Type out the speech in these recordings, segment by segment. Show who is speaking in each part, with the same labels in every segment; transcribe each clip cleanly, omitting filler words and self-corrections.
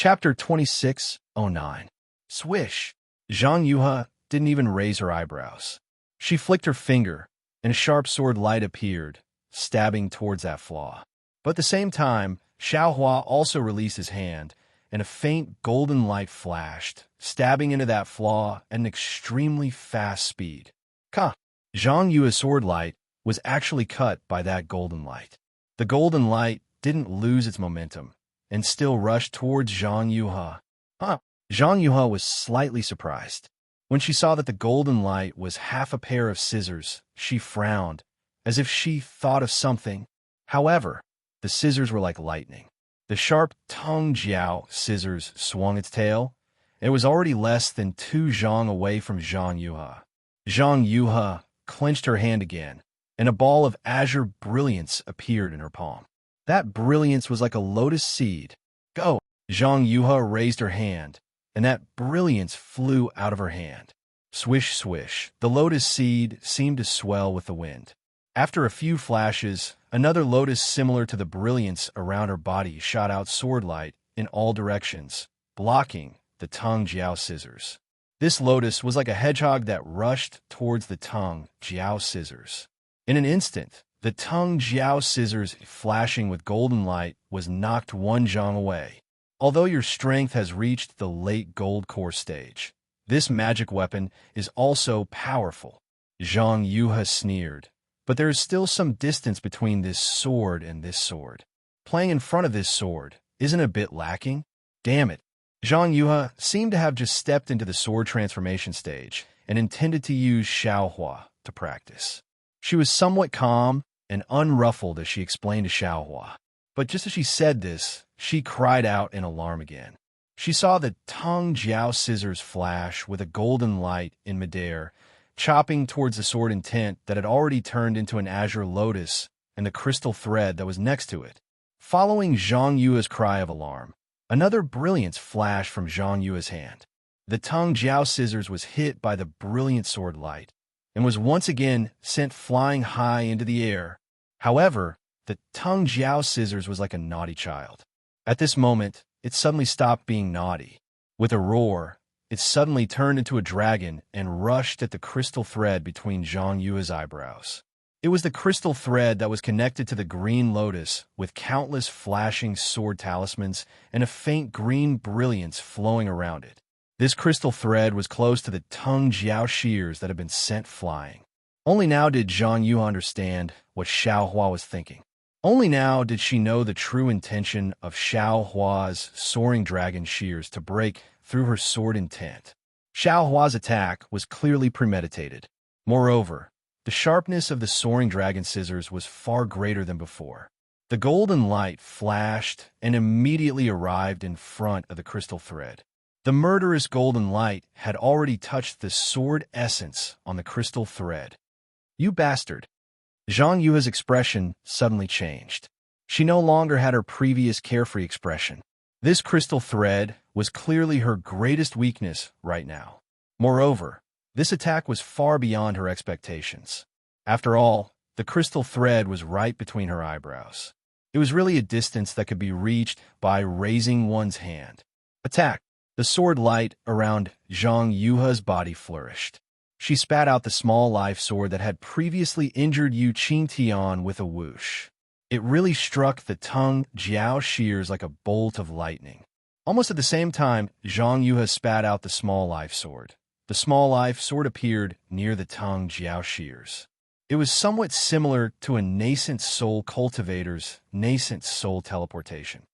Speaker 1: Chapter 2609. Swish. Zhang Yuhe didn't even raise her eyebrows. She flicked her finger, and a sharp sword light appeared, stabbing towards that flaw. But at the same time, Xiaohua also released his hand, and a faint golden light flashed, stabbing into that flaw at an extremely fast speed. Zhang Yue's sword light was actually cut by that golden light. The golden light didn't lose its momentum, and still rushed towards Zhang Yuhe. Zhang Yuhe was slightly surprised. When she saw that the golden light was half a pair of scissors, she frowned, as if she thought of something. However, the scissors were like lightning. The sharp Tongue Jiao scissors swung its tail. It was already less than 2 zhang away from Zhang Yuhe. Zhang Yuhe clenched her hand again, and a ball of azure brilliance appeared in her palm. That brilliance was like a lotus seed. Go! Zhang Yuhe raised her hand, and that brilliance flew out of her hand. Swish, swish, the lotus seed seemed to swell with the wind. After a few flashes, another lotus similar to the brilliance around her body shot out sword light in all directions, blocking the Tongue Jiao scissors. This lotus was like a hedgehog that rushed towards the Tongue Jiao scissors. In an instant, the Tongue Jiao scissors, flashing with golden light, was knocked 1 zhang away. Although your strength has reached the late gold core stage, this magic weapon is also powerful. Zhang Yuhe sneered. But there is still some distance between this sword and this sword. Playing in front of this sword isn't a bit lacking? Damn it. Zhang Yuhe seemed to have just stepped into the sword transformation stage and intended to use Xiaohua to practice. She was somewhat calm and unruffled as she explained to Xiaohua. But just as she said this, she cried out in alarm again. She saw the Tongue Jiao scissors flash with a golden light in midair, chopping towards the sword intent that had already turned into an azure lotus and the crystal thread that was next to it. Following Zhang Yue's cry of alarm, another brilliance flashed from Zhang Yue's hand. The Tongue Jiao scissors was hit by the brilliant sword light and was once again sent flying high into the air. However, the Tongue Jiao scissors was like a naughty child. At this moment, it suddenly stopped being naughty. With a roar, it suddenly turned into a dragon and rushed at the crystal thread between Zhang Yue's eyebrows. It was the crystal thread that was connected to the green lotus with countless flashing sword talismans and a faint green brilliance flowing around it. This crystal thread was close to the Tongue Jiao shears that had been sent flying. Only now did Zhang Yuhe understand what Xiaohua was thinking. Only now did she know the true intention of Xiaohua's soaring dragon shears to break through her sword intent. Xiaohua's attack was clearly premeditated. Moreover, the sharpness of the soaring dragon scissors was far greater than before. The golden light flashed and immediately arrived in front of the crystal thread. The murderous golden light had already touched the sword essence on the crystal thread. You bastard! Zhang Yue's expression suddenly changed. She no longer had her previous carefree expression. This crystal thread was clearly her greatest weakness right now. Moreover, this attack was far beyond her expectations. After all, the crystal thread was right between her eyebrows. It was really a distance that could be reached by raising one's hand. Attack! The sword light around Zhang Yuhe's body flourished. She spat out the small life sword that had previously injured Yu Qingtian with a whoosh. It really struck the Tongue Jiao shears like a bolt of lightning. Almost at the same time, Zhang Yuhe spat out the small life sword. The small life sword appeared near the Tongue Jiao shears. It was somewhat similar to a nascent soul cultivator's nascent soul teleportation.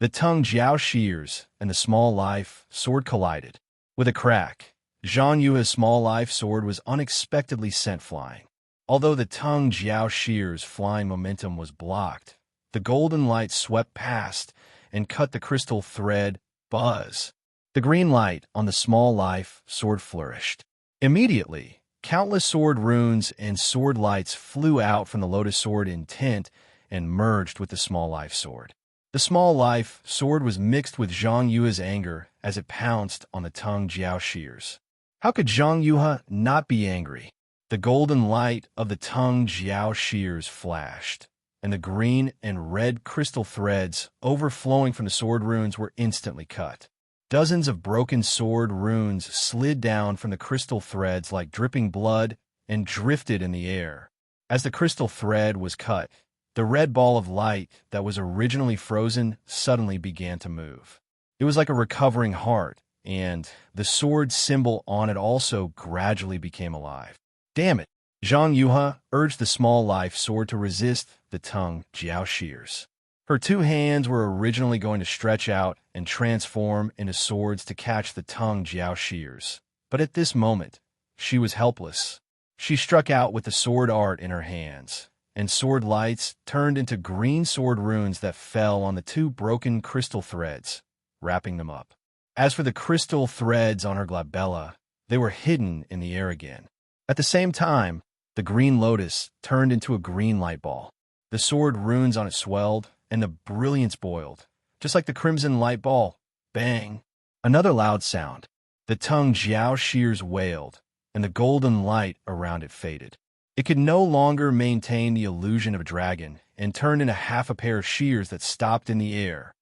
Speaker 1: The Tongue Jiao shears and the small life sword collided. With a crack, Zhang Yue's small life sword was unexpectedly sent flying. Although the Tongue Jiao shears' flying momentum was blocked, the golden light swept past and cut the crystal thread. Buzz! The green light on the small life sword flourished. Immediately, countless sword runes and sword lights flew out from the lotus sword intent and merged with the small life sword. The small life sword was mixed with Zhang Yue's anger as it pounced on the Tongue Jiao shears. How could Zhang Yuhe not be angry? The golden light of the Tongue Jiao shears flashed, and the green and red crystal threads overflowing from the sword runes were instantly cut. Dozens of broken sword runes slid down from the crystal threads like dripping blood and drifted in the air. As the crystal thread was cut, the red ball of light that was originally frozen suddenly began to move. It was like a recovering heart, and the sword symbol on it also gradually became alive. Damn it! Zhang Yuha urged the small life sword to resist the tongue Jiao shears. Her two hands were originally going to stretch out and transform into swords to catch the tongue Jiao shears. But at this moment, she was helpless. She struck out with the sword art in her hands, and sword lights turned into green sword runes that fell on the two broken crystal threads, wrapping them up. As for the crystal threads on her glabella, they were hidden in the air again. At the same time, the green lotus turned into a green light ball. The sword runes on it swelled, and the brilliance boiled, just like the crimson light ball. Bang! Another loud sound. The tongue Jiao shears wailed, and the golden light around it faded. It could no longer maintain the illusion of a dragon and turned into half a pair of shears that stopped in the air.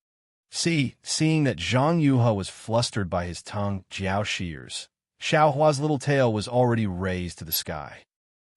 Speaker 1: Seeing that Zhang Yuha was flustered by his tongue Jiao shears, Xiaohua's little tail was already raised to the sky.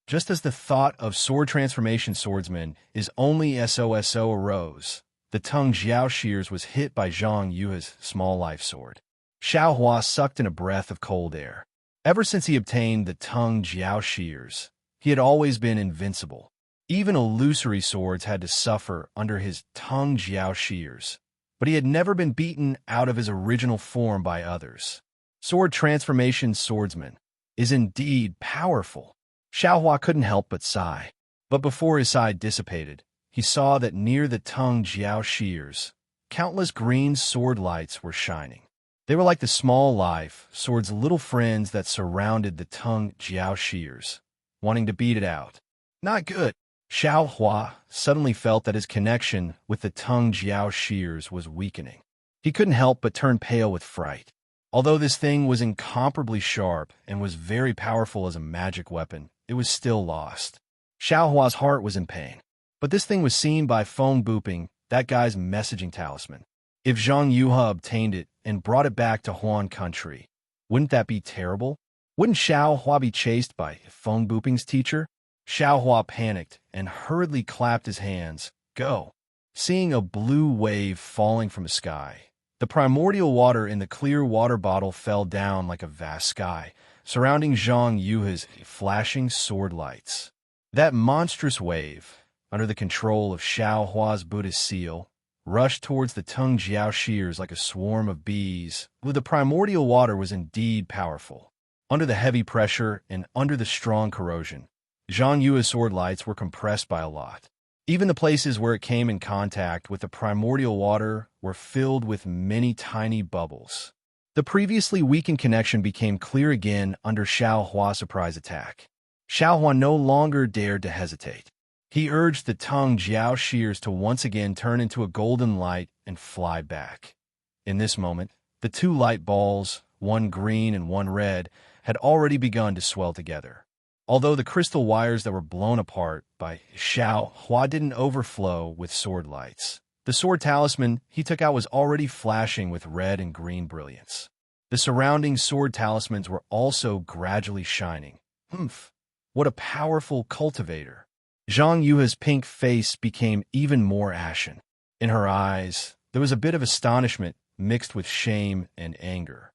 Speaker 1: Just as the thought of sword transformation swordsman is only SOSO arose, the tongue Jiao shears was hit by Zhang Yuha's small life sword. Xiaohua sucked in a breath of cold air. Ever since he obtained the tongue Jiao shears, he had always been invincible. Even illusory swords had to suffer under his tongue Jiao shears, but he had never been beaten out of his original form by others. Sword transformation swordsman is indeed powerful. Xiaohua couldn't help but sigh. But before his sigh dissipated, he saw that near the tongue Jiao shears, countless green sword lights were shining. They were like the small life sword's little friends that surrounded the tongue Jiao shears, wanting to beat it out. Not good. Xiaohua suddenly felt that his connection with the tongue Jiao shears was weakening. He couldn't help but turn pale with fright. Although this thing was incomparably sharp and was very powerful as a magic weapon, it was still lost. Xiaohua's heart was in pain. But this thing was seen by Feng Buping, that guy's messaging talisman. If Zhang Yuha obtained it and brought it back to Huan country, wouldn't that be terrible? Wouldn't Xiaohua be chased by Feng Buping's teacher? Xiaohua panicked and hurriedly clapped his hands. Go! Seeing a blue wave falling from the sky, the primordial water in the clear water bottle fell down like a vast sky, surrounding Zhang Yuha's flashing sword lights. That monstrous wave, under the control of Xiaohua's Buddhist seal, rushed towards the tongue Jiao shears like a swarm of bees. The primordial water was indeed powerful. Under the heavy pressure and under the strong corrosion, Zhang Yuha's sword lights were compressed by a lot. Even the places where it came in contact with the primordial water were filled with many tiny bubbles. The previously weakened connection became clear again under Xiaohua's surprise attack. Xiaohua no longer dared to hesitate. He urged the tongue Jiao shears to once again turn into a golden light and fly back. In this moment, the two light balls, one green and one red, had already begun to swell together. Although the crystal wires that were blown apart by Xiaohua didn't overflow with sword lights, the sword talisman he took out was already flashing with red and green brilliance. The surrounding sword talismans were also gradually shining. Humph! What a powerful cultivator! Zhang Yuha's pink face became even more ashen. In her eyes, there was a bit of astonishment mixed with shame and anger.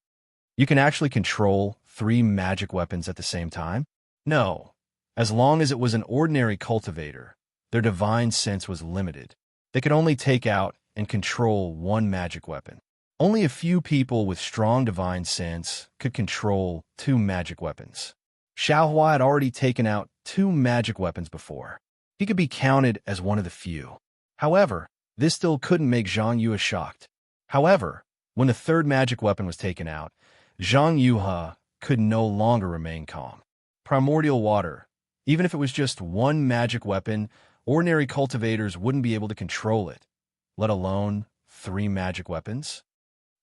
Speaker 1: You can actually control 3 magic weapons at the same time? No. As long as it was an ordinary cultivator, their divine sense was limited. They could only take out and control 1 magic weapon. Only a few people with strong divine sense could control 2 magic weapons. Xiaohua had already taken out 2 magic weapons before. He could be counted as one of the few. However, this still couldn't make Zhang Yuha shocked. However, when the 3rd magic weapon was taken out, Zhang Yuha could no longer remain calm. Primordial water. Even if it was just 1 magic weapon, ordinary cultivators wouldn't be able to control it, let alone 3 magic weapons.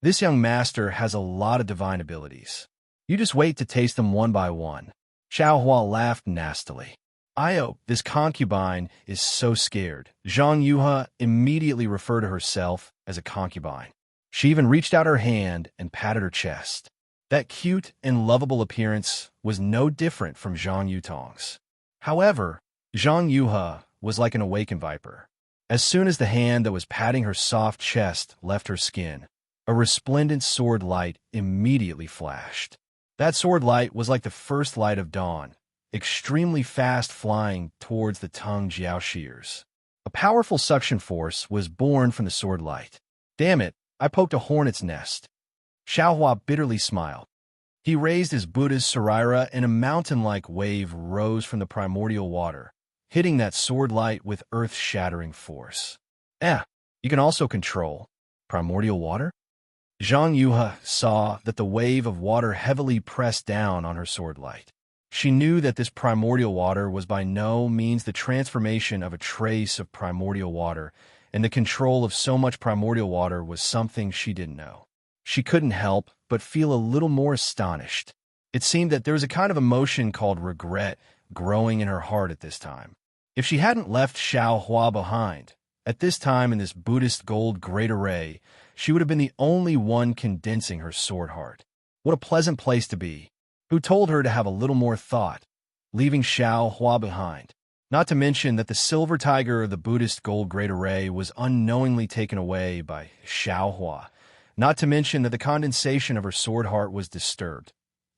Speaker 1: This young master has a lot of divine abilities. You just wait to taste them one by one. Xiaohua laughed nastily. Io, this concubine, is so scared. Zhang Yuha immediately referred to herself as a concubine. She even reached out her hand and patted her chest. That cute and lovable appearance was no different from Zhang Yutong's. However, Zhang Yuha was like an awakened viper. As soon as the hand that was patting her soft chest left her skin, a resplendent sword light immediately flashed. That sword light was like the first light of dawn, extremely fast flying towards the tongue Jiao shears. A powerful suction force was born from the sword light. Damn it, I poked a hornet's nest. Xiaohua bitterly smiled. He raised his Buddha's Saraira and a mountain-like wave rose from the primordial water, hitting that sword light with earth-shattering force. You can also control primordial water? Zhang Yuha saw that the wave of water heavily pressed down on her sword light. She knew that this primordial water was by no means the transformation of a trace of primordial water, and the control of so much primordial water was something she didn't know. She couldn't help but feel a little more astonished. It seemed that there was a kind of emotion called regret growing in her heart at this time. If she hadn't left Xiaohua behind, at this time in this Buddhist gold great array, she would have been the only one condensing her sword heart. What a pleasant place to be. Who told her to have a little more thought, leaving Xiaohua behind? Not to mention that the silver tiger of the Buddhist gold great array was unknowingly taken away by Xiaohua. Not to mention that the condensation of her sword heart was disturbed.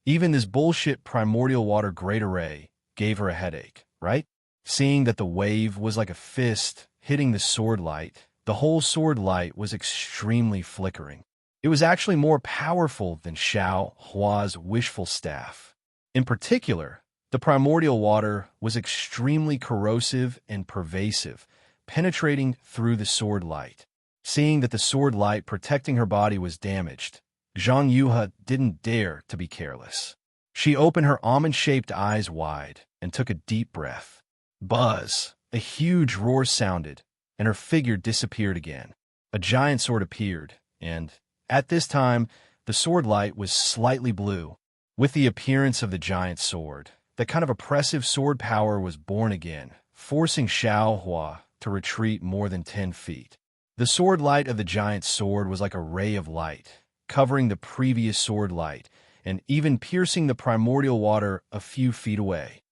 Speaker 1: Even this bullshit primordial water great array gave her a headache, right? Seeing that the wave was like a fist hitting the sword light, the whole sword light was extremely flickering. It was actually more powerful than Xiaohua's wishful staff. In particular, the primordial water was extremely corrosive and pervasive, penetrating through the sword light. Seeing that the sword light protecting her body was damaged, Zhang Yuha didn't dare to be careless. She opened her almond-shaped eyes wide and took a deep breath. Buzz! A huge roar sounded, and her figure disappeared again. A giant sword appeared, and, at this time, the sword light was slightly blue. With the appearance of the giant sword, that kind of oppressive sword power was born again, forcing Xiaohua to retreat more than 10 feet. The sword light of the giant sword was like a ray of light, covering the previous sword light, and even piercing the primordial water a few feet away.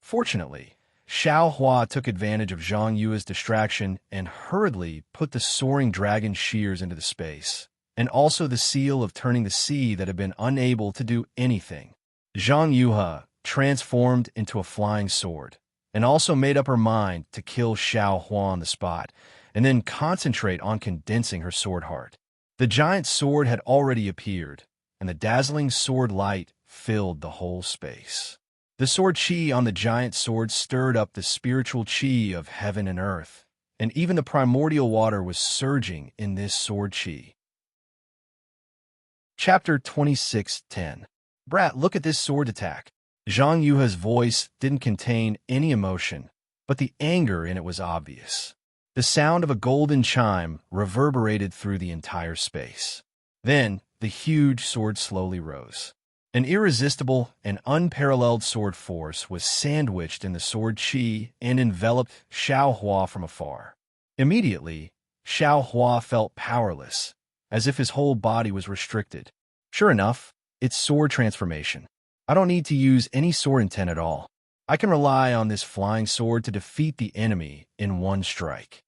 Speaker 1: Fortunately, Xiaohua took advantage of Zhang Yua's distraction and hurriedly put the soaring dragon shears into the space, and also the seal of turning the sea that had been unable to do anything. Zhang Yuha transformed into a flying sword, and also made up her mind to kill Xiaohua on the spot, and then concentrate on condensing her sword heart. The giant sword had already appeared, and the dazzling sword light filled the whole space. The sword chi on the giant sword stirred up the spiritual chi of heaven and earth, and even the primordial water was surging in this sword chi. Chapter 26:10. Brat, look at this sword attack. Zhang Yuha's voice didn't contain any emotion, but the anger in it was obvious. The sound of a golden chime reverberated through the entire space. Then, the huge sword slowly rose. An irresistible and unparalleled sword force was sandwiched in the sword chi and enveloped Xiaohua from afar. Immediately, Xiaohua felt powerless, as if his whole body was restricted. Sure enough, it's sword transformation. I don't need to use any sword intent at all. I can rely on this flying sword to defeat the enemy in one strike.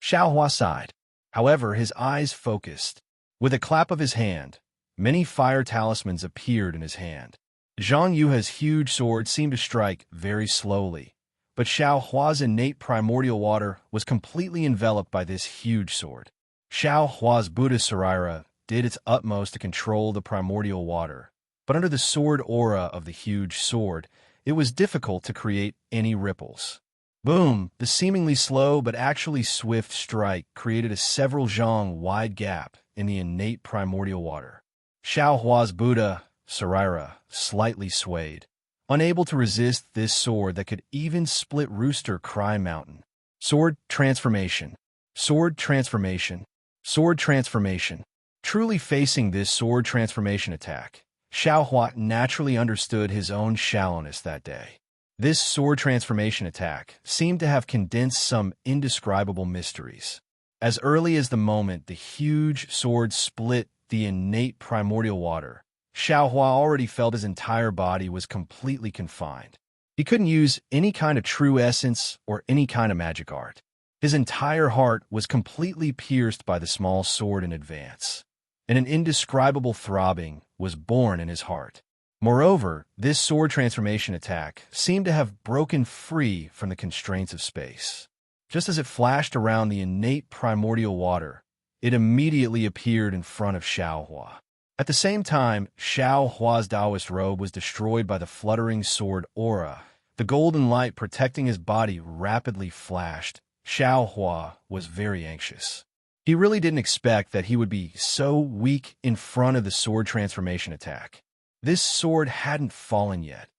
Speaker 1: Xiaohua sighed. However, his eyes focused. With a clap of his hand, many fire talismans appeared in his hand. Zhang Yuha's huge sword seemed to strike very slowly, but Xiaohua's innate primordial water was completely enveloped by this huge sword. Xiaohua's Buddha Saraira did its utmost to control the primordial water, but under the sword aura of the huge sword, it was difficult to create any ripples. Boom! The seemingly slow but actually swift strike created a several zhang wide gap in the innate primordial water. Xiaohua's Buddha Saraira slightly swayed, unable to resist this sword that could even split Rooster Cry Mountain. Sword transformation. Sword transformation. Sword transformation. Truly facing this sword transformation attack, Xiaohua naturally understood his own shallowness that day. This sword transformation attack seemed to have condensed some indescribable mysteries. As early as the moment the huge sword split the innate primordial water, Xiaohua already felt his entire body was completely confined. He couldn't use any kind of true essence or any kind of magic art. His entire heart was completely pierced by the small sword in advance, and an indescribable throbbing was born in his heart. Moreover, this sword transformation attack seemed to have broken free from the constraints of space. Just as it flashed around the innate primordial water, it immediately appeared in front of Xiaohua. At the same time, Xiaohua's Taoist robe was destroyed by the fluttering sword aura. The golden light protecting his body rapidly flashed. Xiaohua was very anxious. He really didn't expect that he would be so weak in front of the sword transformation attack. This sword hadn't fallen yet,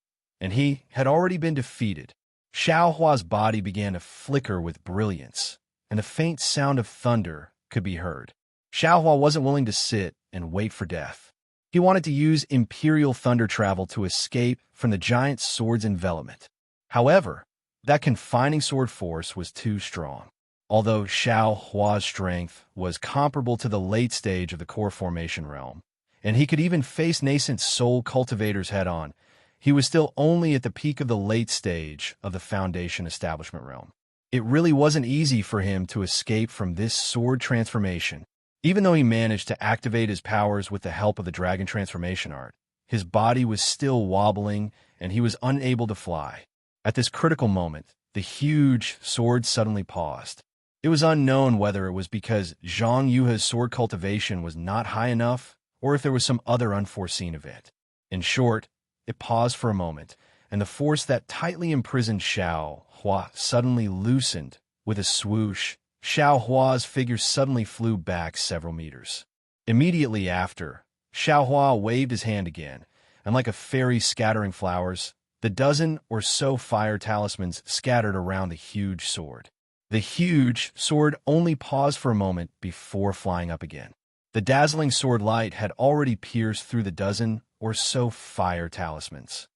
Speaker 1: and he had already been defeated. Xiaohua's body began to flicker with brilliance, and the faint sound of thunder could be heard. Xiaohua wasn't willing to sit and wait for death. He wanted to use imperial thunder travel to escape from the giant sword's envelopment. However, that confining sword force was too strong. Although Xiaohua's strength was comparable to the late stage of the core formation realm, and he could even face nascent soul cultivators head-on, he was still only at the peak of the late stage of the foundation establishment realm. It really wasn't easy for him to escape from this sword transformation. Even though he managed to activate his powers with the help of the dragon transformation art, his body was still wobbling and he was unable to fly. At this critical moment, the huge sword suddenly paused. It was unknown whether it was because Zhang Yuha's sword cultivation was not high enough or if there was some other unforeseen event. In short, it paused for a moment, and the force that tightly imprisoned Xiaohua suddenly loosened. With a swoosh, Xiaohua's figure suddenly flew back several meters. Immediately after, Xiaohua waved his hand again, and like a fairy scattering flowers, the dozen or so fire talismans scattered around the huge sword. The huge sword only paused for a moment before flying up again. The dazzling sword light had already pierced through the dozen or so fire talismans.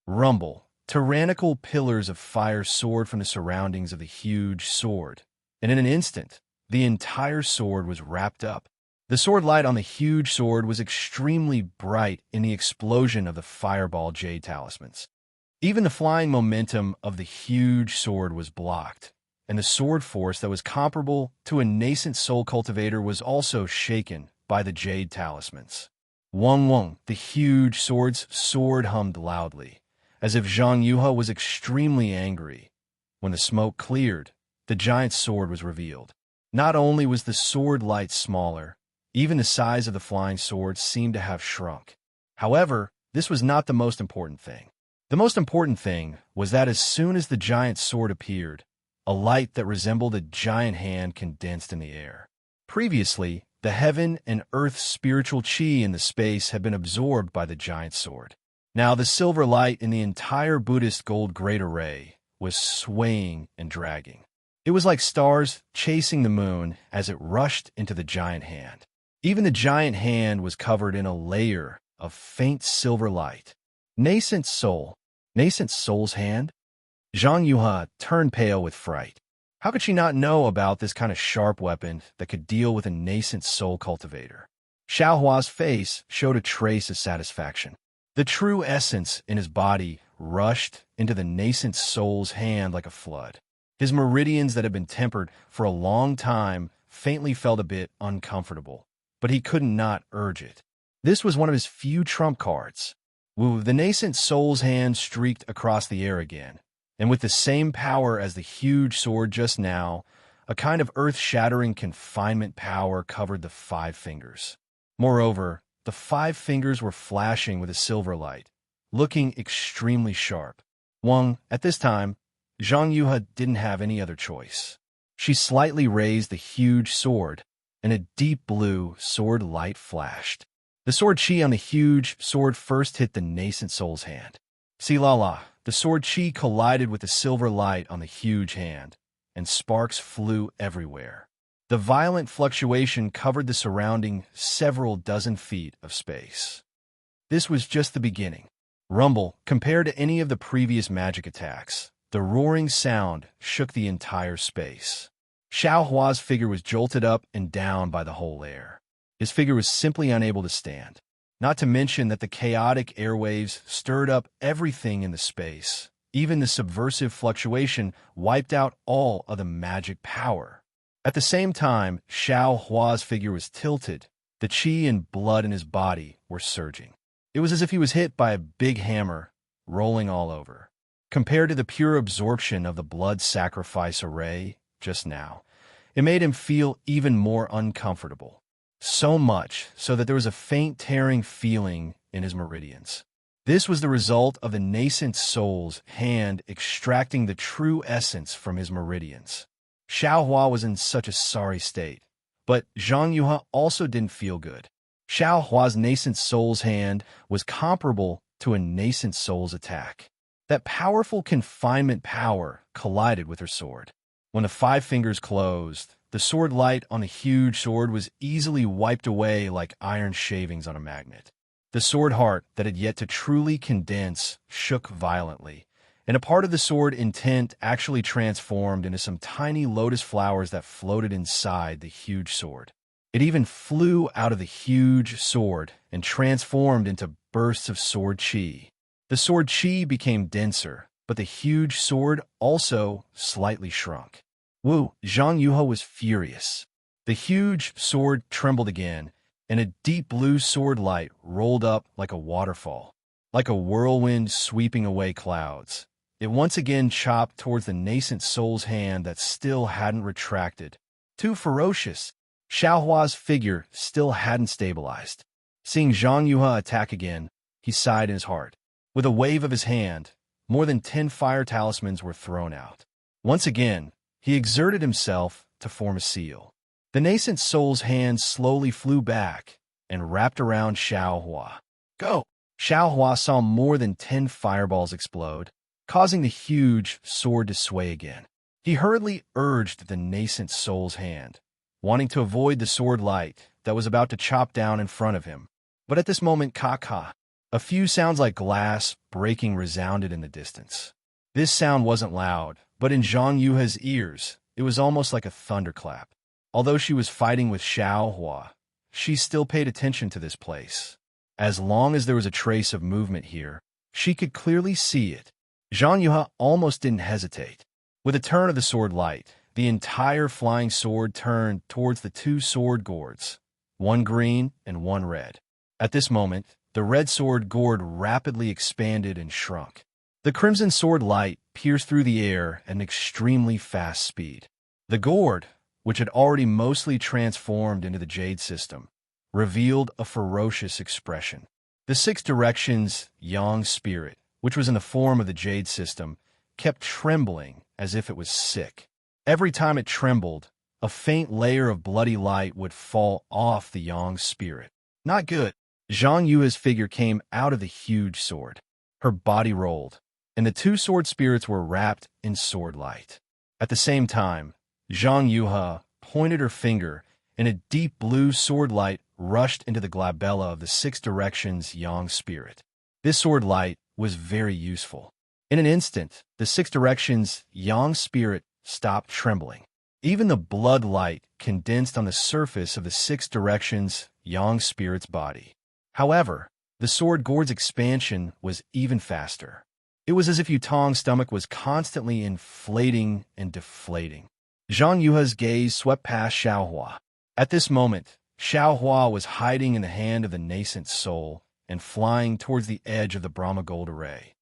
Speaker 1: Rumble, tyrannical pillars of fire soared from the surroundings of the huge sword, and in an instant, the entire sword was wrapped up. The sword light on the huge sword was extremely bright in the explosion of the fireball jade talismans. Even the flying momentum of the huge sword was blocked, and the sword force that was comparable to a nascent soul cultivator was also shaken by the jade talismans. Wong Wong, the huge sword's sword hummed loudly, as if Zhang Yuha was extremely angry. When the smoke cleared, the giant sword was revealed. Not only was the sword light smaller, even the size of the flying sword seemed to have shrunk. However, this was not the most important thing. The most important thing was that as soon as the giant sword appeared, a light that resembled a giant hand condensed in the air. Previously, the heaven and earth's spiritual chi in the space had been absorbed by the giant sword. Now the silver light in the entire Buddhist gold great array was swaying and dragging. It was like stars chasing the moon as it rushed into the giant hand. Even the giant hand was covered in a layer of faint silver light. Nascent soul's hand? Zhang Yuha turned pale with fright. How could she not know about this kind of sharp weapon that could deal with a nascent soul cultivator? Xiaohua's face showed a trace of satisfaction. The true essence in his body rushed into the nascent soul's hand like a flood. His meridians that had been tempered for a long time faintly felt a bit uncomfortable, but he could not urge it. This was one of his few trump cards. The nascent soul's hand streaked across the air again, and with the same power as the huge sword just now, a kind of earth-shattering confinement power covered the 5 fingers. Moreover, the 5 fingers were flashing with a silver light, looking extremely sharp. At this time, Zhang Yuha didn't have any other choice. She slightly raised the huge sword, and a deep blue sword light flashed. The sword chi on the huge sword first hit the nascent soul's hand. Si-la-la, the sword chi collided with the silver light on the huge hand, and sparks flew everywhere. The violent fluctuation covered the surrounding several dozen feet of space. This was just the beginning. rumble compared to any of the previous magic attacks. The roaring sound shook the entire space. Xiao Hua's figure was jolted up and down by the whole air. His figure was simply unable to stand. Not to mention that the chaotic airwaves stirred up everything in the space. Even the subversive fluctuation wiped out all of the magic power. At the same time, Xiao Hua's figure was tilted. The qi and blood in his body were surging. It was as if he was hit by a big hammer, rolling all over. Compared to the pure absorption of the blood sacrifice array just now, it made him feel even more uncomfortable. So much so that there was a faint tearing feeling in his meridians. This was the result of the nascent soul's hand extracting the true essence from his meridians. Xiao Hua was in such a sorry state, but Zhang Yuha also didn't feel good. Xiao Hua's nascent soul's hand was comparable to a nascent soul's attack. That powerful confinement power collided with her sword. When the 5 fingers closed, the sword light on the huge sword was easily wiped away like iron shavings on a magnet. The sword heart that had yet to truly condense shook violently, and a part of the sword intent actually transformed into some tiny lotus flowers that floated inside the huge sword. It even flew out of the huge sword and transformed into bursts of sword qi. The sword qi became denser, but the huge sword also slightly shrunk. Zhang Yuha was furious. The huge sword trembled again, and a deep blue sword light rolled up like a waterfall, like a whirlwind sweeping away clouds. It once again chopped towards the nascent soul's hand that still hadn't retracted. Too ferocious. Xiao Hua's figure still hadn't stabilized. Seeing Zhang Yuha attack again, he sighed in his heart. With a wave of his hand, more than 10 fire talismans were thrown out. Once again, he exerted himself to form a seal. The nascent soul's hand slowly flew back and wrapped around Xiao Hua. Go! Xiao Hua saw more than 10 fireballs explode, causing the huge sword to sway again. He hurriedly urged the nascent soul's hand, wanting to avoid the sword light that was about to chop down in front of him. But at this moment, ka-ka, a few sounds like glass breaking resounded in the distance. This sound wasn't loud, but in Zhang Yuha's ears, it was almost like a thunderclap. Although she was fighting with Xiao Hua, she still paid attention to this place. As long as there was a trace of movement here, she could clearly see it. Zhang Yuha almost didn't hesitate. With a turn of the sword light, the entire flying sword turned towards the 2 sword gourds, one green and one red. At this moment, the red sword gourd rapidly expanded and shrunk. The crimson sword light pierced through the air at an extremely fast speed. The gourd, which had already mostly transformed into the jade system, revealed a ferocious expression. The 6 directions yang spirit, which was in the form of the jade system, kept trembling as if it was sick. Every time it trembled, a faint layer of bloody light would fall off the yang spirit. Not good. Zhang Yuha's figure came out of the huge sword. Her body rolled, and the 2 sword spirits were wrapped in sword light. At the same time, Zhang Yuha pointed her finger, and a deep blue sword light rushed into the glabella of the 6 directions yang spirit. This sword light was very useful. In an instant, the 6 directions yang spirit stopped trembling. Even the blood light condensed on the surface of the 6 directions yang spirit's body. However, the sword gourd's expansion was even faster. It was as if Yutong's stomach was constantly inflating and deflating. Zhang Yuha's gaze swept past Xiao Hua. At this moment, Xiao Hua was hiding in the hand of the nascent soul and flying towards the edge of the Brahma Gold array.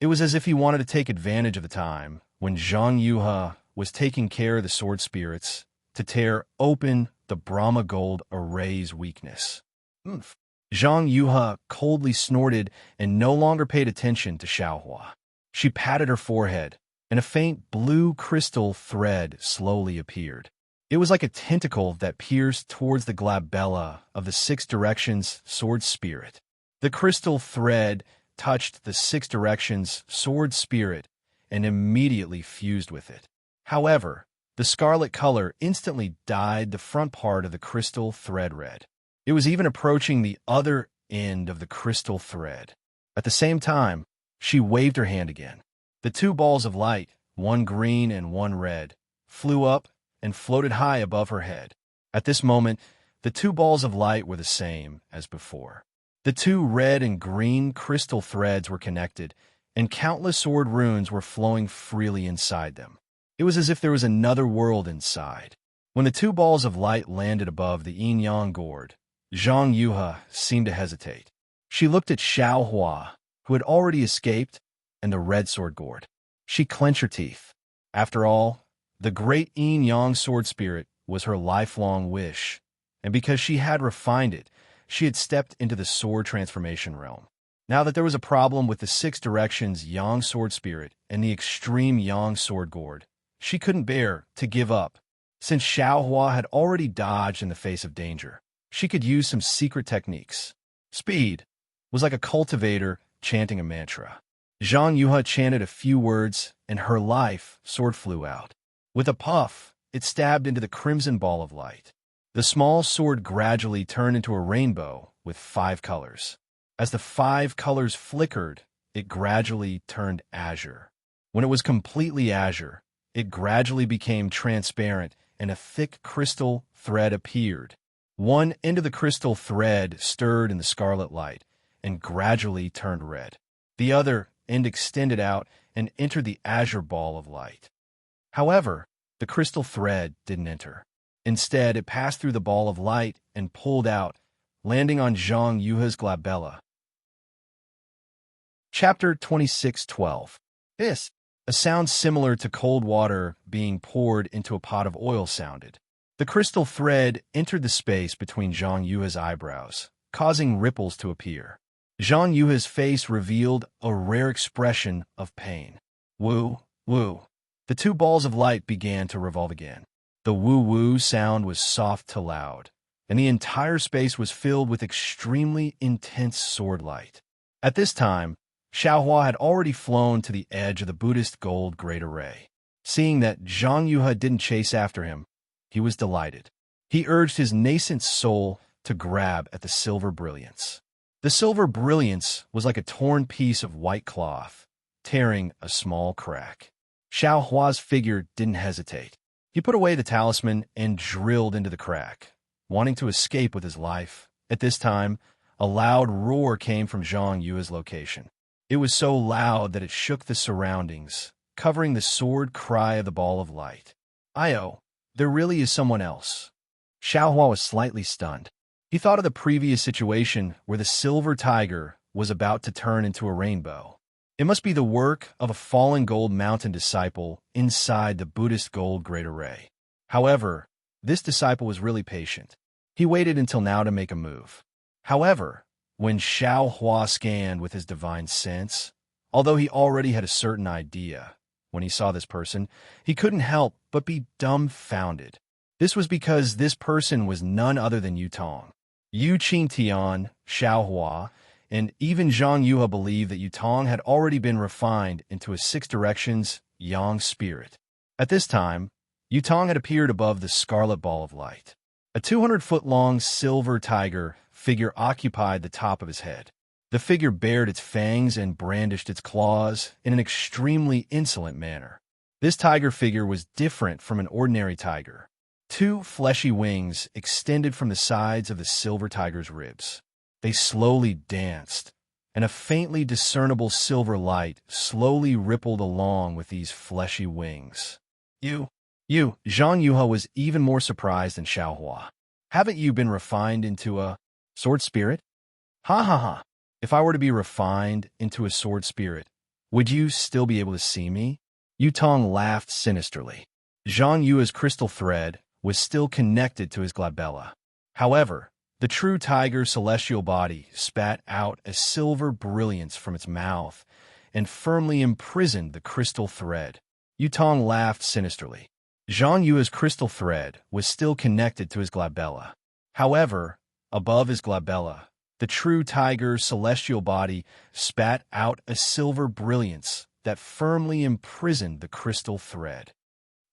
Speaker 1: It was as if he wanted to take advantage of the time when Zhang Yuha was taking care of the sword spirits to tear open the Brahma Gold array's weakness. Zhang Yuha coldly snorted and no longer paid attention to Xiao Hua. She patted her forehead, and a faint blue crystal thread slowly appeared. It was like a tentacle that pierced towards the glabella of the 6 directions sword spirit. The crystal thread touched the 6 directions sword spirit and immediately fused with it. However, the scarlet color instantly dyed the front part of the crystal thread red. It was even approaching the other end of the crystal thread. At the same time, she waved her hand again. The two balls of light, one green and one red, flew up and floated high above her head. At this moment, the two balls of light were the same as before. The two red and green crystal threads were connected, and countless sword runes were flowing freely inside them. It was as if there was another world inside. When the two balls of light landed above the yin-yang gourd, Zhang Yuhe seemed to hesitate. She looked at Xiao Hua, who had already escaped, and the red sword gourd. She clenched her teeth. After all, the great yin-yang sword spirit was her lifelong wish, and because she had refined it, she had stepped into the sword transformation realm. Now that there was a problem with the six directions yang sword spirit and the extreme yang sword gourd, she couldn't bear to give up. Since Xiao Hua had already dodged in the face of danger, she could use some secret techniques. Speed was like a cultivator chanting a mantra. Zhang Yuhe chanted a few words, and her life sword flew out. With a puff, it stabbed into the crimson ball of light. The small sword gradually turned into a rainbow with 5 colors. As the 5 colors flickered, it gradually turned azure. When it was completely azure, it gradually became transparent, and a thick crystal thread appeared. One end of the crystal thread stirred in the scarlet light and gradually turned red. The other end extended out and entered the azure ball of light. However, the crystal thread didn't enter. Instead, it passed through the ball of light and pulled out, landing on Zhang Yuhe's glabella. Chapter 26:12. This, a sound similar to cold water being poured into a pot of oil sounded. The crystal thread entered the space between Zhang Yuhe's eyebrows, causing ripples to appear. Zhang Yuhe's face revealed a rare expression of pain. Woo, woo. The two balls of light began to revolve again. The woo-woo sound was soft to loud, and the entire space was filled with extremely intense sword light. At this time, Xiao Hua had already flown to the edge of the Buddhist gold great array. Seeing that Zhang Yuhe didn't chase after him, he was delighted. He urged his nascent soul to grab at the silver brilliance. The silver brilliance was like a torn piece of white cloth, tearing a small crack. Xiao Hua's figure didn't hesitate. He put away the talisman and drilled into the crack, wanting to escape with his life. At this time, a loud roar came from Zhang Yue's location. It was so loud that it shook the surroundings, covering the sword cry of the ball of light. "Io, there really is someone else." Xiao Hua was slightly stunned. He thought of the previous situation where the silver tiger was about to turn into a rainbow. It must be the work of a fallen gold mountain disciple inside the Buddhist gold great array. However, this disciple was really patient. He waited until now to make a move. However, when Xiao Hua scanned with his divine sense, although he already had a certain idea, when he saw this person, he couldn't help but be dumbfounded. This was because this person was none other than Yutong. Yu Qingtian, Xiao Hua, and even Zhang Yuhe believed that Yutong had already been refined into a 6 directions yang spirit. At this time, Yutong had appeared above the scarlet ball of light. A 200-foot-long silver tiger figure occupied the top of his head. The figure bared its fangs and brandished its claws in an extremely insolent manner. This tiger figure was different from an ordinary tiger. 2 fleshy wings extended from the sides of the silver tiger's ribs. They slowly danced, and a faintly discernible silver light slowly rippled along with these fleshy wings. You, Zhang Yuhe was even more surprised than Xiao Hua. Haven't you been refined into a sword spirit? Ha ha ha. If I were to be refined into a sword spirit, would you still be able to see me? Yutong laughed sinisterly. Zhang Yue's crystal thread was still connected to his glabella. However, the true tiger's celestial body spat out a silver brilliance from its mouth and firmly imprisoned the crystal thread. Yutong laughed sinisterly. Zhang Yue's crystal thread was still connected to his glabella. However, above his glabella, the true tiger's celestial body spat out a silver brilliance that firmly imprisoned the crystal thread.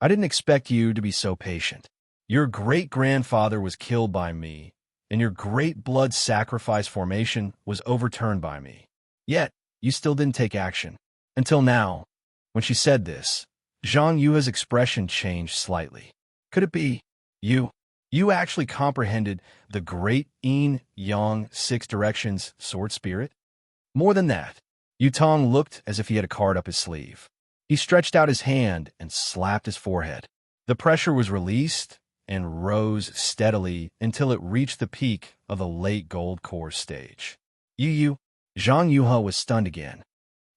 Speaker 1: I didn't expect you to be so patient. Your great-grandfather was killed by me, and your great blood sacrifice formation was overturned by me. Yet, you still didn't take action. Until now. When she said this, Zhang Yuha's expression changed slightly. Could it be you? You actually comprehended the great yin-yang six directions sword spirit? More than that, Yutong looked as if he had a card up his sleeve. He stretched out his hand and slapped his forehead. The pressure was released and rose steadily until it reached the peak of the late gold core stage. Zhang Yuha was stunned again.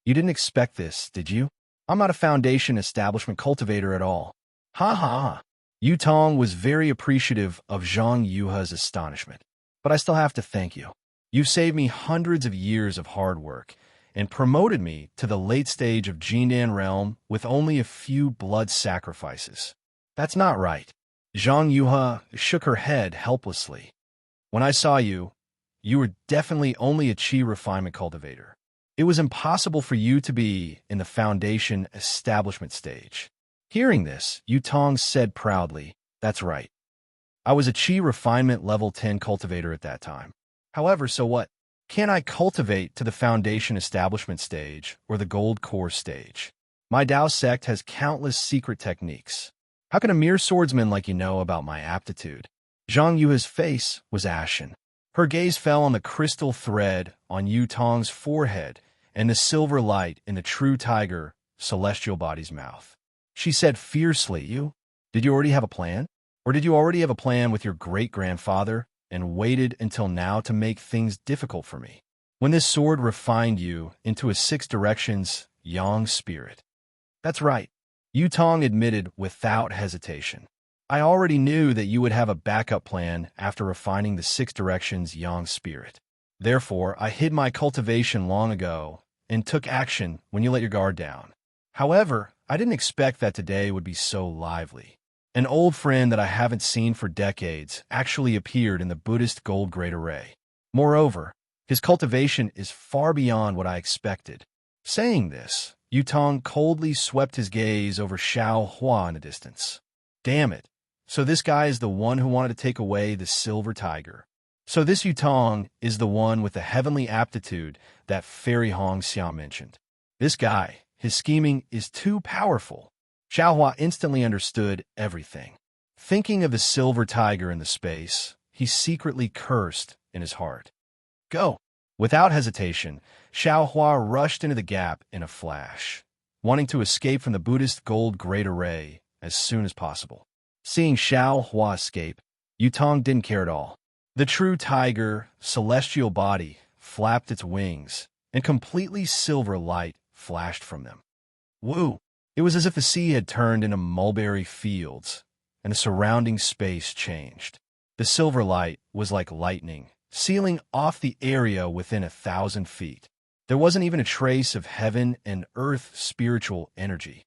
Speaker 1: You didn't expect this, did you? I'm not a foundation establishment cultivator at all. Ha ha ha. Yutong was very appreciative of Zhang Yuha's astonishment. But I still have to thank you. You've saved me hundreds of years of hard work and promoted me to the late stage of Jindan realm with only a few blood sacrifices. That's not right. Zhang Yuha shook her head helplessly. When I saw you, you were definitely only a chi refinement cultivator. It was impossible for you to be in the foundation establishment stage. Hearing this, Yutong said proudly, that's right. I was a chi refinement level 10 cultivator at that time. However, so what? Can I cultivate to the foundation establishment stage or the gold core stage? My Dao sect has countless secret techniques. How can a mere swordsman like you know about my aptitude? Zhang Yuha's face was ashen. Her gaze fell on the crystal thread on Yutong's forehead and the silver light in the true tiger, celestial body's mouth. She said fiercely, Did you already have a plan? Or did you already have a plan with your great-grandfather and waited until now to make things difficult for me? When this sword refined you into a six directions yang spirit. That's right. Yutong admitted without hesitation. I already knew that you would have a backup plan after refining the six directions yang spirit. Therefore, I hid my cultivation long ago and took action when you let your guard down. However, I didn't expect that today would be so lively. An old friend that I haven't seen for decades actually appeared in the Buddhist gold great array. Moreover, his cultivation is far beyond what I expected. Saying this, Yutong coldly swept his gaze over Xiao Hua in the distance. Damn it. So this guy is the one who wanted to take away the silver tiger. So this Yutong is the one with the heavenly aptitude that Fairy Hong Xiao mentioned. This guy, his scheming is too powerful. Xiao Hua instantly understood everything. Thinking of the silver tiger in the space, he secretly cursed in his heart. Go! Without hesitation, Xiao Hua rushed into the gap in a flash, wanting to escape from the Buddhist gold great array as soon as possible. Seeing Xiao Hua escape, Yutong didn't care at all. The true tiger, celestial body, flapped its wings, and completely silver light flashed from them. Woo! It was as if the sea had turned into mulberry fields, and the surrounding space changed. The silver light was like lightning, sealing off the area within 1,000 feet. There wasn't even a trace of heaven and earth spiritual energy.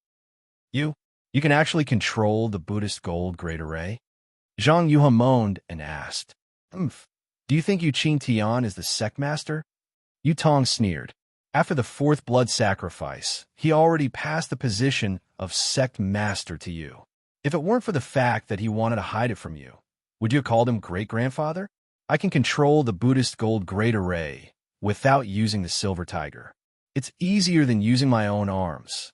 Speaker 1: You can actually control the Buddhist gold great array? Zhang Yuha moaned and asked, Do you think Yu Qing Tian is the sect master? Yutong sneered. After the fourth blood sacrifice, he already passed the position of sect master to you. If it weren't for the fact that he wanted to hide it from you, would you have called him great-grandfather? I can control the Buddhist gold great array without using the silver tiger. It's easier than using my own arms.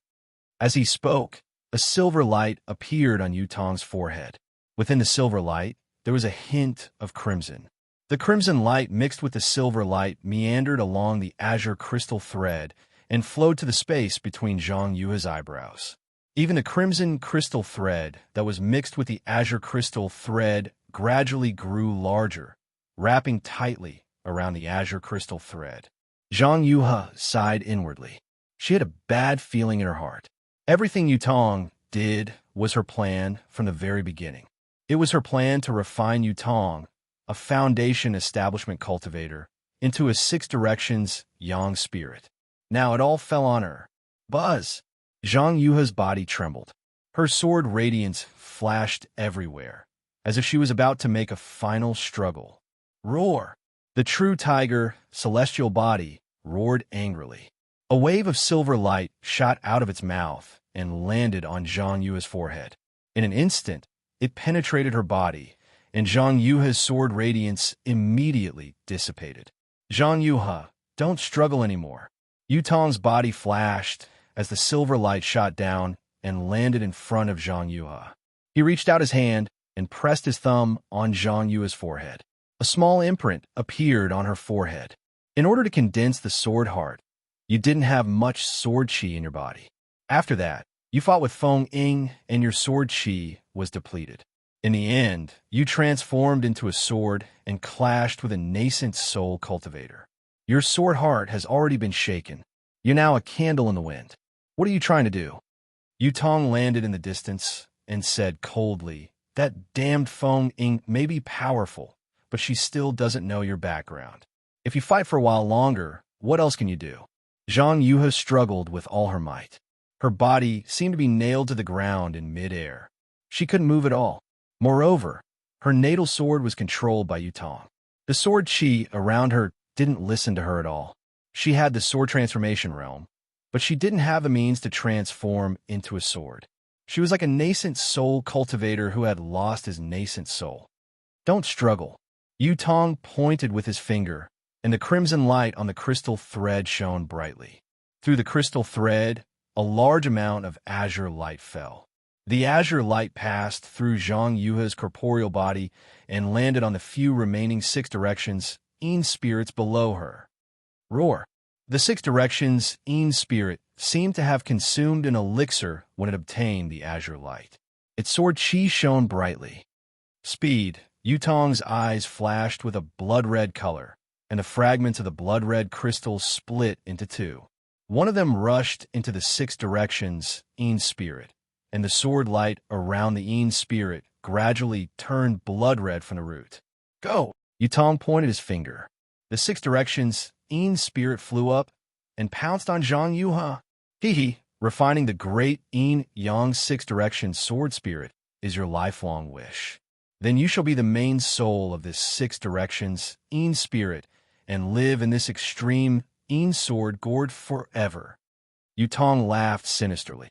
Speaker 1: As he spoke, a silver light appeared on Yutong's forehead. Within the silver light, there was a hint of crimson. The crimson light mixed with the silver light meandered along the azure crystal thread and flowed to the space between Zhang Yuha's eyebrows. Even the crimson crystal thread that was mixed with the azure crystal thread gradually grew larger, wrapping tightly around the azure crystal thread. Zhang Yuha sighed inwardly. She had a bad feeling in her heart. Everything Yutong did was her plan from the very beginning. It was her plan to refine Yutong, a foundation establishment cultivator, into a six directions yang spirit. Now it all fell on her. Buzz! Zhang Yuha's body trembled. Her sword radiance flashed everywhere, as if she was about to make a final struggle. Roar! The true tiger, celestial body, roared angrily. A wave of silver light shot out of its mouth and landed on Zhang Yuha's forehead. In an instant, it penetrated her body, and Zhang Yuha's sword radiance immediately dissipated. Zhang Yuha, don't struggle anymore. Yutong's body flashed as the silver light shot down and landed in front of Zhang Yuha. He reached out his hand and pressed his thumb on Zhang Yuha's forehead. A small imprint appeared on her forehead. In order to condense the sword heart, you didn't have much sword chi in your body. After that, you fought with Feng Ying and your sword chi was depleted. In the end, you transformed into a sword and clashed with a nascent soul cultivator. Your sword heart has already been shaken. You're now a candle in the wind. What are you trying to do? Yutong landed in the distance and said coldly, "That damned Feng Ying may be powerful, but she still doesn't know your background. If you fight for a while longer, what else can you do?" Zhang Yuha struggled with all her might. Her body seemed to be nailed to the ground in midair. She couldn't move at all. Moreover, her natal sword was controlled by Yutong. The sword chi around her didn't listen to her at all. She had the sword transformation realm, but she didn't have the means to transform into a sword. She was like a nascent soul cultivator who had lost his nascent soul. "Don't struggle." Yutong pointed with his finger, and the crimson light on the crystal thread shone brightly. Through the crystal thread, a large amount of azure light fell. The azure light passed through Zhang Yuha's corporeal body and landed on the few remaining 6 directions Yin spirits below her. Roar! The 6 directions Yin spirit seemed to have consumed an elixir when it obtained the azure light. Its sword chi shone brightly. Speed! Yutong's eyes flashed with a blood-red color, and the fragments of the blood-red crystal split into 2. One of them rushed into the 6 directions Yin spirit, and the sword light around the Yin spirit gradually turned blood-red from the root. "Go!" Yutong pointed his finger. The 6 directions Yin spirit flew up and pounced on Zhang Yuha. Hee, refining the great Yin Yang 6 directions sword spirit is your lifelong wish. Then you shall be the main soul of this 6 directions Yin spirit and live in this extreme Yin sword gourd forever. Yutong laughed sinisterly.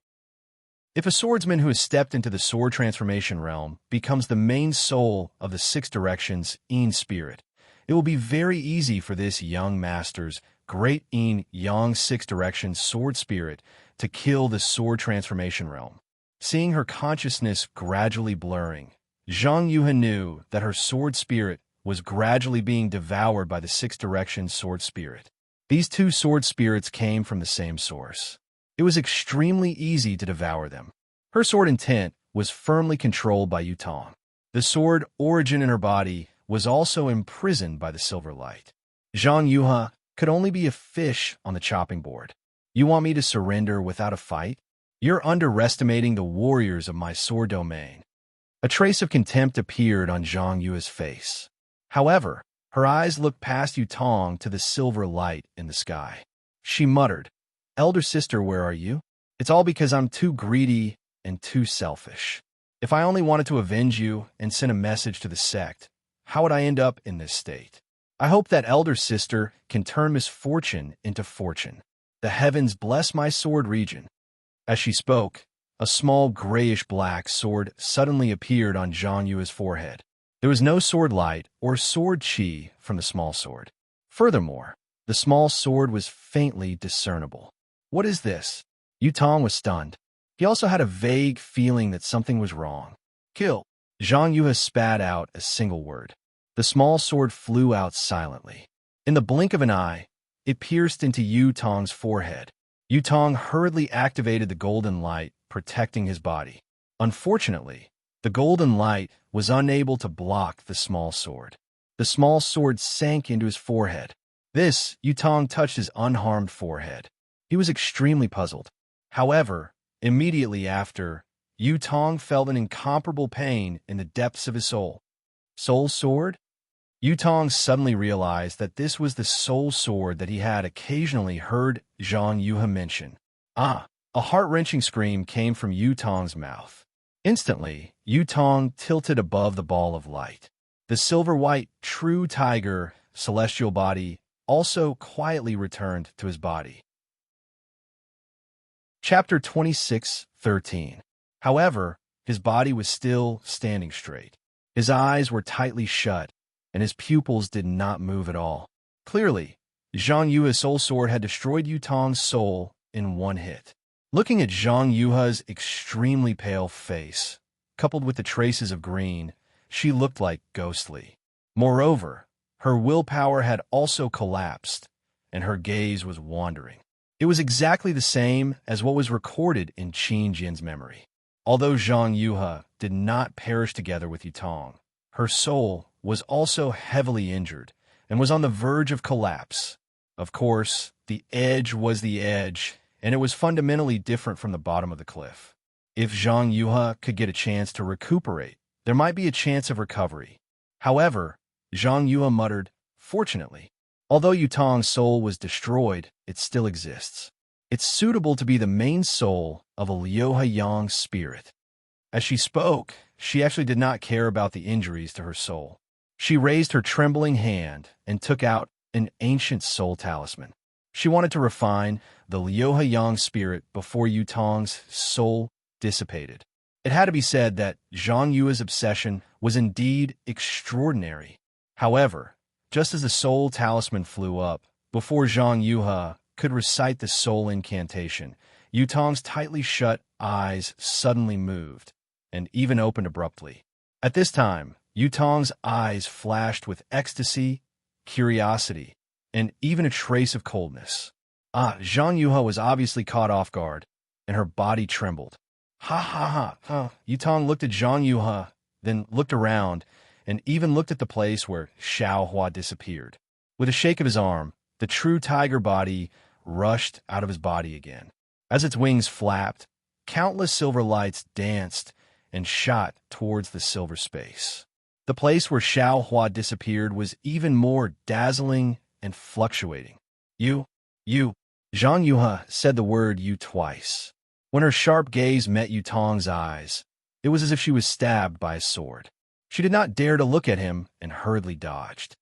Speaker 1: If a swordsman who has stepped into the sword transformation realm becomes the main soul of the 6 directions Yin spirit, it will be very easy for this young master's great Yin Yang 6 directions sword spirit to kill the sword transformation realm. Seeing her consciousness gradually blurring, Zhang Yuha knew that her sword spirit was gradually being devoured by the 6 directions sword spirit. These 2 sword spirits came from the same source. It was extremely easy to devour them. Her sword intent was firmly controlled by Yutong. The sword origin in her body was also imprisoned by the silver light. Zhang Yuha could only be a fish on the chopping board. "You want me to surrender without a fight? You're underestimating the warriors of my sword domain." A trace of contempt appeared on Zhang Yuha's face. However, her eyes looked past Yutong to the silver light in the sky. She muttered, "Elder sister, where are you? It's all because I'm too greedy and too selfish. If I only wanted to avenge you and send a message to the sect, how would I end up in this state? I hope that elder sister can turn misfortune into fortune. The heavens bless my sword region." As she spoke, a small grayish-black sword suddenly appeared on Zhang Yuha's forehead. There was no sword light or sword chi from the small sword. Furthermore, the small sword was faintly discernible. "What is this?" Yutong was stunned. He also had a vague feeling that something was wrong. "Kill!" Zhang Yuha spat out a single word. The small sword flew out silently. In the blink of an eye, it pierced into Yutong's forehead. Yutong hurriedly activated the golden light, protecting his body. Unfortunately, the golden light was unable to block the small sword. The small sword sank into his forehead. This, Yutong touched his unharmed forehead. He was extremely puzzled. However, immediately after, Yutong felt an incomparable pain in the depths of his soul. Soul sword? Yutong suddenly realized that this was the soul sword that he had occasionally heard Zhang Yuha mention. Ah! A heart-wrenching scream came from Yutong's mouth. Instantly, Yutong tilted above the ball of light. The silver-white, true tiger, celestial body also quietly returned to his body. Chapter 26:13. However, his body was still standing straight. His eyes were tightly shut, and his pupils did not move at all. Clearly, Zhang Yuha's soul sword had destroyed Yutong's soul in one hit. Looking at Zhang Yuha's extremely pale face, coupled with the traces of green, she looked like ghostly. Moreover, her willpower had also collapsed, and her gaze was wandering. It was exactly the same as what was recorded in Qin Jin's memory. Although Zhang Yuha did not perish together with Yutong, her soul was also heavily injured and was on the verge of collapse. Of course, the edge was the edge, and it was fundamentally different from the bottom of the cliff. If Zhang Yuha could get a chance to recuperate, there might be a chance of recovery. However, Zhang Yuha muttered, "Fortunately, although Yutong's soul was destroyed, it still exists. It's suitable to be the main soul of a Liuhe Yang spirit." As she spoke, she actually did not care about the injuries to her soul. She raised her trembling hand and took out an ancient soul talisman. She wanted to refine the Liuhe Yang spirit before Yutong's soul dissipated. It had to be said that Zhang Yuha's obsession was indeed extraordinary. However, just as the soul talisman flew up, before Zhang Yuha could recite the soul incantation, Yutong's tightly shut eyes suddenly moved, and even opened abruptly. At this time, Yutong's eyes flashed with ecstasy, curiosity, and even a trace of coldness. Zhang Yuha was obviously caught off guard, and her body trembled. Ha ha ha. Yutong looked at Zhang Yuha, then looked around, and even looked at the place where Xiao Hua disappeared. With a shake of his arm, the true tiger body rushed out of his body again. As its wings flapped, countless silver lights danced and shot towards the silver space. The place where Xiao Hua disappeared was even more dazzling and fluctuating. You. Zhang Yuha said the word "you" twice. When her sharp gaze met Yutong's eyes, it was as if she was stabbed by a sword. She did not dare to look at him and hurriedly dodged.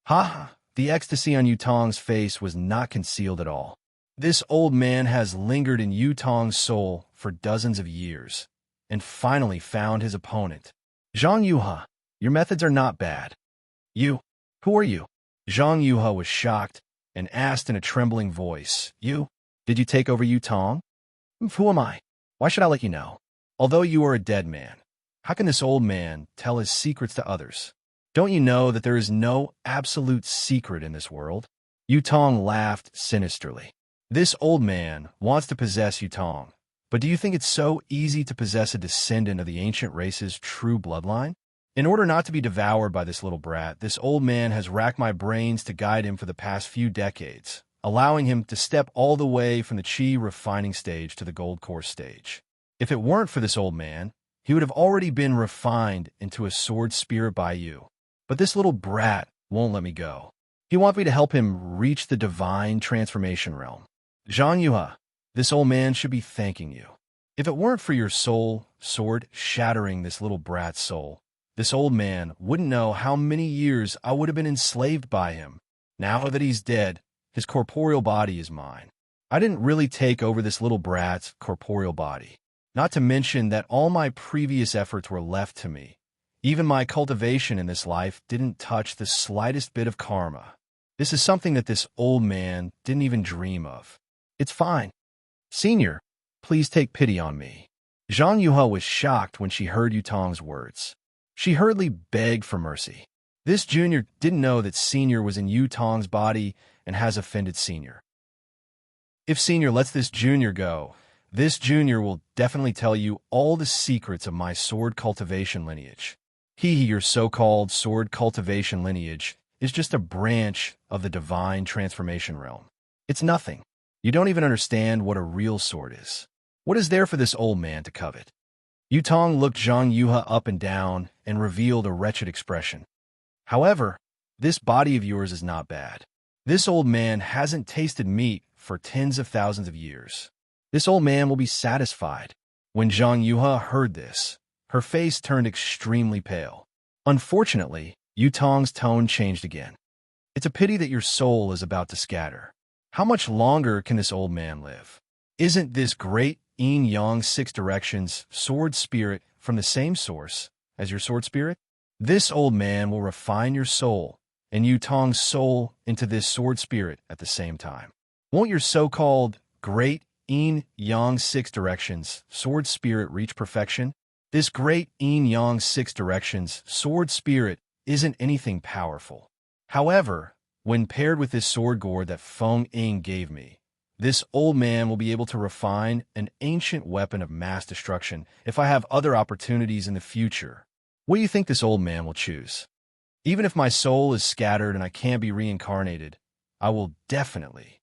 Speaker 1: The ecstasy on Yutong's face was not concealed at all. This old man has lingered in Yutong's soul for dozens of years, and finally found his opponent. Zhang Yuha, your methods are not bad. Who are you? Zhang Yuha was shocked and asked in a trembling voice, Did you take over Yutong? Who am I? Why should I let you know? Although you are a dead man, how can this old man tell his secrets to others? Don't you know that there is no absolute secret in this world? Yutong laughed sinisterly. This old man wants to possess Yutong, but do you think it's so easy to possess a descendant of the ancient race's true bloodline? In order not to be devoured by this little brat, this old man has racked my brains to guide him for the past few decades, allowing him to step all the way from the Qi refining stage to the gold core stage. If it weren't for this old man, he would have already been refined into a sword spirit by you. But this little brat won't let me go. He wants me to help him reach the divine transformation realm. Zhang Yuha, this old man should be thanking you. If it weren't for your soul sword shattering this little brat's soul, this old man wouldn't know how many years I would have been enslaved by him. Now that he's dead, his corporeal body is mine. I didn't really take over this little brat's corporeal body. Not to mention that all my previous efforts were left to me. Even my cultivation in this life didn't touch the slightest bit of karma. This is something that this old man didn't even dream of. It's fine. Senior, please take pity on me. Zhang Yuha was shocked when she heard Yutong's words. She hurriedly begged for mercy. This junior didn't know that Senior was in Yutong's body and has offended Senior. If Senior lets this junior go, this junior will definitely tell you all the secrets of my sword cultivation lineage. Your so-called sword cultivation lineage is just a branch of the divine transformation realm. It's nothing. You don't even understand what a real sword is. What is there for this old man to covet? Yutong looked Zhang Yuha up and down and revealed a wretched expression. However, this body of yours is not bad. This old man hasn't tasted meat for tens of thousands of years. This old man will be satisfied. When Zhang Yuha heard this, her face turned extremely pale. Unfortunately, Yutong's tone changed again. It's a pity that your soul is about to scatter. How much longer can this old man live? Isn't this great yin-yang six directions sword spirit from the same source as your sword spirit? This old man will refine your soul and Yu Tong's soul into this sword spirit at the same time. Won't your so-called great yin yang six directions sword spirit reach perfection? This great yin yang six directions sword spirit isn't anything powerful. However, when paired with this sword gourd that Feng Ying gave me, this old man will be able to refine an ancient weapon of mass destruction if I have other opportunities in the future. What do you think this old man will choose? Even if my soul is scattered and I can't be reincarnated, I will definitely.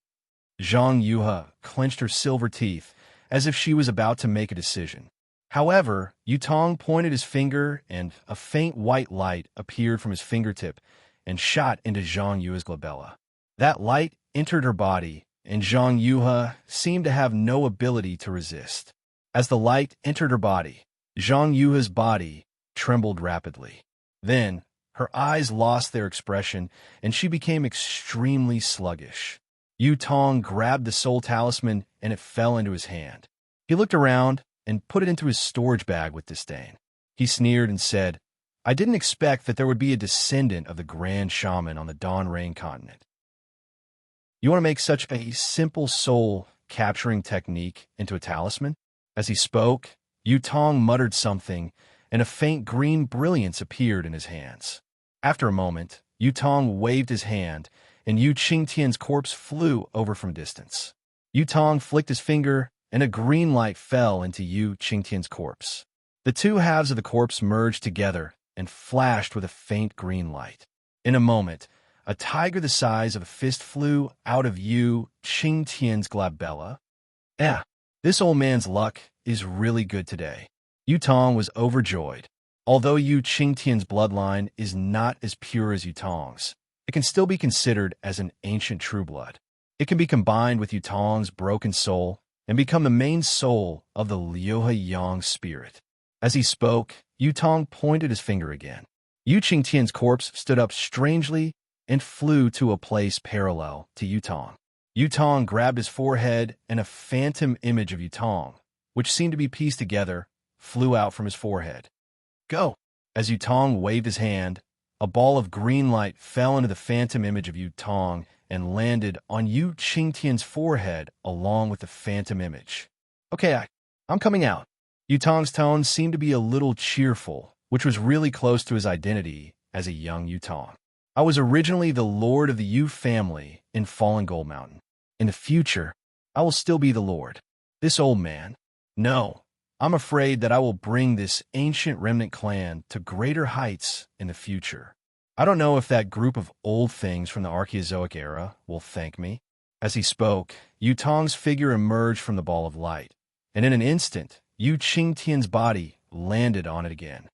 Speaker 1: Zhang Yuhe clenched her silver teeth as if she was about to make a decision. However, Yu Tong pointed his finger and a faint white light appeared from his fingertip and shot into Zhang Yuhe's glabella. That light entered her body, and Zhang Yuhe seemed to have no ability to resist. As the light entered her body, Zhang Yuhe's body trembled rapidly. Then, her eyes lost their expression, and she became extremely sluggish. Yu Tong grabbed the soul talisman, and it fell into his hand. He looked around and put it into his storage bag with disdain. He sneered and said, "I didn't expect that there would be a descendant of the Grand Shaman on the Dawn Rain continent. You want to make such a simple soul-capturing technique into a talisman?" As he spoke, Yu Tong muttered something, and a faint green brilliance appeared in his hands. After a moment, Yu Tong waved his hand, and Yu Qingtian's corpse flew over from a distance. Yu Tong flicked his finger, and a green light fell into Yu Qingtian's corpse. The two halves of the corpse merged together and flashed with a faint green light. In a moment, a tiger the size of a fist flew out of Yu Qingtian's glabella. This old man's luck is really good today. Yu Tong was overjoyed. Although Yu Qingtian's bloodline is not as pure as Yu Tong's, it can still be considered as an ancient true blood. It can be combined with Yu Tong's broken soul and become the main soul of the Liuhe Yang spirit. As he spoke, Yu Tong pointed his finger again. Yu Qingtian's corpse stood up strangely and flew to a place parallel to Yu Tong. Yu Tong grabbed his forehead, and a phantom image of Yu Tong, which seemed to be pieced together, flew out from his forehead. "Go!" As Yu Tong waved his hand, a ball of green light fell into the phantom image of Yu Tong and landed on Yu Qingtian's forehead along with the phantom image. "Okay, I'm coming out." Yu Tong's tone seemed to be a little cheerful, which was really close to his identity as a young Yu Tong. "I was originally the lord of the Yu family in Fallen Gold Mountain. In the future, I will still be the lord. This old man? No, I'm afraid that I will bring this ancient remnant clan to greater heights in the future. I don't know if that group of old things from the Archaeozoic era will thank me." As he spoke, Yu Tong's figure emerged from the ball of light, and in an instant, Yu Qingtian's body landed on it again.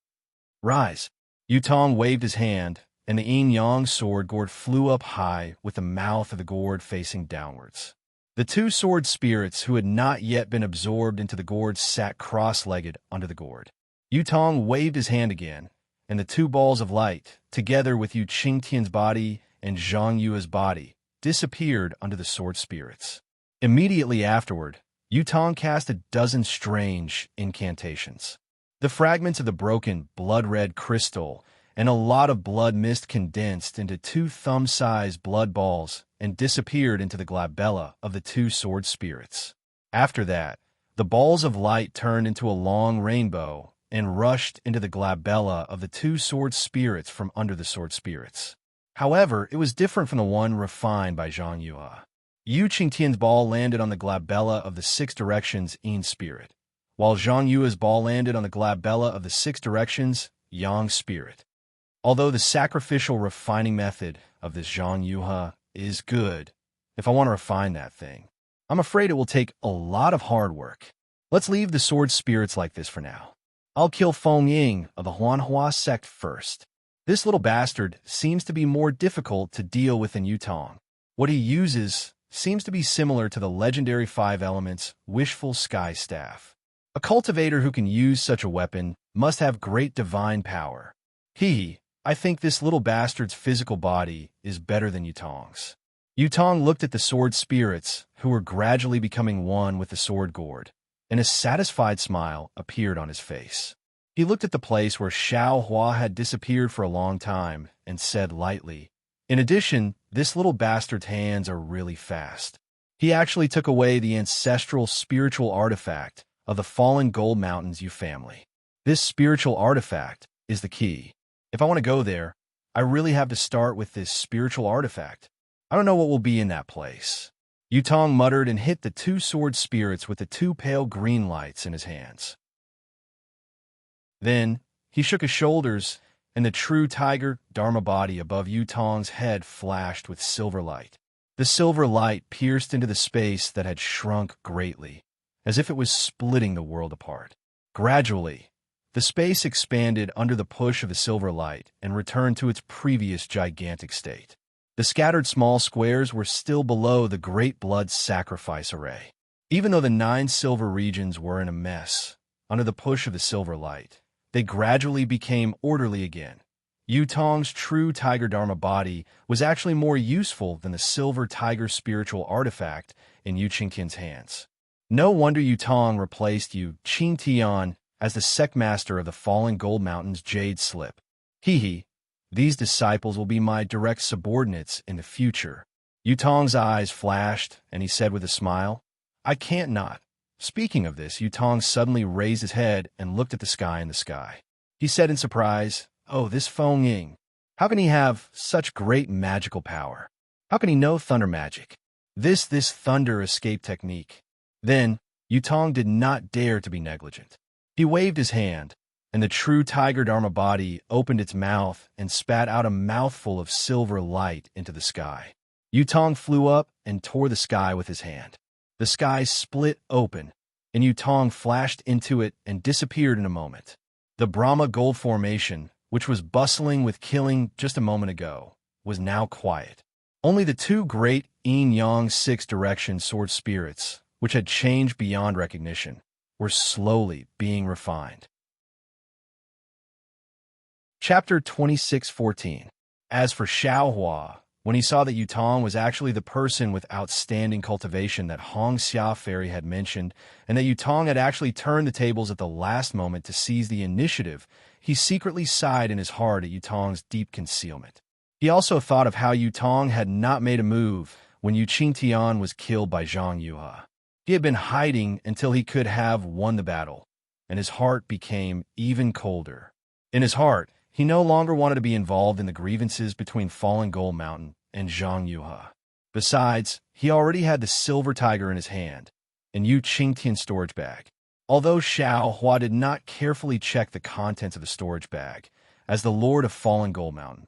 Speaker 1: "Rise!" Yu Tong waved his hand, and the yin-yang sword gourd flew up high with the mouth of the gourd facing downwards. The two sword spirits who had not yet been absorbed into the gourd sat cross-legged under the gourd. Yu Tong waved his hand again, and the two balls of light, together with Yu Qingtian's body and Zhang Yue's body, disappeared under the sword spirits. Immediately afterward, Yu Tong cast a dozen strange incantations. The fragments of the broken blood-red crystal and a lot of blood mist condensed into two thumb-sized blood balls and disappeared into the glabella of the two sword spirits. After that, the balls of light turned into a long rainbow and rushed into the glabella of the two sword spirits from under the sword spirits. However, it was different from the one refined by Zhang Yuhe. Yu Qingtian's ball landed on the glabella of the Six Directions Yin spirit, while Zhang Yue's ball landed on the glabella of the Six Directions Yang spirit. Although the sacrificial refining method of this Zhang Yuhe is good, if I want to refine that thing, I'm afraid it will take a lot of hard work. Let's leave the sword spirits like this for now. I'll kill Feng Ying of the Huanhua sect first. This little bastard seems to be more difficult to deal with than Yu Tong. What he uses seems to be similar to the legendary 5 elements Wishful Sky Staff. A cultivator who can use such a weapon must have great divine power. I think this little bastard's physical body is better than Yu Tong's. Yu Tong looked at the sword spirits, who were gradually becoming one with the sword gourd, and a satisfied smile appeared on his face. He looked at the place where Xiao Hua had disappeared for a long time and said lightly, In addition, this little bastard's hands are really fast. He actually took away the ancestral spiritual artifact of the fallen Gold Mountains U family. This spiritual artifact is the key. If I want to go there, I really have to start with this spiritual artifact. I don't know what will be in that place. Yutong muttered and hit the two sword spirits with the two pale green lights in his hands. Then, he shook his shoulders, and the true tiger Dharma body above Yutong's head flashed with silver light. The silver light pierced into the space that had shrunk greatly, as if it was splitting the world apart. Gradually, the space expanded under the push of the silver light and returned to its previous gigantic state. The scattered small squares were still below the great blood sacrifice array. Even though the 9 silver regions were in a mess, under the push of the silver light, they gradually became orderly again. Yutong's true tiger Dharma body was actually more useful than the silver tiger spiritual artifact in Yu Qingtian's hands. No wonder Yutong replaced Yu Qingtian as the sectmaster of the fallen Gold Mountains Jade Slip. Hee. These disciples will be my direct subordinates in the future. Yutong's eyes flashed, and he said with a smile, I can't not. Speaking of this, Yutong suddenly raised his head and looked at the sky in the sky. He said in surprise, Oh, this Feng Ying. How can he have such great magical power? How can he know thunder magic? This thunder escape technique. Then, Yutong did not dare to be negligent. He waved his hand, and the true tiger Dharma body opened its mouth and spat out a mouthful of silver light into the sky. Yutong flew up and tore the sky with his hand. The sky split open, and Yutong flashed into it and disappeared in a moment. The Brahma Gold Formation, which was bustling with killing just a moment ago, was now quiet. Only the 2 great yin-yang 6-direction sword spirits, which had changed beyond recognition, were slowly being refined. Chapter 26:14. As for Xiaohua, when he saw that Yutong was actually the person with outstanding cultivation that Hong Xia Fairy had mentioned, and that Yutong had actually turned the tables at the last moment to seize the initiative, he secretly sighed in his heart at Yutong's deep concealment. He also thought of how Yutong had not made a move when Yu Qingtian was killed by Zhang Yuhe. He had been hiding until he could have won the battle, and his heart became even colder. In his heart, he no longer wanted to be involved in the grievances between Fallen Gold Mountain and Zhang Yuhe. Besides, he already had the silver tiger in his hand, and Yu Qingtian's storage bag. Although Xiaohua did not carefully check the contents of the storage bag, as the Lord of Fallen Gold Mountain,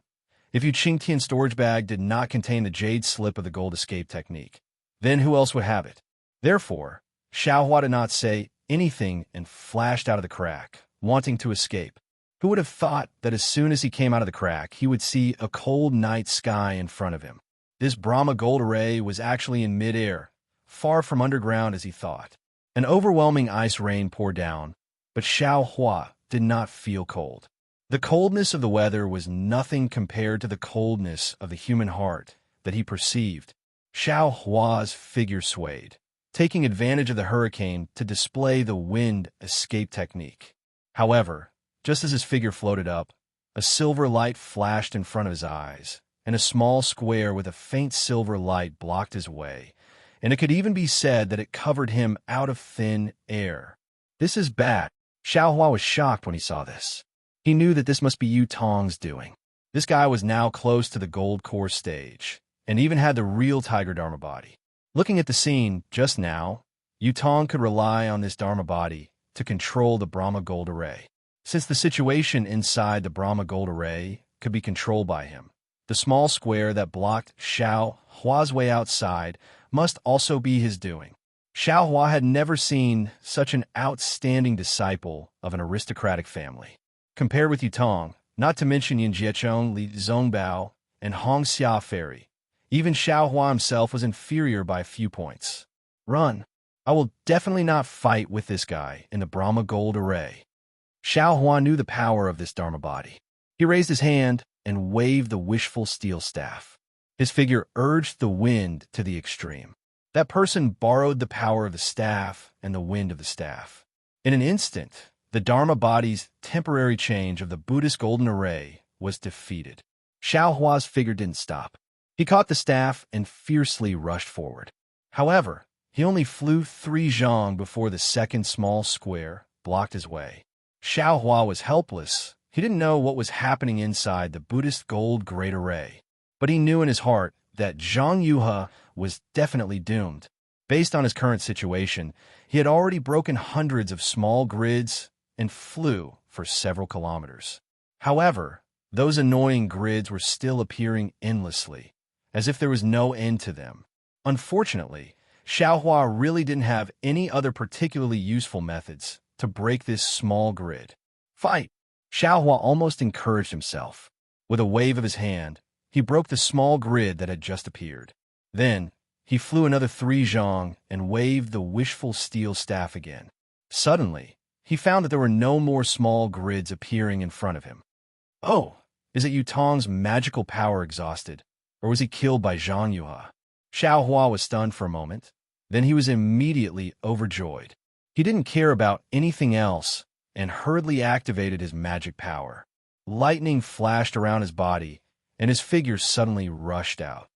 Speaker 1: if Yu Qingtian's storage bag did not contain the jade slip of the gold escape technique, then who else would have it? Therefore, Xiaohua did not say anything and flashed out of the crack, wanting to escape. Who would have thought that as soon as he came out of the crack, he would see a cold night sky in front of him? This Brahma gold array was actually in midair, far from underground as he thought. An overwhelming ice rain poured down, but Xiaohua did not feel cold. The coldness of the weather was nothing compared to the coldness of the human heart that he perceived. Xiaohua's figure swayed, taking advantage of the hurricane to display the wind escape technique. However, just as his figure floated up, a silver light flashed in front of his eyes, and a small square with a faint silver light blocked his way, and it could even be said that it covered him out of thin air. This is bad. Xiaohua was shocked when he saw this. He knew that this must be Yutong's doing. This guy was now close to the gold core stage, and even had the real tiger Dharma body. Looking at the scene just now, Yutong could rely on this Dharma body to control the Brahma gold array. Since the situation inside the Brahma gold array could be controlled by him, the small square that blocked Xiaohua's way outside must also be his doing. Xiaohua had never seen such an outstanding disciple of an aristocratic family. Compared with Yutong, not to mention Yin Jieqiong, Li Zongbao, and Hong Xia Fairy, even Xiaohua himself was inferior by a few points. Run. I will definitely not fight with this guy in the Brahma gold array. Xiaohua knew the power of this Dharma body. He raised his hand and waved the wishful steel staff. His figure urged the wind to the extreme. That person borrowed the power of the staff and the wind of the staff. In an instant, the Dharma body's temporary change of the Buddhist golden array was defeated. Xiao Hua's figure didn't stop. He caught the staff and fiercely rushed forward. However, he only flew 3 zhang before the second small square blocked his way. Xiao Hua was helpless. He didn't know what was happening inside the Buddhist gold great array, but he knew in his heart that Zhang Yuhe was definitely doomed. Based on his current situation, he had already broken hundreds of small grids and flew for several kilometers. However, those annoying grids were still appearing endlessly, as if there was no end to them. Unfortunately, Xiao Hua really didn't have any other particularly useful methods to break this small grid. Fight! Xiao Hua almost encouraged himself. With a wave of his hand, he broke the small grid that had just appeared. Then, he flew another 3 zhang and waved the wishful steel staff again. Suddenly, he found that there were no more small grids appearing in front of him. Oh, is it Yutong's magical power exhausted, or was he killed by Zhang Yuhe? Xiao Hua was stunned for a moment. Then he was immediately overjoyed. He didn't care about anything else and hurriedly activated his magic power. Lightning flashed around his body, and his figure suddenly rushed out.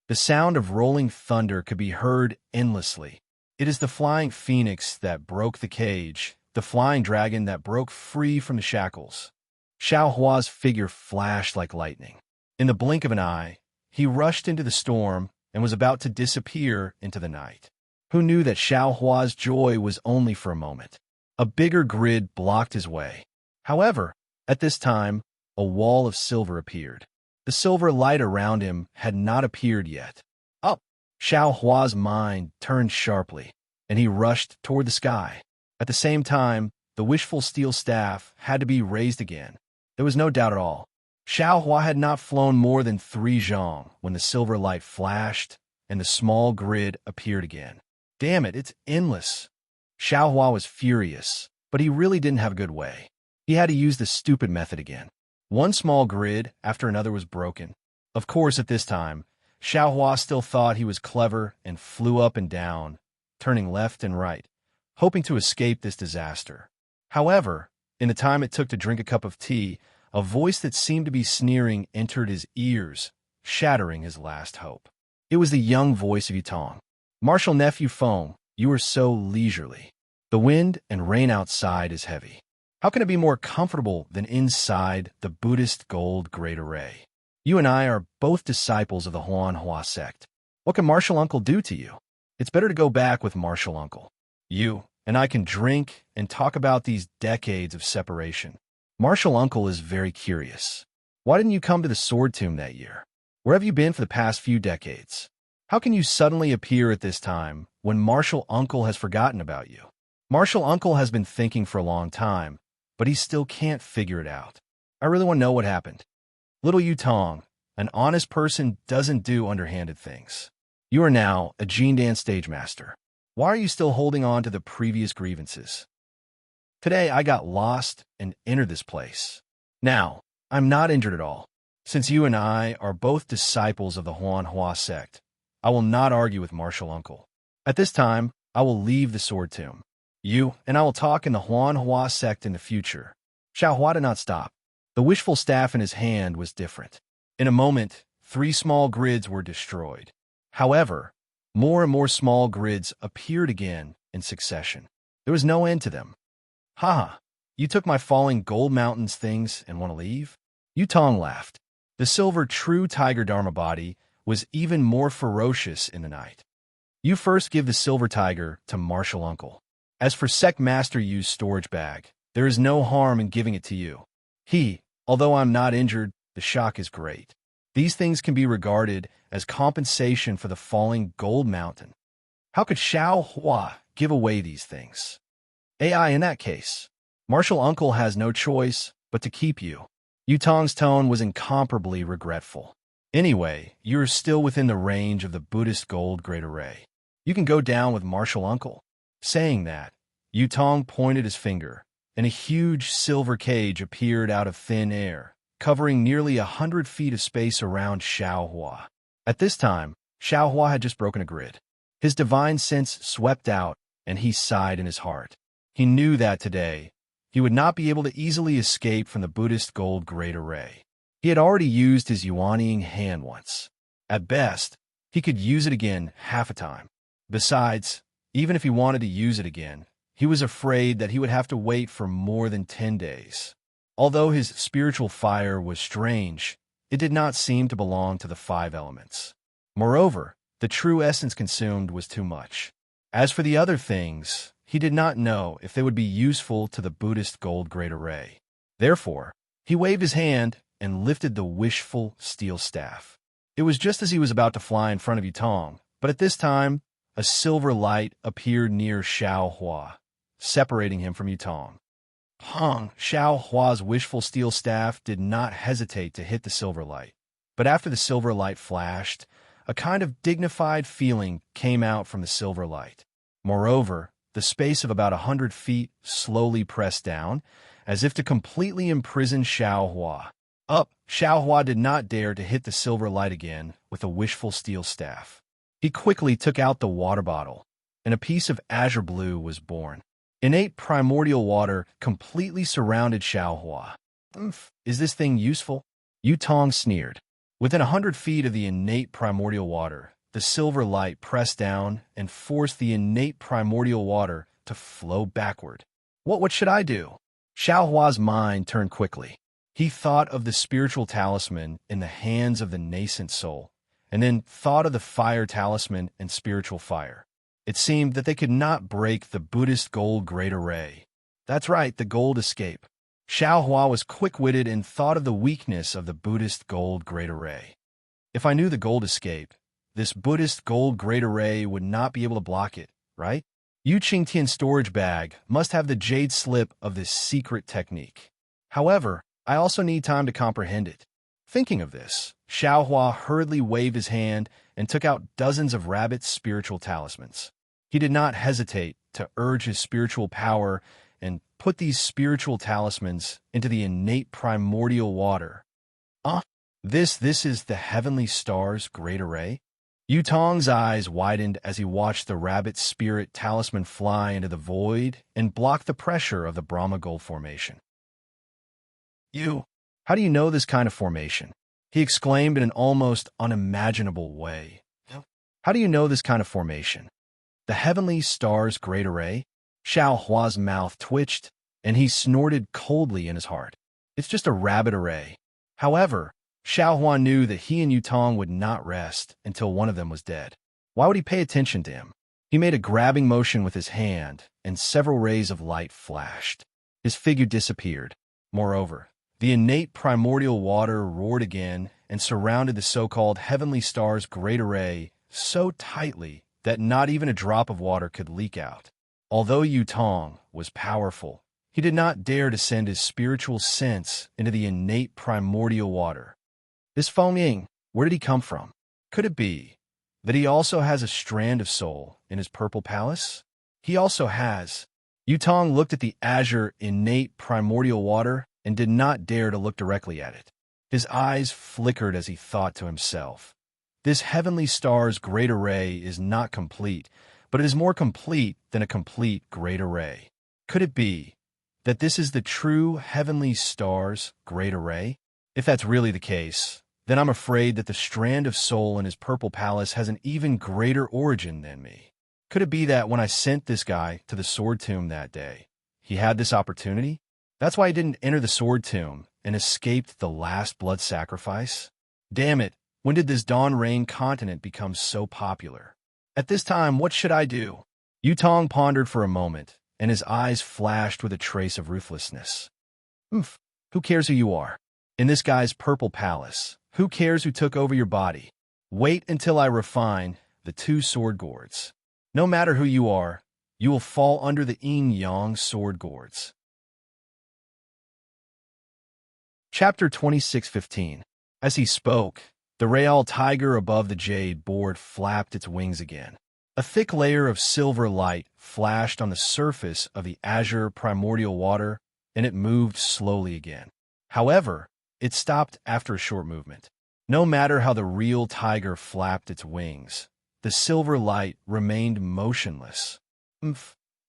Speaker 1: The sound of rolling thunder could be heard endlessly. It is the flying phoenix that broke the cage, the flying dragon that broke free from the shackles. Xiao Hua's figure flashed like lightning. In the blink of an eye, he rushed into the storm and was about to disappear into the night. Who knew that Xiao Hua's joy was only for a moment? A bigger grid blocked his way. However, at this time, a wall of silver appeared. The silver light around him had not appeared yet. Up! Xiao Hua's mind turned sharply, and he rushed toward the sky. At the same time, the wishful steel staff had to be raised again. There was no doubt at all. Xiao Hua had not flown more than 3 zhang when the silver light flashed and the small grid appeared again. Damn it, it's endless. Xiao Hua was furious, but he really didn't have a good way. He had to use the stupid method again. One small grid after another was broken. Of course, at this time, Xiao Hua still thought he was clever and flew up and down, turning left and right, hoping to escape this disaster. However, in the time it took to drink a cup of tea, a voice that seemed to be sneering entered his ears, shattering his last hope. It was the young voice of Yutong. Martial nephew Feng, you are so leisurely. The wind and rain outside is heavy. How can it be more comfortable than inside the Buddhist gold great array? You and I are both disciples of the Huanhua sect. What can Martial Uncle do to you? It's better to go back with Martial Uncle. You and I can drink and talk about these decades of separation. Martial Uncle is very curious. Why didn't you come to the Sword Tomb that year? Where have you been for the past few decades? How can you suddenly appear at this time when Martial Uncle has forgotten about you? Martial Uncle has been thinking for a long time, but he still can't figure it out. I really want to know what happened. Little Yutong, an honest person doesn't do underhanded things. You are now a Gene Dance stage master. Why are you still holding on to the previous grievances? Today I got lost and entered this place. Now, I'm not injured at all. Since you and I are both disciples of the Huanhua sect, I will not argue with Martial Uncle. At this time, I will leave the Sword Tomb. You and I will talk in the Huanhua sect in the future. Xiao Hua did not stop. The wishful staff in his hand was different. In a moment, 3 small grids were destroyed. However, more and more small grids appeared again in succession. There was no end to them. Haha, you took my falling gold mountains things and want to leave? Yutong laughed. The silver true tiger dharma body was even more ferocious in the night. You first give the silver tiger to Martial Uncle. As for Sect Master Yu's storage bag, there is no harm in giving it to you. Although I'm not injured, the shock is great. These things can be regarded as compensation for the falling gold mountain. How could Xiao Hua give away these things? AI in that case. Martial Uncle has no choice but to keep you. Yutong's tone was incomparably regretful. Anyway, you're still within the range of the Buddhist gold great array. You can go down with Martial Uncle. Saying that, Yutong pointed his finger, and a huge silver cage appeared out of thin air, covering nearly 100 feet of space around Xiao Hua. At this time, Xiao Hua had just broken a grid. His divine sense swept out, and he sighed in his heart. He knew that today, he would not be able to easily escape from the Buddhist gold great array. He had already used his yuanying hand once. At best, he could use it again half a time. Besides, even if he wanted to use it again, he was afraid that he would have to wait for more than 10 days. Although his spiritual fire was strange, it did not seem to belong to the 5 elements. Moreover, the true essence consumed was too much. As for the other things, he did not know if they would be useful to the Buddhist gold great array. Therefore, he waved his hand and lifted the wishful steel staff. It was just as he was about to fly in front of Yutong, but at this time, a silver light appeared near Xiao Hua, separating him from Yutong. Xiao Hua's wishful steel staff did not hesitate to hit the silver light. But after the silver light flashed, a kind of dignified feeling came out from the silver light. Moreover, the space of about 100 feet slowly pressed down, as if to completely imprison Xiao Hua. Xiao Hua did not dare to hit the silver light again with a wishful steel staff. He quickly took out the water bottle, and a piece of azure blue was born. Innate primordial water completely surrounded Xiao Hua. Is this thing useful? Yutong sneered. Within 100 feet of the innate primordial water, the silver light pressed down and forced the innate primordial water to flow backward. What should I do? Xiao Hua's mind turned quickly. He thought of the spiritual talisman in the hands of the nascent soul, and then thought of the fire talisman and spiritual fire. It seemed that they could not break the Buddhist gold great array. That's right, the gold escape. Xiao Hua was quick-witted and thought of the weakness of the Buddhist gold great array. If I knew the gold escape, this Buddhist gold great array would not be able to block it, right? Yu Qingtian's storage bag must have the jade slip of this secret technique. However, I also need time to comprehend it. Thinking of this, Xiao Hua hurriedly waved his hand and took out dozens of rabbit's spiritual talismans. He did not hesitate to urge his spiritual power and put these spiritual talismans into the innate primordial water. This is the heavenly star's great array? Yutong's eyes widened as he watched the rabbit spirit talisman fly into the void and block the pressure of the Brahma Gold formation. How do you know this kind of formation? He exclaimed in an almost unimaginable way. How do you know this kind of formation? The heavenly star's great array? Xiao Hua's mouth twitched, and he snorted coldly in his heart. It's just a rabbit array. However, Xiao Hua knew that he and Yutong would not rest until one of them was dead. Why would he pay attention to him? He made a grabbing motion with his hand, and several rays of light flashed. His figure disappeared. Moreover, the innate primordial water roared again and surrounded the so-called heavenly star's great array so tightly that not even a drop of water could leak out. Although Yutong was powerful, he did not dare to send his spiritual sense into the innate primordial water. This Feng Ying, where did he come from? Could it be that he also has a strand of soul in his purple palace? He also has. Yutong looked at the azure innate primordial water and did not dare to look directly at it. His eyes flickered as he thought to himself, this heavenly star's great array is not complete, but it is more complete than a complete great array. Could it be that this is the true heavenly star's great array? If that's really the case, then I'm afraid that the strand of soul in his purple palace has an even greater origin than me. Could it be that when I sent this guy to the sword tomb that day, he had this opportunity? That's why he didn't enter the sword tomb and escaped the last blood sacrifice? Damn it, when did this Dawn Rain continent become so popular? At this time, what should I do? Yutong pondered for a moment, and his eyes flashed with a trace of ruthlessness. Who cares who you are? In this guy's purple palace, who cares who took over your body? Wait until I refine the 2 sword gourds. No matter who you are, you will fall under the yin-yang sword gourds. Chapter 26:15. As he spoke, the Real tiger above the jade board flapped its wings again. A thick layer of silver light flashed on the surface of the azure primordial water, and it moved slowly again. However, it stopped after a short movement. No matter how the real tiger flapped its wings, the silver light remained motionless.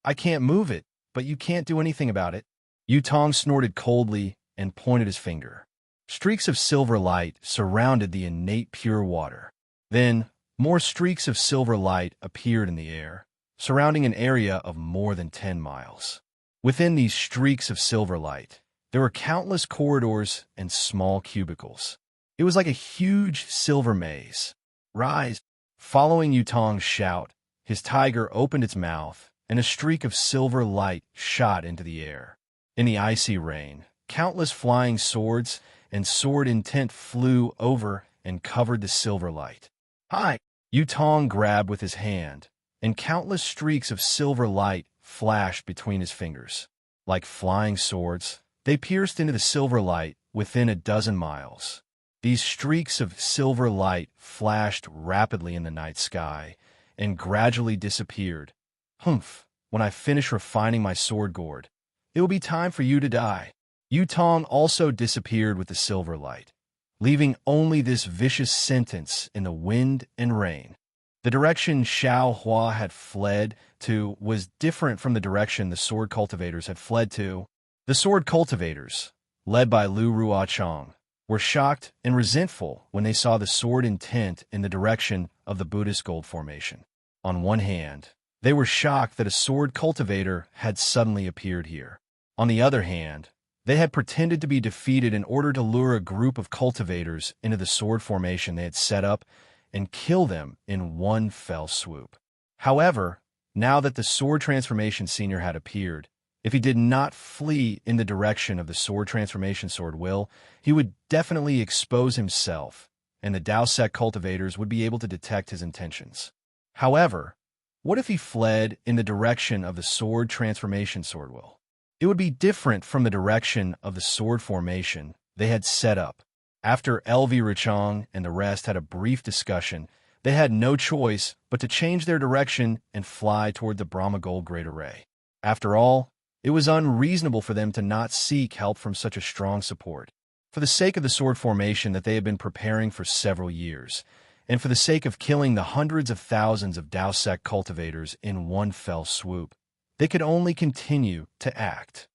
Speaker 1: I can't move it, but you can't do anything about it. Yutong snorted coldly and pointed his finger. Streaks of silver light surrounded the innate pure water. Then, more streaks of silver light appeared in the air, surrounding an area of more than 10 miles. Within these streaks of silver light, there were countless corridors and small cubicles. It was like a huge silver maze. Rise! Following Yutong's shout, his tiger opened its mouth, and a streak of silver light shot into the air. In the icy rain, countless flying swords and sword intent flew over and covered the silver light. Hi! Yutong grabbed with his hand, and countless streaks of silver light flashed between his fingers. Like flying swords, they pierced into the silver light within a dozen miles. These streaks of silver light flashed rapidly in the night sky and gradually disappeared. Humph! When I finish refining my sword gourd, it will be time for you to die. Yutong also disappeared with the silver light, leaving only this vicious sentence in the wind and rain. The direction Xiao Hua had fled to was different from the direction the sword cultivators had fled to. The sword cultivators, led by Lu Ruochang, were shocked and resentful when they saw the sword intent in the direction of the Buddhist gold formation. On one hand, they were shocked that a sword cultivator had suddenly appeared here. On the other hand, they had pretended to be defeated in order to lure a group of cultivators into the sword formation they had set up and kill them in one fell swoop. However, now that the sword transformation senior had appeared, if he did not flee in the direction of the sword transformation sword will, he would definitely expose himself, and the Dao sect cultivators would be able to detect his intentions. However, what if he fled in the direction of the sword transformation sword will? It would be different from the direction of the sword formation they had set up. After LV Richang and the rest had a brief discussion, they had no choice but to change their direction and fly toward the Brahma Gold Great Array. After all, it was unreasonable for them to not seek help from such a strong support. For the sake of the sword formation that they had been preparing for several years, and for the sake of killing the hundreds of thousands of Dao sect cultivators in one fell swoop, they could only continue to act.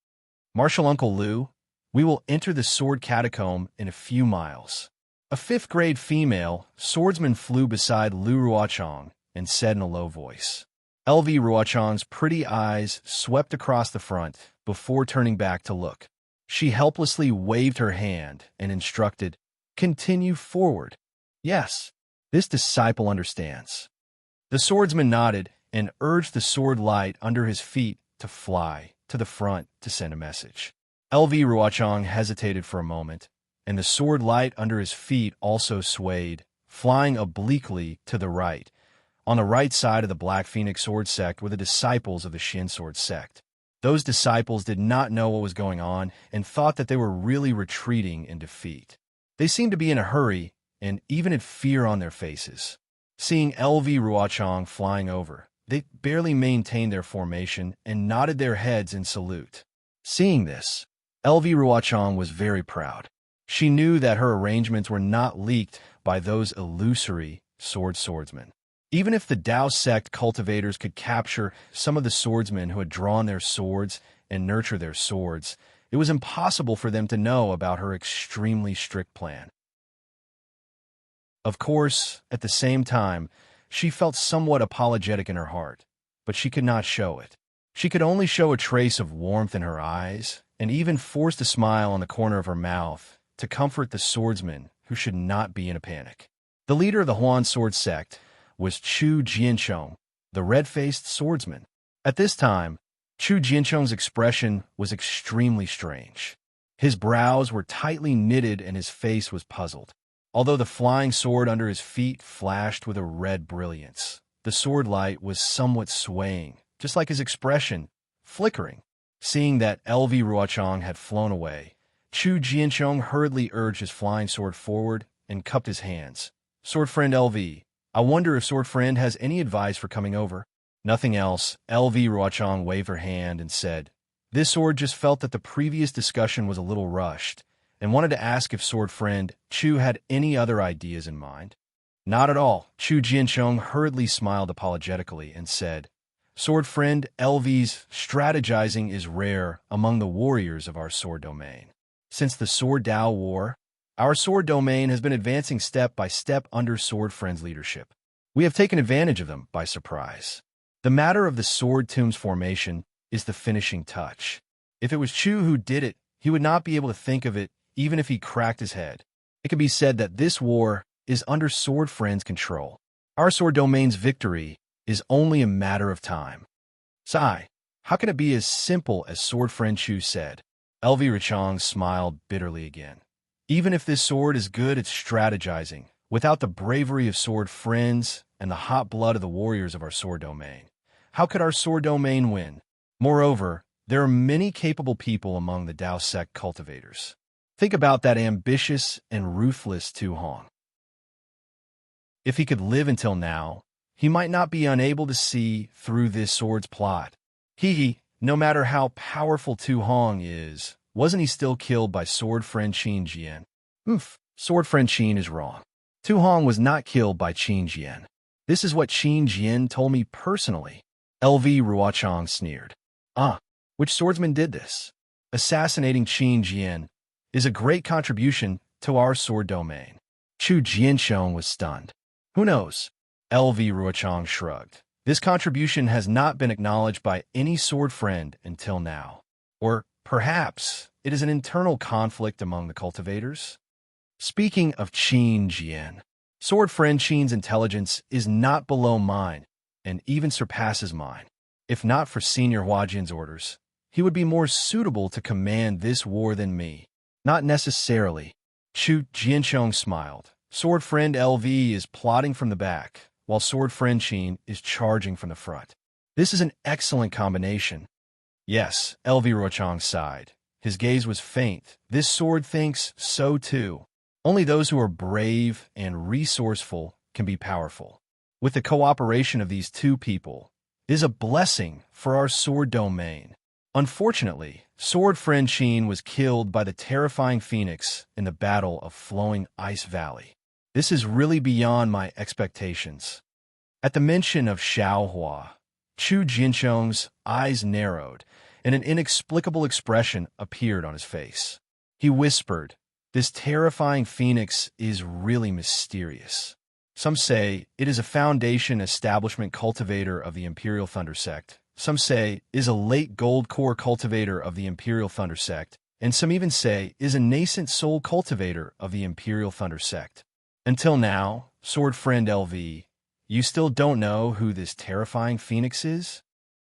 Speaker 1: Martial Uncle Lu, we will enter the sword catacomb in a few miles. A fifth-grade female swordsman flew beside Lu Ruochang and said in a low voice. LV Ruochang's pretty eyes swept across the front before turning back to look. She helplessly waved her hand and instructed, "Continue forward." "Yes, this disciple understands." The swordsman nodded and urged the sword light under his feet to fly to the front to send a message. LV Ruochang hesitated for a moment, and the sword light under his feet also swayed, flying obliquely to the right. On the right side of the Black Phoenix Sword Sect were the disciples of the Shin Sword Sect. Those disciples did not know what was going on and thought that they were really retreating in defeat. They seemed to be in a hurry and even had fear on their faces. Seeing LV Ruochang flying over, they barely maintained their formation and nodded their heads in salute. Seeing this, LV Ruochang was very proud. She knew that her arrangements were not leaked by those illusory swordsmen. Even if the Dao sect cultivators could capture some of the swordsmen who had drawn their swords and nurture their swords, it was impossible for them to know about her extremely strict plan. Of course, at the same time, she felt somewhat apologetic in her heart, but she could not show it. She could only show a trace of warmth in her eyes and even forced a smile on the corner of her mouth to comfort the swordsmen who should not be in a panic. The leader of the Huan Sword Sect was Chu Jianchong, the red-faced swordsman. At this time, Chu Jianchong's expression was extremely strange. His brows were tightly knitted and his face was puzzled. Although the flying sword under his feet flashed with a red brilliance, the sword light was somewhat swaying, just like his expression, flickering. Seeing that LV Ruochang had flown away, Chu Jianchong hurriedly urged his flying sword forward and cupped his hands. "Sword friend LV, I wonder if Sword Friend has any advice for coming over." Nothing else, LV Ruochang waved her hand and said, "This sword just felt that the previous discussion was a little rushed, and wanted to ask if Sword Friend Chu had any other ideas in mind." "Not at all." Chu Jianchong hurriedly smiled apologetically and said, "Sword Friend LV's strategizing is rare among the warriors of our sword domain. Since the Sword Dao War, Our sword domain has been advancing step by step under Sword Friend's leadership. We have taken advantage of them by surprise. The matter of the Sword Tomb's formation is the finishing touch. If it was Chu who did it, he would not be able to think of it, even if he cracked his head. It can be said that this war is under Sword Friend's control. Our sword domain's victory is only a matter of time. Sigh, how can it be as simple as Sword Friend Chu said? Richang smiled bitterly again. Even if this sword is good at strategizing, without the bravery of sword friends and the hot blood of the warriors of our sword domain, how could our sword domain win? Moreover, there are many capable people among the Dao sect cultivators. Think about that ambitious and ruthless Tu Hong. If he could live until now, he might not be unable to see through this sword's plot. No matter how powerful Tu Hong is, wasn't he still killed by sword friend Qin Jian? Sword friend Qin is wrong. Tu Hong was not killed by Qin Jian. This is what Qin Jian told me personally. Ruochang sneered. Which swordsman did this? Assassinating Qin Jian is a great contribution to our sword domain. Chu Jiansheng was stunned. Who knows? Ruochang shrugged. This contribution has not been acknowledged by any sword friend until now. Or perhaps it is an internal conflict among the cultivators? Speaking of Qin Jian, sword friend Qin's intelligence is not below mine and even surpasses mine. If not for Senior Huajian's orders, he would be more suitable to command this war than me. Not necessarily. Chu Jiansheng smiled. Sword friend LV is plotting from the back, while sword friend Qin is charging from the front. This is an excellent combination. Yes, LV Ruochang sighed. His gaze was faint. This sword thinks so too. Only those who are brave and resourceful can be powerful. With the cooperation of these two people, it is a blessing for our sword domain. Unfortunately, sword friend Qin was killed by the terrifying phoenix in the Battle of Flowing Ice Valley. This is really beyond my expectations. At the mention of Xiaohua, Chu Jiansheng's eyes narrowed, and an inexplicable expression appeared on his face. He whispered, "This terrifying phoenix is really mysterious. Some say it is a foundation establishment cultivator of the Imperial Thunder Sect. Some say is a late gold core cultivator of the Imperial Thunder Sect, and some even say is a nascent soul cultivator of the Imperial Thunder Sect. Until now, sword friend LV, you still don't know who this terrifying phoenix is?"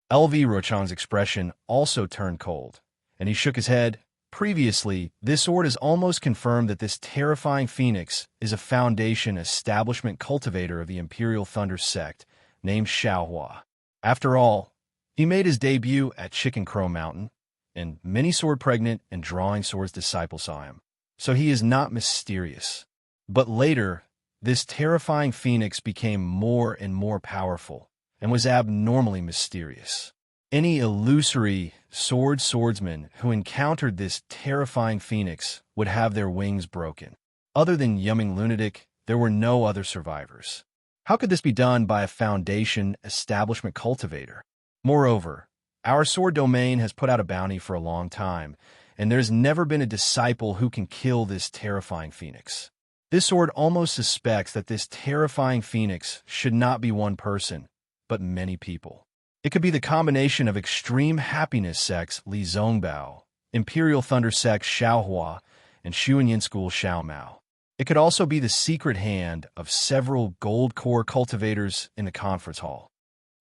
Speaker 1: LV Rochang's expression also turned cold, and he shook his head. Previously, this sword has almost confirmed that this terrifying phoenix is a foundation establishment cultivator of the Imperial Thunder Sect named Xiaohua. After all, he made his debut at Chicken Crow Mountain, and many sword-pregnant and drawing swords disciples saw him. So he is not mysterious. But later, this terrifying phoenix became more and more powerful and was abnormally mysterious. Any illusory swordsman who encountered this terrifying phoenix would have their wings broken. Other than Yumming Lunatic, there were no other survivors. How could this be done by a foundation establishment cultivator? Moreover, our sword domain has put out a bounty for a long time, and there's never been a disciple who can kill this terrifying phoenix. This sword almost suspects that this terrifying phoenix should not be one person, but many people. It could be the combination of Extreme Happiness Sect's Li Zongbao, Imperial Thunder Sect Xiaohua, and Xuanyin School Xiaomao. It could also be the secret hand of several gold core cultivators in the conference hall.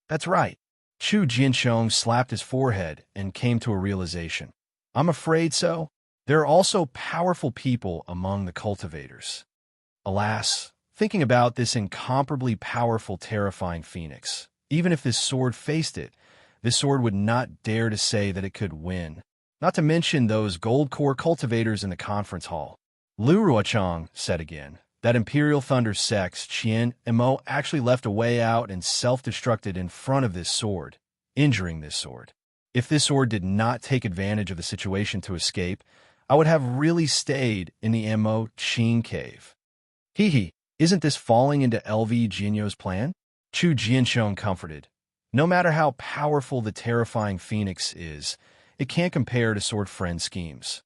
Speaker 1: That's right. Chu Jiansheng slapped his forehead and came to a realization. I'm afraid so. There are also powerful people among the cultivators. Alas, thinking about this incomparably powerful, terrifying phoenix, even if this sword faced it, this sword would not dare to say that it could win. Not to mention those gold core cultivators in the conference hall. Lu Ruochang said again, that Imperial Thunder Sect's Qian and Mo actually left a way out and self-destructed in front of this sword, injuring this sword. If this sword did not take advantage of the situation to escape, I would have really stayed in the Mo Qin cave. Isn't this falling into LV Jinyo's plan? Chu Jiansheng comforted. No matter how powerful the terrifying phoenix is, it can't compare to sword friend schemes.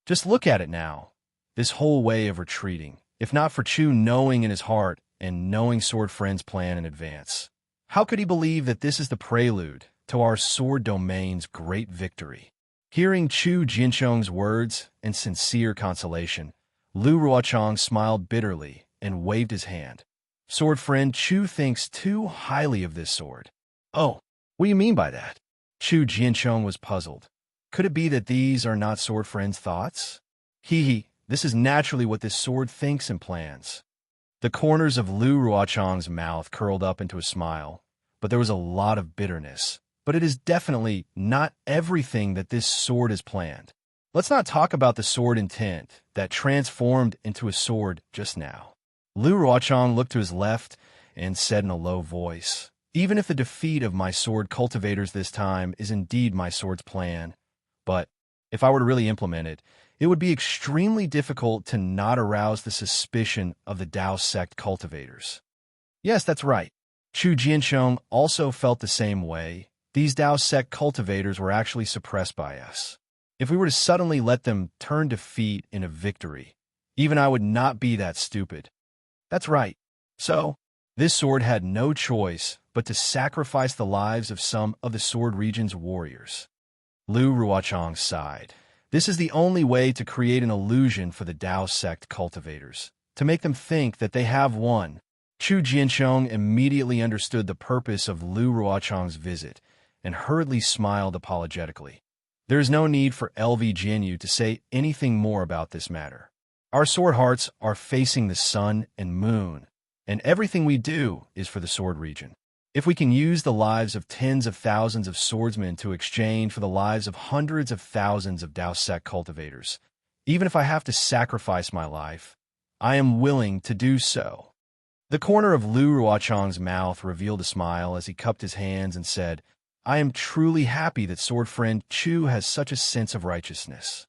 Speaker 1: Just look at it now. This whole way of retreating, if not for Chu knowing in his heart and knowing Sword Friend's plan in advance. How could he believe that this is the prelude to our sword domain's great victory? Hearing Chu Jinchong's words and sincere consolation, Lu Ruochang smiled bitterly and waved his hand. Sword Friend, Chu thinks too highly of this sword. Oh, what do you mean by that? Chu Jinchong was puzzled. Could it be that these are not Sword Friend's thoughts? This is naturally what this sword thinks and plans. The corners of Lu Ruochang's mouth curled up into a smile, but there was a lot of bitterness. But it is definitely not everything that this sword has planned. Let's not talk about the sword intent that transformed into a sword just now. Lu Ruochang looked to his left and said in a low voice, "Even if the defeat of my sword cultivators this time is indeed my sword's plan, but if I were to really implement it, it would be extremely difficult to not arouse the suspicion of the Dao sect cultivators." Yes, that's right. Chu Jianchong also felt the same way. These Dao sect cultivators were actually suppressed by us. If we were to suddenly let them turn defeat into victory, even I would not be that stupid. That's right. So, this sword had no choice but to sacrifice the lives of some of the sword region's warriors. Lu Ruochang sighed. This is the only way to create an illusion for the Dao sect cultivators, to make them think that they have won. Chu Jianchong immediately understood the purpose of Lu Ruochang's visit and hurriedly smiled apologetically. There is no need for LV Jianyu to say anything more about this matter. Our sword hearts are facing the sun and moon, and everything we do is for the sword region. If we can use the lives of tens of thousands of swordsmen to exchange for the lives of hundreds of thousands of Dao sect cultivators, even if I have to sacrifice my life, I am willing to do so. The corner of Lu Ruochang's mouth revealed a smile as he cupped his hands and said, "I am truly happy that Sword Friend Chu has such a sense of righteousness."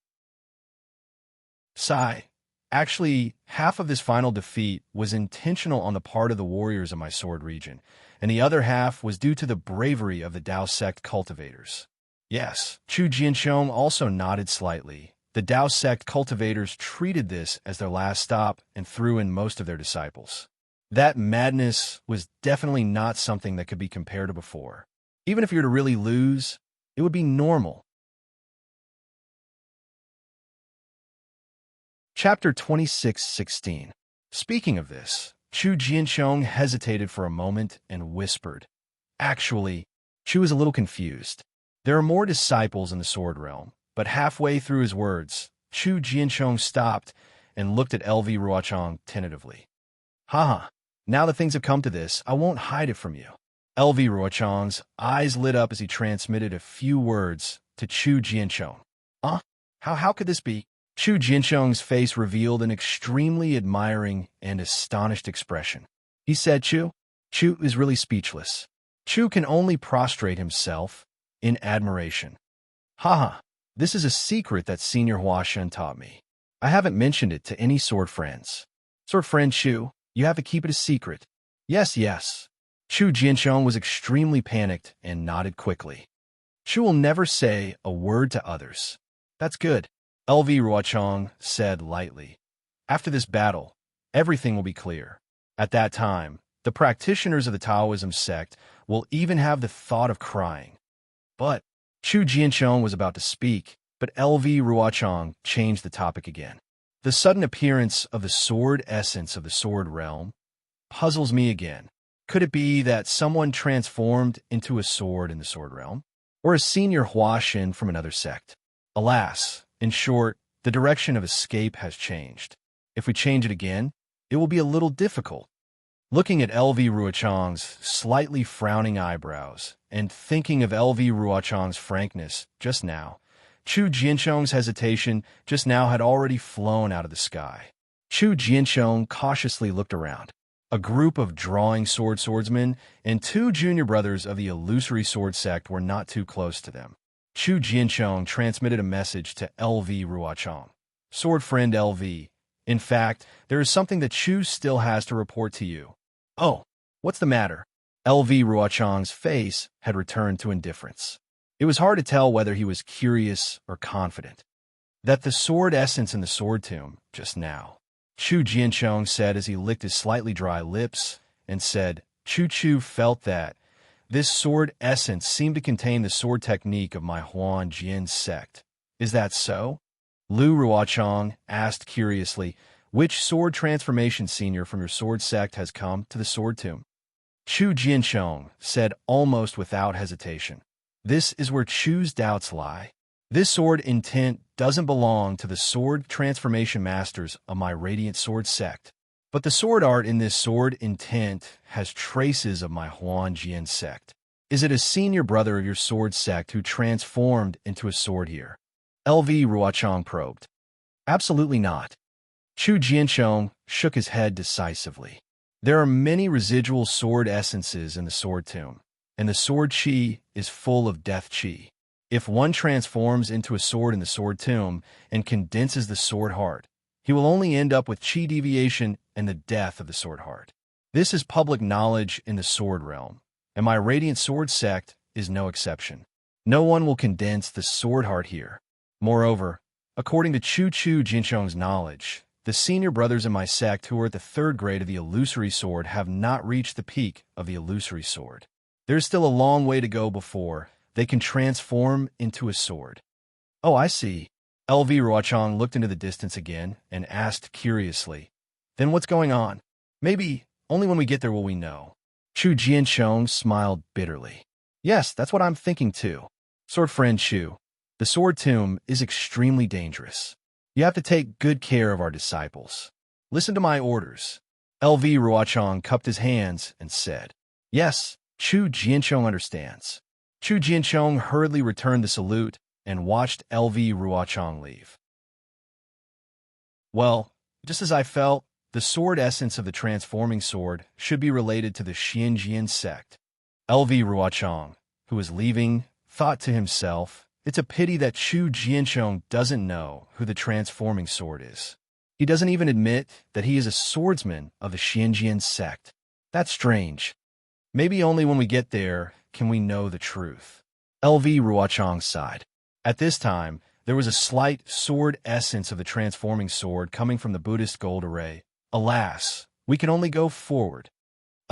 Speaker 1: Sigh. Actually, half of this final defeat was intentional on the part of the warriors of my sword region, and the other half was due to the bravery of the Dao sect cultivators. Yes, Chu Jianchong also nodded slightly. The Dao sect cultivators treated this as their last stop and threw in most of their disciples. That madness was definitely not something that could be compared to before. Even if you were to really lose, it would be normal. Chapter 26:16. Speaking of this, Chu Jianchong hesitated for a moment and whispered. Actually, Chu was a little confused. There are more disciples in the sword realm, but halfway through his words, Chu Jianchong stopped and looked at LV Ruochang tentatively. Haha, now that things have come to this, I won't hide it from you. LV Ruochang's eyes lit up as he transmitted a few words to Chu Jianchong. How could this be? Chu Jianchong's face revealed an extremely admiring and astonished expression. He said, Chu is really speechless. Chu can only prostrate himself in admiration. Haha, this is a secret that Senior Huashen taught me. I haven't mentioned it to any sword friends. Sword friend Chu, you have to keep it a secret. Yes. Chu Jianchong was extremely panicked and nodded quickly. Chu will never say a word to others. That's good, LV Ruochang said lightly. After this battle, everything will be clear. At that time, the practitioners of the Taoism sect will even have the thought of crying. But Chu Jianchong was about to speak, but LV Ruochang changed the topic again. The sudden appearance of the sword essence of the sword realm puzzles me again. Could it be that someone transformed into a sword in the sword realm? Or a senior Huashen from another sect? Alas, in short, the direction of escape has changed. If we change it again, it will be a little difficult. Looking at LV Ruochang's slightly frowning eyebrows and thinking of LV Ruochang's frankness just now, Chu Jianchong's hesitation just now had already flown out of the sky. Chu Jianchong cautiously looked around. A group of drawing swordsmen and two junior brothers of the illusory sword sect were not too close to them. Chu Jianchong transmitted a message to LV Ruochang. Sword friend LV, in fact, there is something that Chu still has to report to you. Oh, what's the matter? LV Ruochang's face had returned to indifference. It was hard to tell whether he was curious or confident. That the sword essence in the sword tomb, just now. Chu Jianchong said as he licked his slightly dry lips, and said, Chu Chu felt that this sword essence seemed to contain the sword technique of my Huan Jian sect. Is that so? Lu Ruochong asked curiously, which sword transformation senior from your sword sect has come to the sword tomb? Chu Jianchong said almost without hesitation. This is where Chu's doubts lie. This sword intent doesn't belong to the sword transformation masters of my radiant sword sect. But the sword art in this sword intent has traces of my Huan Jian sect. Is it a senior brother of your sword sect who transformed into a sword here? LV Ruochong probed. Absolutely not. Chu Jianchong shook his head decisively. There are many residual sword essences in the sword tomb, and the sword chi is full of death chi. If one transforms into a sword in the sword tomb and condenses the sword heart, he will only end up with chi deviation and the death of the sword heart. This is public knowledge in the sword realm, and my radiant sword sect is no exception. No one will condense the sword heart here. Moreover, according to Chu Jinchong's knowledge, the senior brothers in my sect who are at the 3rd grade of the illusory sword have not reached the peak of the illusory sword. There's still a long way to go before they can transform into a sword. Oh, I see. LV Ruochong looked into the distance again and asked curiously, then what's going on? Maybe only when we get there will we know. Chu Jianchong smiled bitterly. Yes, that's what I'm thinking too. Sword friend Chu, the sword tomb is extremely dangerous. You have to take good care of our disciples. Listen to my orders. LV Ruochong cupped his hands and said, Yes, Chu Jianchong understands. Chu Jianchong hurriedly returned the salute and watched LV Ruochong leave. Well, just as I felt, the sword essence of the transforming sword should be related to the Xianjian sect. LV Ruochong, who was leaving, thought to himself, it's a pity that Chu Jianchong doesn't know who the transforming sword is. He doesn't even admit that he is a swordsman of the Xianjian sect. That's strange. Maybe only when we get there can we know the truth. LV Ruochong sighed. At this time, there was a slight sword essence of the transforming sword coming from the Buddhist gold array. Alas, we can only go forward.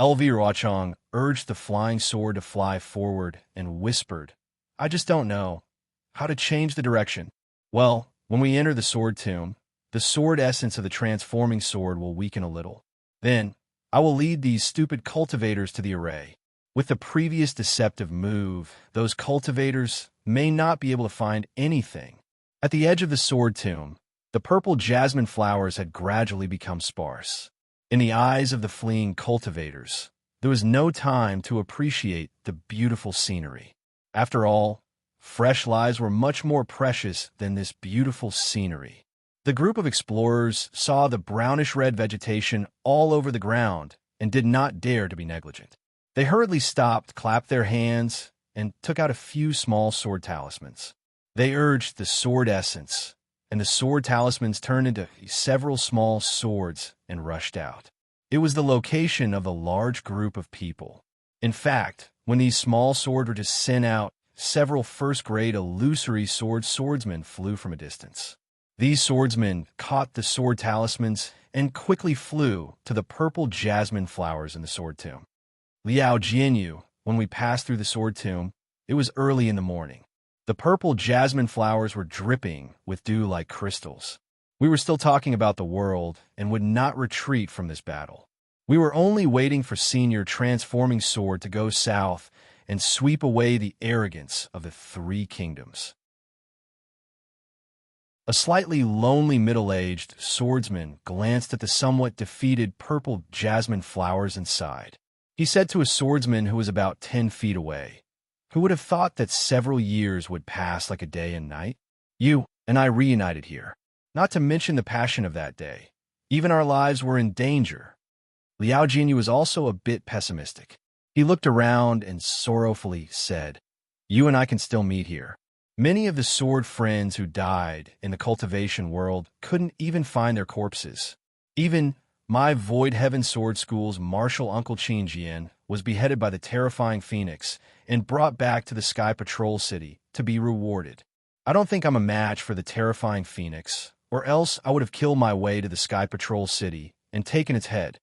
Speaker 1: LV Ruochong urged the flying sword to fly forward and whispered, I just don't know how to change the direction. Well, when we enter the sword tomb, the sword essence of the transforming sword will weaken a little. Then, I will lead these stupid cultivators to the array. With the previous deceptive move, those cultivators may not be able to find anything. At the edge of the sword tomb, the purple jasmine flowers had gradually become sparse. In the eyes of the fleeing cultivators, there was no time to appreciate the beautiful scenery. After all, fresh lives were much more precious than this beautiful scenery. The group of explorers saw the brownish-red vegetation all over the ground and did not dare to be negligent. They hurriedly stopped, clapped their hands, and took out a few small sword talismans. They urged the sword essence, and the sword talismans turned into several small swords and rushed out. It was the location of a large group of people. In fact, when these small swords were just sent out, several first-grade illusory swordsmen flew from a distance. These swordsmen caught the sword talismans and quickly flew to the purple jasmine flowers in the sword tomb. Liao Jianyu, when we passed through the sword tomb, it was early in the morning. The purple jasmine flowers were dripping with dew like crystals. We were still talking about the world and would not retreat from this battle. We were only waiting for Senior transforming sword to go south and sweep away the arrogance of the 3 kingdoms. A slightly lonely middle-aged swordsman glanced at the somewhat defeated purple jasmine flowers and sighed. He said to a swordsman who was about 10 feet away, who would have thought that several years would pass like a day and night? You and I reunited here. Not to mention the passion of that day. Even our lives were in danger. Liao Jinyu was also a bit pessimistic. He looked around and sorrowfully said, You and I can still meet here. Many of the sword friends who died in the cultivation world couldn't even find their corpses. Even my Void Heaven Sword School's martial uncle Qin Jian was beheaded by the terrifying Phoenix and brought back to the Sky Patrol City to be rewarded. I don't think I'm a match for the terrifying phoenix, or else I would have killed my way to the Sky Patrol city and taken its head.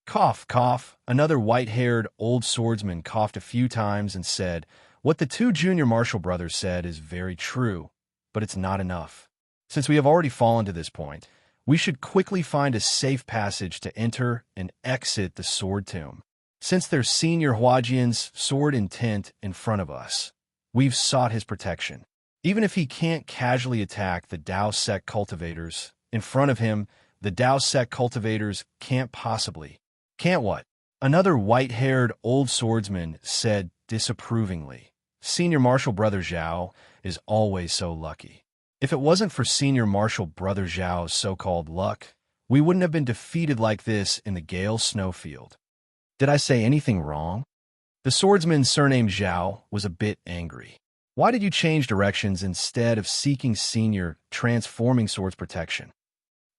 Speaker 1: Cough, cough. Another white-haired old swordsman coughed a few times and said, "What the two junior Marshall brothers said is very true, but it's not enough. Since we have already fallen to this point, we should quickly find a safe passage to enter and exit the sword tomb. Since there's Senior Huajian's sword intent in front of us, we've sought his protection. Even if he can't casually attack the Dao sect cultivators, in front of him, the Dao sect cultivators can't possibly. Can't what?" Another white-haired old swordsman said disapprovingly. "Senior Marshal Brother Zhao is always so lucky. If it wasn't for Senior Marshal Brother Zhao's so-called luck, we wouldn't have been defeated like this in the Gale snowfield." Did I say anything wrong? The swordsman surnamed Zhao was a bit angry. Why did you change directions instead of seeking Senior transforming sword's protection?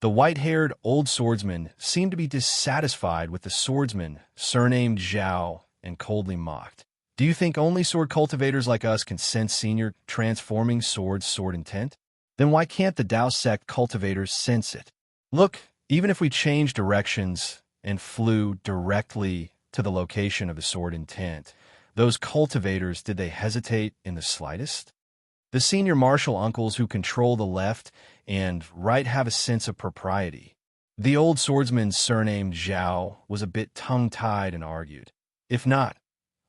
Speaker 1: The white-haired old swordsman seemed to be dissatisfied with the swordsman surnamed Zhao and coldly mocked. "Do you think only sword cultivators like us can sense Senior transforming sword's sword intent? Then why can't the Dao sect cultivators sense it? Look, even if we changed directions and flew directly to the location of the sword intent, those cultivators, did they hesitate in the slightest? The senior martial uncles who control the left and right have a sense of propriety." The old swordsman surnamed Zhao was a bit tongue-tied and argued. "If not,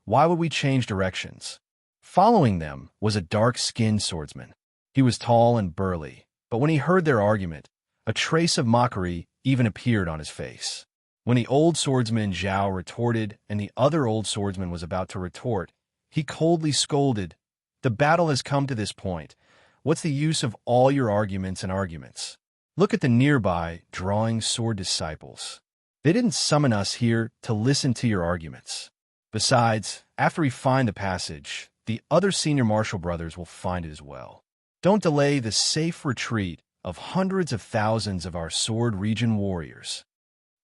Speaker 1: why would we change directions?" Following them was a dark-skinned swordsman. He was tall and burly, but when he heard their argument, a trace of mockery even appeared on his face. When the old swordsman Zhao retorted and the other old swordsman was about to retort, he coldly scolded, "The battle has come to this point. What's the use of all your arguments and arguments? Look at the nearby drawing sword disciples. They didn't summon us here to listen to your arguments. Besides, after we find the passage, the other senior martial brothers will find it as well. Don't delay the safe retreat of hundreds of thousands of our sword region warriors."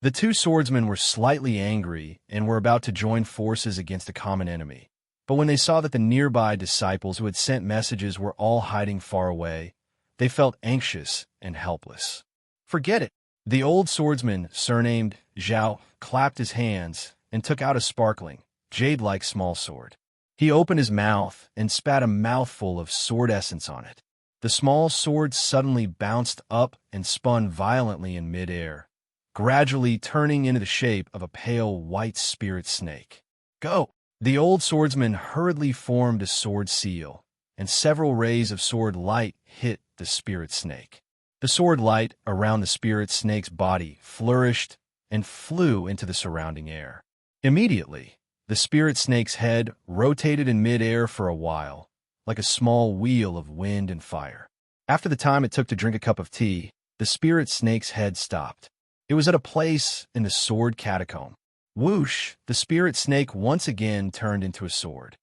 Speaker 1: The two swordsmen were slightly angry and were about to join forces against a common enemy. But when they saw that the nearby disciples who had sent messages were all hiding far away, they felt anxious and helpless. "Forget it." The old swordsman, surnamed Zhao, clapped his hands and took out a sparkling, jade-like small sword. He opened his mouth and spat a mouthful of sword essence on it. The small sword suddenly bounced up and spun violently in midair, gradually turning into the shape of a pale white spirit snake. "Go!" The old swordsman hurriedly formed a sword seal, and several rays of sword light hit the spirit snake. The sword light around the spirit snake's body flourished and flew into the surrounding air. Immediately, the spirit snake's head rotated in midair for a while, like a small wheel of wind and fire. After the time it took to drink a cup of tea, the spirit snake's head stopped. It was at a place in the sword catacomb. Whoosh! The spirit snake once again turned into a sword.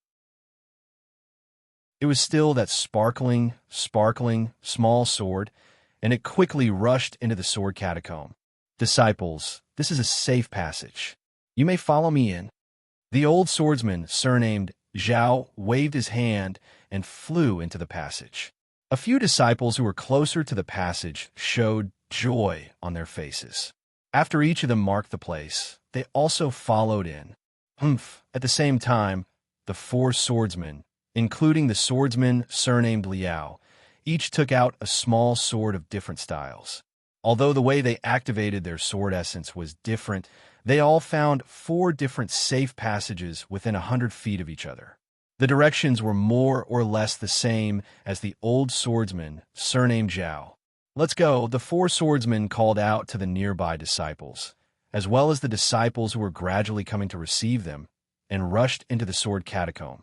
Speaker 1: It was still that sparkling, small sword, and it quickly rushed into the sword catacomb. "Disciples, this is a safe passage. You may follow me in." The old swordsman, surnamed Zhao, waved his hand and flew into the passage. A few disciples who were closer to the passage showed joy on their faces. After each of them marked the place, they also followed in. At the same time, the four swordsmen, including the swordsman surnamed Liao, each took out a small sword of different styles. Although the way they activated their sword essence was different, they all found 4 different safe passages within 100 feet of each other. The directions were more or less the same as the old swordsman, surnamed Zhao. "Let's go," the 4 swordsmen called out to the nearby disciples, as well as the disciples who were gradually coming to receive them, and rushed into the sword catacomb.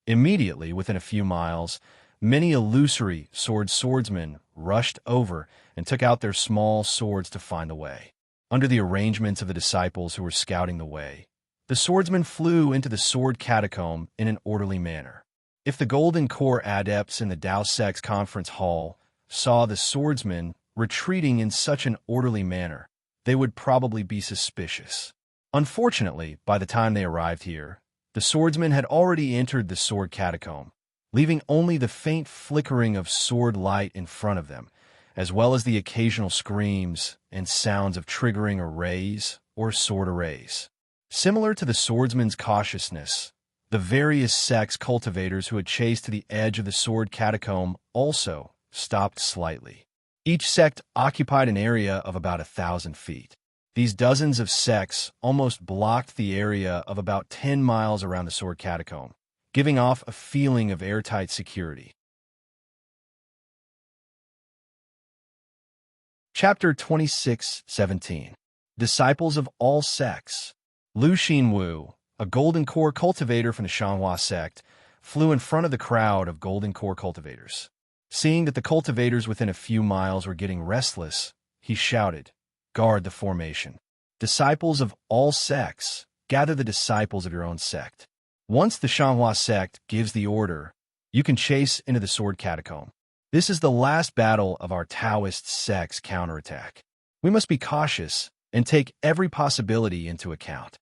Speaker 1: Immediately, within a few miles, many illusory swordsmen rushed over and took out their small swords to find the way. Under the arrangements of the disciples who were scouting the way, the swordsmen flew into the sword catacomb in an orderly manner. If the Golden Core adepts in the Dao Sect's conference hall saw the swordsmen retreating in such an orderly manner, they would probably be suspicious. Unfortunately, by the time they arrived here, the swordsmen had already entered the sword catacomb, leaving only the faint flickering of sword light in front of them, as well as the occasional screams and sounds of triggering arrays or sword arrays. Similar to the swordsman's cautiousness, the various sects cultivators who had chased to the edge of the sword catacomb also stopped slightly. Each sect occupied an area of about 1,000 feet. These dozens of sects almost blocked the area of about 10 miles around the sword catacomb, giving off a feeling of airtight security. Chapter 26:17 Disciples of All Sects. Lu Xinwu, a golden core cultivator from the Shanghua sect, flew in front of the crowd of golden core cultivators. Seeing that the cultivators within a few miles were getting restless, he shouted, "Guard the formation. Disciples of all sects, gather the disciples of your own sect. Once the Shanghua sect gives the order, you can chase into the sword catacomb. This is the last battle of our Taoist sect's counterattack. We must be cautious and take every possibility into account."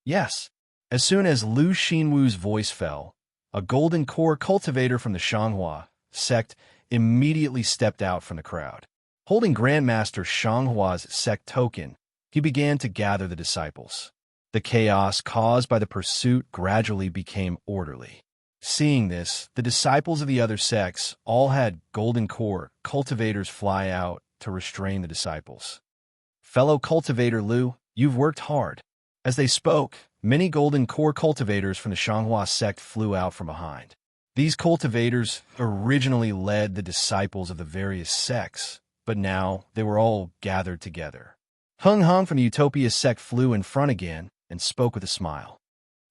Speaker 1: Yes. As soon as Lu Xinwu's voice fell, a golden core cultivator from the Shanghua sect immediately stepped out from the crowd. Holding Grandmaster Shanghua's sect token, he began to gather the disciples. The chaos caused by the pursuit gradually became orderly. Seeing this, the disciples of the other sects all had golden core cultivators fly out to restrain the disciples. "Fellow cultivator Lu, you've worked hard." As they spoke, many golden core cultivators from the Shanghua sect flew out from behind. These cultivators originally led the disciples of the various sects, but now they were all gathered together. Hung Hung from the Utopia sect flew in front again and spoke with a smile.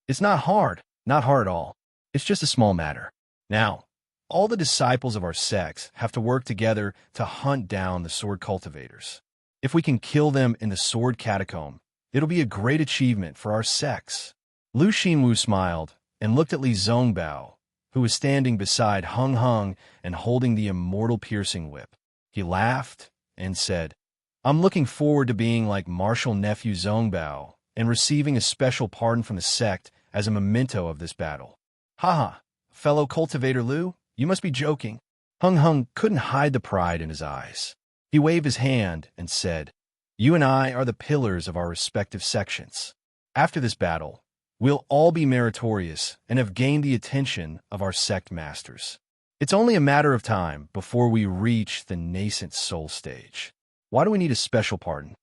Speaker 1: "It's not hard at all. It's just a small matter. Now, all the disciples of our sects have to work together to hunt down the sword cultivators. If we can kill them in the sword catacomb, it'll be a great achievement for our sects." Lu Xinwu smiled and looked at Li Zongbao, who was standing beside Hung Hung and holding the immortal piercing whip. He laughed and said, "I'm looking forward to being like Martial Nephew Zongbao and receiving a special pardon from the sect as a memento of this battle." "Haha, fellow cultivator Lu, you must be joking." Hung Hung couldn't hide the pride in his eyes. He waved his hand and said, "You and I are the pillars of our respective sections. After this battle, we'll all be meritorious and have gained the attention of our sect masters. It's only a matter of time before we reach the nascent soul stage. Why do we need a special pardon?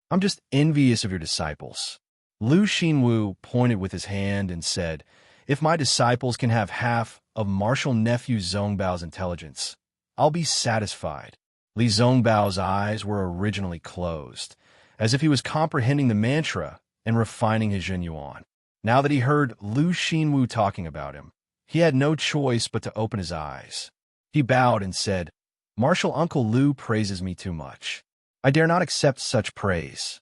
Speaker 1: I'm just envious of your disciples." Lu Xinwu pointed with his hand and said, "If my disciples can have half of Martial Nephew Zongbao's intelligence, I'll be satisfied." Li Zongbao's eyes were originally closed, as if he was comprehending the mantra and refining his Zhenyuan. Now that he heard Lu Xinwu talking about him, he had no choice but to open his eyes. He bowed and said, "Martial Uncle Lu praises me too much. I dare not accept such praise."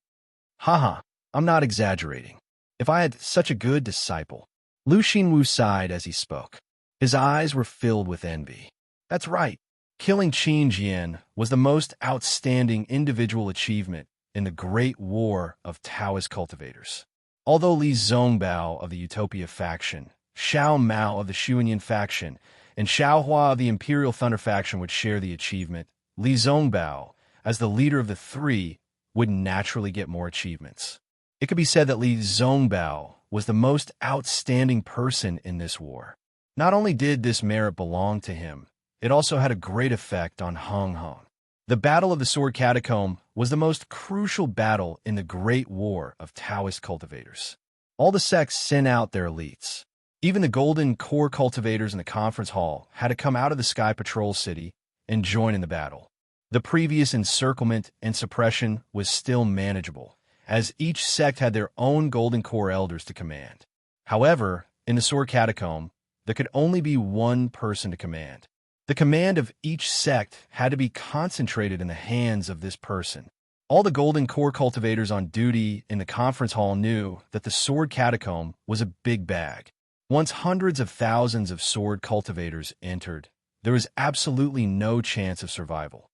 Speaker 1: "Haha, I'm not exaggerating. If I had such a good disciple." Lu Xinwu sighed as he spoke. His eyes were filled with envy. That's right. Killing Qin Jian was the most outstanding individual achievement in the Great War of Taoist cultivators. Although Li Zongbao of the Utopia faction, Xiao Mao of the Shuanyan faction, and Xiao Hua of the Imperial Thunder faction would share the achievement, Li Zongbao, as the leader of the three, would naturally get more achievements. It could be said that Li Zongbao was the most outstanding person in this war. Not only did this merit belong to him, it also had a great effect on Hung Hung. The Battle of the Sword Catacomb was the most crucial battle in the Great War of Taoist cultivators. All the sects sent out their elites. Even the golden core cultivators in the conference hall had to come out of the Sky Patrol City and join in the battle. The previous encirclement and suppression was still manageable, as each sect had their own golden core elders to command. However, in the Sword Catacomb, there could only be one person to command. The command of each sect had to be concentrated in the hands of this person. All the golden core cultivators on duty in the conference hall knew that the Sword Catacomb was a big bag. Once hundreds of thousands of sword cultivators entered, there was absolutely no chance of survival.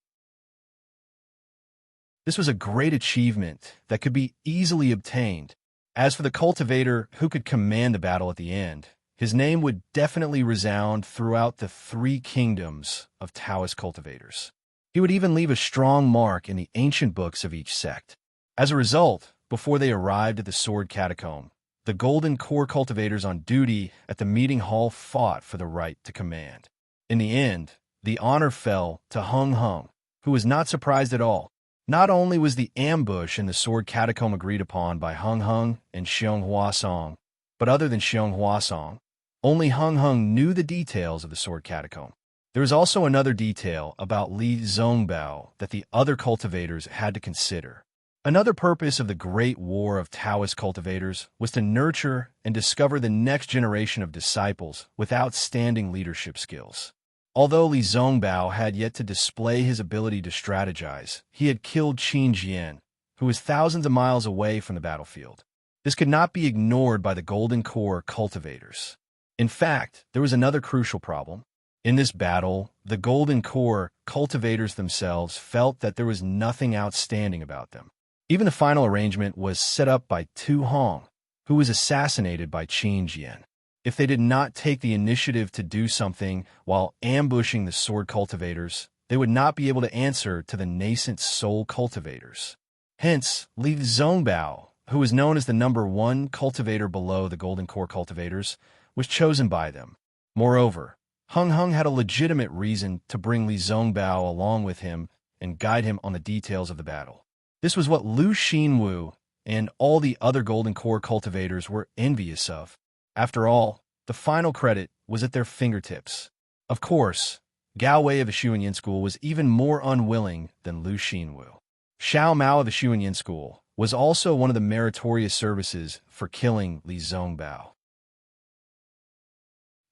Speaker 1: This was a great achievement that could be easily obtained. As for the cultivator who could command the battle at the end, his name would definitely resound throughout the three kingdoms of Taoist cultivators. He would even leave a strong mark in the ancient books of each sect. As a result, before they arrived at the Sword Catacomb, the Golden Core cultivators on duty at the meeting hall fought for the right to command. In the end, the honor fell to Hung Hung, who was not surprised at all. Not only was the ambush in the Sword Catacomb agreed upon by Hung Hung and Xiong Huasong, but other than Xiong Huasong, only Hung Hung knew the details of the Sword Catacomb. There was also another detail about Li Zongbao that the other cultivators had to consider. Another purpose of the Great War of Taoist cultivators was to nurture and discover the next generation of disciples with outstanding leadership skills. Although Li Zongbao had yet to display his ability to strategize, he had killed Qin Jian, who was thousands of miles away from the battlefield. This could not be ignored by the Golden Core cultivators. In fact, there was another crucial problem. In this battle, the Golden Core cultivators themselves felt that there was nothing outstanding about them. Even the final arrangement was set up by Tu Hong, who was assassinated by Qin Jian. If they did not take the initiative to do something while ambushing the sword cultivators, they would not be able to answer to the nascent soul cultivators. Hence, Li Zongbao, who was known as the #1 cultivator below the Golden Core cultivators, was chosen by them. Moreover, Hung Hung had a legitimate reason to bring Li Zongbao along with him and guide him on the details of the battle. This was what Lu Xinwu and all the other Golden Core cultivators were envious of. After all, the final credit was at their fingertips. Of course, Gao Wei of the Xuanyin School was even more unwilling than Lu Xinwu. Xiao Mao of the Xuanyin School was also one of the meritorious services for killing Li Zongbao.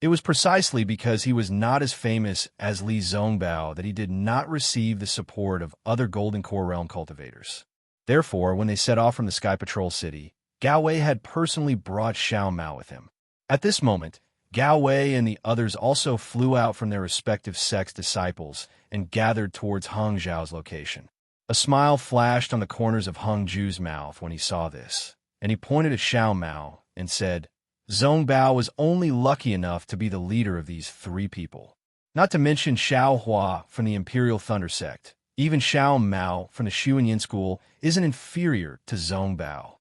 Speaker 1: It was precisely because he was not as famous as Li Zongbao that he did not receive the support of other Golden Core realm cultivators. Therefore, when they set off from the Sky Patrol City, Gao Wei had personally brought Xiao Mao with him. At this moment, Gao Wei and the others also flew out from their respective sect's disciples and gathered towards Hung Zhao's location. A smile flashed on the corners of Hung Zhu's mouth when he saw this, and he pointed to Xiao Mao and said, Zongbao was only lucky enough to be the leader of these three people. Not to mention Xiao Hua from the Imperial Thunder Sect. Even Xiao Mao from the Xuanyin School isn't inferior to Zongbao.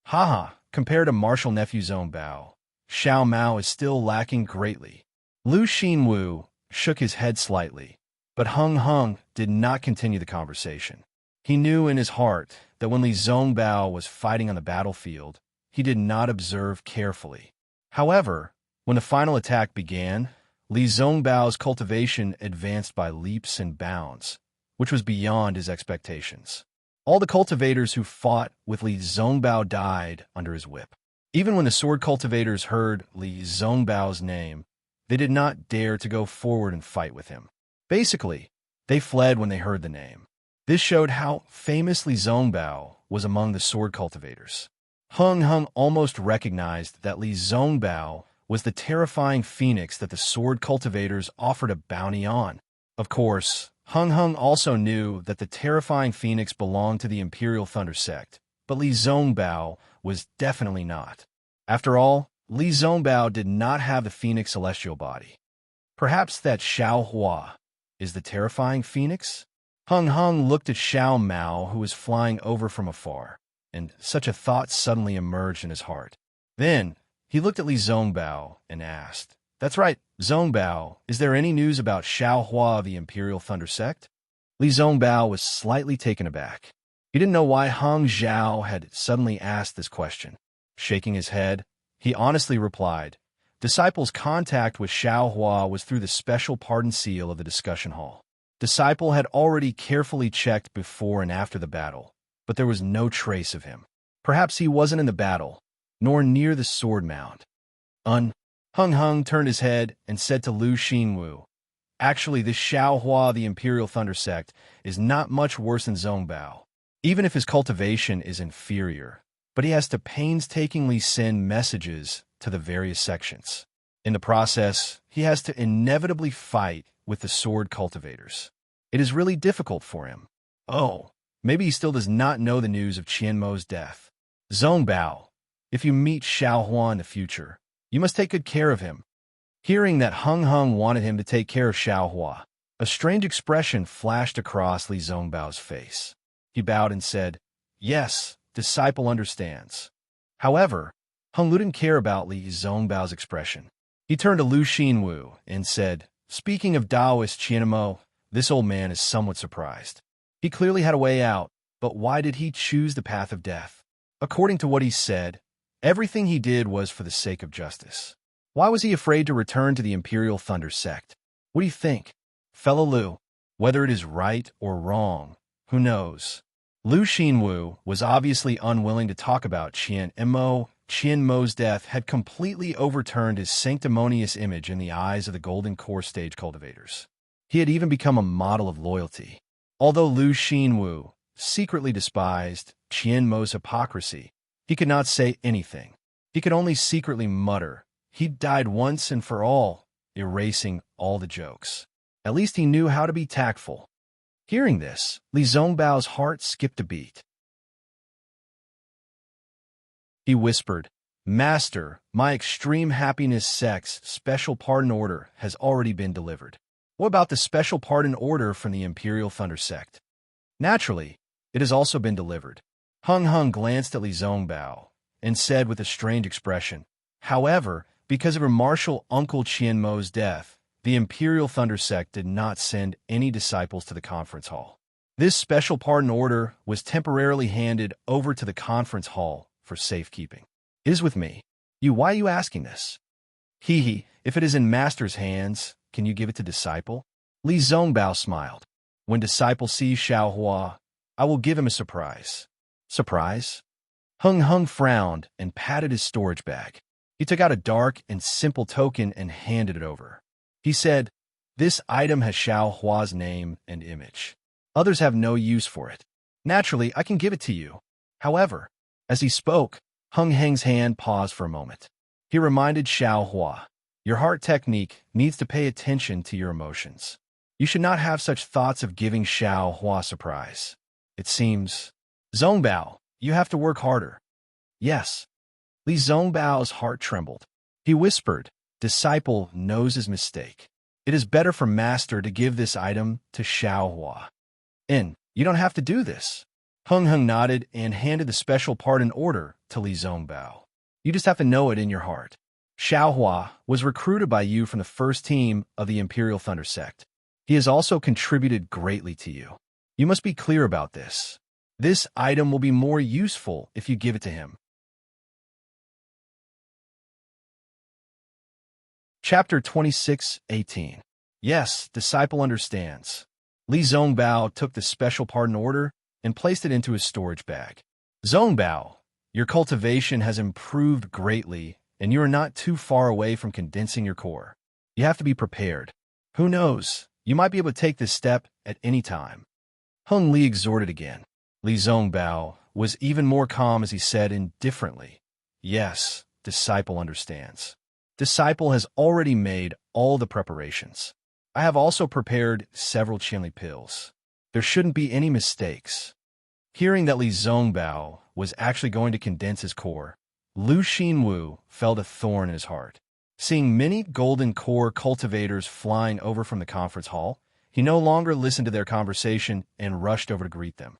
Speaker 1: Haha, compared to martial nephew Zongbao, Xiao Mao is still lacking greatly. Lu Xinwu shook his head slightly, but Hung Hung did not continue the conversation. He knew in his heart that when Li Zongbao was fighting on the battlefield, he did not observe carefully. However, when the final attack began, Li Zongbao's cultivation advanced by leaps and bounds, which was beyond his expectations. All the cultivators who fought with Li Zongbao died under his whip. Even when the sword cultivators heard Li Zongbao's name, they did not dare to go forward and fight with him. Basically, they fled when they heard the name. This showed how famous Li Zongbao was among the sword cultivators. Hung Hung almost recognized that Li Zongbao was the terrifying phoenix that the sword cultivators offered a bounty on. Of course, Hung Hung also knew that the terrifying phoenix belonged to the Imperial Thunder Sect, but Li Zongbao was definitely not. After all, Li Zongbao did not have the phoenix celestial body. Perhaps that Xiao Hua is the terrifying phoenix? Hung Hung looked at Xiao Mao, who was flying over from afar, and such a thought suddenly emerged in his heart. Then, he looked at Li Zongbao and asked, That's right, Zongbao, is there any news about Xiao Hua of the Imperial Thunder Sect? Li Zongbao was slightly taken aback. He didn't know why Hung Zhao had suddenly asked this question. Shaking his head, he honestly replied, Disciple's contact with Xiao Hua was through the special pardon seal of the discussion hall. Disciple had already carefully checked before and after the battle, but there was no trace of him. Perhaps he wasn't in the battle, nor near the sword mount. Hung Hung turned his head and said to Lu Xinwu, Actually, this Xiao Hua of the Imperial Thunder Sect is not much worse than Zongbao, even if his cultivation is inferior, but he has to painstakingly send messages to the various sections. In the process, he has to inevitably fight with the sword cultivators. It is really difficult for him. Oh, maybe he still does not know the news of Qianmo's death. Zongbao, if you meet Xiao Hua in the future, You must take good care of him. Hearing that Hung Hung wanted him to take care of Xiao Hua, a strange expression flashed across Li Zongbao's face. He bowed and said, "Yes, disciple understands." However, Hung Lu didn't care about Li Zongbao's expression. He turned to Lu Xinwu and said, "Speaking of Taoist Qianmo, this old man is somewhat surprised. He clearly had a way out, but why did he choose the path of death? According to what he said, everything he did was for the sake of justice. Why was he afraid to return to the Imperial Thunder sect? What do you think? Fellow Lu, whether it is right or wrong, who knows?" Lu Xinwu was obviously unwilling to talk about Qianmo. Qianmo's death had completely overturned his sanctimonious image in the eyes of the Golden Core stage cultivators. He had even become a model of loyalty. Although Lu Xinwu secretly despised Qianmo's hypocrisy, he could not say anything. He could only secretly mutter, "He died once and for all," erasing all the jokes. At least he knew how to be tactful. Hearing this, Li Zongbao's heart skipped a beat. He whispered, "Master, my extreme happiness sect's special pardon order has already been delivered. What about the special pardon order from the Imperial Thunder sect?" "Naturally, it has also been delivered." Hung Hung glanced at Li Zongbao and said with a strange expression, "However, because of her martial uncle Qianmo's death, the Imperial Thunder sect did not send any disciples to the conference hall. This special pardon order was temporarily handed over to the conference hall for safekeeping. It is with me. Why are you asking this?" "Hee, if it is in Master's hands, can you give it to Disciple?" Li Zongbao smiled. "When Disciple sees Xiao Hua, I will give him a surprise." "Surprise?" Hung Hung frowned and patted his storage bag. He took out a dark and simple token and handed it over. He said, "This item has Xiao Hua's name and image. Others have no use for it. Naturally, I can give it to you." However, as he spoke, Hung Heng's hand paused for a moment. He reminded Xiao Hua, "Your heart technique needs to pay attention to your emotions. You should not have such thoughts of giving Xiao Hua surprise. It seems, Zongbao, you have to work harder." "Yes." Li Zongbao's heart trembled. He whispered, "Disciple knows his mistake. It is better for Master to give this item to Xiao Hua." "And you don't have to do this." Hung Hung nodded and handed the special pardon order to Li Zongbao. "You just have to know it in your heart. Xiao Hua was recruited by you from the first team of the Imperial Thunder sect. He has also contributed greatly to you. You must be clear about this. This item will be more useful if you give it to him." Chapter 26:18. Yes, Disciple understands. Li Zongbao took the special pardon order and placed it into his storage bag. "Zongbao, your cultivation has improved greatly, and you are not too far away from condensing your core. You have to be prepared. Who knows, you might be able to take this step at any time." Hung Li exhorted again. Li Zongbao was even more calm as he said indifferently, "Yes, Disciple understands. Disciple has already made all the preparations. I have also prepared several Qianli pills. There shouldn't be any mistakes." Hearing that Li Zongbao was actually going to condense his core, Lu Xinwu felt a thorn in his heart. Seeing many golden core cultivators flying over from the conference hall, he no longer listened to their conversation and rushed over to greet them.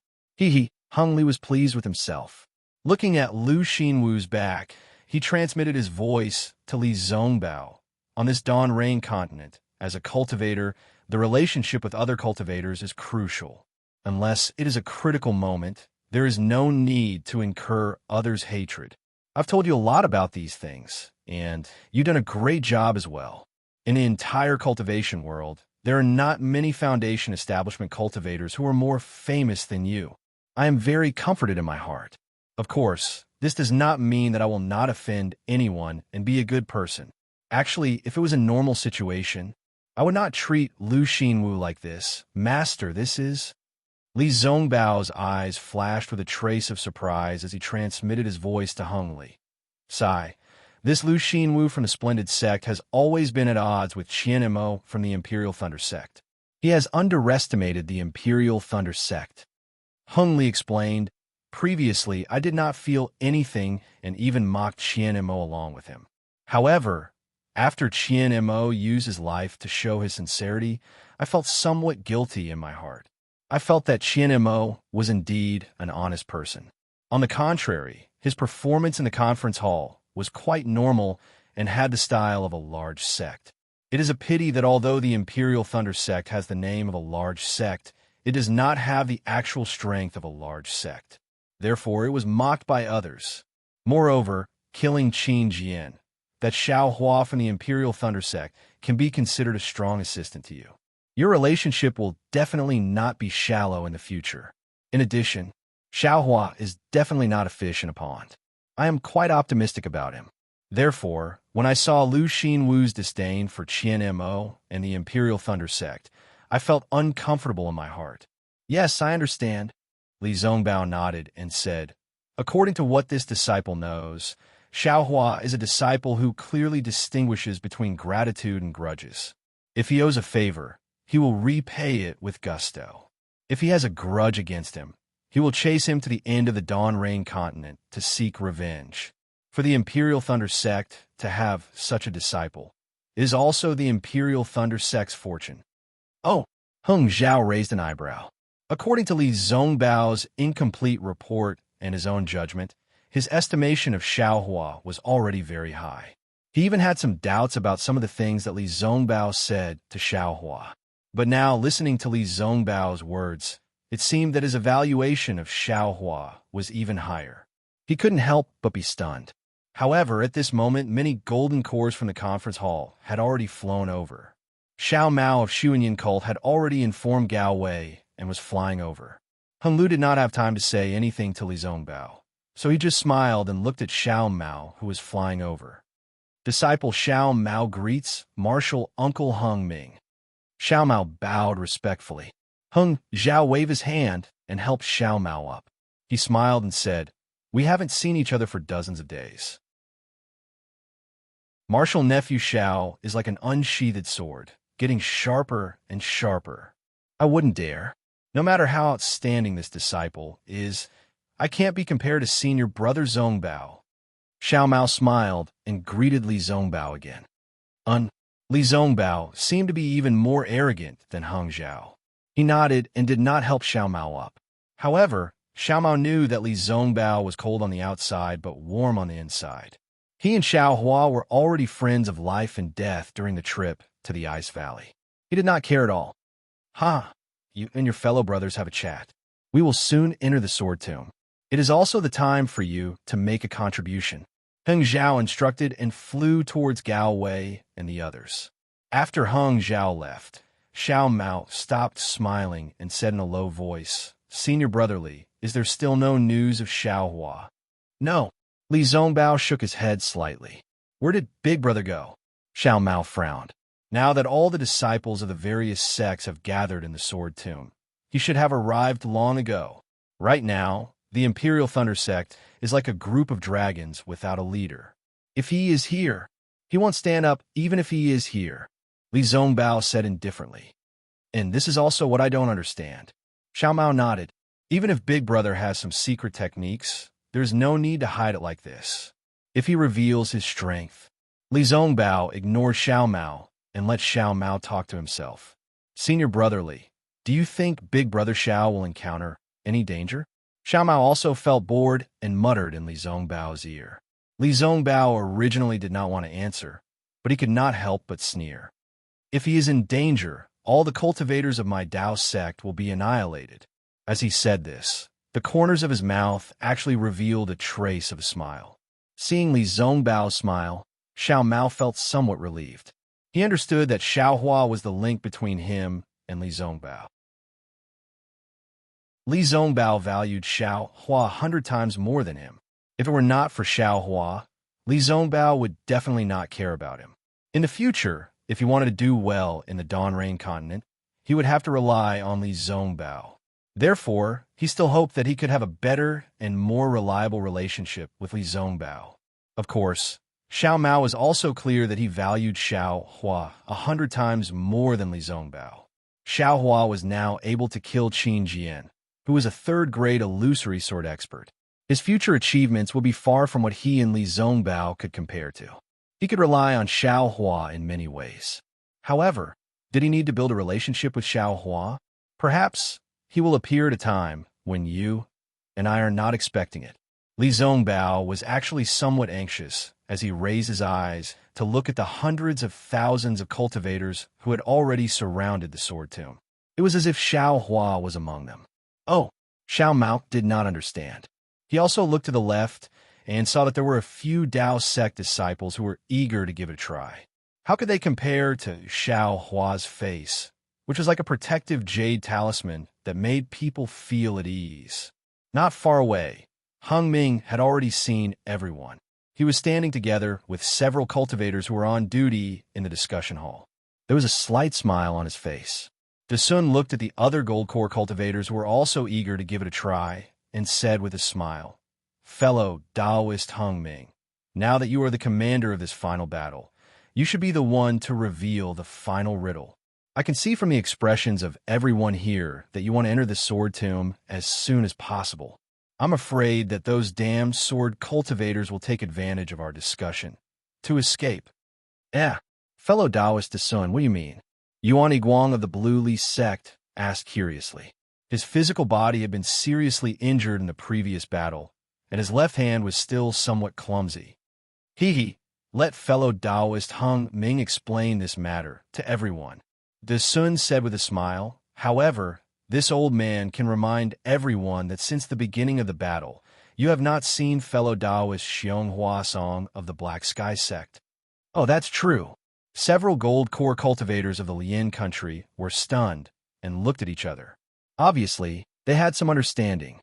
Speaker 1: Hung Li was pleased with himself. Looking at Lu Xinwu's back, he transmitted his voice to Li Zongbao. On this Dawn Rain continent, as a cultivator, the relationship with other cultivators is crucial. Unless it is a critical moment, there is no need to incur others' hatred. I've told you a lot about these things, and you've done a great job as well. In the entire cultivation world, there are not many foundation establishment cultivators who are more famous than you. I am very comforted in my heart. Of course, this does not mean that I will not offend anyone and be a good person. Actually, if it was a normal situation, I would not treat Lu Xinwu like this. Master, this is..." Li Zongbao's eyes flashed with a trace of surprise as he transmitted his voice to Hung Li. "Sigh, this Lu Xinwu from the Splendid Sect has always been at odds with Qianmo from the Imperial Thunder Sect. He has underestimated the Imperial Thunder Sect." Hung Li explained, "Previously, I did not feel anything and even mocked Qianmo along with him. However, after Qian Mo used his life to show his sincerity, I felt somewhat guilty in my heart. I felt that Qian Mo was indeed an honest person. On the contrary, his performance in the conference hall was quite normal and had the style of a large sect. It is a pity that although the Imperial Thunder Sect has the name of a large sect, it does not have the actual strength of a large sect. Therefore, it was mocked by others. Moreover, killing Qin Jian, that Xiao Hua from the Imperial Thunder Sect, can be considered a strong assistant to you. Your relationship will definitely not be shallow in the future. In addition, Xiao Hua is definitely not a fish in a pond. I am quite optimistic about him. Therefore, when I saw Lu Xinwu's disdain for Qian Mo and the Imperial Thunder Sect, I felt uncomfortable in my heart. Yes, I understand. Li Zongbao nodded and said, according to what this disciple knows, Xiao Hua is a disciple who clearly distinguishes between gratitude and grudges. If he owes a favor, he will repay it with gusto. If he has a grudge against him, he will chase him to the end of the Dawn Rain continent to seek revenge. For the Imperial Thunder Sect to have such a disciple is also the Imperial Thunder Sect's fortune. Oh, Heng Zhao raised an eyebrow. According to Li Zongbao's incomplete report and his own judgment, his estimation of Xiao Hua was already very high. He even had some doubts about some of the things that Li Zongbao said to Xiao Hua. But now, listening to Li Zongbao's words, it seemed that his evaluation of Xiao Hua was even higher. He couldn't help but be stunned. However, at this moment, many golden cores from the conference hall had already flown over. Xiao Mao of Xuanyan cult had already informed Gao Wei and was flying over. Heng Lu did not have time to say anything to Li Zongbao, so he just smiled and looked at Xiao Mao, who was flying over. Disciple Xiao Mao greets Marshal Uncle Heng Ming. Xiao Mao bowed respectfully. Heng Zhao waved his hand and helped Xiao Mao up. He smiled and said, we haven't seen each other for dozens of days. Marshal Nephew Xiao is like an unsheathed sword, getting sharper and sharper. I wouldn't dare. No matter how outstanding this disciple is, I can't be compared to senior brother Zongbao. Xiao Mao smiled and greeted Li Zongbao again. Li Zongbao seemed to be even more arrogant than Heng Zhao. He nodded and did not help Xiao Mao up. However, Xiao Mao knew that Li Zongbao was cold on the outside but warm on the inside. He and Xiao Hua were already friends of life and death during the trip to the Ice Valley. He did not care at all. You and your fellow brothers have a chat. We will soon enter the Sword Tomb. It is also the time for you to make a contribution. Heng Zhao instructed and flew towards Gao Wei and the others. After Heng Zhao left, Xiao Mao stopped smiling and said in a low voice, Senior Brother Li, is there still no news of Xiao Hua? No. Li Zongbao shook his head slightly. Where did Big Brother go? Xiao Mao frowned. Now that all the disciples of the various sects have gathered in the Sword Tomb, he should have arrived long ago. Right now, the Imperial Thunder Sect is like a group of dragons without a leader. If he is here, he won't stand up even if he is here, Li Zongbao said indifferently. And this is also what I don't understand. Xiao Mao nodded. Even if Big Brother has some secret techniques, there's no need to hide it like this. If he reveals his strength, Li Zongbao ignored Xiao Mao and let Xiao Mao talk to himself. Senior Brother Li, do you think Big Brother Xiao will encounter any danger? Xiao Mao also felt bored and muttered in Li Zongbao's ear. Li Zongbao originally did not want to answer, but he could not help but sneer. If he is in danger, all the cultivators of my Dao sect will be annihilated. As he said this, the corners of his mouth actually revealed a trace of a smile. Seeing Li Zongbao smile, Xiao Mao felt somewhat relieved. He understood that Xiao Hua was the link between him and Li Zongbao. Li Zongbao valued Xiao Hua 100 times more than him. If it were not for Xiao Hua, Li Zongbao would definitely not care about him. In the future, if he wanted to do well in the Dawn Rain continent, he would have to rely on Li Zongbao. Therefore, he still hoped that he could have a better and more reliable relationship with Li Zongbao. Of course, Xiao Mao was also clear that he valued Xiao Hua 100 times more than Li Zongbao. Xiao Hua was now able to kill Qin Jian, who was a third-grade illusory sword expert. His future achievements would be far from what he and Li Zongbao could compare to. He could rely on Xiao Hua in many ways. However, did he need to build a relationship with Xiao Hua? Perhaps he will appear at a time when you and I are not expecting it. Li Zongbao was actually somewhat anxious as he raised his eyes to look at the hundreds of thousands of cultivators who had already surrounded the sword tomb. It was as if Xiao Hua was among them. Oh, Xiao Mao did not understand. He also looked to the left and saw that there were a few Dao sect disciples who were eager to give it a try. How could they compare to Xiao Hua's face, which was like a protective jade talisman that made people feel at ease? Not far away, Hung Ming had already seen everyone. He was standing together with several cultivators who were on duty in the discussion hall. There was a slight smile on his face. Desun looked at the other gold core cultivators who were also eager to give it a try and said with a smile, "Fellow Taoist Hung Ming, now that you are the commander of this final battle, you should be the one to reveal the final riddle. I can see from the expressions of everyone here that you want to enter the sword tomb as soon as possible. I'm afraid that those damned sword cultivators will take advantage of our discussion to escape." Fellow Taoist Desun, what do you mean? Yuan Guang of the Blue Li sect asked curiously. His physical body had been seriously injured in the previous battle, and his left hand was still somewhat clumsy. Let fellow Taoist Hung Ming explain this matter to everyone. Desun said with a smile. However, this old man can remind everyone that since the beginning of the battle, you have not seen fellow Taoist Xiong Hua Song of the Black Sky sect. Oh, that's true. Several gold core cultivators of the Lian country were stunned and looked at each other. Obviously, they had some understanding.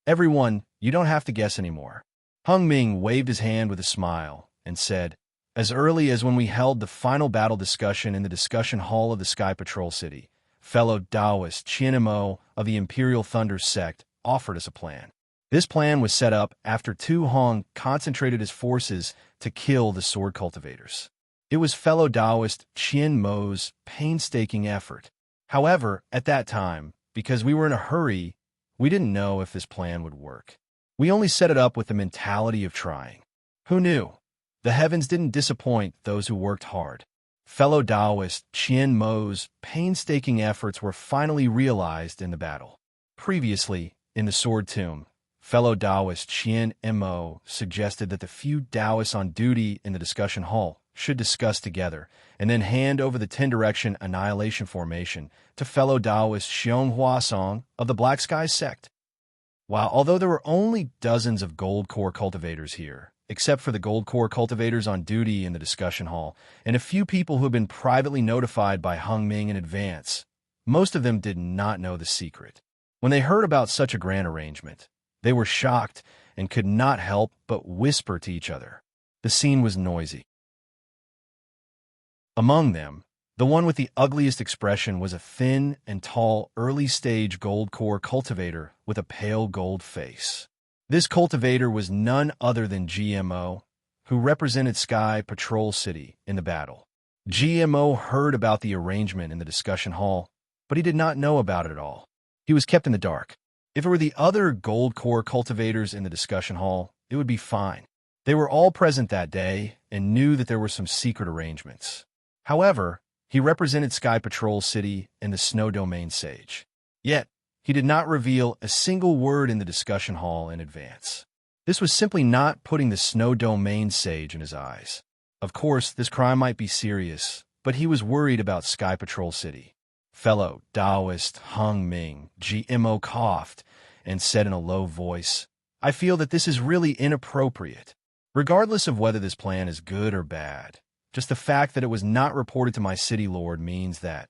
Speaker 1: Everyone, you don't have to guess anymore. Hung Ming waved his hand with a smile and said, "As early as when we held the final battle discussion in the discussion hall of the Sky Patrol City, fellow Taoist Qianmo of the Imperial Thunder sect offered us a plan. This plan was set up after Tu Hong concentrated his forces to kill the sword cultivators. It was fellow Taoist Qian Mo's painstaking effort. However, at that time, because we were in a hurry, we didn't know if this plan would work. We only set it up with the mentality of trying. Who knew? The heavens didn't disappoint those who worked hard. Fellow Taoist Qian Mo's painstaking efforts were finally realized in the battle. Previously, in the Sword Tomb, fellow Taoist Qian Mo suggested that the few Taoists on duty in the discussion hall should discuss together and then hand over the 10-direction annihilation formation to fellow Taoist Xiong Hua Song of the Black Sky sect. Although there were only dozens of gold core cultivators here, except for the gold core cultivators on duty in the discussion hall, and a few people who had been privately notified by Hung Ming in advance, most of them did not know the secret. When they heard about such a grand arrangement, they were shocked and could not help but whisper to each other. The scene was noisy. Among them, the one with the ugliest expression was a thin and tall early-stage gold core cultivator with a pale gold face. This cultivator was none other than GMO, who represented Sky Patrol City in the battle. GMO heard about the arrangement in the discussion hall, but he did not know about it at all. He was kept in the dark. If it were the other gold core cultivators in the discussion hall, it would be fine. They were all present that day and knew that there were some secret arrangements. However, he represented Sky Patrol City and the Snow Domain Sage. Yet, he did not reveal a single word in the discussion hall in advance. This was simply not putting the Snow Domain Sage in his eyes. Of course, this crime might be serious, but he was worried about Sky Patrol City. Fellow Taoist Hung Ming, GMO coughed and said in a low voice, "I feel that this is really inappropriate. Regardless of whether this plan is good or bad, just the fact that it was not reported to my city lord means that..."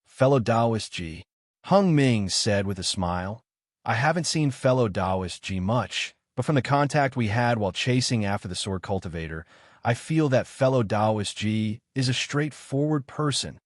Speaker 1: Fellow Taoist G. Hung Ming said with a smile, "I haven't seen fellow Taoist G much, but from the contact we had while chasing after the sword cultivator, I feel that fellow Taoist G is a straightforward person."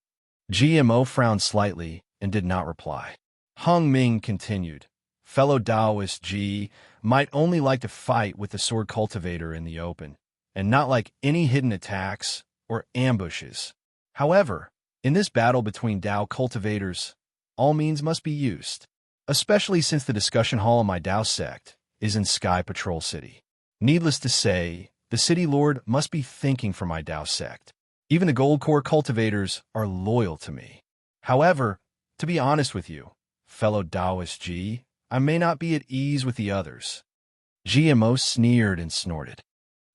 Speaker 1: GMO frowned slightly and did not reply. Hung Ming continued, "Fellow Taoist G might only like to fight with the sword cultivator in the open, and not like any hidden attacks or ambushes. However, in this battle between Tao cultivators, all means must be used, especially since the discussion hall of my Tao sect is in Sky Patrol City. Needless to say, The city lord must be thinking for my Tao sect. Even the gold core cultivators are loyal to me. However, to be honest with you, fellow Taoist G, I may not be at ease with the others. GMO sneered and snorted.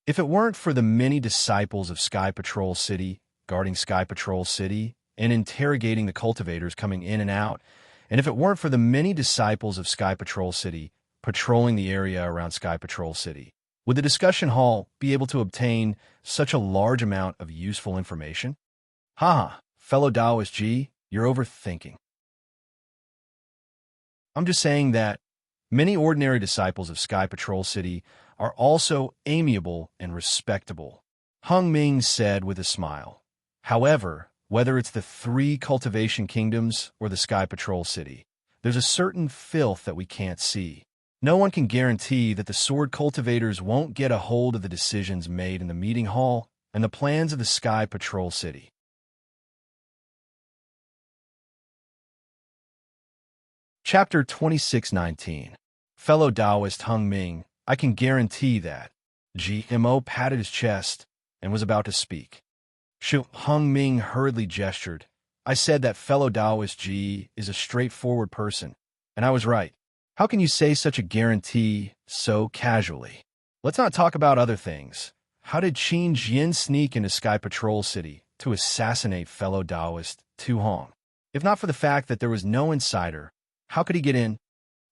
Speaker 1: If it weren't for the many disciples of Sky Patrol City, guarding Sky Patrol City, and interrogating the cultivators coming in and out, and if it weren't for the many disciples of Sky Patrol City patrolling the area around Sky Patrol City, would the discussion hall be able to obtain such a large amount of useful information? Haha, fellow Taoist G, you're overthinking. I'm just saying that many ordinary disciples of Sky Patrol City are also amiable and respectable, Hung Ming said with a smile. However, whether it's the 3 cultivation kingdoms or the Sky Patrol City, there's a certain filth that we can't see. No one can guarantee that the sword cultivators won't get a hold of the decisions made in the meeting hall and the plans of the Sky Patrol City. Chapter 2619. Fellow Taoist Hung Ming, I can guarantee that. GMO patted his chest and was about to speak. Hung Ming hurriedly gestured. I said that fellow Taoist G is a straightforward person, and I was right. How can you say such a guarantee so casually? Let's not talk about other things. How did Qin Jin sneak into Sky Patrol City to assassinate fellow Taoist Tu Hong? If not for the fact that there was no insider, how could he get in?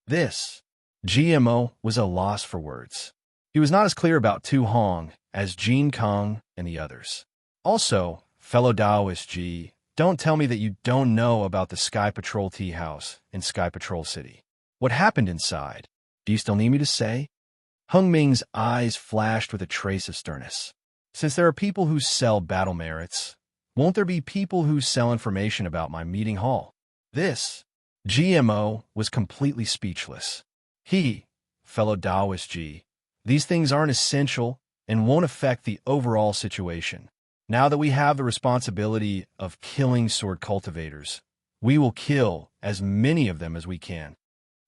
Speaker 1: This GMO was a loss for words. He was not as clear about Tu Hong as Jin Kong and the others. Also, fellow Taoist G, don't tell me that you don't know about the Sky Patrol Tea House in Sky Patrol City. What happened inside? Do you still need me to say? Hung Ming's eyes flashed with a trace of sternness. Since there are people who sell battle merits, won't there be people who sell information about my meeting hall? This GMO was completely speechless. Fellow Taoist G, these things aren't essential and won't affect the overall situation. Now that we have the responsibility of killing sword cultivators, we will kill as many of them as we can.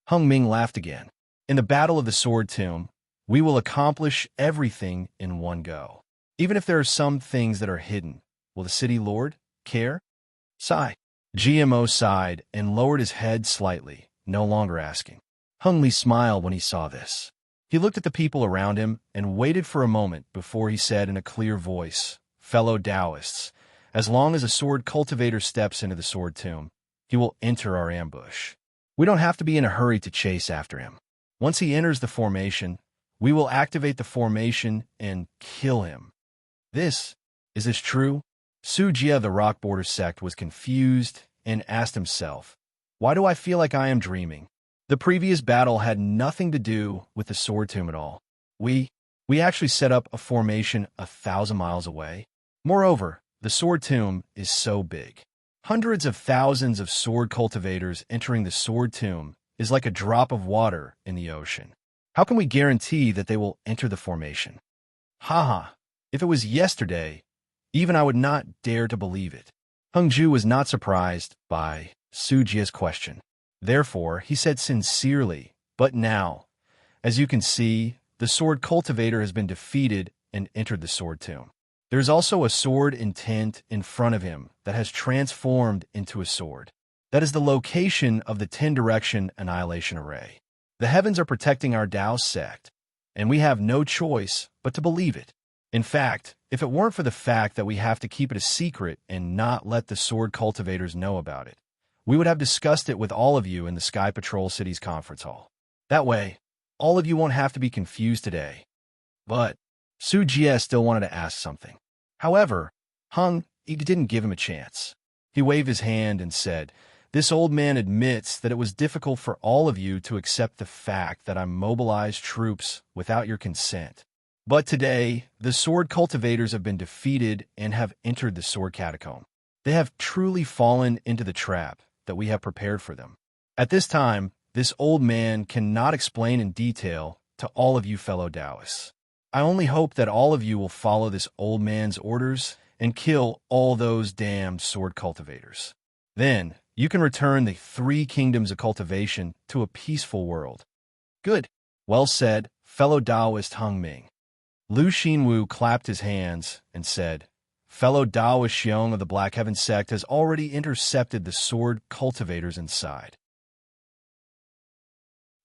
Speaker 1: Hung Ming laughed again. In the Battle of the Sword Tomb, we will accomplish everything in one go. Even if there are some things that are hidden, will the city lord care? Sigh. GMO sighed and lowered his head slightly, no longer asking. Hung Li smiled when he saw this. He looked at the people around him and waited for a moment before he said in a clear voice, fellow Taoists, as long as a sword cultivator steps into the sword tomb, he will enter our ambush. We don't have to be in a hurry to chase after him. Once he enters the formation, we will activate the formation and kill him. Is this true? Su Jia, the Rock Border sect, was confused and asked himself, why do I feel like I am dreaming? The previous battle had nothing to do with the sword tomb at all. We actually set up a formation 1,000 miles away. Moreover, the sword tomb is so big. Hundreds of thousands of sword cultivators entering the sword tomb is like a drop of water in the ocean. How can we guarantee that they will enter the formation? Haha, if it was yesterday, even I would not dare to believe it. Hung Ju was not surprised by Su Jia's question. Therefore, he said sincerely, but now, as you can see, the sword cultivator has been defeated and entered the sword tomb. There is also a sword intent in front of him that has transformed into a sword. That is the location of the 10-direction annihilation array. The heavens are protecting our Tao sect, and we have no choice but to believe it. In fact, if it weren't for the fact that we have to keep it a secret and not let the sword cultivators know about it, we would have discussed it with all of you in the Sky Patrol City's conference hall. That way, all of you won't have to be confused today. But Su Jia still wanted to ask something. However, he didn't give him a chance. He waved his hand and said, this old man admits that it was difficult for all of you to accept the fact that I mobilized troops without your consent. But today, the sword cultivators have been defeated and have entered the sword catacomb. They have truly fallen into the trap that we have prepared for them. At this time, this old man cannot explain in detail to all of you fellow Taoists. I only hope that all of you will follow this old man's orders and kill all those damned sword cultivators. Then, you can return the 3 kingdoms of cultivation to a peaceful world. Good. Well said, fellow Taoist Hung Ming. Lu Xinwu clapped his hands and said, "Fellow Daoist Xiong of the Black Heaven sect has already intercepted the sword cultivators inside.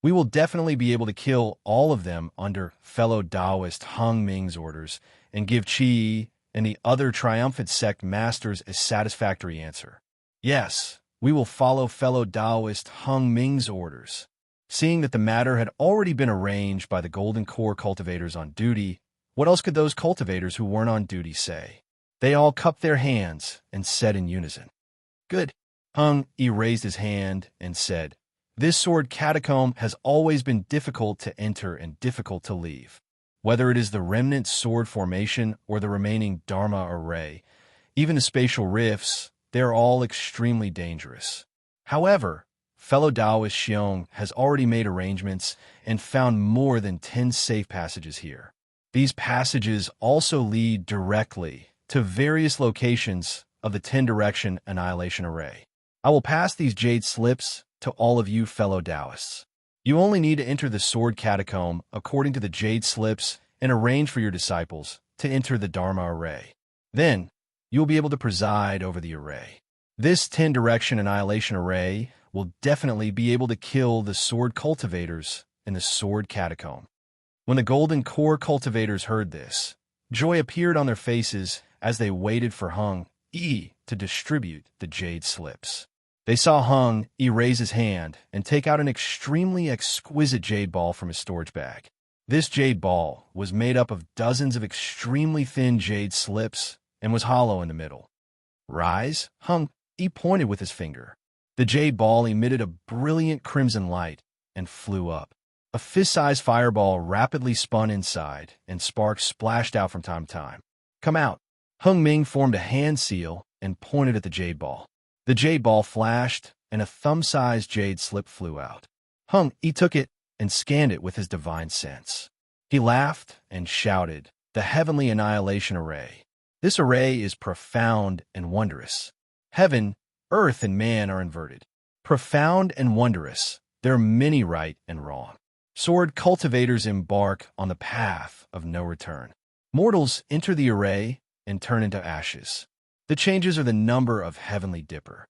Speaker 1: We will definitely be able to kill all of them under fellow Taoist Hung Ming's orders and give Qi and the other triumphant sect masters a satisfactory answer. Yes, we will follow fellow Taoist Hung Ming's orders." Seeing that the matter had already been arranged by the Golden Core cultivators on duty, what else could those cultivators who weren't on duty say? They all cupped their hands and said in unison, "Good." Hung Yi raised his hand and said, "This sword catacomb has always been difficult to enter and difficult to leave. Whether it is the remnant sword formation or the remaining Dharma array, even the spatial rifts, they are all extremely dangerous. However, fellow Taoist Xiong has already made arrangements and found more than 10 safe passages here. These passages also lead directly to various locations of the 10-direction annihilation array. I will pass these jade slips to all of you fellow Taoists. You only need to enter the sword catacomb according to the jade slips and arrange for your disciples to enter the Dharma array. Then, you will be able to preside over the array. This 10-direction annihilation array will definitely be able to kill the sword cultivators in the sword catacomb." When the Golden Core cultivators heard this, joy appeared on their faces as they waited for Hung Yi to distribute the jade slips. They saw Hung Yi raise his hand and take out an extremely exquisite jade ball from his storage bag. This jade ball was made up of dozens of extremely thin jade slips and was hollow in the middle. "Rise," Hung Yi pointed with his finger. The jade ball emitted a brilliant crimson light and flew up. A fist-sized fireball rapidly spun inside, and sparks splashed out from time to time. "Come out." Hung Ming formed a hand seal and pointed at the jade ball. The jade ball flashed, and a thumb-sized jade slip flew out. Hung Yi took it and scanned it with his divine sense. He laughed and shouted, "The heavenly annihilation array. This array is profound and wondrous. Heaven, earth, and man are inverted. Profound and wondrous, there are many right and wrong. Sword cultivators embark on the path of no return. Mortals enter the array and turn into ashes. The changes are the number of heavenly dipper.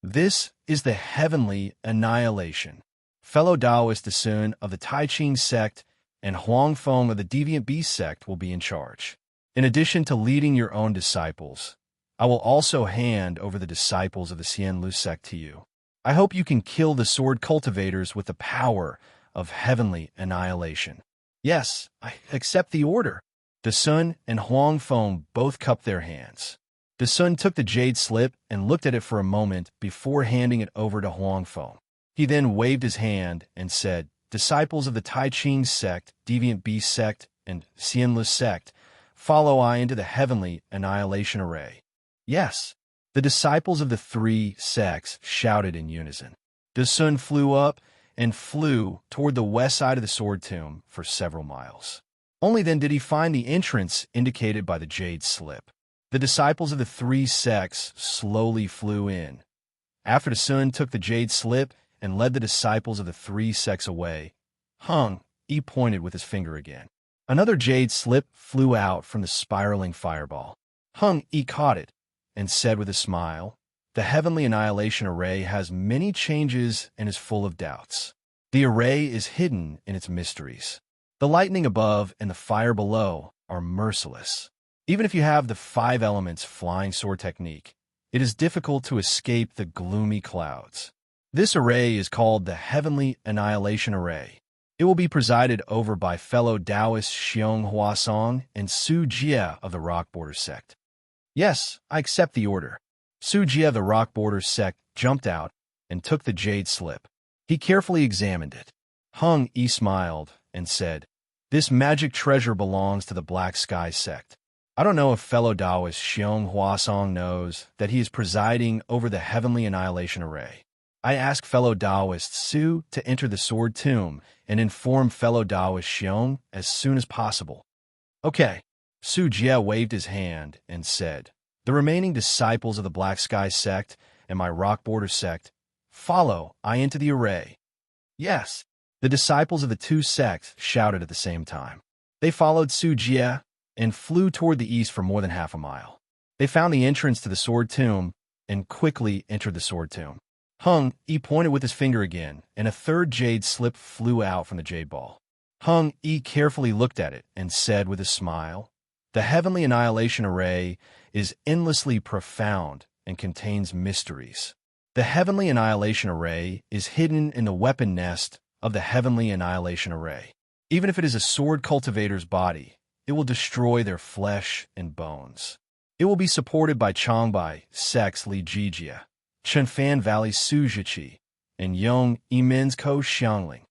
Speaker 1: This is the heavenly annihilation. Fellow Taoist Dasun of the Tai Ching sect and Huang Feng of the Deviant Beast sect will be in charge. In addition to leading your own disciples, I will also hand over the disciples of the Xian Lu sect to you. I hope you can kill the sword cultivators with the power of heavenly annihilation." "Yes, I accept the order." Dasun and Huang Feng both cupped their hands. Dasun took the jade slip and looked at it for a moment before handing it over to Huang Feng. He then waved his hand and said, "Disciples of the Tai Ching sect, Deviant Beast sect, and Xian Lu sect, follow I into the heavenly annihilation array." "Yes." The disciples of the three sects shouted in unison. Dasun flew up and flew toward the west side of the sword tomb for several miles. Only then did he find the entrance indicated by the jade slip. The disciples of the three sects slowly flew in. After Dasun took the jade slip and led the disciples of the three sects away, Hung Yi pointed with his finger again. Another jade slip flew out from the spiraling fireball. Hung Yi caught it and said with a smile, "The heavenly annihilation array has many changes and is full of doubts. The array is hidden in its mysteries. The lightning above and the fire below are merciless. Even if you have the 5 elements flying sword technique, it is difficult to escape the gloomy clouds. This array is called the Heavenly Annihilation Array. It will be presided over by fellow Taoist Xiong Huasong and Su Jia of the Rock Border sect." "Yes, I accept the order." Su Jia of the Rock Border sect jumped out and took the jade slip. He carefully examined it. Hung Yi smiled and said, "This magic treasure belongs to the Black Sky sect. I don't know if fellow Taoist Xiong Huasong knows that he is presiding over the Heavenly Annihilation Array. I ask fellow Taoist Su to enter the Sword Tomb and inform fellow Taoist Xiong as soon as possible." "Okay." Su Jia waved his hand and said, "The remaining disciples of the Black Sky sect and my Rock Border sect, follow I into the array." "Yes." The disciples of the two sects shouted at the same time. They followed Su Jie and flew toward the east for more than half a mile. They found the entrance to the sword tomb and quickly entered the sword tomb. Hung Yi pointed with his finger again, and a third jade slip flew out from the jade ball. Hung Yi carefully looked at it and said with a smile, "The heavenly annihilation array is endlessly profound and contains mysteries. The heavenly annihilation array is hidden in the weapon nest of the heavenly annihilation array. Even if it is a sword cultivator's body, it will destroy their flesh and bones. It will be supported by Changbai, Sex Li Jijia, Chenfan Valley Su Jiqi, and Yong Yimen's Ko Xiangling."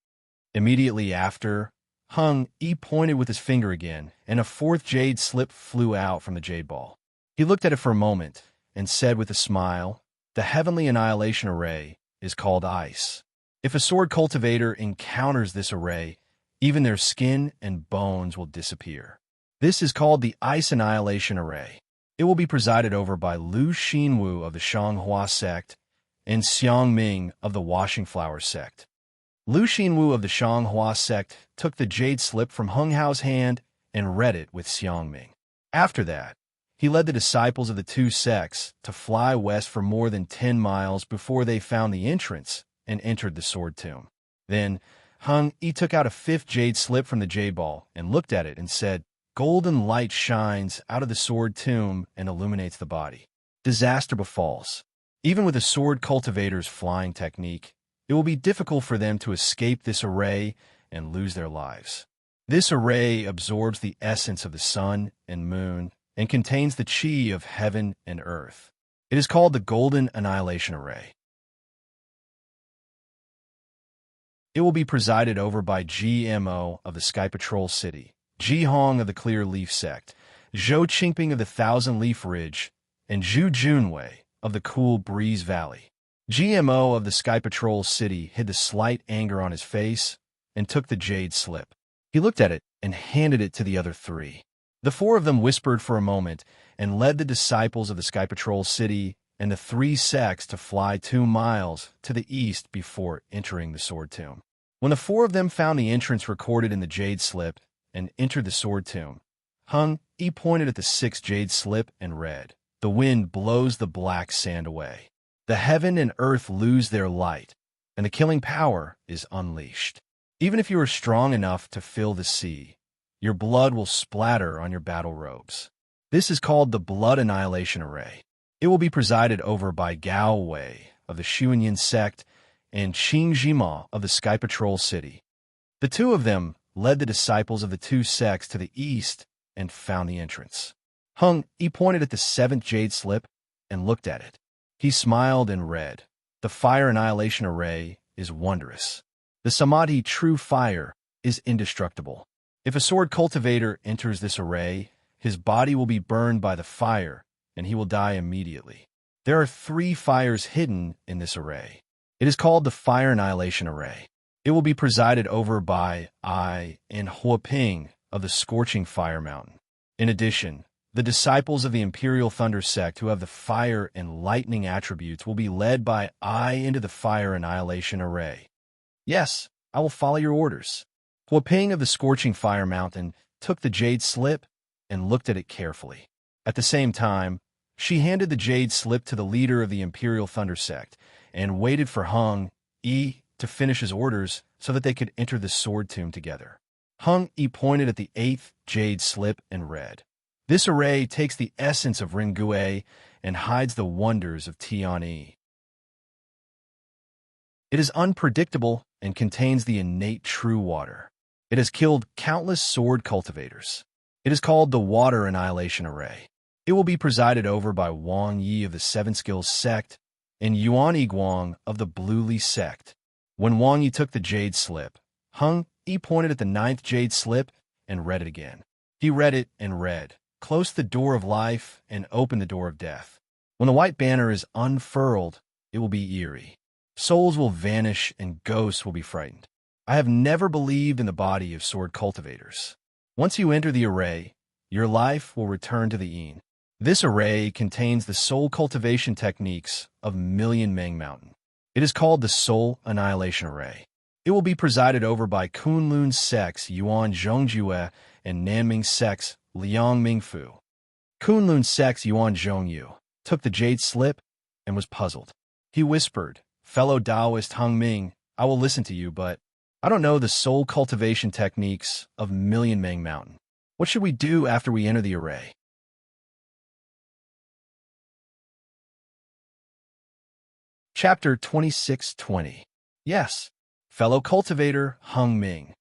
Speaker 1: Immediately after, Hung Yi pointed with his finger again, and a fourth jade slip flew out from the jade ball. He looked at it for a moment and said with a smile, "The heavenly annihilation array is called ice. If a sword cultivator encounters this array, even their skin and bones will disappear. This is called the Ice Annihilation Array. It will be presided over by Lu Xinwu of the Shanghua sect and Xiang Ming of the Washing Flower sect." Lu Xinwu of the Shanghua sect took the jade slip from Hung Hao's hand and read it with Xiang Ming. After that, he led the disciples of the two sects to fly west for more than 10 miles before they found the entrance and entered the sword tomb. Then, Hung Yi took out a fifth jade slip from the jade ball and looked at it and said, "Golden light shines out of the sword tomb and illuminates the body. Disaster befalls. Even with a sword cultivator's flying technique, it will be difficult for them to escape this array and lose their lives. This array absorbs the essence of the sun and moon and contains the chi of heaven and earth. It is called the Golden Annihilation Array. It will be presided over by GMO of the Sky Patrol City, Ji Hong of the Clear Leaf Sect, Zhou Qingping of the Thousand Leaf Ridge, and Zhu Junwei of the Cool Breeze Valley." GMO of the Sky Patrol City hid the slight anger on his face and took the jade slip. He looked at it and handed it to the other three. The four of them whispered for a moment and led the disciples of the Sky Patrol City and the three sects to fly 2 miles to the east before entering the sword tomb. When the four of them found the entrance recorded in the jade slip and entered the sword tomb, Hung Yi pointed at the sixth jade slip and read, "The wind blows the black sand away. The heaven and earth lose their light, and the killing power is unleashed. Even if you are strong enough to fill the sea, your blood will splatter on your battle robes. This is called the Blood Annihilation Array. It will be presided over by Gao Wei of the Xuanyin sect and Qing Jima of the Sky Patrol City." The two of them led the disciples of the two sects to the east and found the entrance. Hung Yi pointed at the seventh jade slip and looked at it. He smiled and read, "The Fire Annihilation Array is wondrous. The Samadhi true fire is indestructible. If a sword cultivator enters this array, his body will be burned by the fire, and he will die immediately. There are 3 fires hidden in this array. It is called the Fire Annihilation Array. It will be presided over by I and Huaping of the Scorching Fire Mountain. In addition, the disciples of the Imperial Thunder sect who have the fire and lightning attributes will be led by I into the Fire Annihilation Array." "Yes, I will follow your orders." Huaping of the Scorching Fire Mountain took the jade slip and looked at it carefully. At the same time, she handed the jade slip to the leader of the Imperial Thunder sect and waited for Hung Yi to finish his orders so that they could enter the sword tomb together. Hung Yi pointed at the 8th jade slip and read, "This array takes the essence of Ringue and hides the wonders of Tianyi. It is unpredictable and contains the innate true water. It has killed countless sword cultivators. It is called the Water Annihilation Array. It will be presided over by Wang Yi of the Seven Skills sect and Yuan Yiguang of the Blue Li sect." When Wang Yi took the jade slip, Hung Yi pointed at the 9th jade slip and read it again. He read it and read, "Close the door of life and open the door of death. When the white banner is unfurled, it will be eerie. Souls will vanish and ghosts will be frightened. I have never believed in the body of sword cultivators. Once you enter the array, your life will return to the Yin. This array contains the soul cultivation techniques of Million Meng Mountain. It is called the Soul Annihilation Array. It will be presided over by Kunlun Sex Yuan Zhongjue and Nanming Sex Liang Mingfu. Kunlun Sex Yuan Zhongyu took the jade slip and was puzzled. He whispered, "Fellow Taoist Hung Ming, I will listen to you, but I don't know the soul cultivation techniques of Million Ming Mountain. What should we do after we enter the array?" Chapter 2620. Yes, fellow cultivator Hung Ming.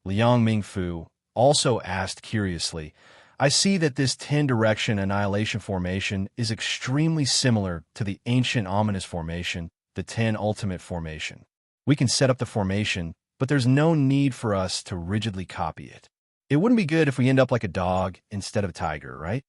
Speaker 1: Liang Mingfu also asked curiously, "I see that this 10-direction annihilation formation is extremely similar to the ancient ominous formation, the 10 ultimate formation. We can set up the formation, but there's no need for us to rigidly copy it. It wouldn't be good if we end up like a dog instead of a tiger, right?"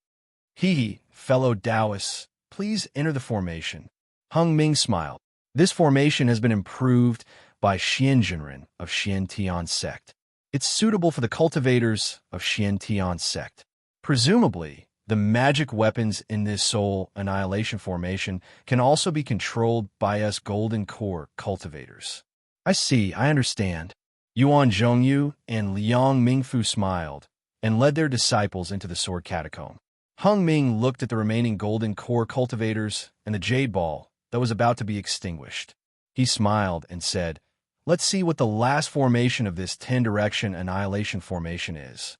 Speaker 1: "Hee, fellow Taoists, please enter the formation." Hung Ming smiled. "This formation has been improved by Xianjinren of Xiantian sect. It's suitable for the cultivators of Xiantian sect. Presumably, the magic weapons in this soul annihilation formation can also be controlled by us golden core cultivators." "I see, I understand." Yuan Zhongyu and Liang Mingfu smiled and led their disciples into the sword catacomb. Hung Ming looked at the remaining golden core cultivators and the jade ball that was about to be extinguished. He smiled and said, "Let's see what the last formation of this 10-direction annihilation formation is."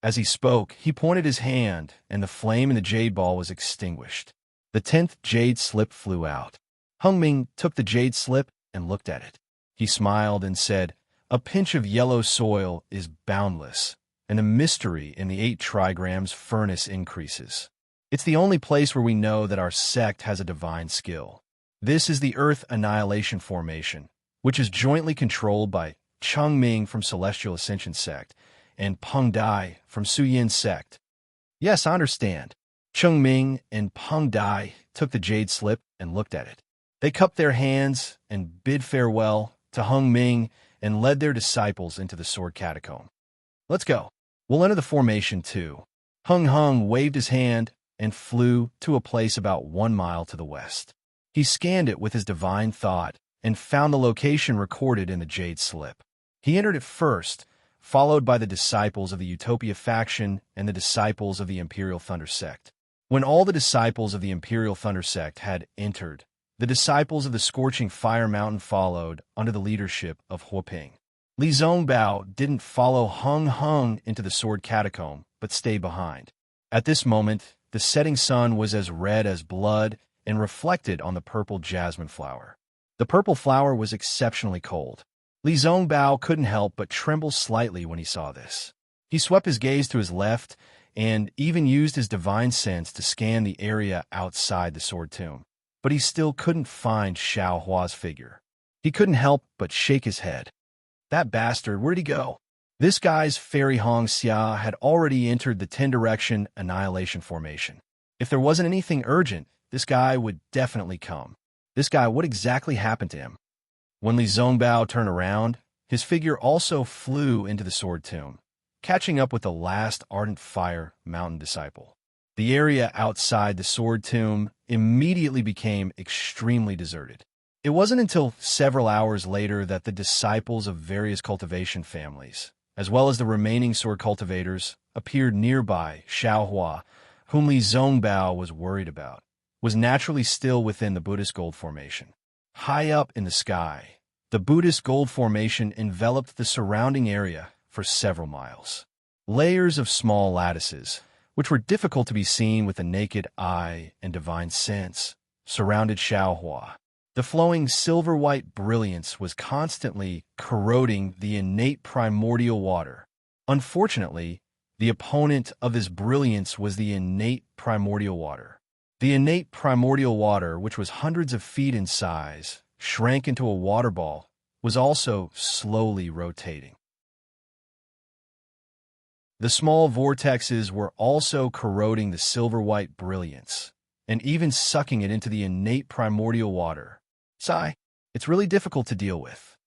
Speaker 1: As he spoke, he pointed his hand, and the flame in the jade ball was extinguished. The 10th jade slip flew out. Hung Ming took the jade slip and looked at it. He smiled and said, "A pinch of yellow soil is boundless, and the mystery in the 8 trigrams furnace increases. It's the only place where we know that our sect has a divine skill. This is the Earth Annihilation Formation, which is jointly controlled by Cheng Ming from Celestial Ascension Sect and Peng Dai from Suyin Sect." "Yes, I understand." Cheng Ming and Peng Dai took the jade slip and looked at it. They cupped their hands and bid farewell to Hung Ming and led their disciples into the sword catacomb. "Let's go. We'll enter the formation too." Hung waved his hand and flew to a place about 1 mile to the west. He scanned it with his divine thought and found the location recorded in the jade slip. He entered it first, followed by the disciples of the Utopia faction and the disciples of the Imperial Thunder Sect. When all the disciples of the Imperial Thunder Sect had entered, the disciples of the Scorching Fire Mountain followed under the leadership of Huoping. Li Zongbao didn't follow Hung into the sword catacomb, but stayed behind. At this moment, the setting sun was as red as blood and reflected on the purple jasmine flower. The purple flower was exceptionally cold. Li Zongbao couldn't help but tremble slightly when he saw this. He swept his gaze to his left and even used his divine sense to scan the area outside the sword tomb. But he still couldn't find Xiao Hua's figure. He couldn't help but shake his head. That bastard, where'd he go? This guy's Fairy Hong Xia had already entered the 10-direction annihilation formation. If there wasn't anything urgent, this guy would definitely come. This guy, what exactly happened to him? When Li Zongbao turned around, his figure also flew into the sword tomb, catching up with the last Ardent Fire Mountain disciple. The area outside the sword tomb immediately became extremely deserted. It wasn't until several hours later that the disciples of various cultivation families, as well as the remaining sword cultivators, appeared nearby. Xiao Hua, whom Li Zongbao was worried about, was naturally still within the Buddhist gold formation. High up in the sky, the Buddhist gold formation enveloped the surrounding area for several miles. Layers of small lattices, which were difficult to be seen with the naked eye and divine sense, surrounded Xiao Hua. The flowing silver-white brilliance was constantly corroding the innate primordial water. Unfortunately, the opponent of this brilliance was the innate primordial water. The innate primordial water, which was hundreds of feet in size, shrank into a water ball, was also slowly rotating. The small vortexes were also corroding the silver-white brilliance, and even sucking it into the innate primordial water. Sigh, it's really difficult to deal with.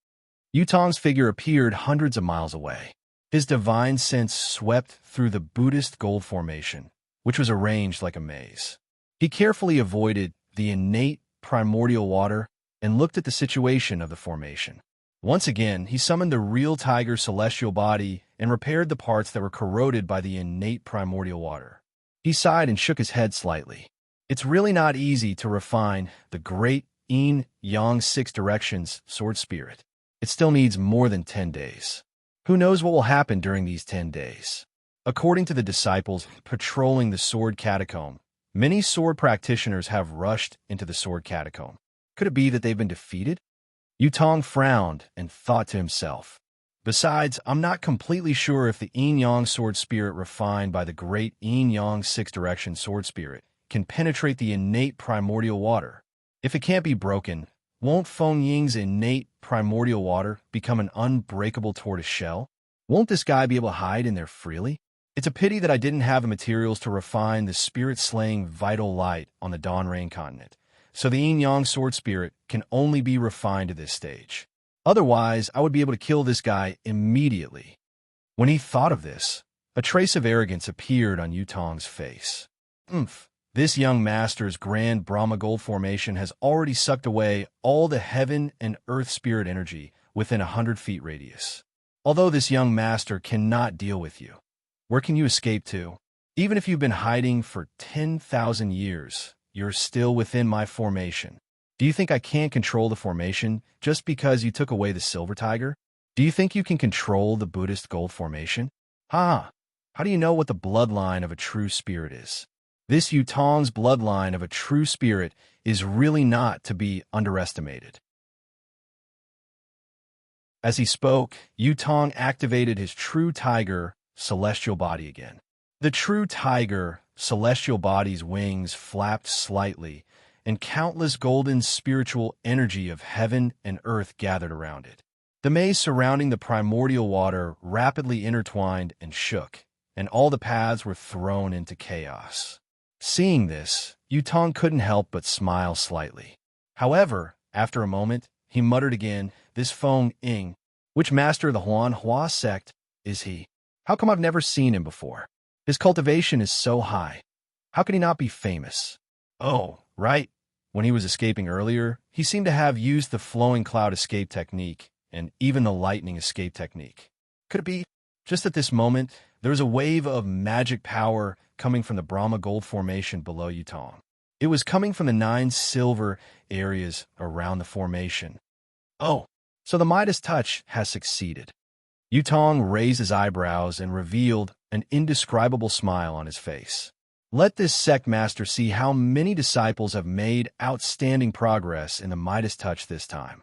Speaker 1: Yutong's figure appeared hundreds of miles away. His divine sense swept through the Buddhist gold formation, which was arranged like a maze. He carefully avoided the innate primordial water and looked at the situation of the formation. Once again, he summoned the real tiger's celestial body and repaired the parts that were corroded by the innate primordial water. He sighed and shook his head slightly. It's really not easy to refine the great yin yang six directions sword spirit. It still needs more than 10 days. Who knows what will happen during these 10 days? According to the disciples patrolling the sword catacomb, many sword practitioners have rushed into the sword catacomb. Could it be that they've been defeated? Yutong frowned and thought to himself. Besides, I'm not completely sure if the yin-yang sword spirit refined by the great yin-yang six-direction sword spirit can penetrate the innate primordial water. If it can't be broken, won't Feng Ying's innate primordial water become an unbreakable tortoise shell? Won't this guy be able to hide in there freely? It's a pity that I didn't have the materials to refine the spirit-slaying vital light on the Dawn Rain continent, so the yin-yang sword spirit can only be refined to this stage. Otherwise, I would be able to kill this guy immediately. When he thought of this, a trace of arrogance appeared on Yutong's face. This young master's grand Brahma gold formation has already sucked away all the heaven and earth spirit energy within 100 feet radius. Although this young master cannot deal with you, where can you escape to? Even if you've been hiding for 10,000 years, you're still within my formation. Do you think I can't control the formation just because you took away the silver tiger? Do you think you can control the Buddhist gold formation? How do you know what the bloodline of a true spirit is? This Yutong's bloodline of a true spirit is really not to be underestimated. As he spoke, Yutong activated his true tiger celestial body again. The true tiger celestial body's wings flapped slightly, and countless golden spiritual energy of heaven and earth gathered around it. The maze surrounding the primordial water rapidly intertwined and shook, and all the paths were thrown into chaos. Seeing this, Yutong couldn't help but smile slightly. However, after a moment, he muttered again, "This Feng Ying, which master of the Huanhua sect is he? How come I've never seen him before? His cultivation is so high. How can he not be famous? Oh, right. When he was escaping earlier, he seemed to have used the flowing cloud escape technique and even the lightning escape technique. Could it be? Just at this moment, there was a wave of magic power coming from the Brahma gold formation below Yutong. It was coming from the 9 silver areas around the formation. Oh, so the Midas touch has succeeded. Yutong raised his eyebrows and revealed an indescribable smile on his face. Let this sect master see how many disciples have made outstanding progress in the Midas touch this time.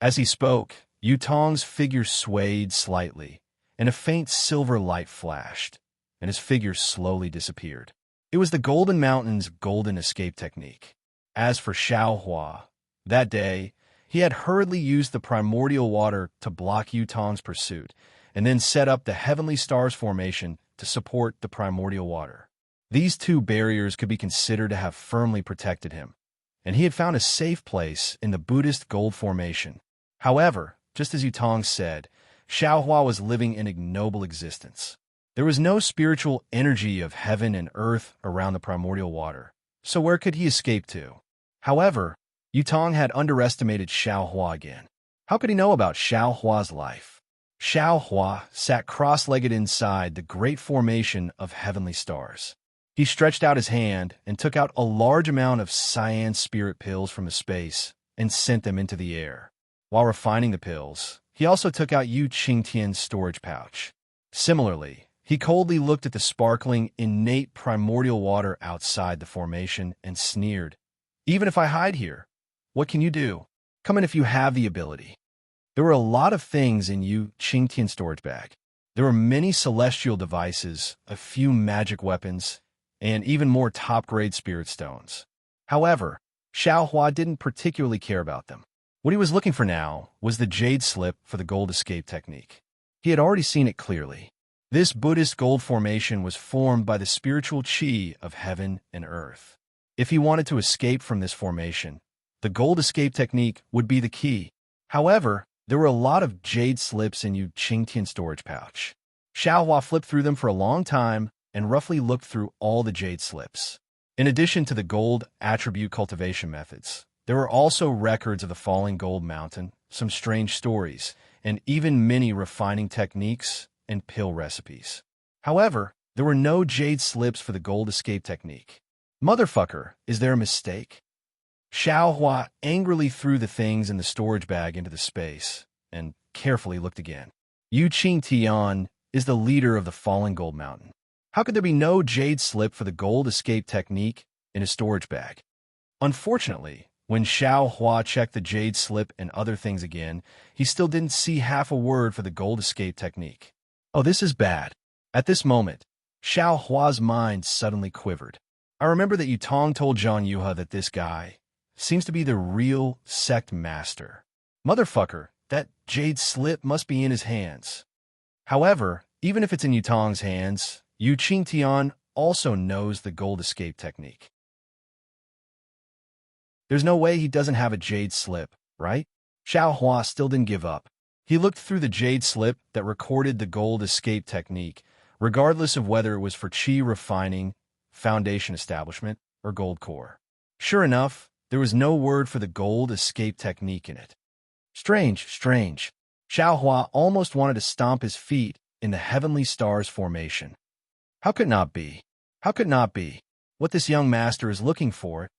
Speaker 1: As he spoke, Yutong's figure swayed slightly, and a faint silver light flashed, and his figure slowly disappeared. It was the Golden Mountain's golden escape technique. As for Xiaohua, that day, he had hurriedly used the primordial water to block Yutong's pursuit, and then set up the Heavenly Stars formation to support the primordial water. These 2 barriers could be considered to have firmly protected him, and he had found a safe place in the Buddhist gold formation. However, just as Yutong said, Xiaohua was living an ignoble existence. There was no spiritual energy of heaven and earth around the primordial water, so where could he escape to? However, Yutong had underestimated Xiaohua again. How could he know about Xiaohua's life? Xiaohua sat cross-legged inside the great formation of heavenly stars. He stretched out his hand and took out a large amount of cyan spirit pills from his space and sent them into the air. While refining the pills, he also took out Yu Qingtian's storage pouch. Similarly, he coldly looked at the sparkling, innate primordial water outside the formation and sneered. Even if I hide here, what can you do? Come in if you have the ability. There were a lot of things in Yu Qingtian's storage bag. There were many celestial devices, a few magic weapons, and even more top-grade spirit stones. However, Xiaohua didn't particularly care about them. What he was looking for now was the jade slip for the gold escape technique. He had already seen it clearly. This Buddhist gold formation was formed by the spiritual qi of heaven and earth. If he wanted to escape from this formation, the gold escape technique would be the key. However, there were a lot of jade slips in Yu Qingtian's storage pouch. Xiaohua flipped through them for a long time and roughly looked through all the jade slips. In addition to the gold attribute cultivation methods, there were also records of the falling gold mountain, some strange stories, and even many refining techniques and pill recipes. However, there were no jade slips for the gold escape technique. Motherfucker, is there a mistake? Xiao Hua angrily threw the things in the storage bag into the space and carefully looked again. Yu Qing Tian is the leader of the Fallen Gold Mountain. How could there be no jade slip for the gold escape technique in a storage bag? Unfortunately, when Xiao Hua checked the jade slip and other things again, he still didn't see half a word for the gold escape technique. Oh, this is bad. At this moment, Xiao Hua's mind suddenly quivered. I remember that Yutong told Zhang Yuha that this guy seems to be the real sect master. Motherfucker, that jade slip must be in his hands. However, even if it's in Yutong's hands, Yu Qingtian also knows the gold escape technique. There's no way he doesn't have a jade slip, right? Xiao Hua still didn't give up. He looked through the jade slip that recorded the gold escape technique, regardless of whether it was for Qi refining, foundation establishment, or gold core. Sure enough, there was no word for the gold escape technique in it. Strange. Xiao Hua almost wanted to stomp his feet in the heavenly stars formation. How could it not be? How could it not be? What this young master is looking for?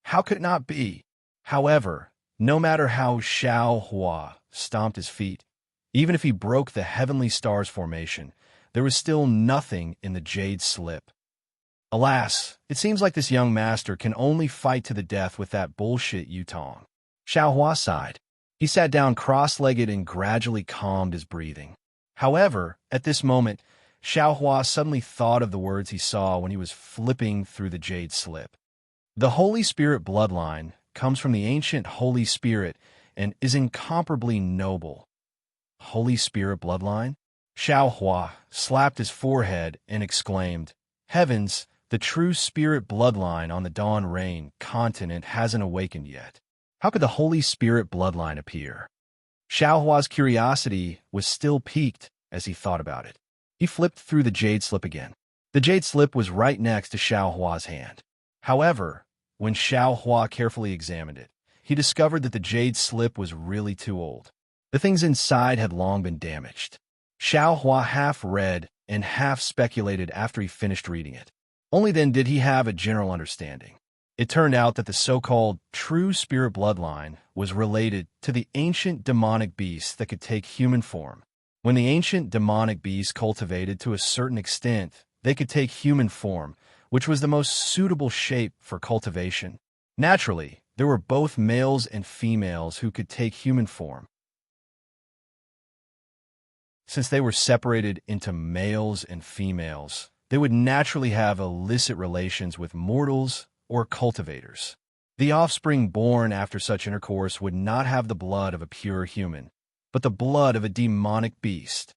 Speaker 1: How could it not be? However, no matter how Xiao Hua stomped his feet, even if he broke the heavenly stars formation, there was still nothing in the jade slip. Alas, it seems like this young master can only fight to the death with that bullshit Yutong. Xiao Hua sighed. He sat down cross-legged and gradually calmed his breathing. However, at this moment, Xiao Hua suddenly thought of the words he saw when he was flipping through the jade slip. The Holy Spirit bloodline comes from the ancient Holy Spirit and is incomparably noble. Holy Spirit bloodline? Xiao Hua slapped his forehead and exclaimed, Heavens, the true spirit bloodline on the Dawn Rain continent hasn't awakened yet. How could the Holy Spirit bloodline appear? Xiao Hua's curiosity was still piqued as he thought about it. He flipped through the jade slip again. The jade slip was right next to Xiao Hua's hand. However, when Xiao Hua carefully examined it, he discovered that the jade slip was really too old. The things inside had long been damaged. Xiao Hua half read and half speculated after he finished reading it. Only then did he have a general understanding. It turned out that the so-called true spirit bloodline was related to the ancient demonic beasts that could take human form. When the ancient demonic beasts cultivated to a certain extent, they could take human form, which was the most suitable shape for cultivation. Naturally, there were both males and females who could take human form. Since they were separated into males and females, they would naturally have illicit relations with mortals or cultivators. The offspring born after such intercourse would not have the blood of a pure human, but the blood of a demonic beast.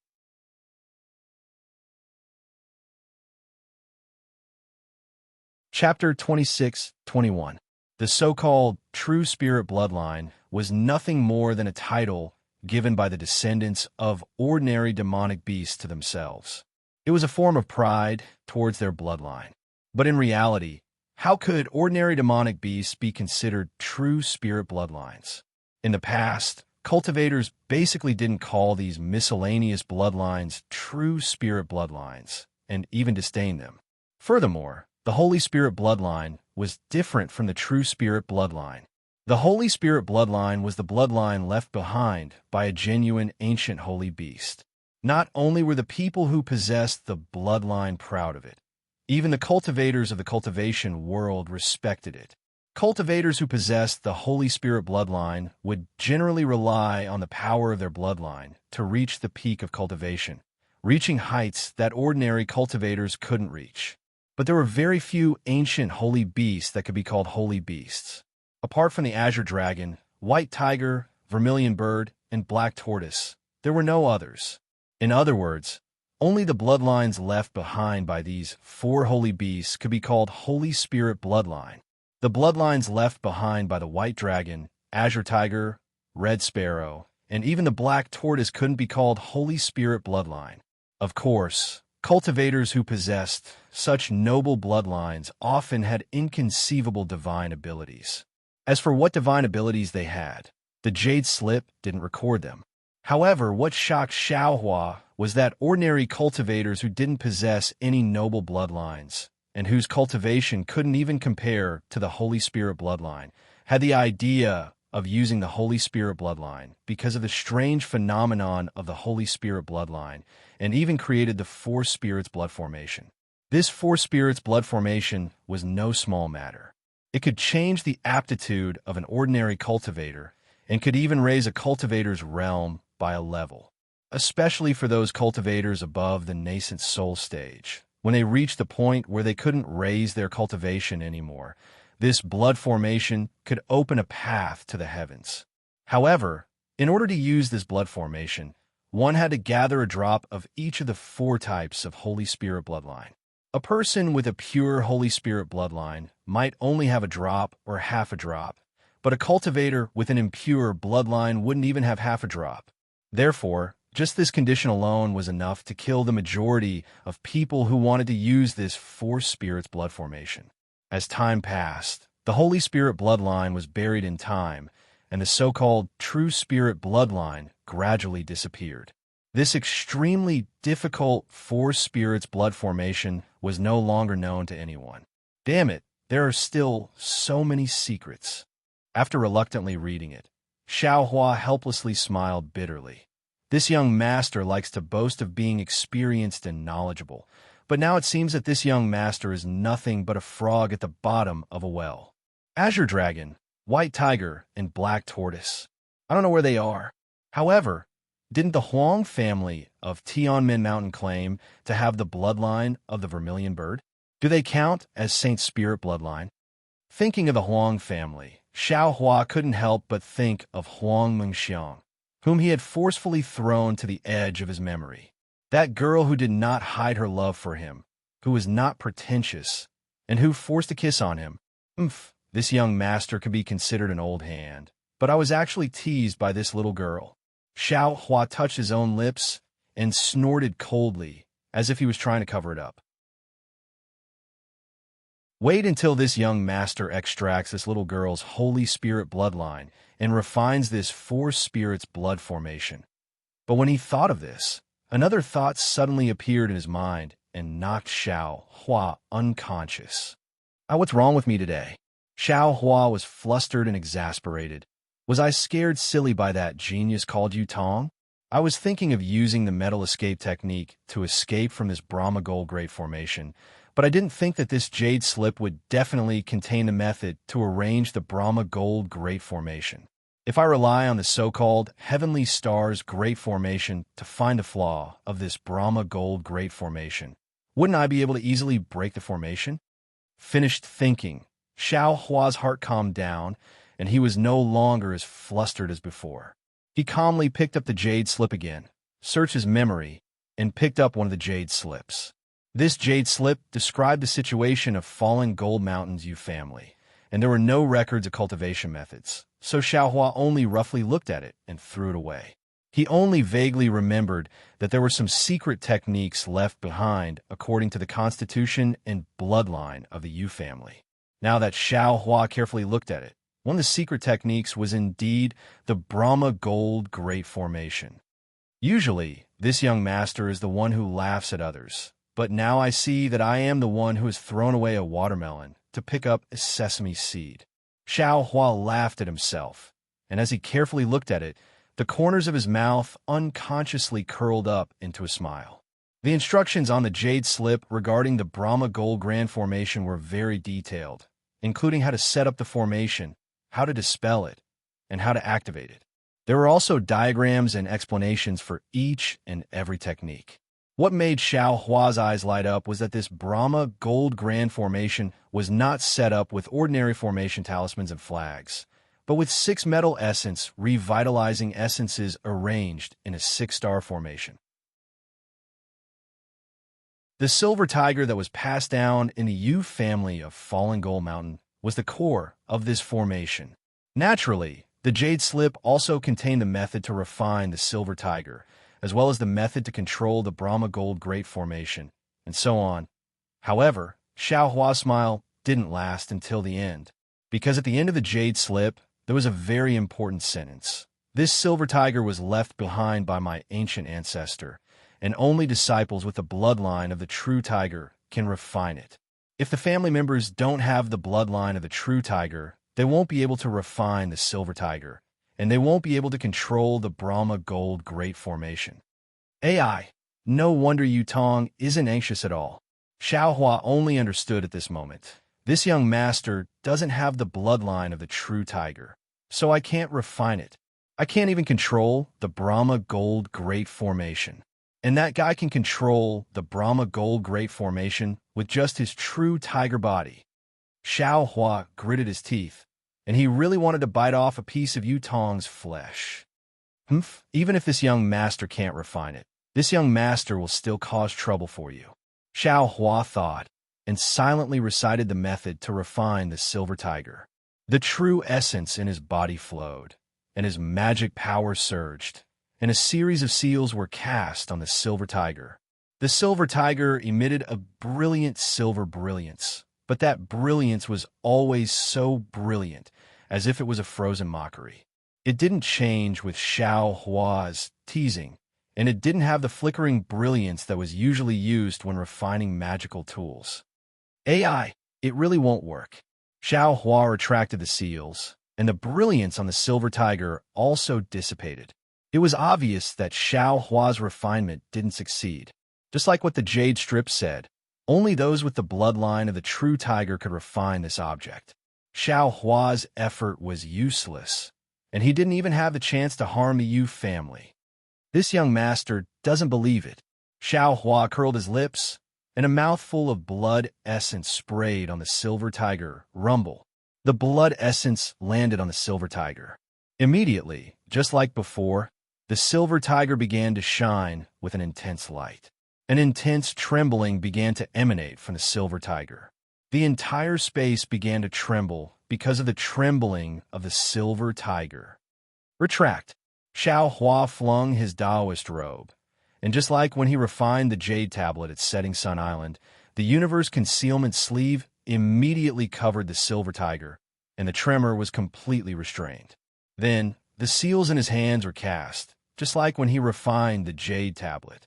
Speaker 1: Chapter 26-21. The so-called true spirit bloodline was nothing more than a title given by the descendants of ordinary demonic beasts to themselves. It was a form of pride towards their bloodline. But in reality, how could ordinary demonic beasts be considered true spirit bloodlines? In the past, cultivators basically didn't call these miscellaneous bloodlines true spirit bloodlines, and even disdained them. Furthermore, the Holy Spirit bloodline was different from the true spirit bloodline. The Holy Spirit bloodline was the bloodline left behind by a genuine ancient holy beast. Not only were the people who possessed the bloodline proud of it, even the cultivators of the cultivation world respected it. Cultivators who possessed the Holy Spirit bloodline would generally rely on the power of their bloodline to reach the peak of cultivation, reaching heights that ordinary cultivators couldn't reach. But there were very few ancient holy beasts that could be called holy beasts. Apart from the azure dragon, white tiger, vermilion bird, and black tortoise, there were no others. In other words, only the bloodlines left behind by these 4 holy beasts could be called Holy Spirit bloodline. The bloodlines left behind by the white dragon, azure tiger, red sparrow, and even the black tortoise couldn't be called Holy Spirit bloodline. Of course, cultivators who possessed such noble bloodlines often had inconceivable divine abilities. As for what divine abilities they had, The jade slip didn't record them. However, what shocked Xiaohua was that ordinary cultivators who didn't possess any noble bloodlines, and whose cultivation couldn't even compare to the Holy Spirit bloodline, had the idea of using the Holy Spirit bloodline because of the strange phenomenon of the Holy Spirit bloodline, and even created the Four Spirits blood formation. This Four Spirits blood formation was no small matter. It could change the aptitude of an ordinary cultivator, and could even raise a cultivator's realm by a level, especially for those cultivators above the nascent soul stage. When they reached the point where they couldn't raise their cultivation anymore, this blood formation could open a path to the heavens. However, in order to use this blood formation, one had to gather a drop of each of the four types of Holy Spirit bloodline. A person with a pure Holy Spirit bloodline might only have a drop or half a drop, but a cultivator with an impure bloodline wouldn't even have half a drop. Therefore, just this condition alone was enough to kill the majority of people who wanted to use this Four Spirits blood formation. As time passed, the Holy Spirit bloodline was buried in time, and the so-called True Spirit bloodline gradually disappeared. This extremely difficult Four Spirits blood formation was no longer known to anyone. Damn it, there are still so many secrets. After reluctantly reading it, Xiaohua helplessly smiled bitterly. This young master likes to boast of being experienced and knowledgeable, but now it seems that this young master is nothing but a frog at the bottom of a well. Azure Dragon, White Tiger, and Black Tortoise. I don't know where they are. However, didn't the Huang family of Tianmen Mountain claim to have the bloodline of the Vermilion Bird? Do they count as Saint Spirit bloodline? Thinking of the Huang family, Xiaohua couldn't help but think of Huang Mengxiang, whom he had forcefully thrown to the edge of his memory. That girl who did not hide her love for him, who was not pretentious, and who forced a kiss on him. This young master could be considered an old hand, but I was actually teased by this little girl. Xiaohua touched his own lips and snorted coldly, as if he was trying to cover it up. Wait until this young master extracts this little girl's Holy Spirit bloodline and refines this Four Spirits blood formation. But when he thought of this, another thought suddenly appeared in his mind and knocked Xiaohua unconscious. What's wrong with me today? Xiaohua was flustered and exasperated. Was I scared silly by that genius called you Tong? I was thinking of using the metal escape technique to escape from this Brahma Gold Great Formation, but I didn't think that this jade slip would definitely contain the method to arrange the Brahma Gold Great Formation. If I rely on the so-called Heavenly Stars Great Formation to find the flaw of this Brahma Gold Great Formation, wouldn't I be able to easily break the formation? Finished thinking, Xiaohua's heart calmed down, and he was no longer as flustered as before. He calmly picked up the jade slip again, searched his memory, and picked up one of the jade slips. This jade slip described the situation of Fallen Gold Mountain's Yu family, and there were no records of cultivation methods, so Xiaohua only roughly looked at it and threw it away. He only vaguely remembered that there were some secret techniques left behind according to the constitution and bloodline of the Yu family. Now that Xiaohua carefully looked at it, one of the secret techniques was indeed the Brahma Gold Great Formation. Usually, this young master is the one who laughs at others, but now I see that I am the one who has thrown away a watermelon to pick up a sesame seed. Xiaohua laughed at himself, and as he carefully looked at it, the corners of his mouth unconsciously curled up into a smile. The instructions on the jade slip regarding the Brahma Gold Grand Formation were very detailed, including how to set up the formation, how to dispel it, and how to activate it. There were also diagrams and explanations for each and every technique. What made Xiaohua's eyes light up was that this Brahma Gold Grand Formation was not set up with ordinary formation talismans and flags, but with 6 metal essence revitalizing essences arranged in a 6-star formation. The silver tiger that was passed down in the Yu family of Fallen Gold Mountain was the core of this formation. Naturally, the jade slip also contained the method to refine the silver tiger, as well as the method to control the Brahma Gold Great Formation, and so on. However, Xiaohua's smile didn't last until the end, because at the end of the jade slip, there was a very important sentence. This silver tiger was left behind by my ancient ancestor, and only disciples with the bloodline of the true tiger can refine it. If the family members don't have the bloodline of the true tiger, they won't be able to refine the silver tiger, and they won't be able to control the Brahma Gold Great Formation. AI. No wonder Yu Tong isn't anxious at all. Xiaohua only understood at this moment. This young master doesn't have the bloodline of the true tiger, so I can't refine it. I can't even control the Brahma Gold Great Formation. And that guy can control the Brahma Gold Great Formation with just his true tiger body. Xiaohua gritted his teeth, and he really wanted to bite off a piece of Yu Tong's flesh. Humph, even if this young master can't refine it, this young master will still cause trouble for you. Xiaohua thought, and silently recited the method to refine the silver tiger. The true essence in his body flowed, and his magic power surged, and a series of seals were cast on the silver tiger. The silver tiger emitted a brilliant silver brilliance, but that brilliance was always so brilliant, as if it was a frozen mockery. It didn't change with Xiaohua's teasing, and it didn't have the flickering brilliance that was usually used when refining magical tools. AI, it really won't work. Xiaohua retracted the seals, and the brilliance on the silver tiger also dissipated. It was obvious that Xiaohua's refinement didn't succeed. Just like what the jade strip said, only those with the bloodline of the true tiger could refine this object. Xiaohua's effort was useless, and he didn't even have the chance to harm the Yu family. This young master doesn't believe it. Xiaohua curled his lips, and a mouthful of blood essence sprayed on the silver tiger. Rumble. The blood essence landed on the silver tiger. Immediately, just like before, the silver tiger began to shine with an intense light. An intense trembling began to emanate from the silver tiger. The entire space began to tremble because of the trembling of the silver tiger. Retract. Xiaohua flung his Taoist robe, and just like when he refined the jade tablet at Setting Sun Island, the universe concealment sleeve immediately covered the silver tiger, and the tremor was completely restrained. Then, the seals in his hands were cast, just like when he refined the jade tablet.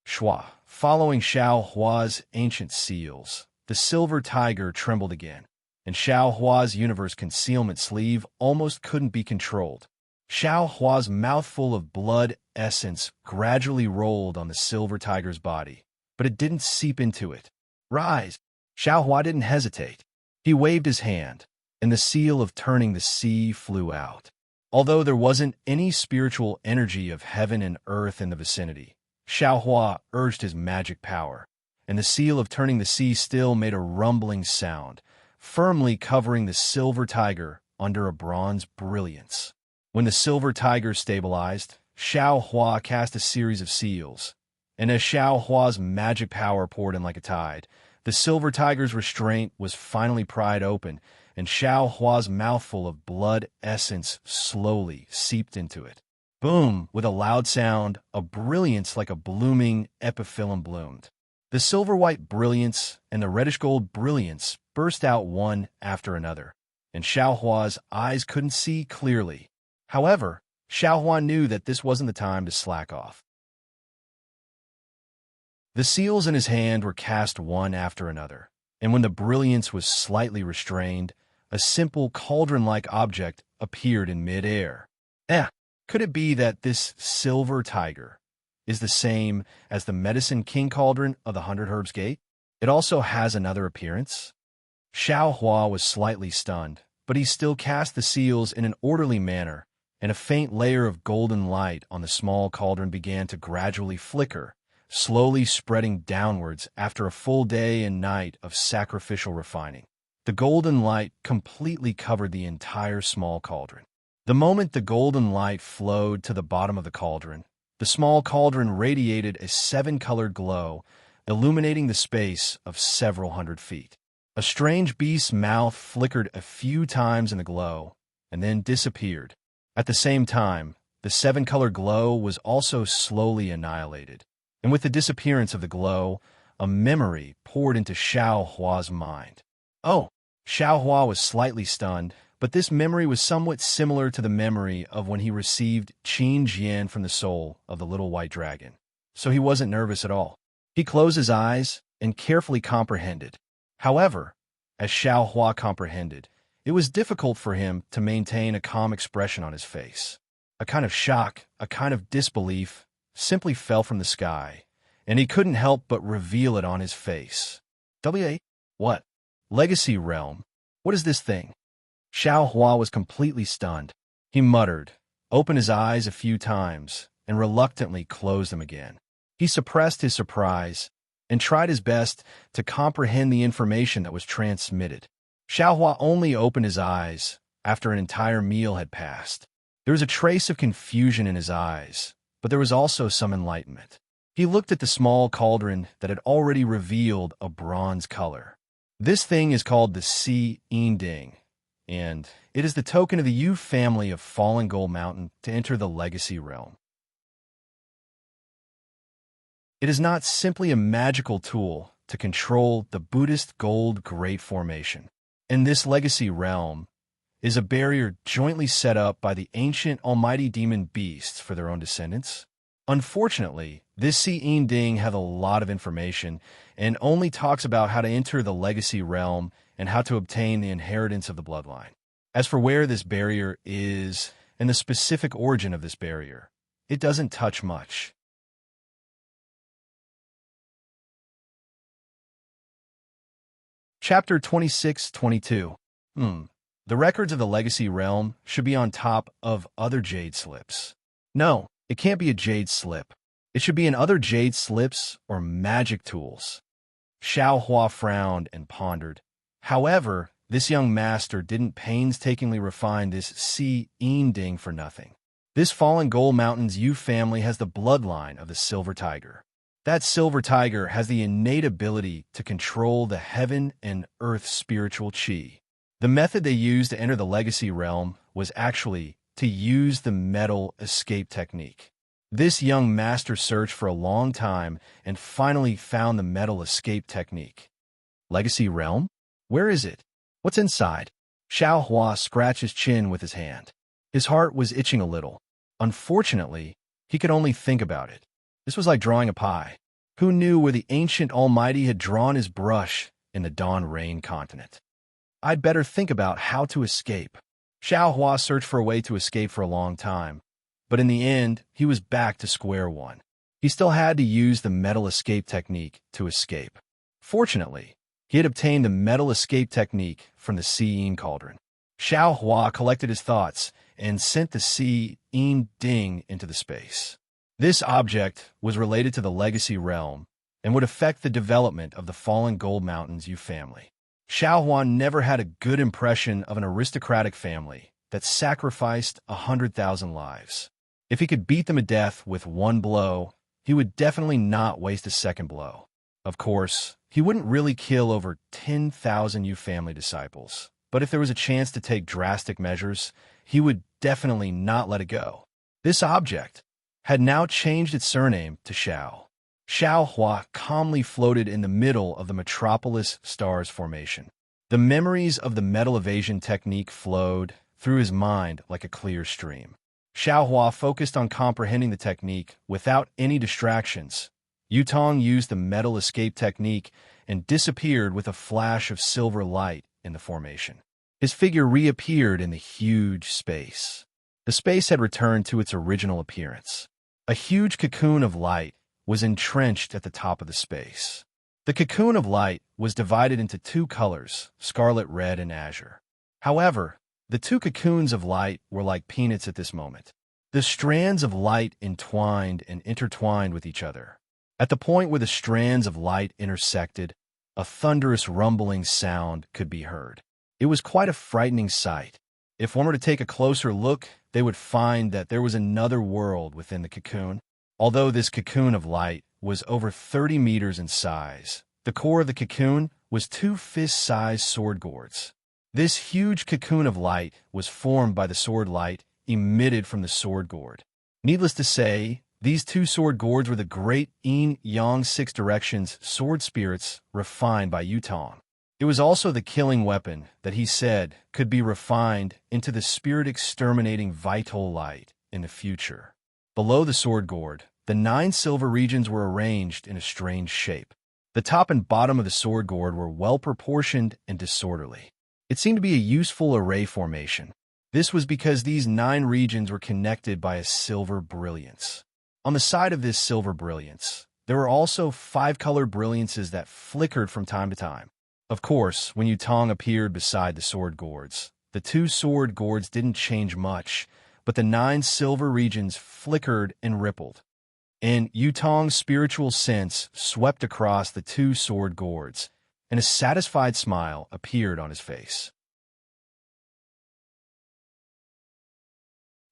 Speaker 1: Shua. Following Xiaohua's ancient seals, the silver tiger trembled again, and Xiaohua's universe concealment sleeve almost couldn't be controlled. Xiaohua's mouthful of blood essence gradually rolled on the silver tiger's body, but it didn't seep into it. Rise! Xiaohua didn't hesitate. He waved his hand, and the seal of turning the sea flew out. Although there wasn't any spiritual energy of heaven and earth in the vicinity, Xiaohua urged his magic power, and the seal of turning the sea still made a rumbling sound, firmly covering the silver tiger under a bronze brilliance. When the silver tiger stabilized, Xiaohua cast a series of seals, and as Xiaohua's magic power poured in like a tide, the silver tiger's restraint was finally pried open, and Xiaohua's mouthful of blood essence slowly seeped into it. Boom! With a loud sound, a brilliance like a blooming epiphyllum bloomed. The silver-white brilliance and the reddish-gold brilliance burst out one after another, and Xiaohua's eyes couldn't see clearly. However, Xiaohua knew that this wasn't the time to slack off. The seals in his hand were cast one after another, and when the brilliance was slightly restrained, a simple cauldron-like object appeared in mid-air. Could it be that this silver tiger is the same as the Medicine King Cauldron of the 100 Herbs Gate? It also has another appearance? Xiaohua was slightly stunned, but he still cast the seals in an orderly manner, and a faint layer of golden light on the small cauldron began to gradually flicker, slowly spreading downwards after a full day and night of sacrificial refining. The golden light completely covered the entire small cauldron. The moment the golden light flowed to the bottom of the cauldron, the small cauldron radiated a 7-colored glow, illuminating the space of several hundred feet. A strange beast's mouth flickered a few times in the glow, and then disappeared. At the same time, the 7-color glow was also slowly annihilated, and with the disappearance of the glow, a memory poured into Xiaohua's mind. Oh! Xiaohua was slightly stunned, but this memory was somewhat similar to the memory of when he received Qin Jian from the soul of the little white dragon. So he wasn't nervous at all. He closed his eyes and carefully comprehended. However, as Xiao Hua comprehended, it was difficult for him to maintain a calm expression on his face. A kind of shock, a kind of disbelief, simply fell from the sky, and he couldn't help but reveal it on his face. What? Legacy Realm? What is this thing? Xiao Hua was completely stunned. He muttered, opened his eyes a few times, and reluctantly closed them again. He suppressed his surprise and tried his best to comprehend the information that was transmitted. Xiao Hua only opened his eyes after an entire meal had passed. There was a trace of confusion in his eyes, but there was also some enlightenment. He looked at the small cauldron that had already revealed a bronze color. This thing is called the Si Yin Ding, and it is the token of the Yu family of Fallen Gold Mountain to enter the Legacy Realm. It is not simply a magical tool to control the Buddhist Gold Great Formation. In this Legacy Realm is a barrier jointly set up by the ancient almighty demon beasts for their own descendants. Unfortunately, this Si Yin Ding has a lot of information and only talks about how to enter the Legacy Realm and how to obtain the inheritance of the bloodline. As for where this barrier is and the specific origin of this barrier, it doesn't touch much. Chapter 26-22. The records of the Legacy Realm should be on top of other jade slips. No, it can't be a jade slip. It should be in other jade slips or magic tools. Xiao Hua frowned and pondered. However, this young master didn't painstakingly refine this Si Yin Ding for nothing. This Fallen Gold Mountain's Yu family has the bloodline of the Silver Tiger. That Silver Tiger has the innate ability to control the heaven and earth spiritual qi. The method they used to enter the Legacy Realm was actually to use the metal escape technique. This young master searched for a long time and finally found the metal escape technique. Legacy Realm? Where is it? What's inside? Xiao Hua scratched his chin with his hand. His heart was itching a little. Unfortunately, he could only think about it. This was like drawing a pie. Who knew where the ancient Almighty had drawn his brush in the Dawn Rain continent? I'd better think about how to escape. Xiao Hua searched for a way to escape for a long time, but in the end, he was back to square one. He still had to use the metal escape technique to escape. Fortunately, he had obtained the metal escape technique from the Si Yin Cauldron. Xiao Hua collected his thoughts and sent the Si Yin Ding into the space. This object was related to the Legacy Realm and would affect the development of the Fallen Gold Mountains Yu family. Xiao Hua never had a good impression of an aristocratic family that sacrificed 100,000 lives. If he could beat them to death with one blow, he would definitely not waste a second blow. Of course, he wouldn't really kill over 10,000 Yu family disciples, but if there was a chance to take drastic measures, he would definitely not let it go. This object had now changed its surname to Xiao. Xiao Hua calmly floated in the middle of the Metropolis Stars formation. The memories of the metal evasion technique flowed through his mind like a clear stream. Xiao Hua focused on comprehending the technique without any distractions. Yutong used the metal escape technique and disappeared with a flash of silver light in the formation. His figure reappeared in the huge space. The space had returned to its original appearance. A huge cocoon of light was entrenched at the top of the space. The cocoon of light was divided into two colors, scarlet red and azure. However, the two cocoons of light were like peanuts at this moment. The strands of light entwined and intertwined with each other. At the point where the strands of light intersected, a thunderous rumbling sound could be heard. It was quite a frightening sight. If one were to take a closer look, they would find that there was another world within the cocoon. Although this cocoon of light was over 30 meters in size, the core of the cocoon was 2 fist-sized sword gourds. This huge cocoon of light was formed by the sword light emitted from the sword gourd. Needless to say, these 2 sword gourds were the great Yin Yang 6 directions sword spirits refined by Yutong. It was also the killing weapon that he said could be refined into the spirit-exterminating vital light in the future. Below the sword gourd, the 9 silver regions were arranged in a strange shape. The top and bottom of the sword gourd were well-proportioned and disorderly. It seemed to be a useful array formation. This was because these 9 regions were connected by a silver brilliance. On the side of this silver brilliance, there were also 5 colored brilliances that flickered from time to time. Of course, when Yutong appeared beside the sword gourds, the 2 sword gourds didn't change much, but the 9 silver regions flickered and rippled. And Yutong's spiritual sense swept across the 2 sword gourds, and a satisfied smile appeared on his face.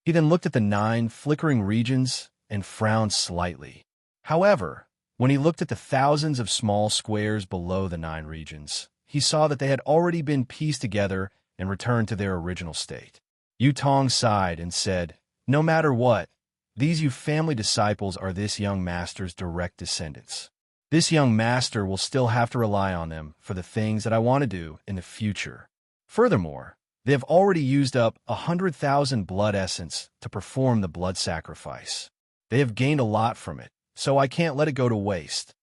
Speaker 1: He then looked at the 9 flickering regions and frowned slightly. However, when he looked at the thousands of small squares below the 9 regions, he saw that they had already been pieced together and returned to their original state. Yutong sighed and said, "No matter what, these Yu family disciples are this young master's direct descendants. This young master will still have to rely on them for the things that I want to do in the future. Furthermore, they have already used up 100,000 blood essence to perform the blood sacrifice. They have gained a lot from it, so I can't let it go to waste."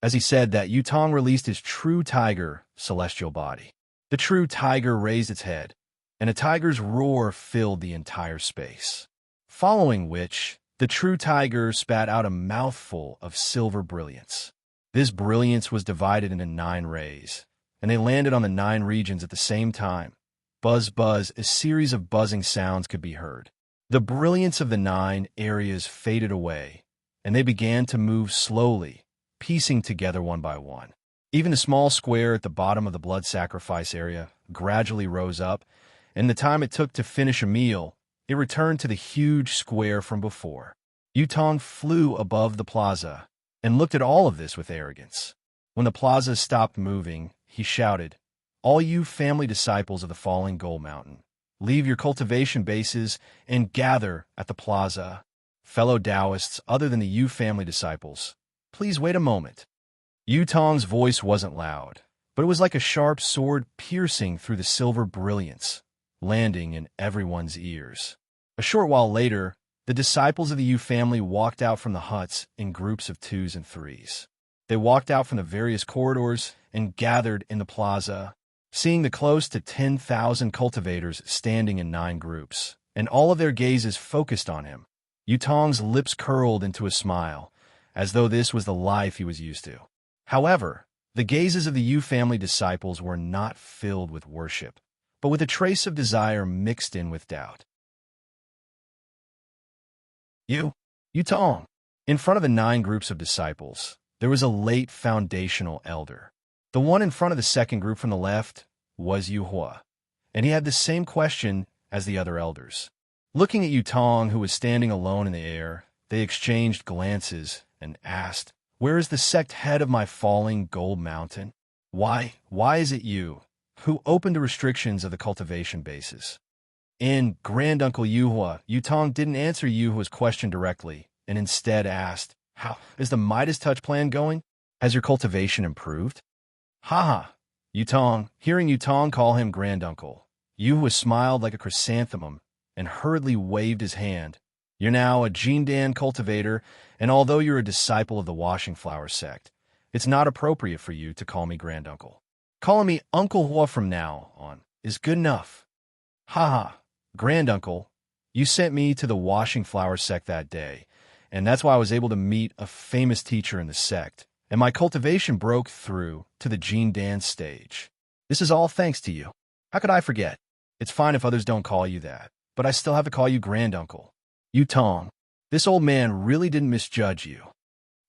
Speaker 1: As he said that, Yutong released his true tiger celestial body. The true tiger raised its head, and a tiger's roar filled the entire space. Following which, the true tiger spat out a mouthful of silver brilliance. This brilliance was divided into 9 rays, and they landed on the 9 regions at the same time. Buzz, buzz, a series of buzzing sounds could be heard. The brilliance of the 9 areas faded away, and they began to move slowly, piecing together one by one. Even the small square at the bottom of the blood sacrifice area gradually rose up, and the time it took to finish a meal, it returned to the huge square from before. Yutong flew above the plaza and looked at all of this with arrogance. When the plaza stopped moving, he shouted, "All you family disciples of the falling gold mountain, leave your cultivation bases and gather at the plaza. Fellow Taoists other than the Yu family disciples, please wait a moment." Yutong's voice wasn't loud, but it was like a sharp sword piercing through the silver brilliance, landing in everyone's ears. A short while later, the disciples of the Yu family walked out from the huts in groups of 2s and 3s. They walked out from the various corridors and gathered in the plaza, seeing the close to 10,000 cultivators standing in 9 groups, and all of their gazes focused on him. Yutong's lips curled into a smile, as though this was the life he was used to. However, the gazes of the Yu family disciples were not filled with worship, but with a trace of desire mixed in with doubt. Yutong. In front of the 9 groups of disciples, there was a late foundational elder. The one in front of the second group from the left was Yu Hua, and he had the same question as the other elders. Looking at Yutong, who was standing alone in the air, they exchanged glances and asked, "Where is the sect head of my falling gold mountain? Why is it you who opened the restrictions of the cultivation bases?" In Granduncle Yuhua, Yutong didn't answer Yuhua's question directly, and instead asked, "How is the Midas Touch plan going? Has your cultivation improved?" "Haha." Hearing Yutong call him Granduncle, Yuhua smiled like a chrysanthemum and hurriedly waved his hand. "You're now a Jindan cultivator, and although you're a disciple of the Washing Flower sect, it's not appropriate for you to call me Granduncle. Calling me Uncle Hua from now on is good enough." "Haha, Granduncle, you sent me to the Washing Flower sect that day, and that's why I was able to meet a famous teacher in the sect, and my cultivation broke through to the Jindan stage. This is all thanks to you. How could I forget? It's fine if others don't call you that, but I still have to call you Granduncle." Yutong, this old man really didn't misjudge you.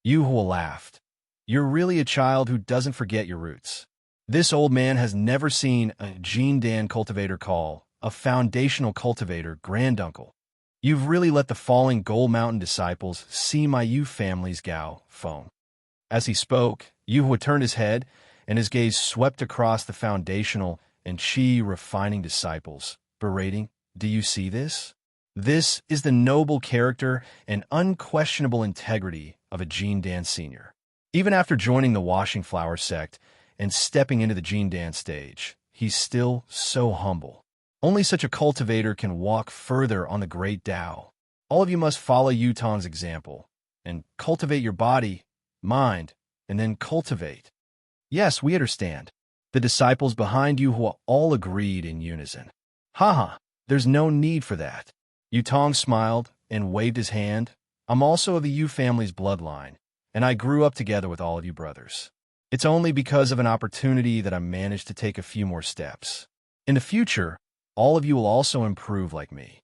Speaker 1: Yuhua laughed. "You're really a child who doesn't forget your roots. This old man has never seen a Jindan cultivator call a foundational cultivator Granduncle. You've really let the falling Gold Mountain disciples see my Yu family's Gao phone." As he spoke, Yuhua turned his head, and his gaze swept across the foundational and Qi refining disciples, berating, "Do you see this? This is the noble character and unquestionable integrity of a Jindan senior. Even after joining the Washing Flower sect and stepping into the Jin dance stage. He's still so humble. Only such a cultivator can walk further on the great Tao. All of you must follow Yutong's example and cultivate your body, mind, and then cultivate. Yes, we understand. The disciples behind you who all agreed in unison. Haha, there's no need for that. Yutong smiled and waved his hand. I'm also of the Yu family's bloodline, and I grew up together with all of you brothers. It's only because of an opportunity that I managed to take a few more steps. In the future, all of you will also improve like me.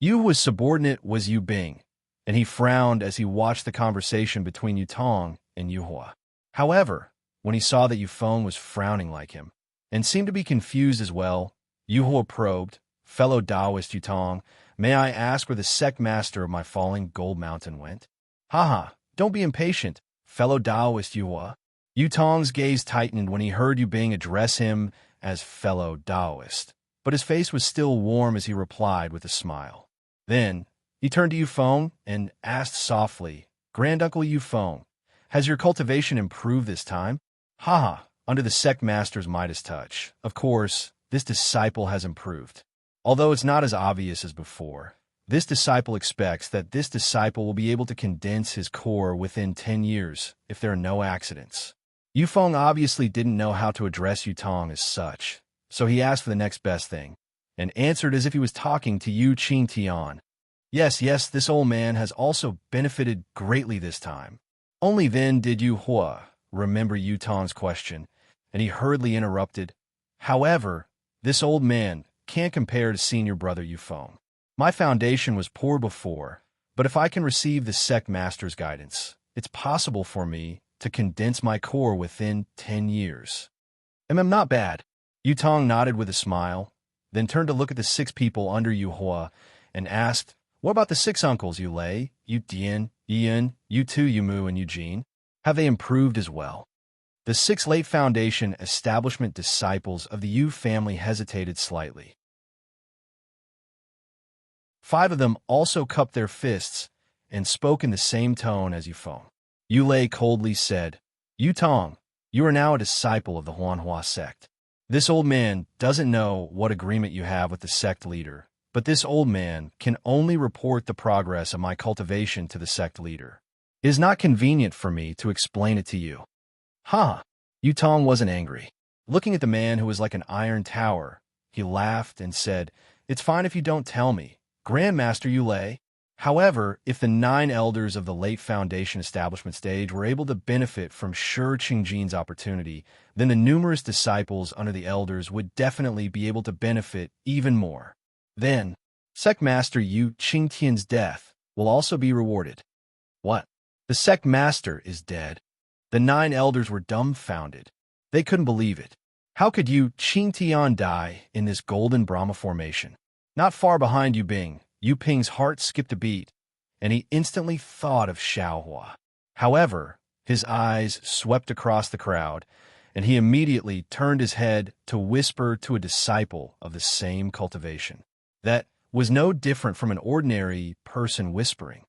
Speaker 1: Yu who was subordinate was Yu Bing, and he frowned as he watched the conversation between Yutong and Yu Hua. However, when he saw that Yu Feng was frowning like him, and seemed to be confused as well, Yu Hua probed, "Fellow Taoist Yutong, may I ask where the sect master of my falling gold mountain went?" Haha, don't be impatient, fellow Taoist Yu Hua. Yutong's gaze tightened when he heard Yu Bing address him as fellow Taoist, but his face was still warm as he replied with a smile. Then, he turned to Yu Feng and asked softly, "Granduncle Yu Feng, has your cultivation improved this time?" Haha, under the sect master's Midas touch, of course, this disciple has improved. Although it's not as obvious as before, this disciple expects that this disciple will be able to condense his core within 10 years if there are no accidents. Yu Feng obviously didn't know how to address Yutong as such, so he asked for the next best thing, and answered as if he was talking to Yu Qingtian. Yes, this old man has also benefited greatly this time. Only then did Yu Hua remember Yutong's question, and he hurriedly interrupted. However, this old man can't compare to senior brother Yu Feng. My foundation was poor before, but if I can receive the sect master's guidance, it's possible for me to condense my core within 10 years. Not bad. Yutong nodded with a smile, then turned to look at the 6 people under Yu Hua and asked, "What about the 6 uncles, Yu Lei, Yu Dian, Yin, Yu Tu, Yu Mu, and Yu Jin? Have they improved as well?" The 6 late foundation establishment disciples of the Yu family hesitated slightly. 5 of them also cupped their fists and spoke in the same tone as Yu Feng. Yu Lei coldly said, "Yutong, you are now a disciple of the Huanhua sect. This old man doesn't know what agreement you have with the sect leader, but this old man can only report the progress of my cultivation to the sect leader. It is not convenient for me to explain it to you." Yutong wasn't angry. Looking at the man who was like an iron tower, he laughed and said, "It's fine if you don't tell me, Grandmaster Yu Lei. However, if the 9 elders of the late foundation establishment stage were able to benefit from Shi Qingjin's opportunity, then the numerous disciples under the elders would definitely be able to benefit even more. Then, Sect Master Yu Qingtian's death will also be rewarded." What? The Sect Master is dead? The 9 elders were dumbfounded. They couldn't believe it. How could Yu Qingtian die in this golden Brahma formation? Not far behind Yu Bing, Yu Ping's heart skipped a beat, and he instantly thought of Xiaohua. However, his eyes swept across the crowd, and he immediately turned his head to whisper to a disciple of the same cultivation. That was no different from an ordinary person whispering.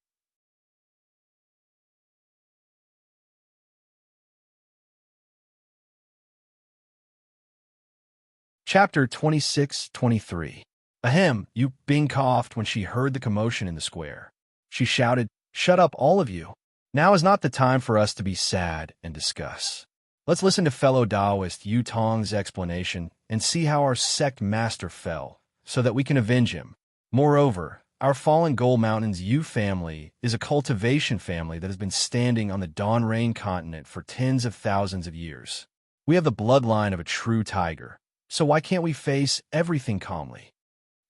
Speaker 1: Chapter 26-23. Ahem, Yu Bing coughed when she heard the commotion in the square. She shouted, "Shut up, all of you. Now is not the time for us to be sad and discuss. Let's listen to fellow Taoist Yu Tong's explanation and see how our sect master fell, so that we can avenge him. Moreover, our fallen Gold Mountain's Yu family is a cultivation family that has been standing on the Dawn Rain continent for tens of thousands of years. We have the bloodline of a true tiger, so why can't we face everything calmly?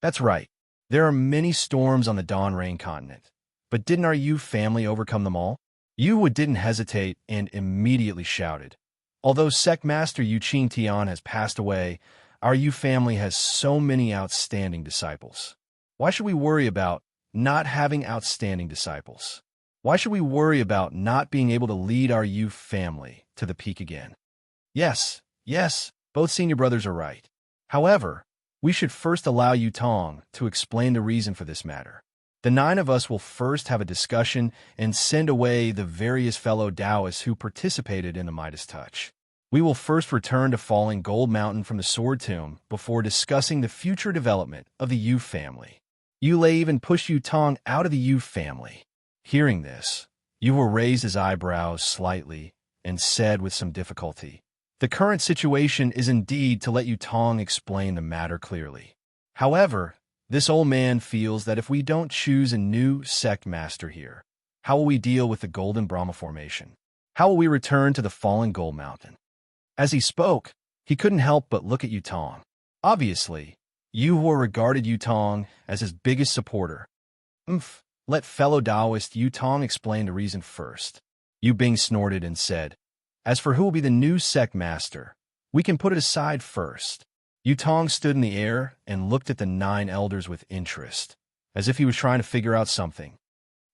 Speaker 1: That's right. There are many storms on the Dawn Rain continent, but didn't our Yu family overcome them all?" Yu didn't hesitate and immediately shouted, "Although Sect Master Yu Qingtian has passed away, our Yu family has so many outstanding disciples. Why should we worry about not having outstanding disciples? Why should we worry about not being able to lead our Yu family to the peak again?" Yes, both senior brothers are right. However, we should first allow Yutong to explain the reason for this matter. The 9 of us will first have a discussion and send away the various fellow Taoists who participated in the Midas Touch. We will first return to Falling Gold Mountain from the Sword Tomb before discussing the future development of the Yu family. Yulei even pushed Yutong out of the Yu family. Hearing this, Yu raised his eyebrows slightly and said with some difficulty, "The current situation is indeed to let Yutong explain the matter clearly. However, this old man feels that if we don't choose a new sect master here, how will we deal with the Golden Brahma formation? How will we return to the Fallen Gold Mountain?" As he spoke, he couldn't help but look at Yutong. Obviously, Yu regarded Yutong as his biggest supporter. Let fellow Taoist Yutong explain the reason first. Yu Bing snorted and said, "As for who will be the new sect master, we can put it aside first." Yutong stood in the air and looked at the 9 elders with interest, as if he was trying to figure out something.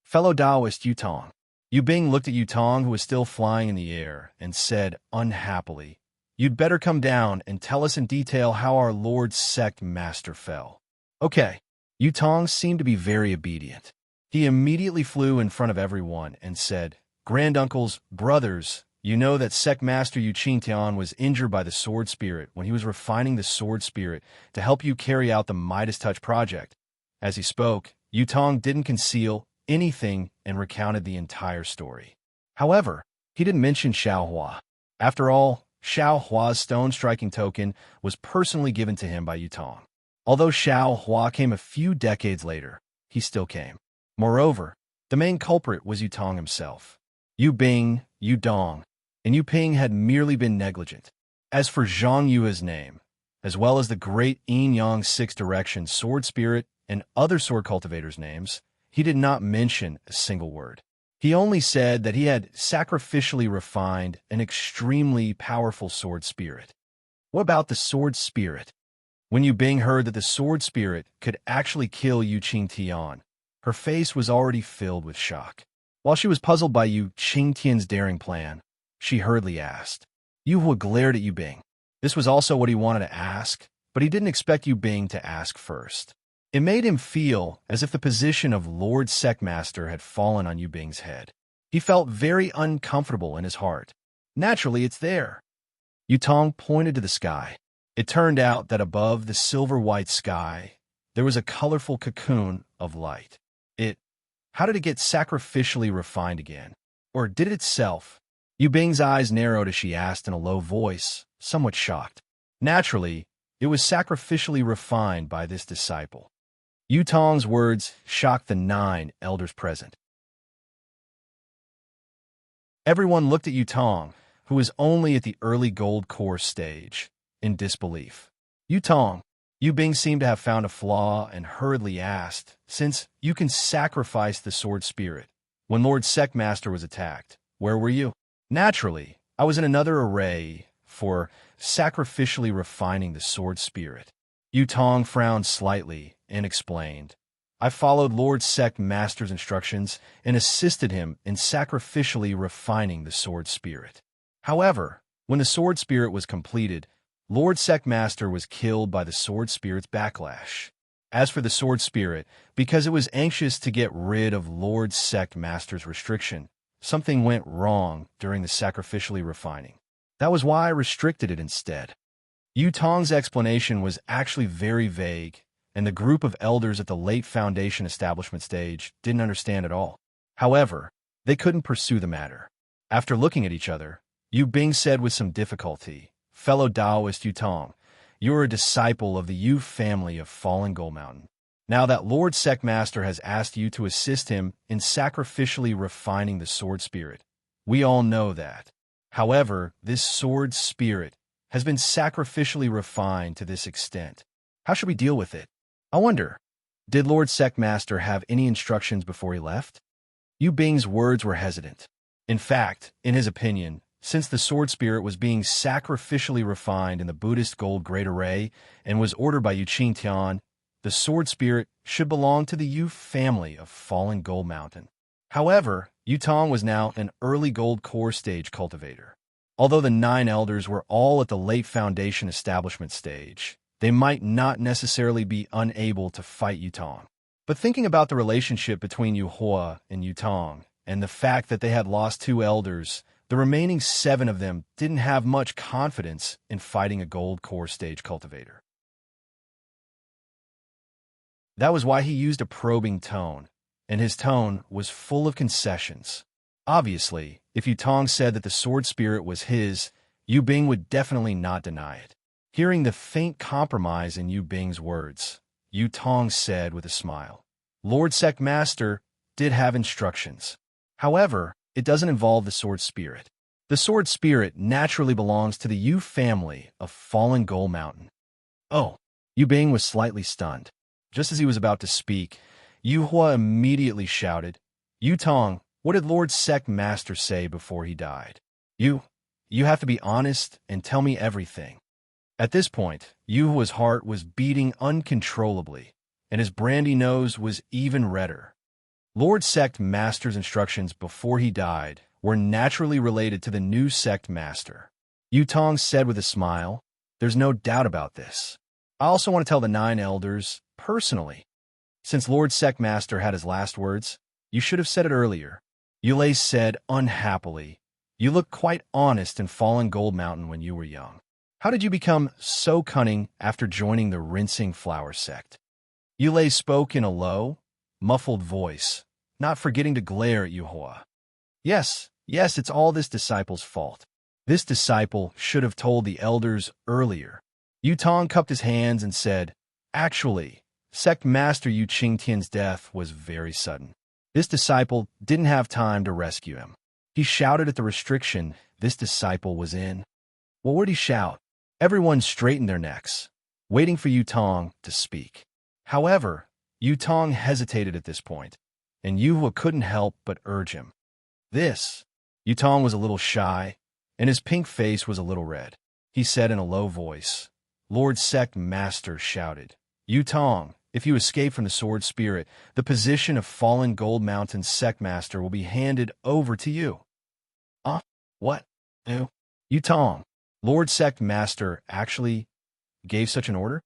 Speaker 1: "Fellow Taoist Yutong." Yu Bing looked at Yutong, who was still flying in the air, and said unhappily, "You'd better come down and tell us in detail how our Lord's sect master fell." Okay. Yutong seemed to be very obedient. He immediately flew in front of everyone and said, "Granduncles, brothers, you know that sect master Yu Qingtian was injured by the sword spirit when he was refining the sword spirit to help you carry out the Midas Touch project." As he spoke, Yutong didn't conceal anything and recounted the entire story. However, he didn't mention Xiaohua. After all, Xiaohua's stone-striking token was personally given to him by Yutong. Although Xiaohua came a few decades later, he still came. Moreover, the main culprit was Yutong himself. Yu Bing, Yu Dong, and Yu Ping had merely been negligent. As for Zhang Yue's name, as well as the great Yin Yang Six Direction Sword Spirit and other sword cultivators' names, he did not mention a single word. He only said that he had sacrificially refined an extremely powerful sword spirit. What about the sword spirit? When Yu Bing heard that the sword spirit could actually kill Yu Qingtian, her face was already filled with shock. While she was puzzled by Yu Qingtian's daring plan, she hurriedly asked. Yu Hua glared at Yu Bing. This was also what he wanted to ask, but he didn't expect Yu Bing to ask first. It made him feel as if the position of Lord Sectmaster had fallen on Yu Bing's head. He felt very uncomfortable in his heart. Naturally, it's there. Yutong pointed to the sky. It turned out that above the silver-white sky, there was a colorful cocoon of light. How did it get sacrificially refined again? Or did it itself? Yu Bing's eyes narrowed as she asked in a low voice, somewhat shocked. Naturally, it was sacrificially refined by this disciple. Yutong's words shocked the 9 elders present. Everyone looked at Yutong, who was only at the early gold core stage, in disbelief. Yutong, Yu Bing seemed to have found a flaw and hurriedly asked, "Since you can sacrifice the sword spirit, when Lord Sectmaster was attacked, where were you?" Naturally, I was in another array for sacrificially refining the sword spirit. Yutong frowned slightly and explained, "I followed Lord Sectmaster's instructions and assisted him in sacrificially refining the sword spirit. However, when the sword spirit was completed, Lord Sectmaster was killed by the sword spirit's backlash. As for the sword spirit, because it was anxious to get rid of Lord Sectmaster's restriction, something went wrong during the sacrificially refining. That was why I restricted it instead." Yutong's explanation was actually very vague, and the group of elders at the late Foundation establishment stage didn't understand at all. However, they couldn't pursue the matter. After looking at each other, Yu Bing said with some difficulty, "Fellow Taoist Yutong, you are a disciple of the Yu family of Fallen Gold Mountain. Now that Lord Sectmaster has asked you to assist him in sacrificially refining the sword spirit, we all know that. However, this sword spirit has been sacrificially refined to this extent. How should we deal with it? I wonder, did Lord Sectmaster have any instructions before he left?" Yu Bing's words were hesitant. In fact, in his opinion, since the sword spirit was being sacrificially refined in the Buddhist gold great array and was ordered by Yu Qingtian, the sword spirit should belong to the Yu family of Fallen Gold Mountain. However, Yutong was now an early gold core stage cultivator. Although the 9 elders were all at the late Foundation establishment stage, they might not necessarily be unable to fight Yutong. But thinking about the relationship between Yu Hua and Yutong, and the fact that they had lost 2 elders The remaining 7 of them didn't have much confidence in fighting a gold core stage cultivator. That was why he used a probing tone, and his tone was full of concessions. Obviously, if Yutong said that the sword spirit was his, Yu Bing would definitely not deny it. Hearing the faint compromise in Yu Bing's words, Yutong said with a smile, Lord Sect Master did have instructions. However, it doesn't involve the sword spirit. The sword spirit naturally belongs to the Yu family of Fallen Gold Mountain. Oh, Yu Bing was slightly stunned. Just as he was about to speak, Yu Hua immediately shouted, Yutong, what did Lord Sect Master say before he died? You have to be honest and tell me everything. At this point, Yu Hua's heart was beating uncontrollably, and his brandy nose was even redder. Lord Sect Master's instructions before he died were naturally related to the new Sect Master. Yutong said with a smile, there's no doubt about this. I also want to tell the 9 elders, personally. Since Lord Sect Master had his last words, you should have said it earlier. Yulei said unhappily, you look quite honest in Fallen Gold Mountain when you were young. How did you become so cunning after joining the Rinsing Flower sect? Yulei spoke in a low, muffled voice, not forgetting to glare at Yu Hua. Yes, it's all this disciple's fault. This disciple should have told the elders earlier. Yutong cupped his hands and said, actually, Sect Master Yu Qingtian's death was very sudden. This disciple didn't have time to rescue him. He shouted at the restriction this disciple was in. Well, what'd he shout? Everyone straightened their necks, waiting for Yutong to speak. However, Yutong hesitated at this point, and Yu Hua couldn't help but urge him. Yutong was a little shy, and his pink face was a little red. He said in a low voice, Lord Sect Master shouted, Yutong, if you escape from the sword spirit, the position of Fallen Gold Mountain Sect Master will be handed over to you. What? No. Yutong, Lord Sect Master actually gave such an order?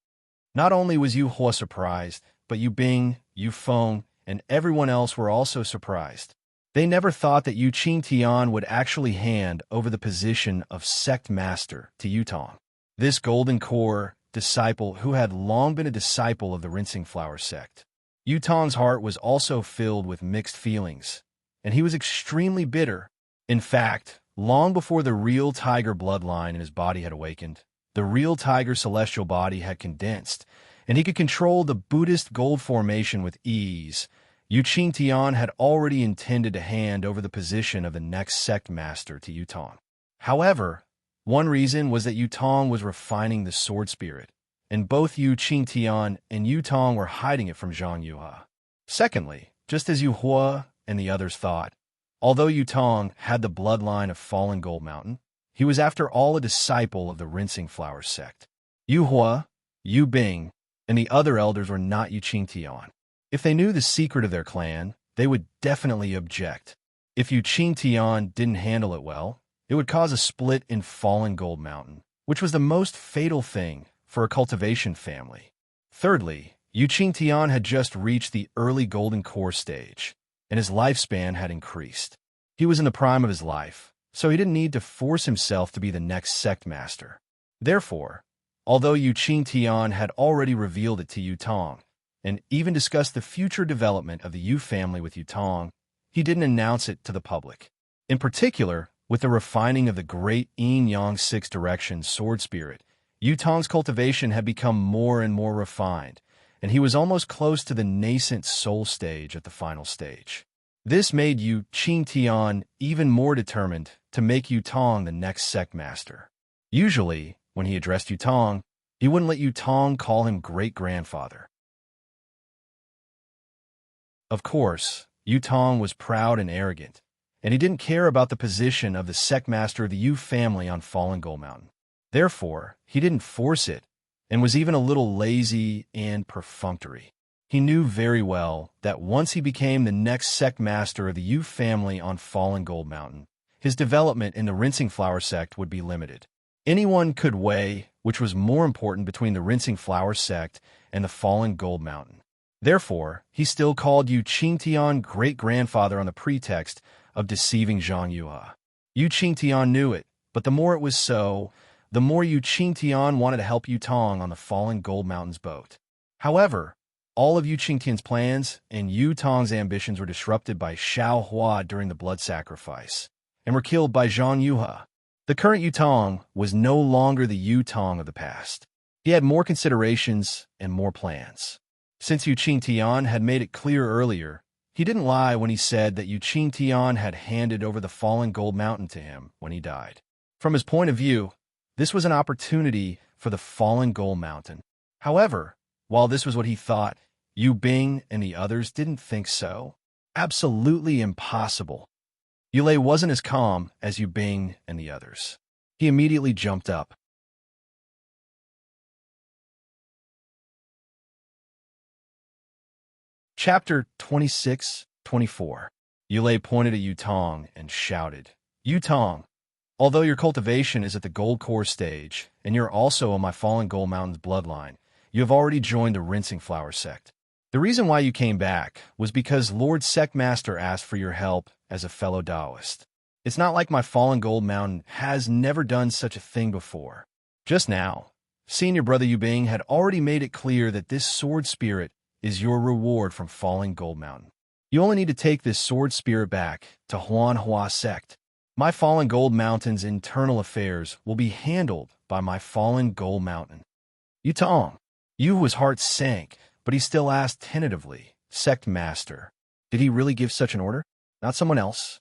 Speaker 1: Not only was Yu Hua surprised, but Yu Bing, Yu Feng, and everyone else were also surprised. They never thought that Yu Qingtian would actually hand over the position of Sect Master to Yutong. This Golden Core disciple who had long been a disciple of the Rinsing Flower sect. Yutong's heart was also filled with mixed feelings, and he was extremely bitter. In fact, long before the real tiger bloodline in his body had awakened, the real tiger celestial body had condensed, and he could control the Buddhist gold formation with ease. Yu Qingtian had already intended to hand over the position of the next sect master to Yutong. However, one reason was that Yutong was refining the sword spirit, and both Yu Qingtian and Yutong were hiding it from Zhang Yuha. Secondly, just as Yu Hua and the others thought, although Yutong had the bloodline of Fallen Gold Mountain, he was after all a disciple of the Rinsing Flower sect. Yu Hua, Yu Bing, and the other elders were not Yu Qingtian. If they knew the secret of their clan, they would definitely object. If Yu Qingtian didn't handle it well, it would cause a split in Fallen Gold Mountain, which was the most fatal thing for a cultivation family. Thirdly, Yu Qingtian had just reached the early Golden Core stage, and his lifespan had increased. He was in the prime of his life, so he didn't need to force himself to be the next sect master. Therefore, although Yu Qingtian had already revealed it to Yutong, and even discussed the future development of the Yu family with Yutong, he didn't announce it to the public. In particular, with the refining of the great Yin-Yang six-direction sword spirit, Yutong's cultivation had become more and more refined, and he was almost close to the nascent soul stage at the final stage. This made Yu Qingtian even more determined to make Yutong the next sect master. Usually, when he addressed Yutong, he wouldn't let Yutong call him great-grandfather. Of course, Yutong was proud and arrogant, and he didn't care about the position of the sect master of the Yu family on Fallen Gold Mountain. Therefore, he didn't force it, and was even a little lazy and perfunctory. He knew very well that once he became the next sect master of the Yu family on Fallen Gold Mountain, his development in the Rinsing Flower sect would be limited. Anyone could weigh which was more important between the Rinsing Flower sect and the Fallen Gold Mountain. Therefore, he still called Yu Qingtian great-grandfather on the pretext of deceiving Zhang Yuha. Yu Qingtian knew it, but the more it was so, the more Yu Qingtian wanted to help Yu Tong on the fallen Gold Mountains boat. However, all of Yu Qingtian's plans and Yu Tong's ambitions were disrupted by Xiao Hua during the blood sacrifice, and were killed by Zhang Yuhe. The current Yu Tong was no longer the Yu Tong of the past. He had more considerations and more plans. Since Yu Qingtian had made it clear earlier, he didn't lie when he said that Yu Qingtian had handed over the fallen Gold Mountain to him when he died. From his point of view, this was an opportunity for the fallen Gold Mountain. However, while this was what he thought, Yu Bing and the others didn't think so. Absolutely impossible. Yulei wasn't as calm as Yu Bing and the others. He immediately jumped up. Chapter 26-24. Yulei pointed at Yu Tong and shouted, "Yu Tong, although your cultivation is at the Gold Core stage, and you're also on my fallen Gold Mountain's bloodline, you have already joined the Rinsing Flower sect. The reason why you came back was because Lord Sectmaster asked for your help as a fellow Taoist. It's not like my fallen Gold Mountain has never done such a thing before. Just now, seeing your brother Yu Bing had already made it clear that this sword spirit is your reward from falling Gold Mountain. You only need to take this sword spirit back to Huan Hua sect. My fallen Gold Mountain's internal affairs will be handled by my fallen Gold Mountain." Yu Tong. Yu's heart sank, but he still asked tentatively, "Sect Master, did he really give such an order? Not someone else?"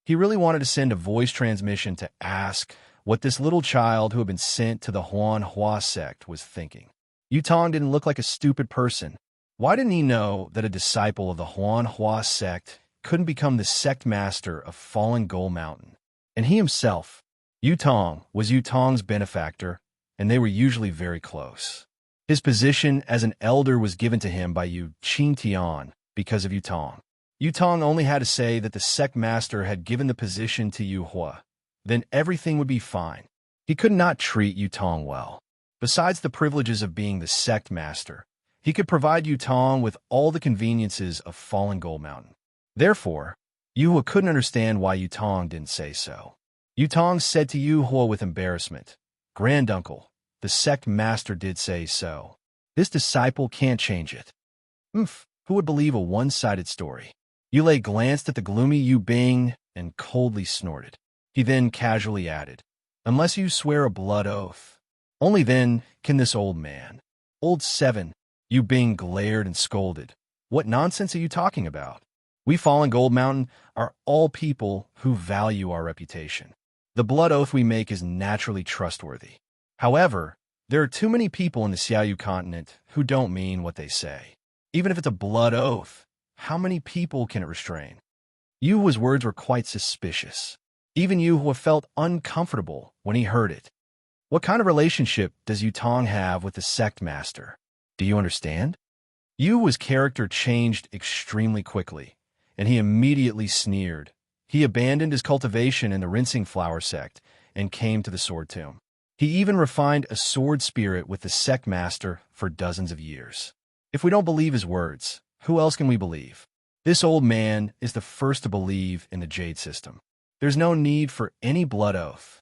Speaker 1: He really wanted to send a voice transmission to ask what this little child who had been sent to the Huan Hua sect was thinking. Yu Tong didn't look like a stupid person. Why didn't he know that a disciple of the Huan Hua sect couldn't become the sect master of fallen Gold Mountain? And he himself, Yu Tong, was Yu Tong's benefactor, and they were usually very close. His position as an elder was given to him by Yu Qingtian because of Yu Tong. Yu Tong only had to say that the sect master had given the position to Yu Hua. Then everything would be fine. He could not treat Yu Tong well. Besides the privileges of being the sect master, he could provide Yu Tong with all the conveniences of fallen Gold Mountain. Therefore, Yu Hua couldn't understand why Yu Tong didn't say so. Yu Tong said to Yu Hua with embarrassment, "Granduncle, the sect master did say so. This disciple can't change it." Who would believe a one-sided story? Yulei glanced at the gloomy Yu Bing and coldly snorted. He then casually added, "Unless you swear a blood oath, only then can this old man." "Old 7, Yu Bing glared and scolded. "What nonsense are you talking about? We fallen Gold Mountain are all people who value our reputation. The blood oath we make is naturally trustworthy. However, there are too many people in the Xiaoyu continent who don't mean what they say. Even if it's a blood oath, how many people can it restrain?" Yu's words were quite suspicious. Even Yu felt uncomfortable when he heard it. What kind of relationship does Yu Tong have with the sect master? Do you understand? Yu's character changed extremely quickly, and he immediately sneered. He abandoned his cultivation in the Rinsing Flower sect and came to the Sword Tomb. He even refined a sword spirit with the sect master for dozens of years. If we don't believe his words, who else can we believe? This old man is the first to believe in the Jade system. There's no need for any blood oath.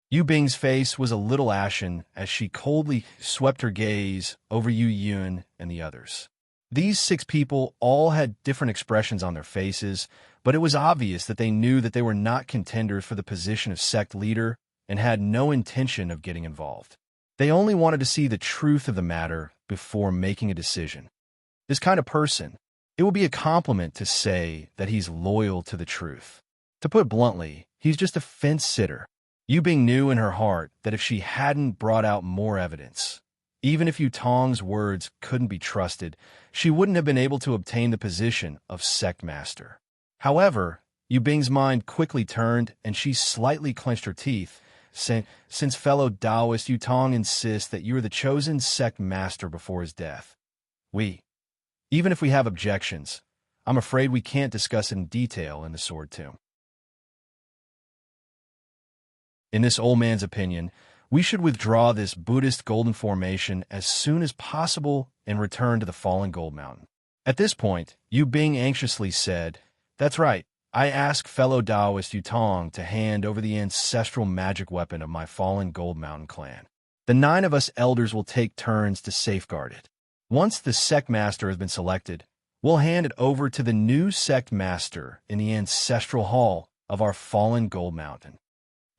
Speaker 1: Yu Bing's face was a little ashen as she coldly swept her gaze over Yu Yun and the others. These 6 people all had different expressions on their faces, but it was obvious that they knew that they were not contenders for the position of sect leader and had no intention of getting involved. They only wanted to see the truth of the matter before making a decision. This kind of person, it would be a compliment to say that he's loyal to the truth. To put bluntly, he's just a fence-sitter. Yu Bing knew in her heart that if she hadn't brought out more evidence, even if Yu Tong's words couldn't be trusted, she wouldn't have been able to obtain the position of sect master. However, Yu Bing's mind quickly turned and she slightly clenched her teeth. "Since fellow Taoist Yu Tong insists that you are the chosen sect master before his death, even if we have objections, I'm afraid we can't discuss it in detail in the Sword Tomb. In this old man's opinion, we should withdraw this Buddhist golden formation as soon as possible and return to the fallen Gold Mountain." At this point, Yu Bing anxiously said, "That's right, I ask fellow Taoist Yutong to hand over the ancestral magic weapon of my fallen Gold Mountain clan. The 9 of us elders will take turns to safeguard it. Once the sect master has been selected, we'll hand it over to the new sect master in the ancestral hall of our fallen Gold Mountain.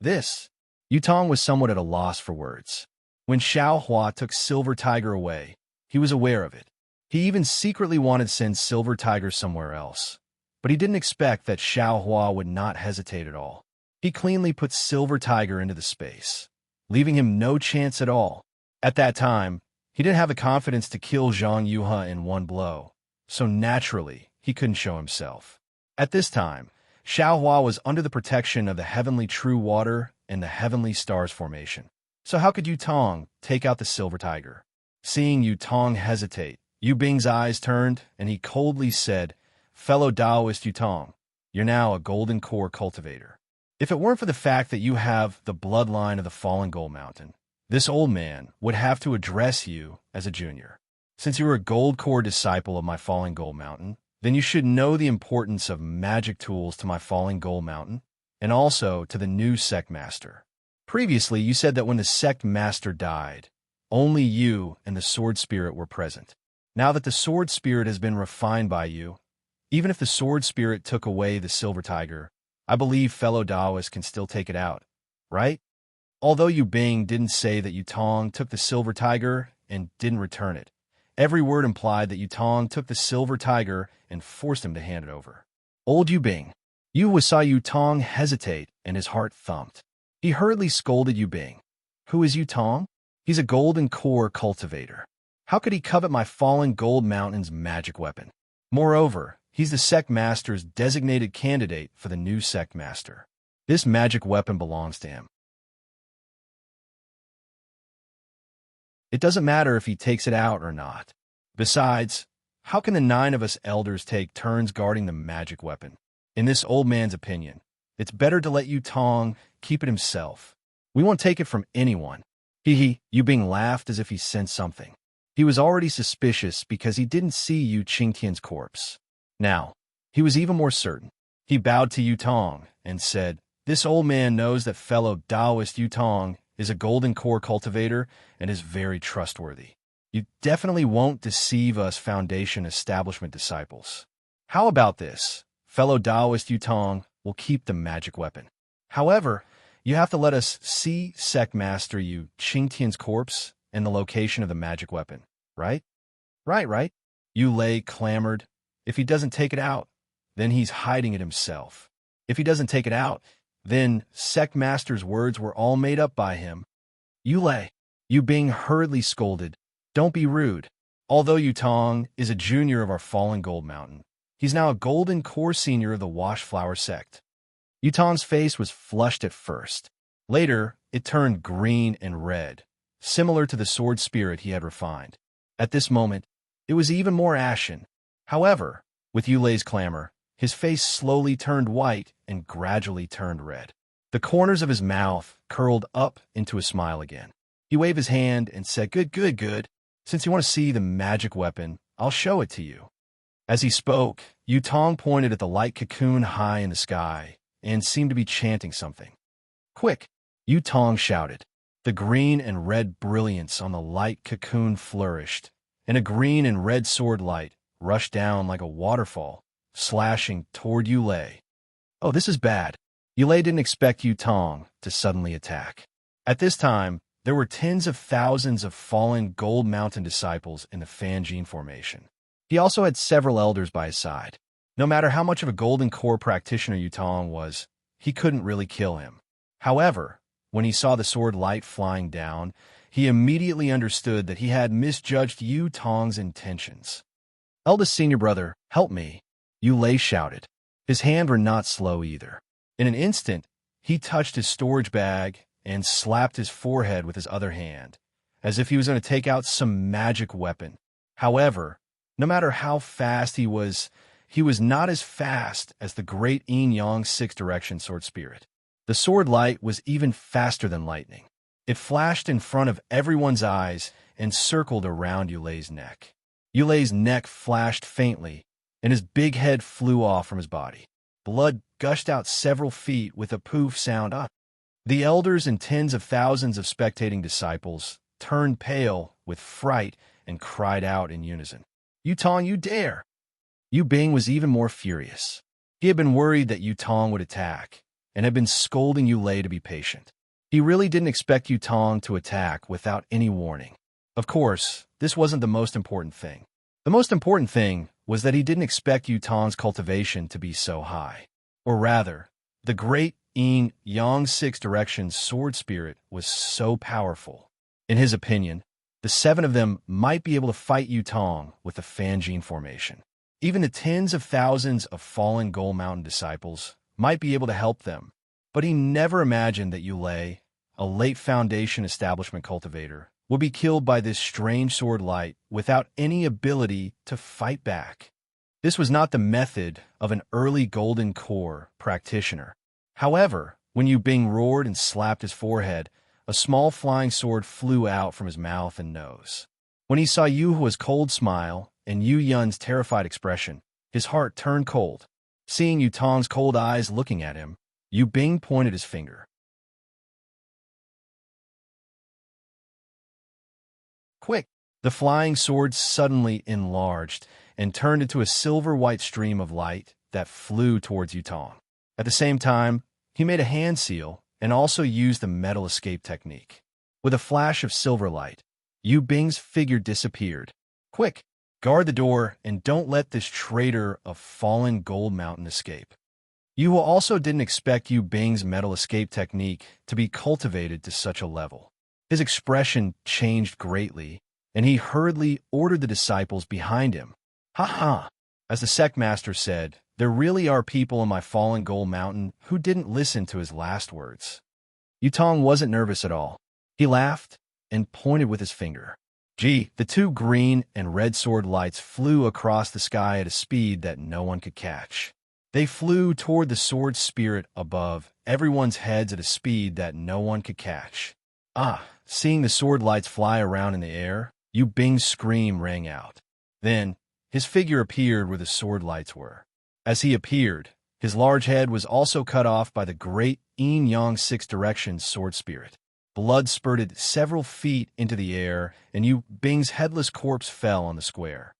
Speaker 1: Yutong was somewhat at a loss for words. When Xiao Hua took Silver Tiger away, he was aware of it. He even secretly wanted to send Silver Tiger somewhere else. But he didn't expect that Xiao Hua would not hesitate at all. He cleanly put Silver Tiger into the space, leaving him no chance at all. At that time, he didn't have the confidence to kill Zhang Yuhe in one blow, so naturally, he couldn't show himself. At this time, Xiao Hua was under the protection of the Heavenly True Water and the Heavenly Stars formation. So how could Yutong take out the Silver Tiger? Seeing Yutong hesitate, Yu Bing's eyes turned, and he coldly said, "Fellow Taoist Yutong, you're now a golden core cultivator. If it weren't for the fact that you have the bloodline of the fallen Gold Mountain, this old man would have to address you as a junior. Since you were a gold core disciple of my fallen Gold Mountain, then you should know the importance of magic tools to my fallen Gold Mountain, and also to the new sect master. Previously, you said that when the sect master died, only you and the sword spirit were present. Now that the sword spirit has been refined by you, even if the sword spirit took away the Silver Tiger, I believe fellow Taoists can still take it out, right?" Although Yu Bing didn't say that Yutong took the Silver Tiger and didn't return it, every word implied that Yutong took the Silver Tiger and forced him to hand it over. Old Yu Bing. Saw Yutong hesitate and his heart thumped. He hurriedly scolded Yu Bing. "Who is Yutong? He's a golden core cultivator. How could he covet my fallen Gold Mountain's magic weapon? Moreover, he's the sect master's designated candidate for the new sect master. This magic weapon belongs to him. It doesn't matter if he takes it out or not. Besides, how can the 9 of us elders take turns guarding the magic weapon? In this old man's opinion, it's better to let Yutong keep it himself. We won't take it from anyone." Yu Bing laughed as if he sensed something. He was already suspicious because he didn't see Yu Qingtian's corpse. Now, he was even more certain. He bowed to Yutong and said, "This old man knows that fellow Taoist Yutong is a golden core cultivator and is very trustworthy. You definitely won't deceive us Foundation Establishment disciples. How about this? Fellow Taoist Yutong will keep the magic weapon. However, you have to let us see Sect Master Yu Qingtian's corpse and the location of the magic weapon, right?" Right. Yu Lei clamored. "If he doesn't take it out, then he's hiding it himself. If he doesn't take it out, then Sect Master's words were all made up by him." "Yu Lei," Yu Bing hurriedly scolded, "don't be rude. Although Yutong is a junior of our fallen Gold Mountain, he's now a golden core senior of the Washflower sect." Yutong's face was flushed at first. Later, it turned green and red, similar to the sword spirit he had refined. At this moment, it was even more ashen. However, with Yu Lei's clamor, his face slowly turned white and gradually turned red. The corners of his mouth curled up into a smile again. He waved his hand and said, Good. Since you want to see the magic weapon, I'll show it to you." As he spoke, Yutong pointed at the light cocoon high in the sky and seemed to be chanting something. "Quick!" Yutong shouted. The green and red brilliance on the light cocoon flourished, and a green and red sword light rushed down like a waterfall, slashing toward Yu Lei. Oh, this is bad. Yu Lei didn't expect Yutong to suddenly attack. At this time, there were tens of thousands of fallen Gold Mountain disciples in the Fanjin formation. He also had several elders by his side. No matter how much of a golden core practitioner Yutong was, he couldn't really kill him. However, when he saw the sword light flying down, he immediately understood that he had misjudged Yutong's intentions. "Eldest senior brother, help me," Yu Lei shouted. His hands were not slow either. In an instant, he touched his storage bag and slapped his forehead with his other hand, as if he was going to take out some magic weapon. However, no matter how fast he was not as fast as the great Yin Yang six-direction sword spirit. The sword light was even faster than lightning. It flashed in front of everyone's eyes and circled around Yu Lei's neck. Yu Lei's neck flashed faintly, and his big head flew off from his body. Blood gushed out several feet with a poof sound. The elders and tens of thousands of spectating disciples turned pale with fright and cried out in unison, "Yutong, you dare!" Yu Bing was even more furious. He had been worried that Yutong would attack, and had been scolding Yu Lei to be patient. He really didn't expect Yutong to attack without any warning. Of course, this wasn't the most important thing. The most important thing was that he didn't expect Yutong's cultivation to be so high. Or rather, the great Yin Yang Six Directions sword spirit was so powerful. In his opinion, the 7 of them might be able to fight Yutong with the Fanjin formation. Even the tens of thousands of fallen Gold Mountain disciples might be able to help them, but he never imagined that Yu Lei, a late Foundation establishment cultivator, would be killed by this strange sword light without any ability to fight back. This was not the method of an early Golden Core practitioner. However, when Yu Bing roared and slapped his forehead, a small flying sword flew out from his mouth and nose. When he saw Yu Hua's cold smile and Yu Yun's terrified expression, his heart turned cold. Seeing Yutong's cold eyes looking at him, Yu Bing pointed his finger. Quick! The flying sword suddenly enlarged and turned into a silver-white stream of light that flew towards Yutong. At the same time, he made a hand seal and also used the metal escape technique. With a flash of silver light, Yu Bing's figure disappeared. Quick! Guard the door and don't let this traitor of fallen Gold Mountain escape. Yu Hua also didn't expect Yu Bing's metal escape technique to be cultivated to such a level. His expression changed greatly, and he hurriedly ordered the disciples behind him. "Ha ha!" As the sect master said, there really are people in my fallen Gold Mountain who didn't listen to his last words. Yutong wasn't nervous at all. He laughed and pointed with his finger. Gee, the 2 green and red sword lights flew across the sky at a speed that no one could catch. They flew toward the sword spirit above everyone's heads at a speed that no one could catch. Seeing the sword lights fly around in the air, Yu Bing's scream rang out. Then, his figure appeared where the sword lights were. As he appeared, his large head was also cut off by the great Yin Yang Six Directions sword spirit. Blood spurted several feet into the air, and Yu Bing's headless corpse fell on the square.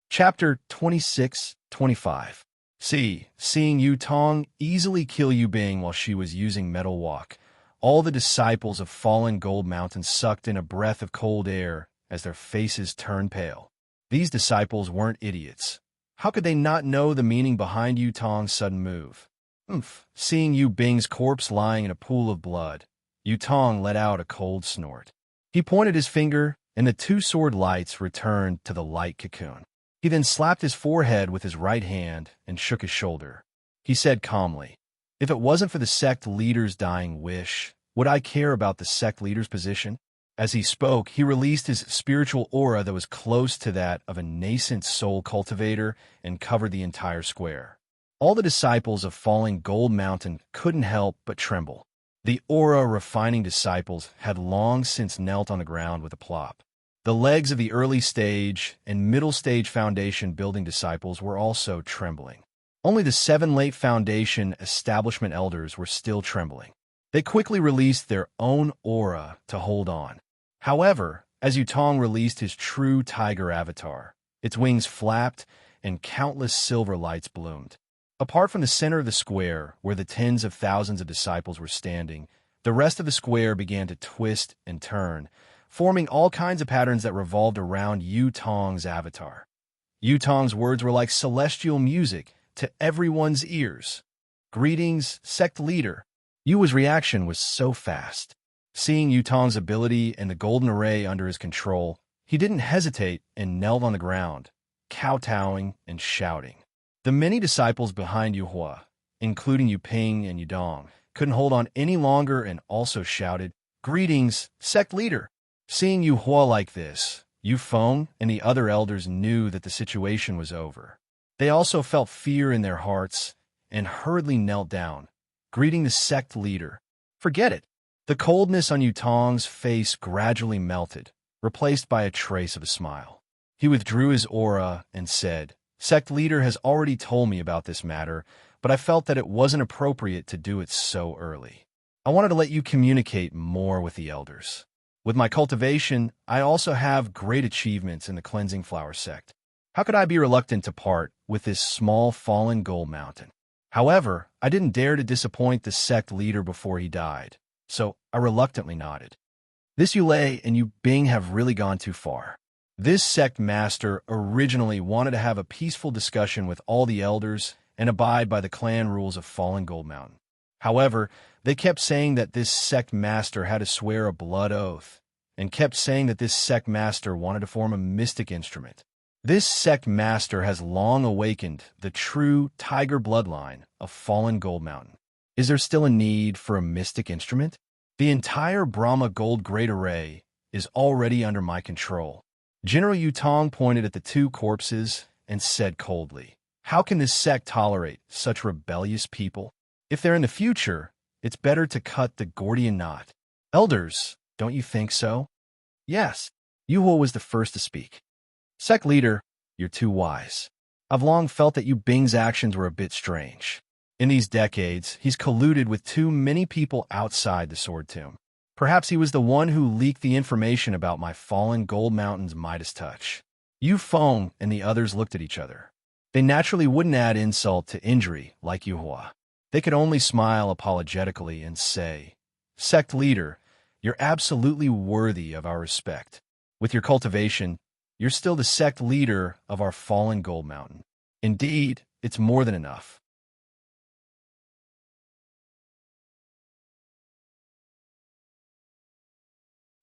Speaker 1: Chapter 26-25. Seeing Yutong easily kill Yu Bing while she was using Metal Walk, all the disciples of fallen Gold Mountain sucked in a breath of cold air as their faces turned pale. These disciples weren't idiots. How could they not know the meaning behind Yutong's sudden move? Seeing Yu Bing's corpse lying in a pool of blood, Yutong let out a cold snort. He pointed his finger, and the 2 sword lights returned to the light cocoon. He then slapped his forehead with his right hand and shook his shoulder. He said calmly, "If it wasn't for the sect leader's dying wish, would I care about the sect leader's position?" As he spoke, he released his spiritual aura that was close to that of a nascent soul cultivator and covered the entire square. All the disciples of falling Gold Mountain couldn't help but tremble. The aura-refining disciples had long since knelt on the ground with a plop. The legs of the early stage and middle stage foundation building disciples were also trembling. Only the 7 late foundation establishment elders were still trembling. They quickly released their own aura to hold on. However, as Yutong released his true tiger avatar, its wings flapped and countless silver lights bloomed. Apart from the center of the square, where the tens of thousands of disciples were standing, the rest of the square began to twist and turn, forming all kinds of patterns that revolved around Yutong's avatar. Yutong's words were like celestial music to everyone's ears. "Greetings, sect leader." Yu's reaction was so fast. Seeing Yutong's ability and the golden array under his control, he didn't hesitate and knelt on the ground, kowtowing and shouting. The many disciples behind Yu Hua, including Yu Ping and Yu Dong, couldn't hold on any longer and also shouted, "Greetings, sect leader." Seeing Yu Hua like this, Yu Feng and the other elders knew that the situation was over. They also felt fear in their hearts and hurriedly knelt down, greeting the sect leader. Forget it. The coldness on Yutong's face gradually melted, replaced by a trace of a smile. He withdrew his aura and said, "Sect leader has already told me about this matter, but I felt that it wasn't appropriate to do it so early. I wanted to let you communicate more with the elders. With my cultivation, I also have great achievements in the cleansing flower sect. How could I be reluctant to part with this small fallen gold mountain? However, I didn't dare to disappoint the sect leader before he died, so I reluctantly nodded. This Yulei and you Bing have really gone too far. This sect master originally wanted to have a peaceful discussion with all the elders and abide by the clan rules of Fallen Gold Mountain. However, they kept saying that this sect master had to swear a blood oath, and kept saying that this sect master wanted to form a mystic instrument. This sect master has long awakened the true tiger bloodline of Fallen Gold Mountain. Is there still a need for a mystic instrument? The entire Brahma Gold Great Array is already under my control." General Yutong pointed at the two corpses and said coldly, "How can this sect tolerate such rebellious people? If they're in the future, it's better to cut the Gordian knot. Elders, don't you think so?" "Yes." Yuhua was the first to speak. "Sect leader, you're too wise. I've long felt that Yu Bing's actions were a bit strange. In these decades, he's colluded with too many people outside the Sword Tomb. Perhaps he was the one who leaked the information about my fallen Gold Mountain's Midas touch." Yu Feng and the others looked at each other. They naturally wouldn't add insult to injury like Yuhua. They could only smile apologetically and say, "Sect leader, you're absolutely worthy of our respect. With your cultivation, you're still the sect leader of our fallen Gold Mountain. Indeed, it's more than enough."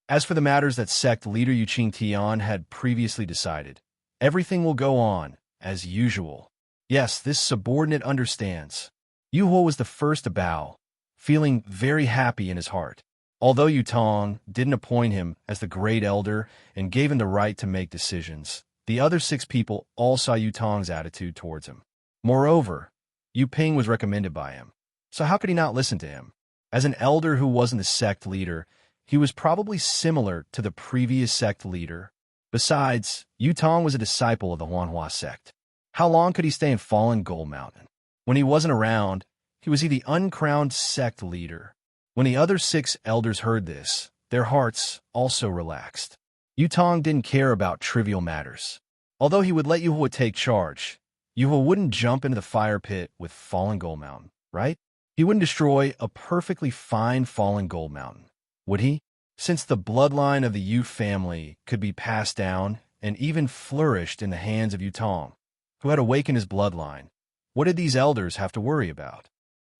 Speaker 1: As for the matters that sect leader Yuqing Tian had previously decided, everything will go on as usual. Yes, this subordinate understands. Yuhua was the first to bow, feeling very happy in his heart. Although Yutong didn't appoint him as the great elder and gave him the right to make decisions, the other 6 people all saw Yutong's attitude towards him. Moreover, Yu Ping was recommended by him, so how could he not listen to him? As an elder who wasn't the sect leader, he was probably similar to the previous sect leader. Besides, Yutong was a disciple of the Huanhua sect. How long could he stay in Fallen Gold Mountain? When he wasn't around, he was the uncrowned sect leader. When the other 6 elders heard this, their hearts also relaxed. Yutong didn't care about trivial matters. Although he would let Yuhua take charge, Yuhua wouldn't jump into the fire pit with Fallen Gold Mountain, right? He wouldn't destroy a perfectly fine Fallen Gold Mountain, would he? Since the bloodline of the Yu family could be passed down and even flourished in the hands of Yutong, who had awakened his bloodline, what did these elders have to worry about?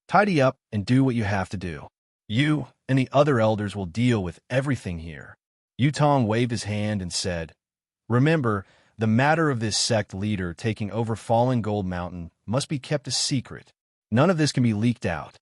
Speaker 1: Tidy up and do what you have to do. You and the other elders will deal with everything here. Yutong waved his hand and said, "Remember, the matter of this sect leader taking over Fallen Gold Mountain must be kept a secret. None of this can be leaked out."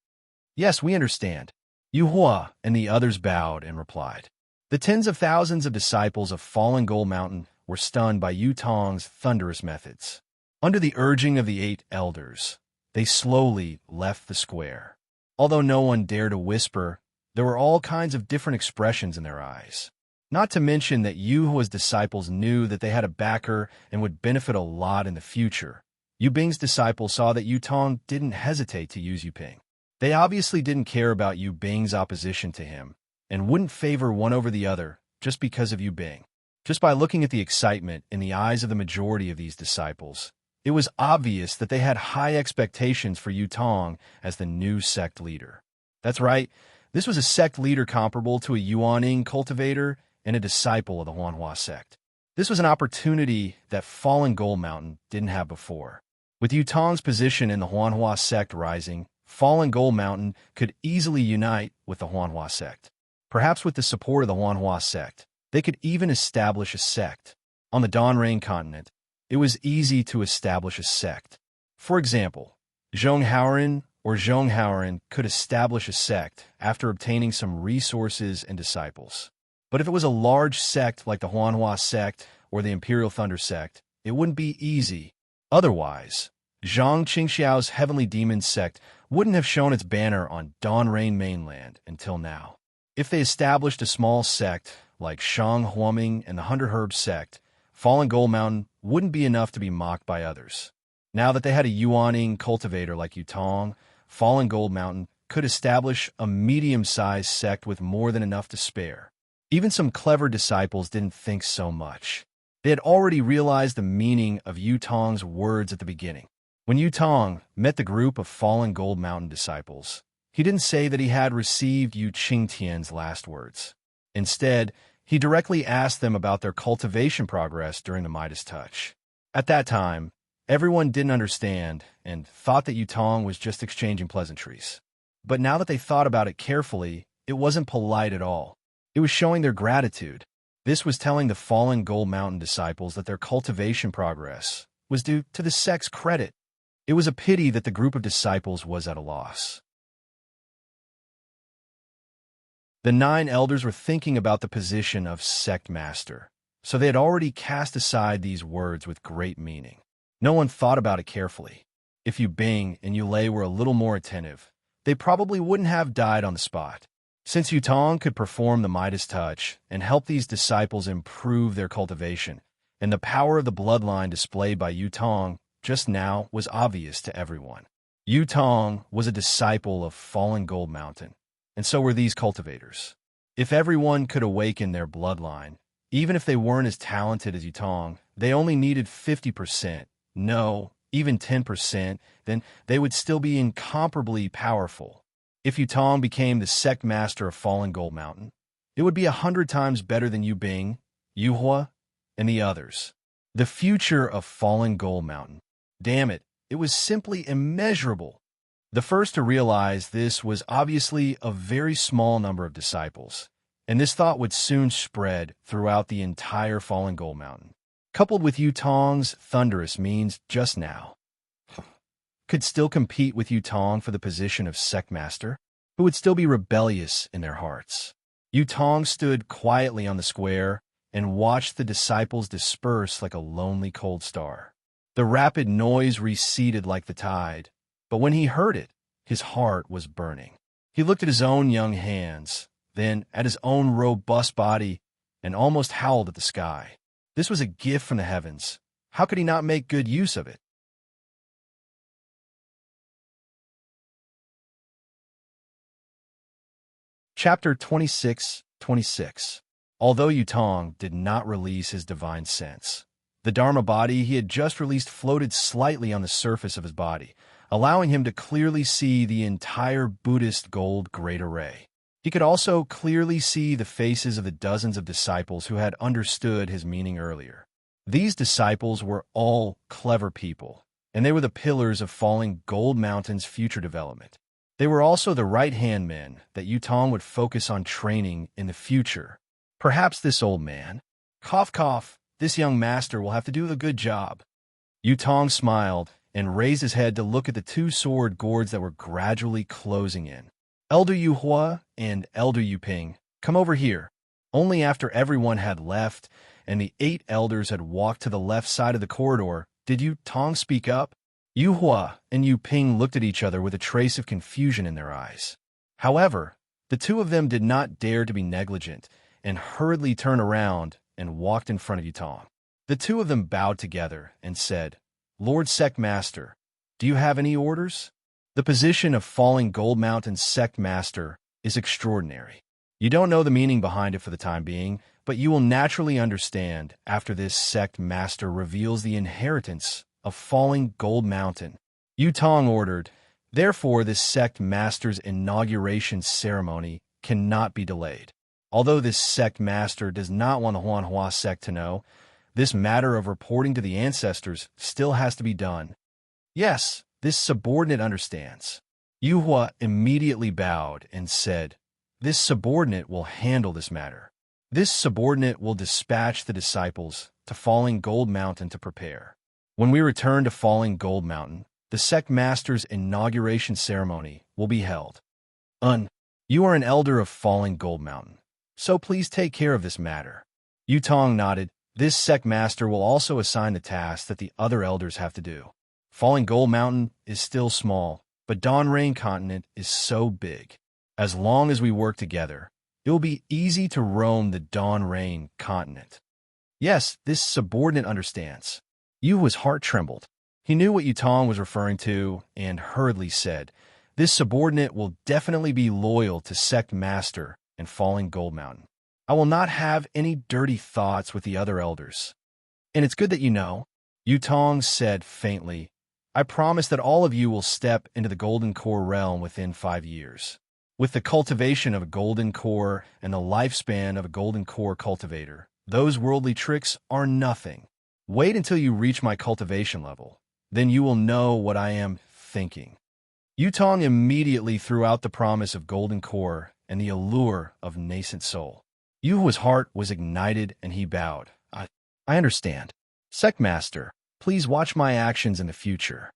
Speaker 1: "Yes, we understand." Yuhua and the others bowed and replied. The tens of thousands of disciples of Fallen Gold Mountain were stunned by Yutong's thunderous methods. Under the urging of the 8 elders, they slowly left the square. Although no one dared to whisper, there were all kinds of different expressions in their eyes. Not to mention that Yuhua's disciples knew that they had a backer and would benefit a lot in the future. Yu Bing's disciples saw that Yutong didn't hesitate to use Yu Ping. They obviously didn't care about Yu Bing's opposition to him, and wouldn't favor one over the other just because of Yu Bing. Just by looking at the excitement in the eyes of the majority of these disciples, it was obvious that they had high expectations for Yutong as the new sect leader. That's right, this was a sect leader comparable to a Yuaning cultivator and a disciple of the Huanhua sect. This was an opportunity that Fallen Gold Mountain didn't have before. With Yutong's position in the Huanhua sect rising, Fallen Gold Mountain could easily unite with the Huanhua sect. Perhaps with the support of the Huanhua sect, they could even establish a sect. On the Donrain continent, it was easy to establish a sect. For example, Zhonghauren or Zhonghauren could establish a sect after obtaining some resources and disciples. But if it was a large sect like the Huanhua sect or the Imperial Thunder sect, it wouldn't be easy. Otherwise, Zhang Qingxiao's Heavenly Demon sect wouldn't have shown its banner on Donrain mainland until now. If they established a small sect like Shang Huaming and the 100 Herb sect, Fallen Gold Mountain wouldn't be enough to be mocked by others. Now that they had a yuaning cultivator like Yutong, Fallen Gold Mountain could establish a medium-sized sect with more than enough to spare. Even some clever disciples didn't think so much. They had already realized the meaning of Yutong's words at the beginning. When Yutong met the group of Fallen Gold Mountain disciples, he didn't say that he had received Yu Qingtian's last words. Instead, he directly asked them about their cultivation progress during the Midas Touch. At that time, everyone didn't understand and thought that Yutong was just exchanging pleasantries. But now that they thought about it carefully, it wasn't polite at all. It was showing their gratitude. This was telling the Fallen Gold Mountain disciples that their cultivation progress was due to the sect's credit. It was a pity that the group of disciples was at a loss. The 9 elders were thinking about the position of sect master, so they had already cast aside these words with great meaning. No one thought about it carefully. If Yu Bing and Yu Lei were a little more attentive, they probably wouldn't have died on the spot. Since Yutong could perform the Midas Touch and help these disciples improve their cultivation, and the power of the bloodline displayed by Yutong just now was obvious to everyone. Yutong was a disciple of Fallen Gold Mountain, and so were these cultivators. If everyone could awaken their bloodline, even if they weren't as talented as Yutong, they only needed 50%, no, even 10%, then they would still be incomparably powerful. If Yutong became the sect master of Fallen Gold Mountain, it would be 100 times better than Yu Bing, Yu Hua, and the others. The future of Fallen Gold Mountain. Damn it, it was simply immeasurable. The first to realize this was obviously a very small number of disciples, and this thought would soon spread throughout the entire Fallen Gold Mountain. Coupled with Yutong's thunderous means just now, could still compete with Yutong for the position of sect master, who would still be rebellious in their hearts. Yutong stood quietly on the square and watched the disciples disperse like a lonely cold star. The rapid noise receded like the tide, but when he heard it, his heart was burning. He looked at his own young hands, then at his own robust body, and almost howled at the sky. This was a gift from the heavens. How could he not make good use of it? Chapter 26:26. Although Yutong did not release his divine sense, the Dharma body he had just released floated slightly on the surface of his body, allowing him to clearly see the entire Buddhist gold great array. He could also clearly see the faces of the dozens of disciples who had understood his meaning earlier. These disciples were all clever people, and they were the pillars of Falling Gold Mountain's future development. They were also the right-hand men that Yutong would focus on training in the future. Perhaps this old man, cough cough, this young master will have to do a good job. Yutong smiled and raised his head to look at the 2 sword gourds that were gradually closing in. Elder Yu Hua and Elder Yu Ping, come over here. Only after everyone had left and the 8 elders had walked to the left side of the corridor did Yutong speak up. Yu Hua and Yu Ping looked at each other with a trace of confusion in their eyes. However, the 2 of them did not dare to be negligent and hurriedly turned around and walked in front of Yutong. The 2 of them bowed together and said, Lord Sect Master, do you have any orders? The position of Falling Gold Mountain Sect Master is extraordinary. You don't know the meaning behind it for the time being, but you will naturally understand after this Sect Master reveals the inheritance of Falling Gold Mountain. Yutong ordered, therefore this Sect Master's inauguration ceremony cannot be delayed. Although this Sect Master does not want the Huanhua sect to know, this matter of reporting to the ancestors still has to be done. Yes, this subordinate understands. Yu Hua immediately bowed and said, this subordinate will handle this matter. This subordinate will dispatch the disciples to Falling Gold Mountain to prepare. When we return to Falling Gold Mountain, the Sect Master's inauguration ceremony will be held. You are an elder of Falling Gold Mountain, so please take care of this matter. Yutong nodded. This Sect Master will also assign the tasks that the other elders have to do. Falling Gold Mountain is still small, but Dawn Rain Continent is so big. As long as we work together, it it will be easy to roam the Dawn Rain continent. Yes, this subordinate understands. Yuhua's heart trembled. He knew what Yutong was referring to and hurriedly said, "This subordinate will definitely be loyal to Sect Master and Falling Gold Mountain. I will not have any dirty thoughts with the other elders. And it's good that you know," Yutong said faintly. "I promise that all of you will step into the Golden Core realm within 5 years. With the cultivation of a Golden Core and the lifespan of a Golden Core cultivator, those worldly tricks are nothing. Wait until you reach my cultivation level. Then you will know what I am thinking." Yutong immediately threw out the promise of Golden Core and the allure of nascent soul. Yuhua's heart was ignited and he bowed. I understand. Sect Master, please watch my actions in the future.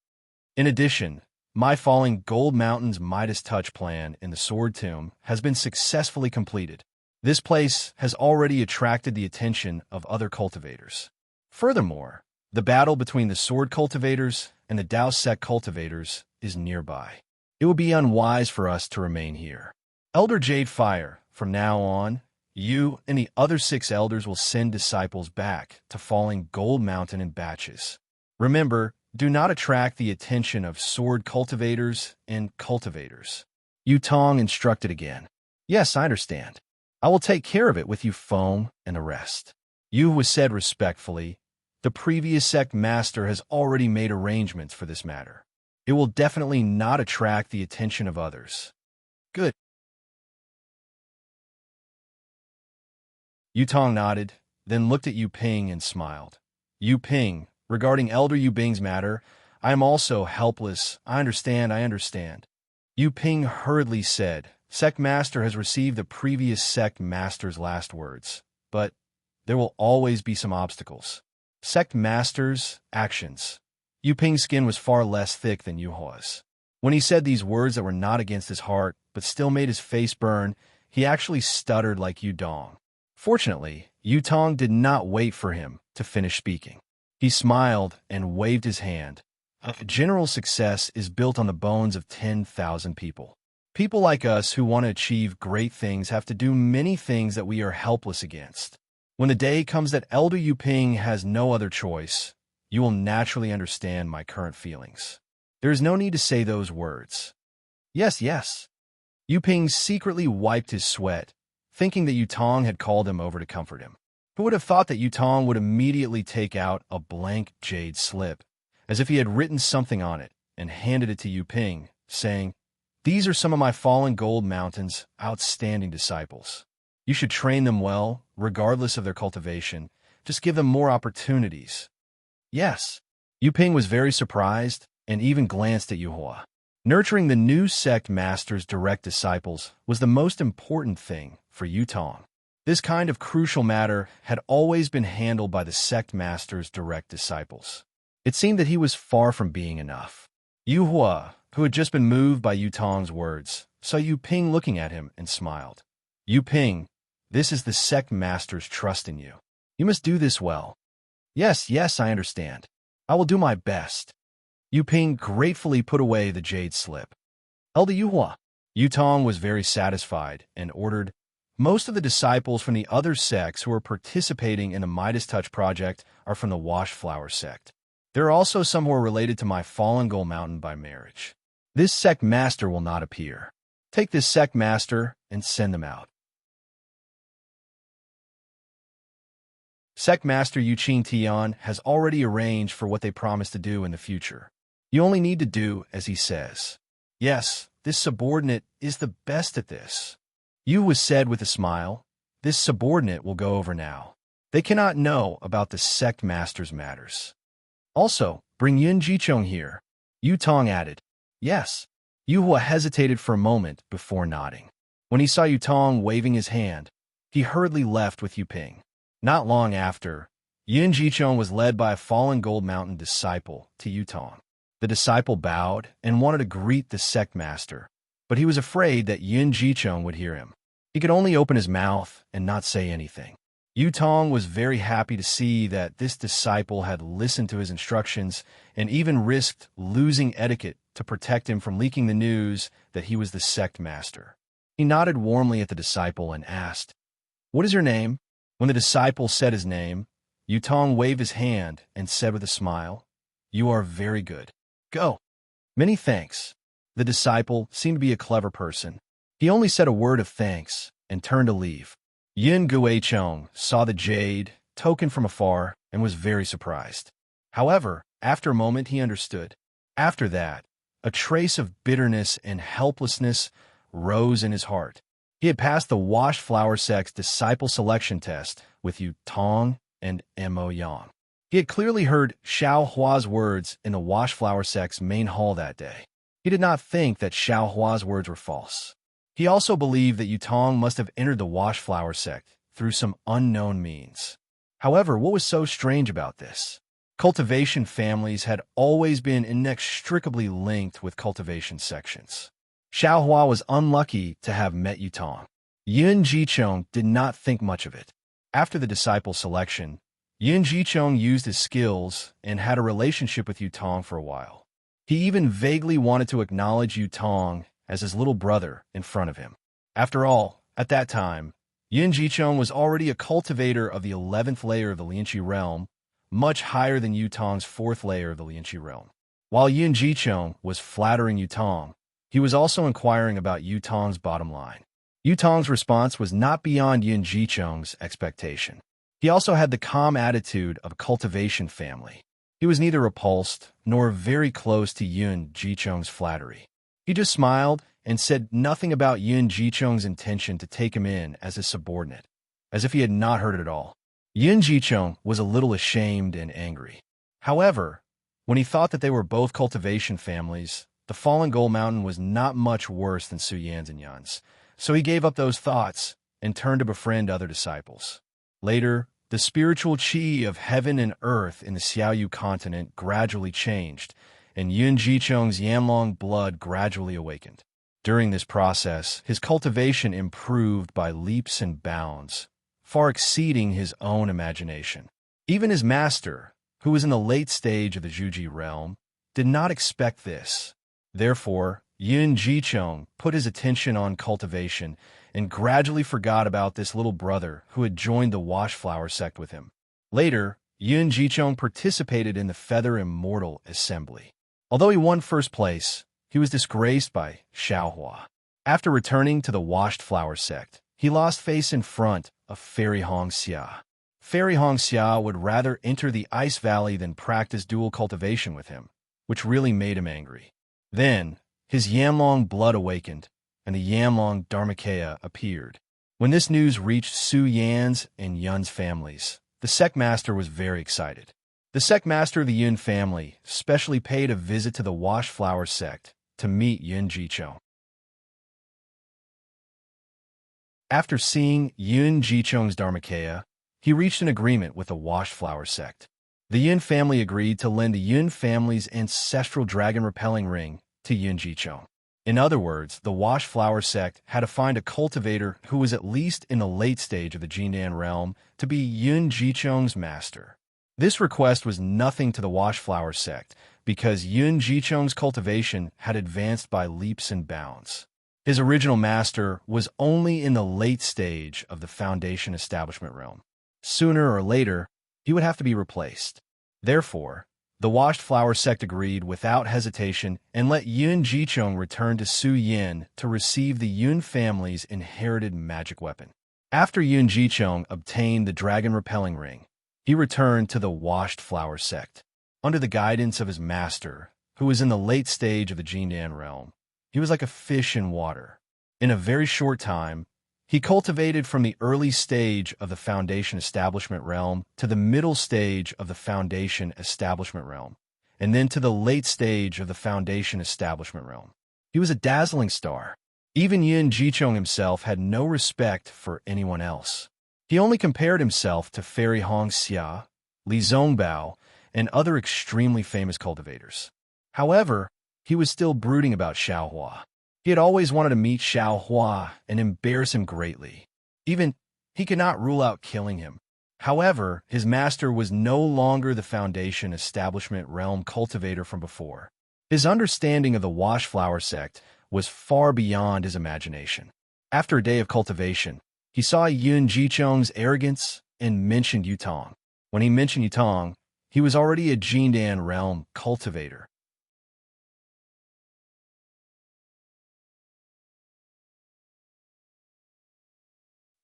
Speaker 1: In addition, my Falling Gold Mountain's Midas Touch plan in the Sword Tomb has been successfully completed. This place has already attracted the attention of other cultivators. Furthermore, the battle between the Sword Cultivators and the Dao Sect Cultivators is nearby. It would be unwise for us to remain here. Elder Jade Fire, from now on, you and the other 6 elders will send disciples back to Falling Gold Mountain in batches. Remember, do not attract the attention of sword cultivators and cultivators. Yutong instructed again. Yes, I understand. I will take care of it with you, Foam, and the rest. Yuhua said respectfully. The previous sect master has already made arrangements for this matter. It will definitely not attract the attention of others. Good. Yutong nodded, then looked at Yu Ping and smiled. Yu Ping, regarding Elder Yu Bing's matter, I am also helpless. I understand. Yu Ping hurriedly said, Sect Master has received the previous Sect Master's last words, but there will always be some obstacles. Sect Master's actions. Yu Ping's skin was far less thick than Yuhua's. When he said these words that were not against his heart, but still made his face burn, he actually stuttered like Yudong. Fortunately, Yutong did not wait for him to finish speaking. He smiled and waved his hand. General success is built on the bones of 10,000 people. People like us who want to achieve great things have to do many things that we are helpless against. When the day comes that Elder Yu Ping has no other choice, you will naturally understand my current feelings. There is no need to say those words. Yes. Yu Ping secretly wiped his sweat, thinking that Yutong had called him over to comfort him. Who would have thought that Yutong would immediately take out a blank jade slip, as if he had written something on it, and handed it to Yu Ping, saying, These are some of my Fallen Gold Mountain's outstanding disciples. You should train them well, regardless of their cultivation. Just give them more opportunities. Yes. Yu Ping was very surprised and even glanced at Yuhua. Nurturing the new sect master's direct disciples was the most important thing for Yutong. This kind of crucial matter had always been handled by the sect master's direct disciples. It seemed that he was far from being enough. Yuhua, who had just been moved by Yutong's words, saw Yu Ping looking at him and smiled. Yu Ping, this is the sect master's trust in you. You must do this well. Yes, I understand. I will do my best. Yu Ping gratefully put away the jade slip. Elder Yuhua. Yutong was very satisfied and ordered, Most of the disciples from the other sects who are participating in the Midas Touch project are from the Washflower sect. There are also some who are related to my Fallen Gold Mountain by marriage. This sect master will not appear. Take this sect master and send them out. Sect Master Yuqing Tian has already arranged for what they promise to do in the future. You only need to do as he says. Yes, this subordinate is the best at this. Yu was said with a smile. This subordinate will go over now. They cannot know about the sect master's matters. Also, bring Yun Jichong here. Yutong added. Yes. Yuhua hesitated for a moment before nodding. When he saw Yutong waving his hand, he hurriedly left with Yu Ping. Not long after, Yun Jichong was led by a Fallen Gold Mountain disciple to Yutong. The disciple bowed and wanted to greet the sect master, but he was afraid that Yun Jichong would hear him. He could only open his mouth and not say anything. Yutong was very happy to see that this disciple had listened to his instructions and even risked losing etiquette to protect him from leaking the news that he was the sect master. He nodded warmly at the disciple and asked, "What is your name?" When the disciple said his name, Yutong waved his hand and said with a smile, "You are very good. Go." "Many thanks." The disciple seemed to be a clever person. He only said a word of thanks and turned to leave. Yin Guichong saw the jade token from afar and was very surprised. However, after a moment he understood. After that, a trace of bitterness and helplessness rose in his heart. He had passed the washed flower sect's disciple selection test with Yu Tong and Mo Yang. He had clearly heard Xiao Hua's words in the washed flower sect's main hall that day. He did not think that Xiao Hua's words were false. He also believed that Yu Tong must have entered the washed flower sect through some unknown means. However, what was so strange about this? Cultivation families had always been inextricably linked with cultivation sections. Xiao Hua was unlucky to have met Yu Tong. Yun Jichong did not think much of it. After the disciple selection, Yun Jichong used his skills and had a relationship with Yu Tong for a while. He even vaguely wanted to acknowledge Yu Tong as his little brother in front of him. After all, at that time, Yun Jichong was already a cultivator of the 11th layer of the Lianqi realm, much higher than Yu Tong's 4th layer of the Lianqi realm. While Yun Jichong was flattering Yu Tong, he was also inquiring about Yu Tong's bottom line. Yu Tong's response was not beyond Yun Jichong's expectation. He also had the calm attitude of a cultivation family. He was neither repulsed nor very close to Yun Jichong's flattery. He just smiled and said nothing about Yun Jichong's intention to take him in as his subordinate, as if he had not heard it at all. Yun Jichong was a little ashamed and angry. However, when he thought that they were both cultivation families, the fallen gold mountain was not much worse than Su Yan's and Yan's, so he gave up those thoughts and turned to befriend other disciples. Later, the spiritual qi of heaven and earth in the Xiaoyu continent gradually changed, and Yun Jichong's Yanlong blood gradually awakened. During this process, his cultivation improved by leaps and bounds, far exceeding his own imagination. Even his master, who was in the late stage of the Zhuji realm, did not expect this. Therefore, Yun Jichong put his attention on cultivation and gradually forgot about this little brother who had joined the Washflower sect with him. Later, Yun Jichong participated in the Feather Immortal Assembly. Although he won first place, he was disgraced by Xiao Hua. After returning to the Washed Flower sect, he lost face in front of Fairy Hong Xia. Fairy Hong Xia would rather enter the Ice Valley than practice dual cultivation with him, which really made him angry. Then, his Yanlong blood awakened, and the Yanlong Dharmakaya appeared. When this news reached Su Yan's and Yun's families, the sect master was very excited. The sect master of the Yun family specially paid a visit to the Wash Flower sect to meet Yun Jichong. After seeing Yun Jichong's Dharmakaya, he reached an agreement with the Wash Flower sect. The Yun family agreed to lend the Yun family's ancestral dragon-repelling ring to Yun Jichong. In other words, the Wash Flower sect had to find a cultivator who was at least in the late stage of the Jindan realm to be Yun Jichong's master. This request was nothing to the Wash Flower sect because Yun Jichong's cultivation had advanced by leaps and bounds. His original master was only in the late stage of the Foundation Establishment realm. Sooner or later, he would have to be replaced. Therefore, the Washed Flower sect agreed without hesitation and let Yun Jichong return to Su Yin to receive the Yun family's inherited magic weapon. After Yun Jichong obtained the dragon-repelling ring, he returned to the Washed Flower sect. Under the guidance of his master, who was in the late stage of the Jindan realm, he was like a fish in water. In a very short time, he cultivated from the early stage of the Foundation Establishment realm to the middle stage of the Foundation Establishment realm, and then to the late stage of the Foundation Establishment realm. He was a dazzling star. Even Yun Jichong himself had no respect for anyone else. He only compared himself to Fairy Hong Xia, Li Zongbao, and other extremely famous cultivators. However, he was still brooding about Xiao Hua. He had always wanted to meet Xiao Hua and embarrass him greatly. Even, he could not rule out killing him. However, his master was no longer the Foundation Establishment realm cultivator from before. His understanding of the Wash Flower sect was far beyond his imagination. After a day of cultivation, he saw Yun Jicheng's arrogance and mentioned Yutong. When he mentioned Yutong, he was already a Jindan realm cultivator.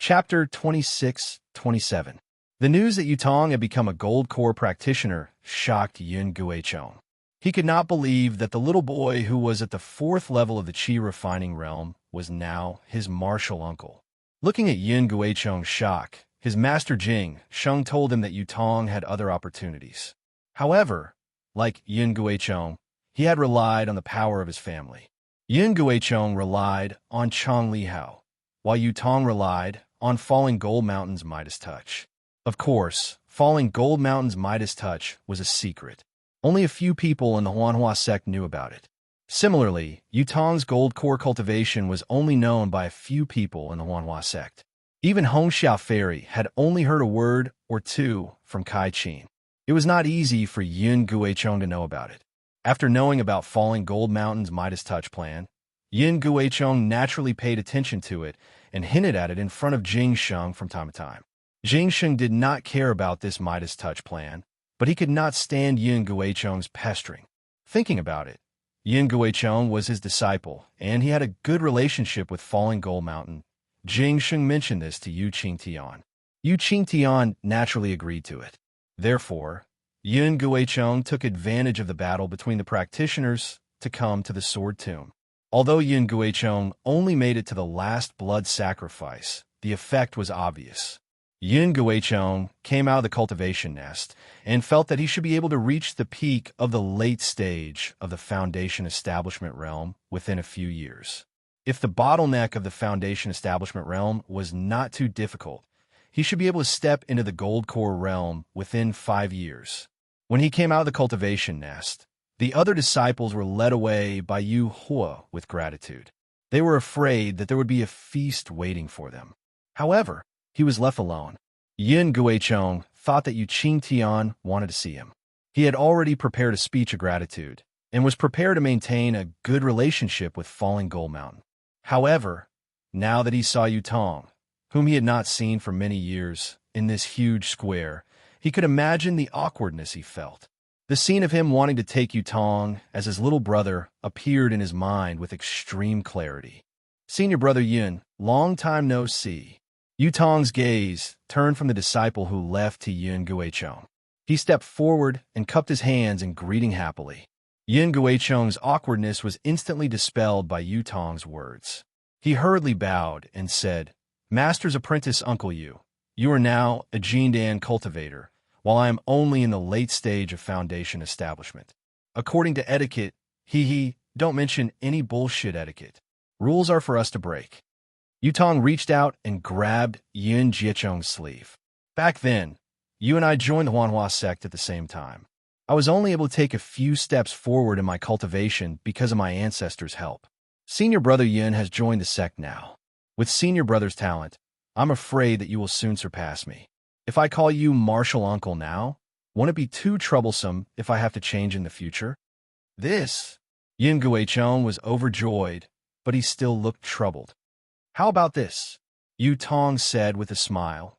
Speaker 1: Chapter 26-27. The news that Yutong had become a gold core practitioner shocked Yun Guichong. He could not believe that the little boy who was at the 4th level of the Qi refining realm was now his martial uncle. Looking at Yun Guichong's shock, his master Jing Sheng told him that Yutong had other opportunities. However, like Yun Guichong, he had relied on the power of his family. Yun Guichong relied on Chong Lihao, while Yutong relied on Falling Gold Mountain's Midas Touch. Of course, Falling Gold Mountain's Midas Touch was a secret. Only a few people in the Huanhua sect knew about it. Similarly, Yutong's gold core cultivation was only known by a few people in the Huanhua sect. Even Hongxiao Fairy had only heard a word or two from Kai Qin. It was not easy for Yun Guichong to know about it. After knowing about Falling Gold Mountain's Midas Touch plan, Yun Guichong naturally paid attention to it and hinted at it in front of Jing Sheng from time to time. Jing Sheng did not care about this Midas Touch plan, but he could not stand Yun Guichong's pestering. Thinking about it, Yun Guichong was his disciple, and he had a good relationship with Falling Gold Mountain. Jing Sheng mentioned this to Yu Qingtian. Yu Qingtian naturally agreed to it. Therefore, Yun Guichong took advantage of the battle between the practitioners to come to the Sword Tomb. Although Yun Guichong only made it to the last blood sacrifice, the effect was obvious. Yun Guichong came out of the cultivation nest and felt that he should be able to reach the peak of the late stage of the Foundation Establishment realm within a few years. If the bottleneck of the Foundation Establishment realm was not too difficult, he should be able to step into the Gold Core realm within 5 years. When he came out of the cultivation nest, the other disciples were led away by Yu Hua with gratitude. They were afraid that there would be a feast waiting for them. However, he was left alone. Yin Guichong thought that Yu Qingtian wanted to see him. He had already prepared a speech of gratitude and was prepared to maintain a good relationship with Falling Gold Mountain. However, now that he saw Yutong, whom he had not seen for many years, in this huge square, he could imagine the awkwardness he felt. The scene of him wanting to take Yutong as his little brother appeared in his mind with extreme clarity. Senior brother Yun, long time no see. Yutong's gaze turned from the disciple who left to Yun Guichong. He stepped forward and cupped his hands in greeting happily. Yun Guichong's awkwardness was instantly dispelled by Yutong's words. He hurriedly bowed and said, "Master's apprentice Uncle Yu, you are now a Jindan cultivator, while I am only in the late stage of Foundation Establishment. According to etiquette, don't mention any bullshit etiquette. Rules are for us to break." Yutong reached out and grabbed Yun Jiechong's sleeve. "Back then, you and I joined the Huanhua sect at the same time. I was only able to take a few steps forward in my cultivation because of my ancestors' help. Senior brother Yun has joined the sect now. With senior brother's talent, I'm afraid that you will soon surpass me. If I call you martial uncle now, won't it be too troublesome if I have to change in the future?" Yin Guichong was overjoyed, but he still looked troubled. "How about this?" Yutong said with a smile.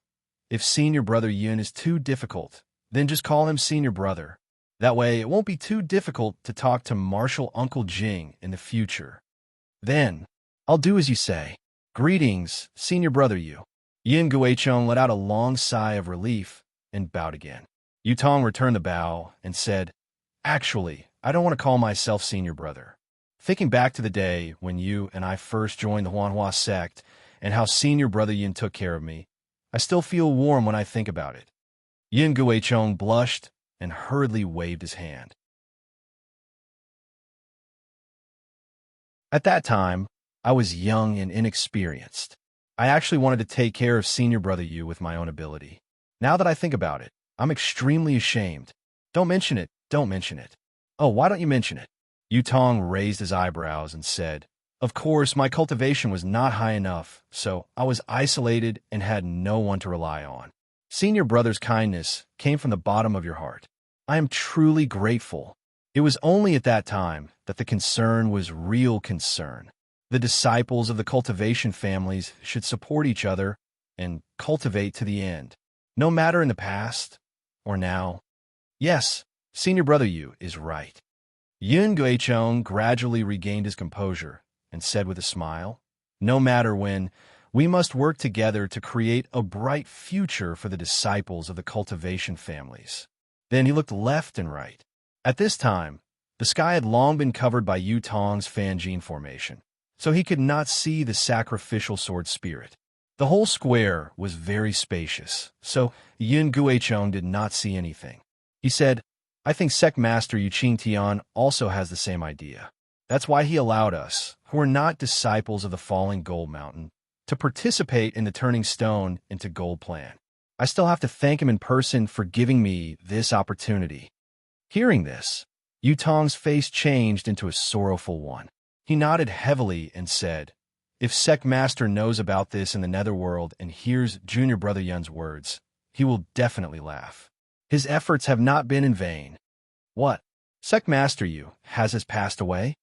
Speaker 1: "If senior brother Yun is too difficult, then just call him senior brother. That way it won't be too difficult to talk to martial Uncle Jing in the future. Then, I'll do as you say. Greetings, senior brother Yu." Yin Guichong let out a long sigh of relief and bowed again. Yutong returned the bow and said, "Actually, I don't want to call myself senior brother. Thinking back to the day when you and I first joined the Huanhua sect and how senior brother Yin took care of me, I still feel warm when I think about it." Yin Guichong blushed and hurriedly waved his hand. At that time, I was young and inexperienced. I actually wanted to take care of senior brother Yu with my own ability. Now that I think about it, I'm extremely ashamed. Don't mention it, don't mention it. Oh, why don't you mention it? Yutong raised his eyebrows and said, "Of course, my cultivation was not high enough, so I was isolated and had no one to rely on. Senior brother's kindness came from the bottom of your heart. I am truly grateful." It was only at that time that the concern was real concern. The disciples of the cultivation families should support each other and cultivate to the end, no matter in the past or now. Yes, senior brother Yu is right. Yun Guichong gradually regained his composure and said with a smile, no matter when, we must work together to create a bright future for the disciples of the cultivation families. Then he looked left and right. At this time, the sky had long been covered by Yu Tong's Fanjin formation, so he could not see the sacrificial sword spirit. The whole square was very spacious, so Yun Guichong did not see anything. He said, I think Sect Master Yu Qingtian also has the same idea. That's why he allowed us, who are not disciples of the falling gold mountain, to participate in the turning stone into gold plan. I still have to thank him in person for giving me this opportunity. Hearing this, Yu Tong's face changed into a sorrowful one. He nodded heavily and said, if Sect Master knows about this in the netherworld and hears Junior Brother Yun's words, he will definitely laugh. His efforts have not been in vain. What? Sect Master Yu has passed away?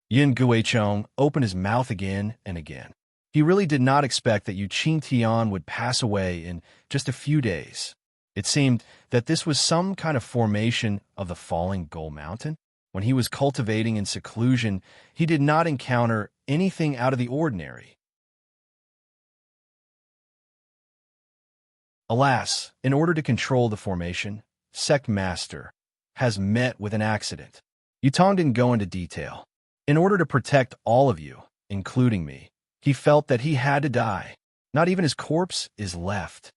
Speaker 1: Yin Guichong opened his mouth again and again. He really did not expect that Yu Qingtian would pass away in just a few days. It seemed that this was some kind of formation of the falling gold mountain. When he was cultivating in seclusion, he did not encounter anything out of the ordinary. Alas, in order to control the formation, Sect Master has met with an accident. Yu Tong didn't go into detail. In order to protect all of you, including me, he felt that he had to die. Not even his corpse is left.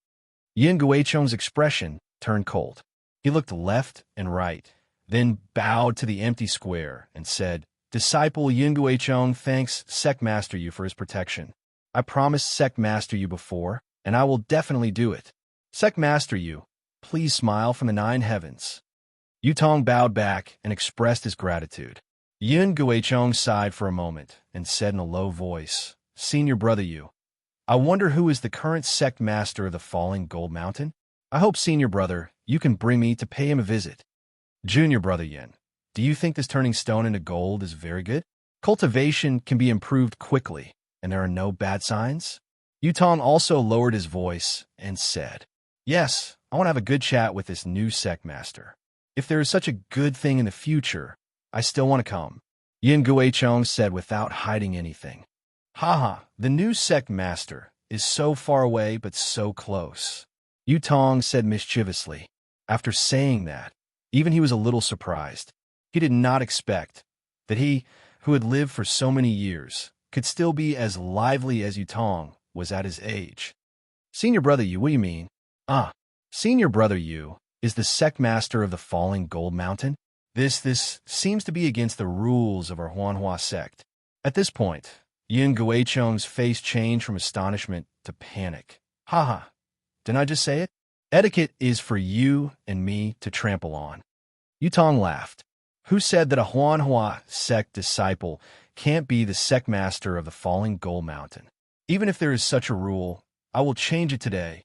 Speaker 1: Yin Guichong's expression turned cold. He looked left and right, then bowed to the empty square and said, Disciple Yin Guichong thanks Sect Master Yu for his protection. I promised Sect Master Yu before, and I will definitely do it. Sect Master Yu, please smile from the 9 heavens. Yu Tong bowed back and expressed his gratitude. Yin Guichong sighed for a moment and said in a low voice, Senior Brother Yu, I wonder who is the current Sect Master of the Falling Gold Mountain? I hope, Senior Brother, you can bring me to pay him a visit. Junior Brother Yin, do you think this turning stone into gold is very good? Cultivation can be improved quickly, and there are no bad signs? Yu Tong also lowered his voice and said, Yes, I want to have a good chat with this new Sect Master. If there is such a good thing in the future, I still want to come. Yin Guichong said without hiding anything. Haha, the new Sect Master is so far away but so close. Yu Tong said mischievously. After saying that, even he was a little surprised. He did not expect that he, who had lived for so many years, could still be as lively as Yu Tong was at his age. Senior Brother Yu, what do you mean? Senior Brother Yu is the Sect Master of the Falling Gold Mountain. This seems to be against the rules of our Huanhua sect. At this point, Yin Guichong's face changed from astonishment to panic. Haha, didn't I just say it? Etiquette is for you and me to trample on. Yu Tong laughed. Who said that a Huanhua sect disciple can't be the Sect Master of the Falling Gold Mountain? Even if there is such a rule, I will change it today.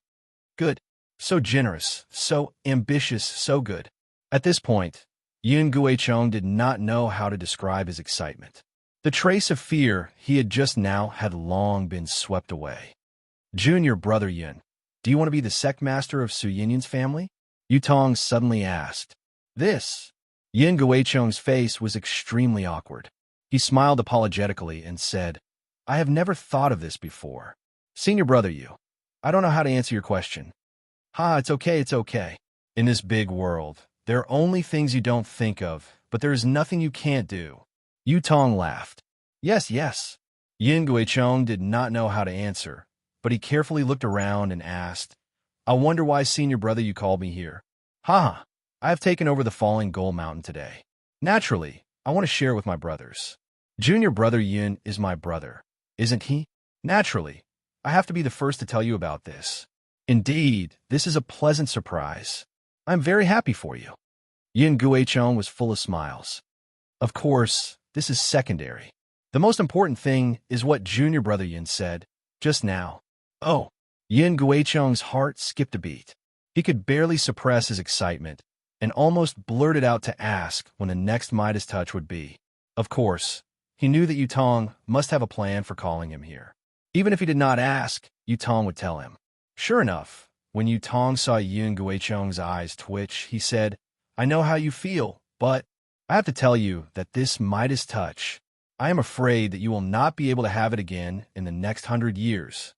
Speaker 1: Good. So generous, so ambitious, so good. At this point, Yin Guichong did not know how to describe his excitement. The trace of fear he had just now had long been swept away. Junior Brother Yin, do you want to be the Sect Master of Su Yinyin's family? Yu Tong suddenly asked. This. Yin Guichong's face was extremely awkward. He smiled apologetically and said, I have never thought of this before. Senior Brother Yu, I don't know how to answer your question. It's okay, it's okay. In this big world, there are only things you don't think of, but there is nothing you can't do. Yu Tong laughed. Yes, yes. Yin Guichong did not know how to answer, but he carefully looked around and asked, I wonder why, Senior Brother, you called me here. I have taken over the Falling Gold Mountain today. Naturally, I want to share with my brothers. Junior Brother Yin is my brother, isn't he? Naturally, I have to be the first to tell you about this. Indeed, this is a pleasant surprise. I'm very happy for you. Yin Guichong was full of smiles. Of course, this is secondary. The most important thing is what Junior Brother Yin said just now. Oh, Yin Guichong's heart skipped a beat. He could barely suppress his excitement and almost blurted out to ask when the next Midas touch would be. Of course, He knew that Yutong must have a plan for calling him here. Even if he did not ask, Yutong would tell him. Sure enough, when Yutong saw Yun Guicheng's eyes twitch, he said, I know how you feel, but I have to tell you that this Midas touch, I am afraid that you will not be able to have it again in the next 100 years.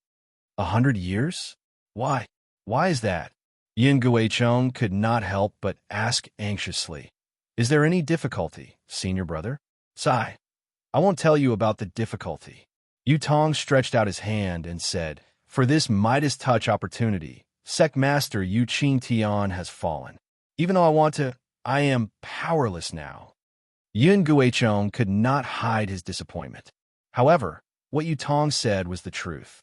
Speaker 1: 100 years? Why? Why is that? Yin Guicheng could not help but ask anxiously. Is there any difficulty, senior brother? Sigh. I won't tell you about the difficulty. Yutong stretched out his hand and said, for this Midas touch opportunity, Sect Master Yu Qing Tian has fallen. Even though I want to, I am powerless now. Yun Guicheng could not hide his disappointment. However, what Yutong said was the truth.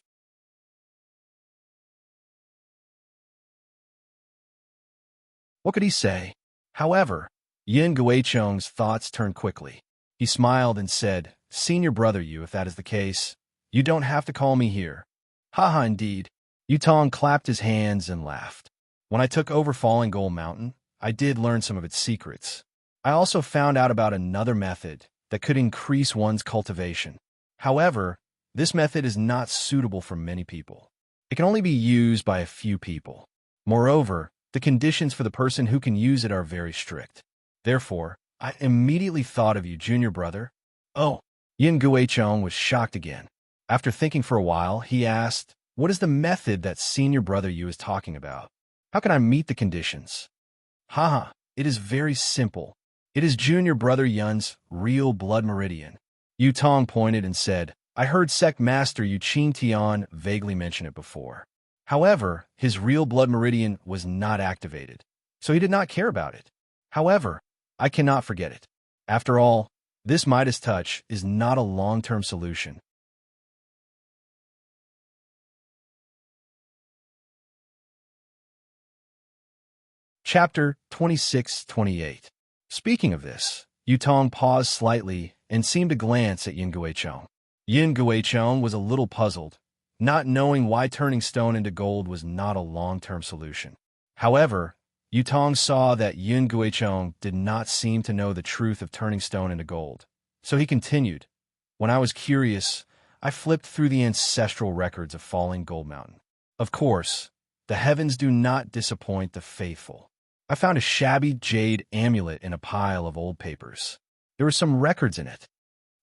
Speaker 1: What could he say? However, Yin Guicheng's thoughts turned quickly. He smiled and said, Senior brother Yu, if that is the case, you don't have to call me here. Haha, indeed. Yutong clapped his hands and laughed. When I took over Falling Gold Mountain, I did learn some of its secrets. I also found out about another method that could increase one's cultivation. However, this method is not suitable for many people. It can only be used by a few people. Moreover, the conditions for the person who can use it are very strict. Therefore, I immediately thought of you, junior brother. Oh, Yin Guicheng was shocked again. After thinking for a while, he asked, what is the method that senior brother Yu is talking about? How can I meet the conditions? Haha, it is very simple. It is junior brother Yun's real blood meridian. Yutong pointed and said, I heard Sect Master Yu Qing Tian vaguely mention it before. However, his real blood meridian was not activated, so he did not care about it. However, I cannot forget it. After all, this Midas touch is not a long-term solution. Chapter 26-28. Speaking of this, Yutong paused slightly and seemed to glance at Yin Guicheng. Yin Guicheng was a little puzzled, not knowing why turning stone into gold was not a long-term solution. However, Yutong saw that Yin Guicheng did not seem to know the truth of turning stone into gold. So he continued, when I was curious, I flipped through the ancestral records of Falling Gold Mountain. Of course, the heavens do not disappoint the faithful. I found a shabby jade amulet in a pile of old papers. There were some records in it.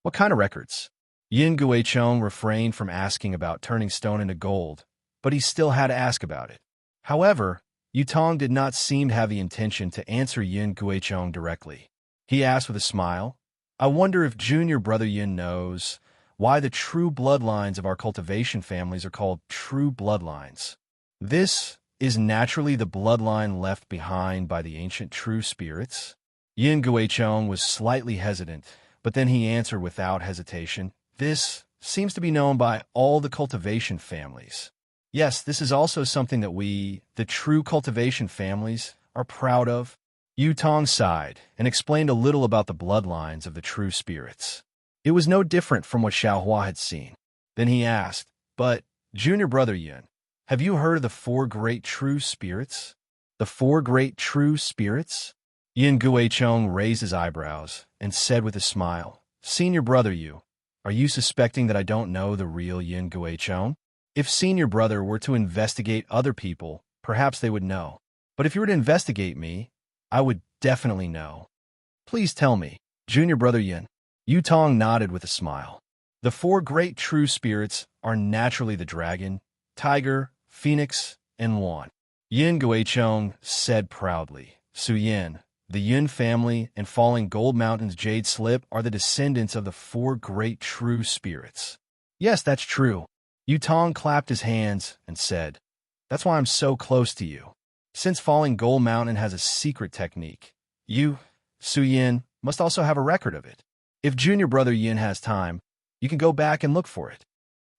Speaker 1: What kind of records? Yin Guicheng refrained from asking about turning stone into gold, but he still had to ask about it. However, Yutong did not seem to have the intention to answer Yin Guicheng directly. He asked with a smile, I wonder if junior brother Yin knows why the true bloodlines of our cultivation families are called true bloodlines. This is naturally the bloodline left behind by the ancient true spirits. Yin Guicheng was slightly hesitant, but then he answered without hesitation, this seems to be known by all the cultivation families. Yes, this is also something that we, the true cultivation families, are proud of. Yutong sighed and explained a little about the bloodlines of the true spirits. It was no different from what Xiaohua had seen. Then he asked, but, junior brother Yin, have you heard of the 4 great true spirits? The 4 great true spirits? Yin Guicheng raised his eyebrows and said with a smile, Senior brother Yu, are you suspecting that I don't know the real Yin Guicheng? If senior brother were to investigate other people, perhaps they would know. But if you were to investigate me, I would definitely know. Please tell me, junior brother Yin. Yutong nodded with a smile. The 4 great true spirits are naturally the dragon, tiger, phoenix, and Wan. Yin Guicheng said proudly, Su Yin, the Yun family and Falling Gold Mountain's jade slip are the descendants of the 4 great true spirits. Yes, that's true. Yutong clapped his hands and said, that's why I'm so close to you. Since Falling Gold Mountain has a secret technique, you, Su Yin, must also have a record of it. If junior brother Yin has time, you can go back and look for it.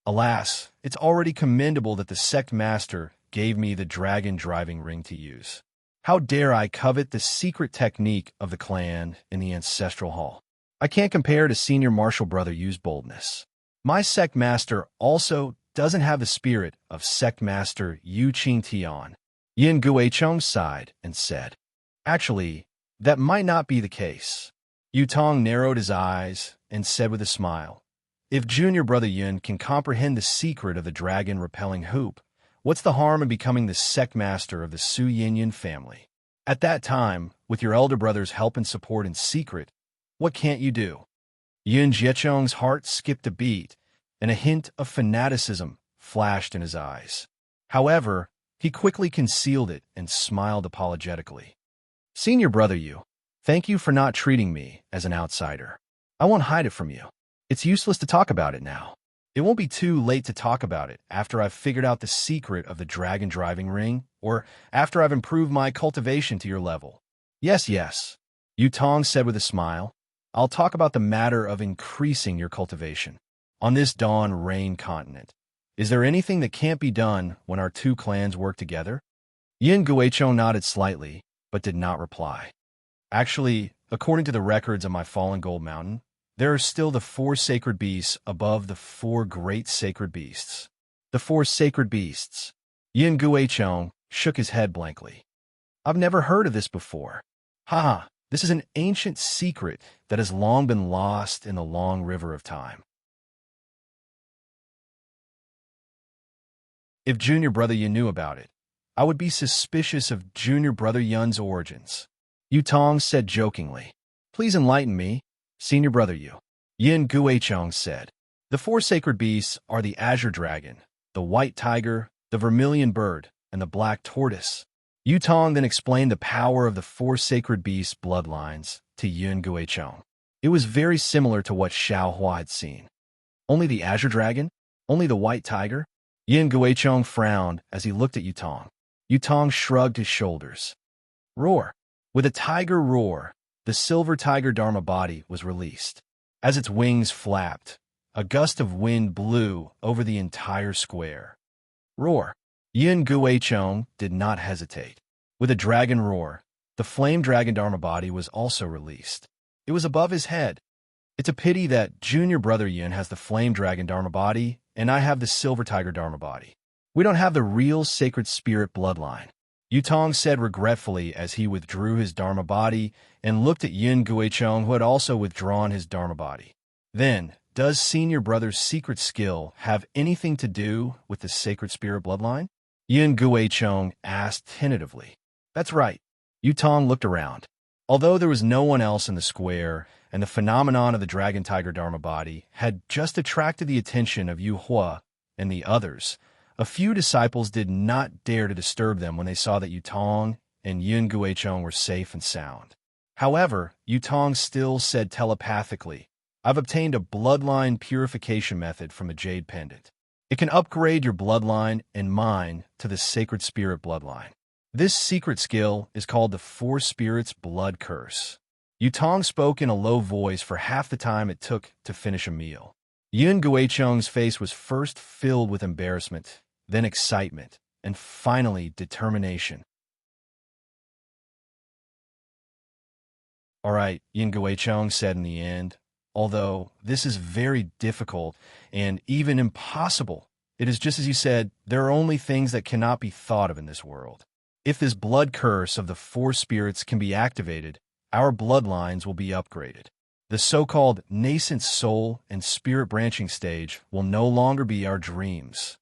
Speaker 1: Alas, it's already commendable that the sect master gave me the dragon driving ring to use. How dare I covet the secret technique of the clan in the ancestral hall? I can't compare to senior martial brother Yu's boldness. My sect master also doesn't have the spirit of sect master Yu Qing Tian. Yin Guicheng sighed and said, actually, that might not be the case. Yutong narrowed his eyes and said with a smile, "If junior brother Yun can comprehend the secret of the dragon-repelling hoop, what's the harm in becoming the sect master of the Su Yin family? At that time, with your elder brother's help and support in secret, what can't you do?" Yun Jiechong's heart skipped a beat, and a hint of fanaticism flashed in his eyes. However, he quickly concealed it and smiled apologetically. "Senior brother Yu, thank you for not treating me as an outsider. I won't hide it from you. It's useless to talk about it now. It won't be too late to talk about it after I've figured out the secret of the dragon driving ring, or after I've improved my cultivation to your level." "Yes, yes," Yu Tong said with a smile. "I'll talk about the matter of increasing your cultivation. On this Dawn Rain continent, is there anything that can't be done when our two clans work together?" Yin Guichong nodded slightly, but did not reply. "Actually, according to the records of my fallen gold mountain, there are still the 4 sacred beasts above the 4 great sacred beasts." "The 4 sacred beasts?" Yin Guichong shook his head blankly. "I've never heard of this before. Haha, this is an ancient secret that has long been lost in the long river of time." "If junior brother Yun knew about it, I would be suspicious of junior brother Yun's origins," Yu Tong said jokingly. "Please enlighten me, senior brother Yu," Yin Guichong said. "The 4 sacred beasts are the azure dragon, the white tiger, the vermilion bird, and the black tortoise." Yu Tong then explained the power of the 4 sacred beasts' bloodlines to Yin Guichong. It was very similar to what Xiao Hua had seen. "Only the azure dragon? Only the white tiger?" Yin Guichong frowned as he looked at Yu Tong. Yu Tong shrugged his shoulders. "Roar." With a tiger roar, the silver tiger Dharma body was released. As its wings flapped, a gust of wind blew over the entire square. "Roar." Yin Guichong did not hesitate. With a dragon roar, the flame dragon Dharma body was also released. It was above his head. "It's a pity that junior brother Yin has the flame dragon Dharma body, and I have the silver tiger Dharma body. We don't have the real sacred spirit bloodline," Yu Tong said regretfully as he withdrew his Dharma body and looked at Yin Guichong, who had also withdrawn his Dharma body. "Then, does senior brother's secret skill have anything to do with the sacred spirit bloodline?" Yin Guichong asked tentatively. "That's right." Yu Tong looked around. Although there was no one else in the square, and the phenomenon of the dragon tiger Dharma body had just attracted the attention of Yu Hua and the others, a few disciples did not dare to disturb them when they saw that Yu Tong and Yin Guichong were safe and sound. However, Yu Tong still said telepathically, "I've obtained a bloodline purification method from a jade pendant. It can upgrade your bloodline and mine to the sacred spirit bloodline. This secret skill is called the 4 Spirits Blood Curse." Yu Tong spoke in a low voice for half the time it took to finish a meal. Yin Guichong's face was first filled with embarrassment, then excitement, and finally determination. "All right," Yin Guichong said in the end, "although this is very difficult and even impossible, it is just as you said, there are only things that cannot be thought of in this world. If this blood curse of the 4 spirits can be activated, our bloodlines will be upgraded. The so-called nascent soul and spirit branching stage will no longer be our dreams."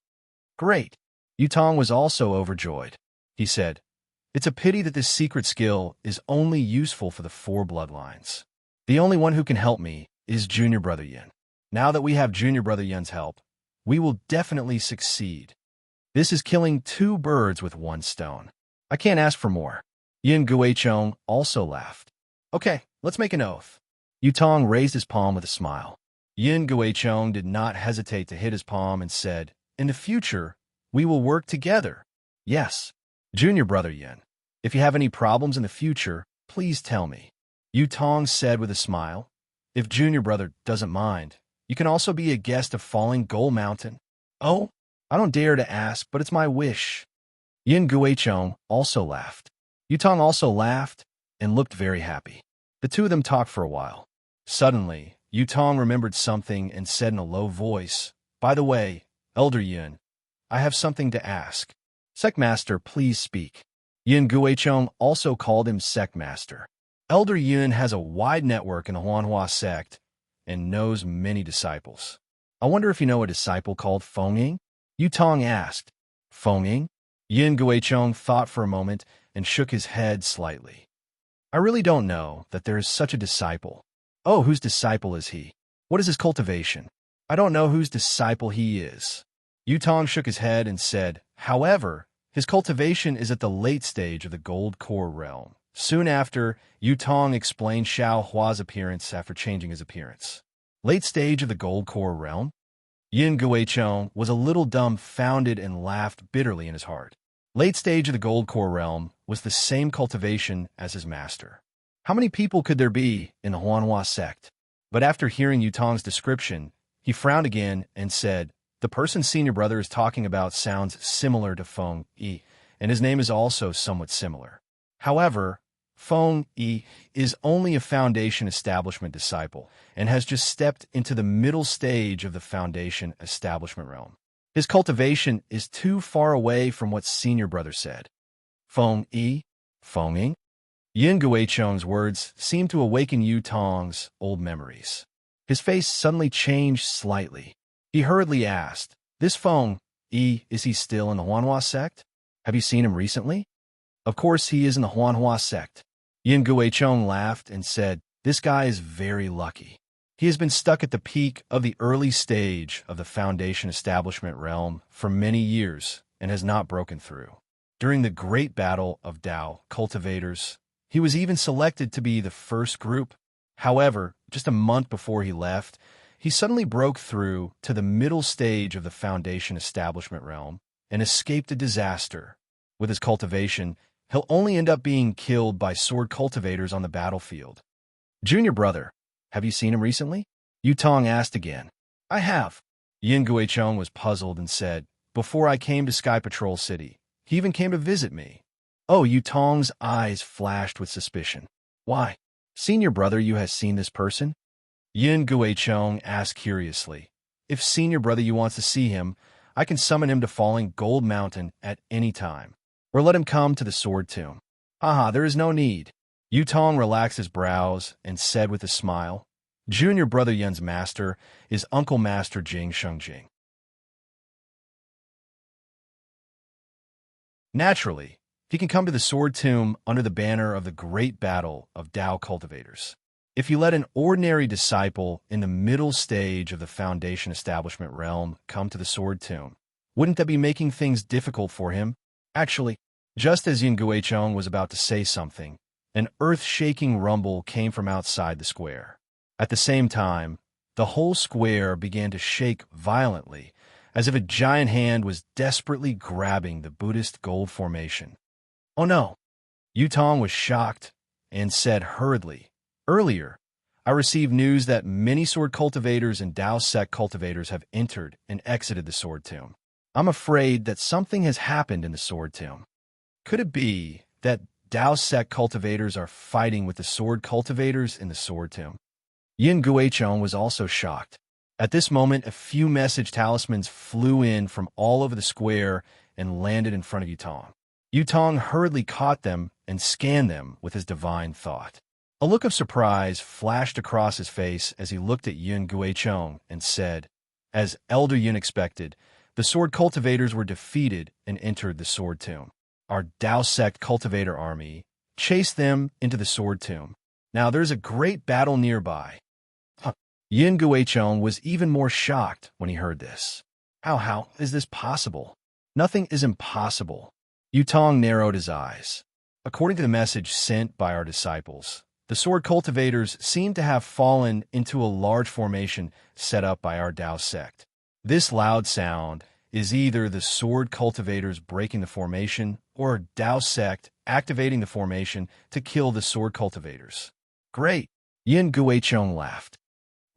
Speaker 1: "Great." Yu Tong was also overjoyed. He said, "It's a pity that this secret skill is only useful for the 4 bloodlines. The only one who can help me is junior brother Yin. Now that we have junior brother Yin's help, we will definitely succeed. This is killing 2 birds with 1 stone. I can't ask for more." Yin Guichong also laughed. "Okay, let's make an oath." Yu Tong raised his palm with a smile. Yin Guichong did not hesitate to hit his palm and said, "In the future, we will work together." "Yes, junior brother Yin. If you have any problems in the future, please tell me," Yu Tong said with a smile. "If junior brother doesn't mind, you can also be a guest of Falling Gold Mountain." "Oh, I don't dare to ask, but it's my wish." Yin Guichong also laughed. Yu Tong also laughed and looked very happy. The two of them talked for a while. Suddenly, Yu Tong remembered something and said in a low voice, "By the way, Elder Yin, I have something to ask." "Sectmaster, please speak." Yin Guichong also called him Sectmaster. Elder Yin has a wide network in the Huanhua sect, and knows many disciples. I wonder if you know a disciple called Feng? Yutong asked. Feng? Yin Guichong thought for a moment and shook his head slightly. I really don't know that there is such a disciple. Oh, whose disciple is he? What is his cultivation? I don't know whose disciple he is. Yutong shook his head and said, however, his cultivation is at the late stage of the gold core realm. Soon after, Yutong explained Xiao Hua's appearance after changing his appearance. Late stage of the gold core realm? Yin Guichong was a little dumbfounded and laughed bitterly in his heart. Late stage of the gold core realm was the same cultivation as his master. How many people could there be in the Huanhua sect? But after hearing Yutong's description, he frowned again and said, the person senior brother is talking about sounds similar to Feng Yi, and his name is also somewhat similar. However, Feng Yi is only a foundation establishment disciple and has just stepped into the middle stage of the foundation establishment realm. His cultivation is too far away from what senior brother said. Feng Yi? Feng Ying? Yin Guichong's words seemed to awaken Yutong's old memories. His face suddenly changed slightly. He hurriedly asked, this Feng Yi, is he still in the Huanhua sect? Have you seen him recently? Of course he is in the Huanhua sect. Yin Guichong laughed and said, this guy is very lucky. He has been stuck at the peak of the early stage of the foundation establishment realm for many years and has not broken through. During the great battle of Dao cultivators, he was even selected to be the first group. However, just a month before he left, he suddenly broke through to the middle stage of the foundation establishment realm and escaped a disaster. With his cultivation, he'll only end up being killed by sword cultivators on the battlefield. Junior brother, have you seen him recently? Yutong asked again. I have. Yin Guichong was puzzled and said, before I came to Sky Patrol City, he even came to visit me. Oh, Yutong's eyes flashed with suspicion. Why? Senior brother, you has seen this person? Yin Guichong asked curiously. If senior brother you wants to see him, I can summon him to Falling Gold Mountain at any time. Or let him come to the Sword Tomb. Haha, there is no need. Yutong relaxed his brows and said with a smile, Junior brother Yun's master is Uncle Master Jing Shengjing. Naturally, he can come to the Sword Tomb under the banner of the great battle of Dao cultivators. If you let an ordinary disciple in the middle stage of the foundation establishment realm come to the Sword Tomb, wouldn't that be making things difficult for him? Actually, just as Yin Guichong was about to say something, an earth-shaking rumble came from outside the square. At the same time, the whole square began to shake violently, as if a giant hand was desperately grabbing the Buddhist gold formation. Oh no! Yutong was shocked and said hurriedly, earlier, I received news that many sword cultivators and Dao sect cultivators have entered and exited the Sword Tomb. I'm afraid that something has happened in the Sword Tomb. Could it be that Dao sect cultivators are fighting with the sword cultivators in the Sword Tomb? Yin Guichong was also shocked. At this moment, a few message talismans flew in from all over the square and landed in front of Yutong. Yutong hurriedly caught them and scanned them with his divine thought. A look of surprise flashed across his face as he looked at Yin Guichong and said, as Elder Yin expected, the sword cultivators were defeated and entered the Sword Tomb. Our Dao sect cultivator army chased them into the Sword Tomb. Now there's a great battle nearby. Yin Guichong was even more shocked when he heard this. How is this possible? Nothing is impossible. Yutong narrowed his eyes. According to the message sent by our disciples, the sword cultivators seem to have fallen into a large formation set up by our Dao sect. This loud sound is either the sword cultivators breaking the formation or a Dao sect activating the formation to kill the sword cultivators. Great! Yin Guichong laughed.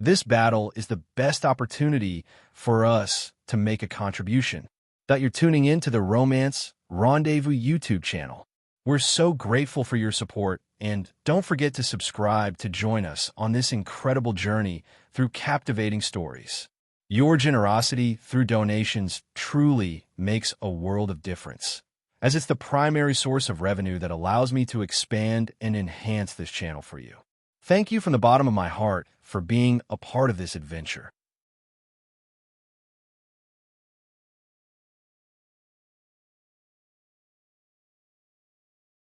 Speaker 1: This battle is the best opportunity for us to make a contribution. That you're tuning in to the Romance Rendezvous YouTube channel. We're so grateful for your support, and don't forget to subscribe to join us on this incredible journey through captivating stories. Your generosity through donations truly makes a world of difference, as it's the primary source of revenue that allows me to expand and enhance this channel for you. Thank you from the bottom of my heart for being a part of this adventure.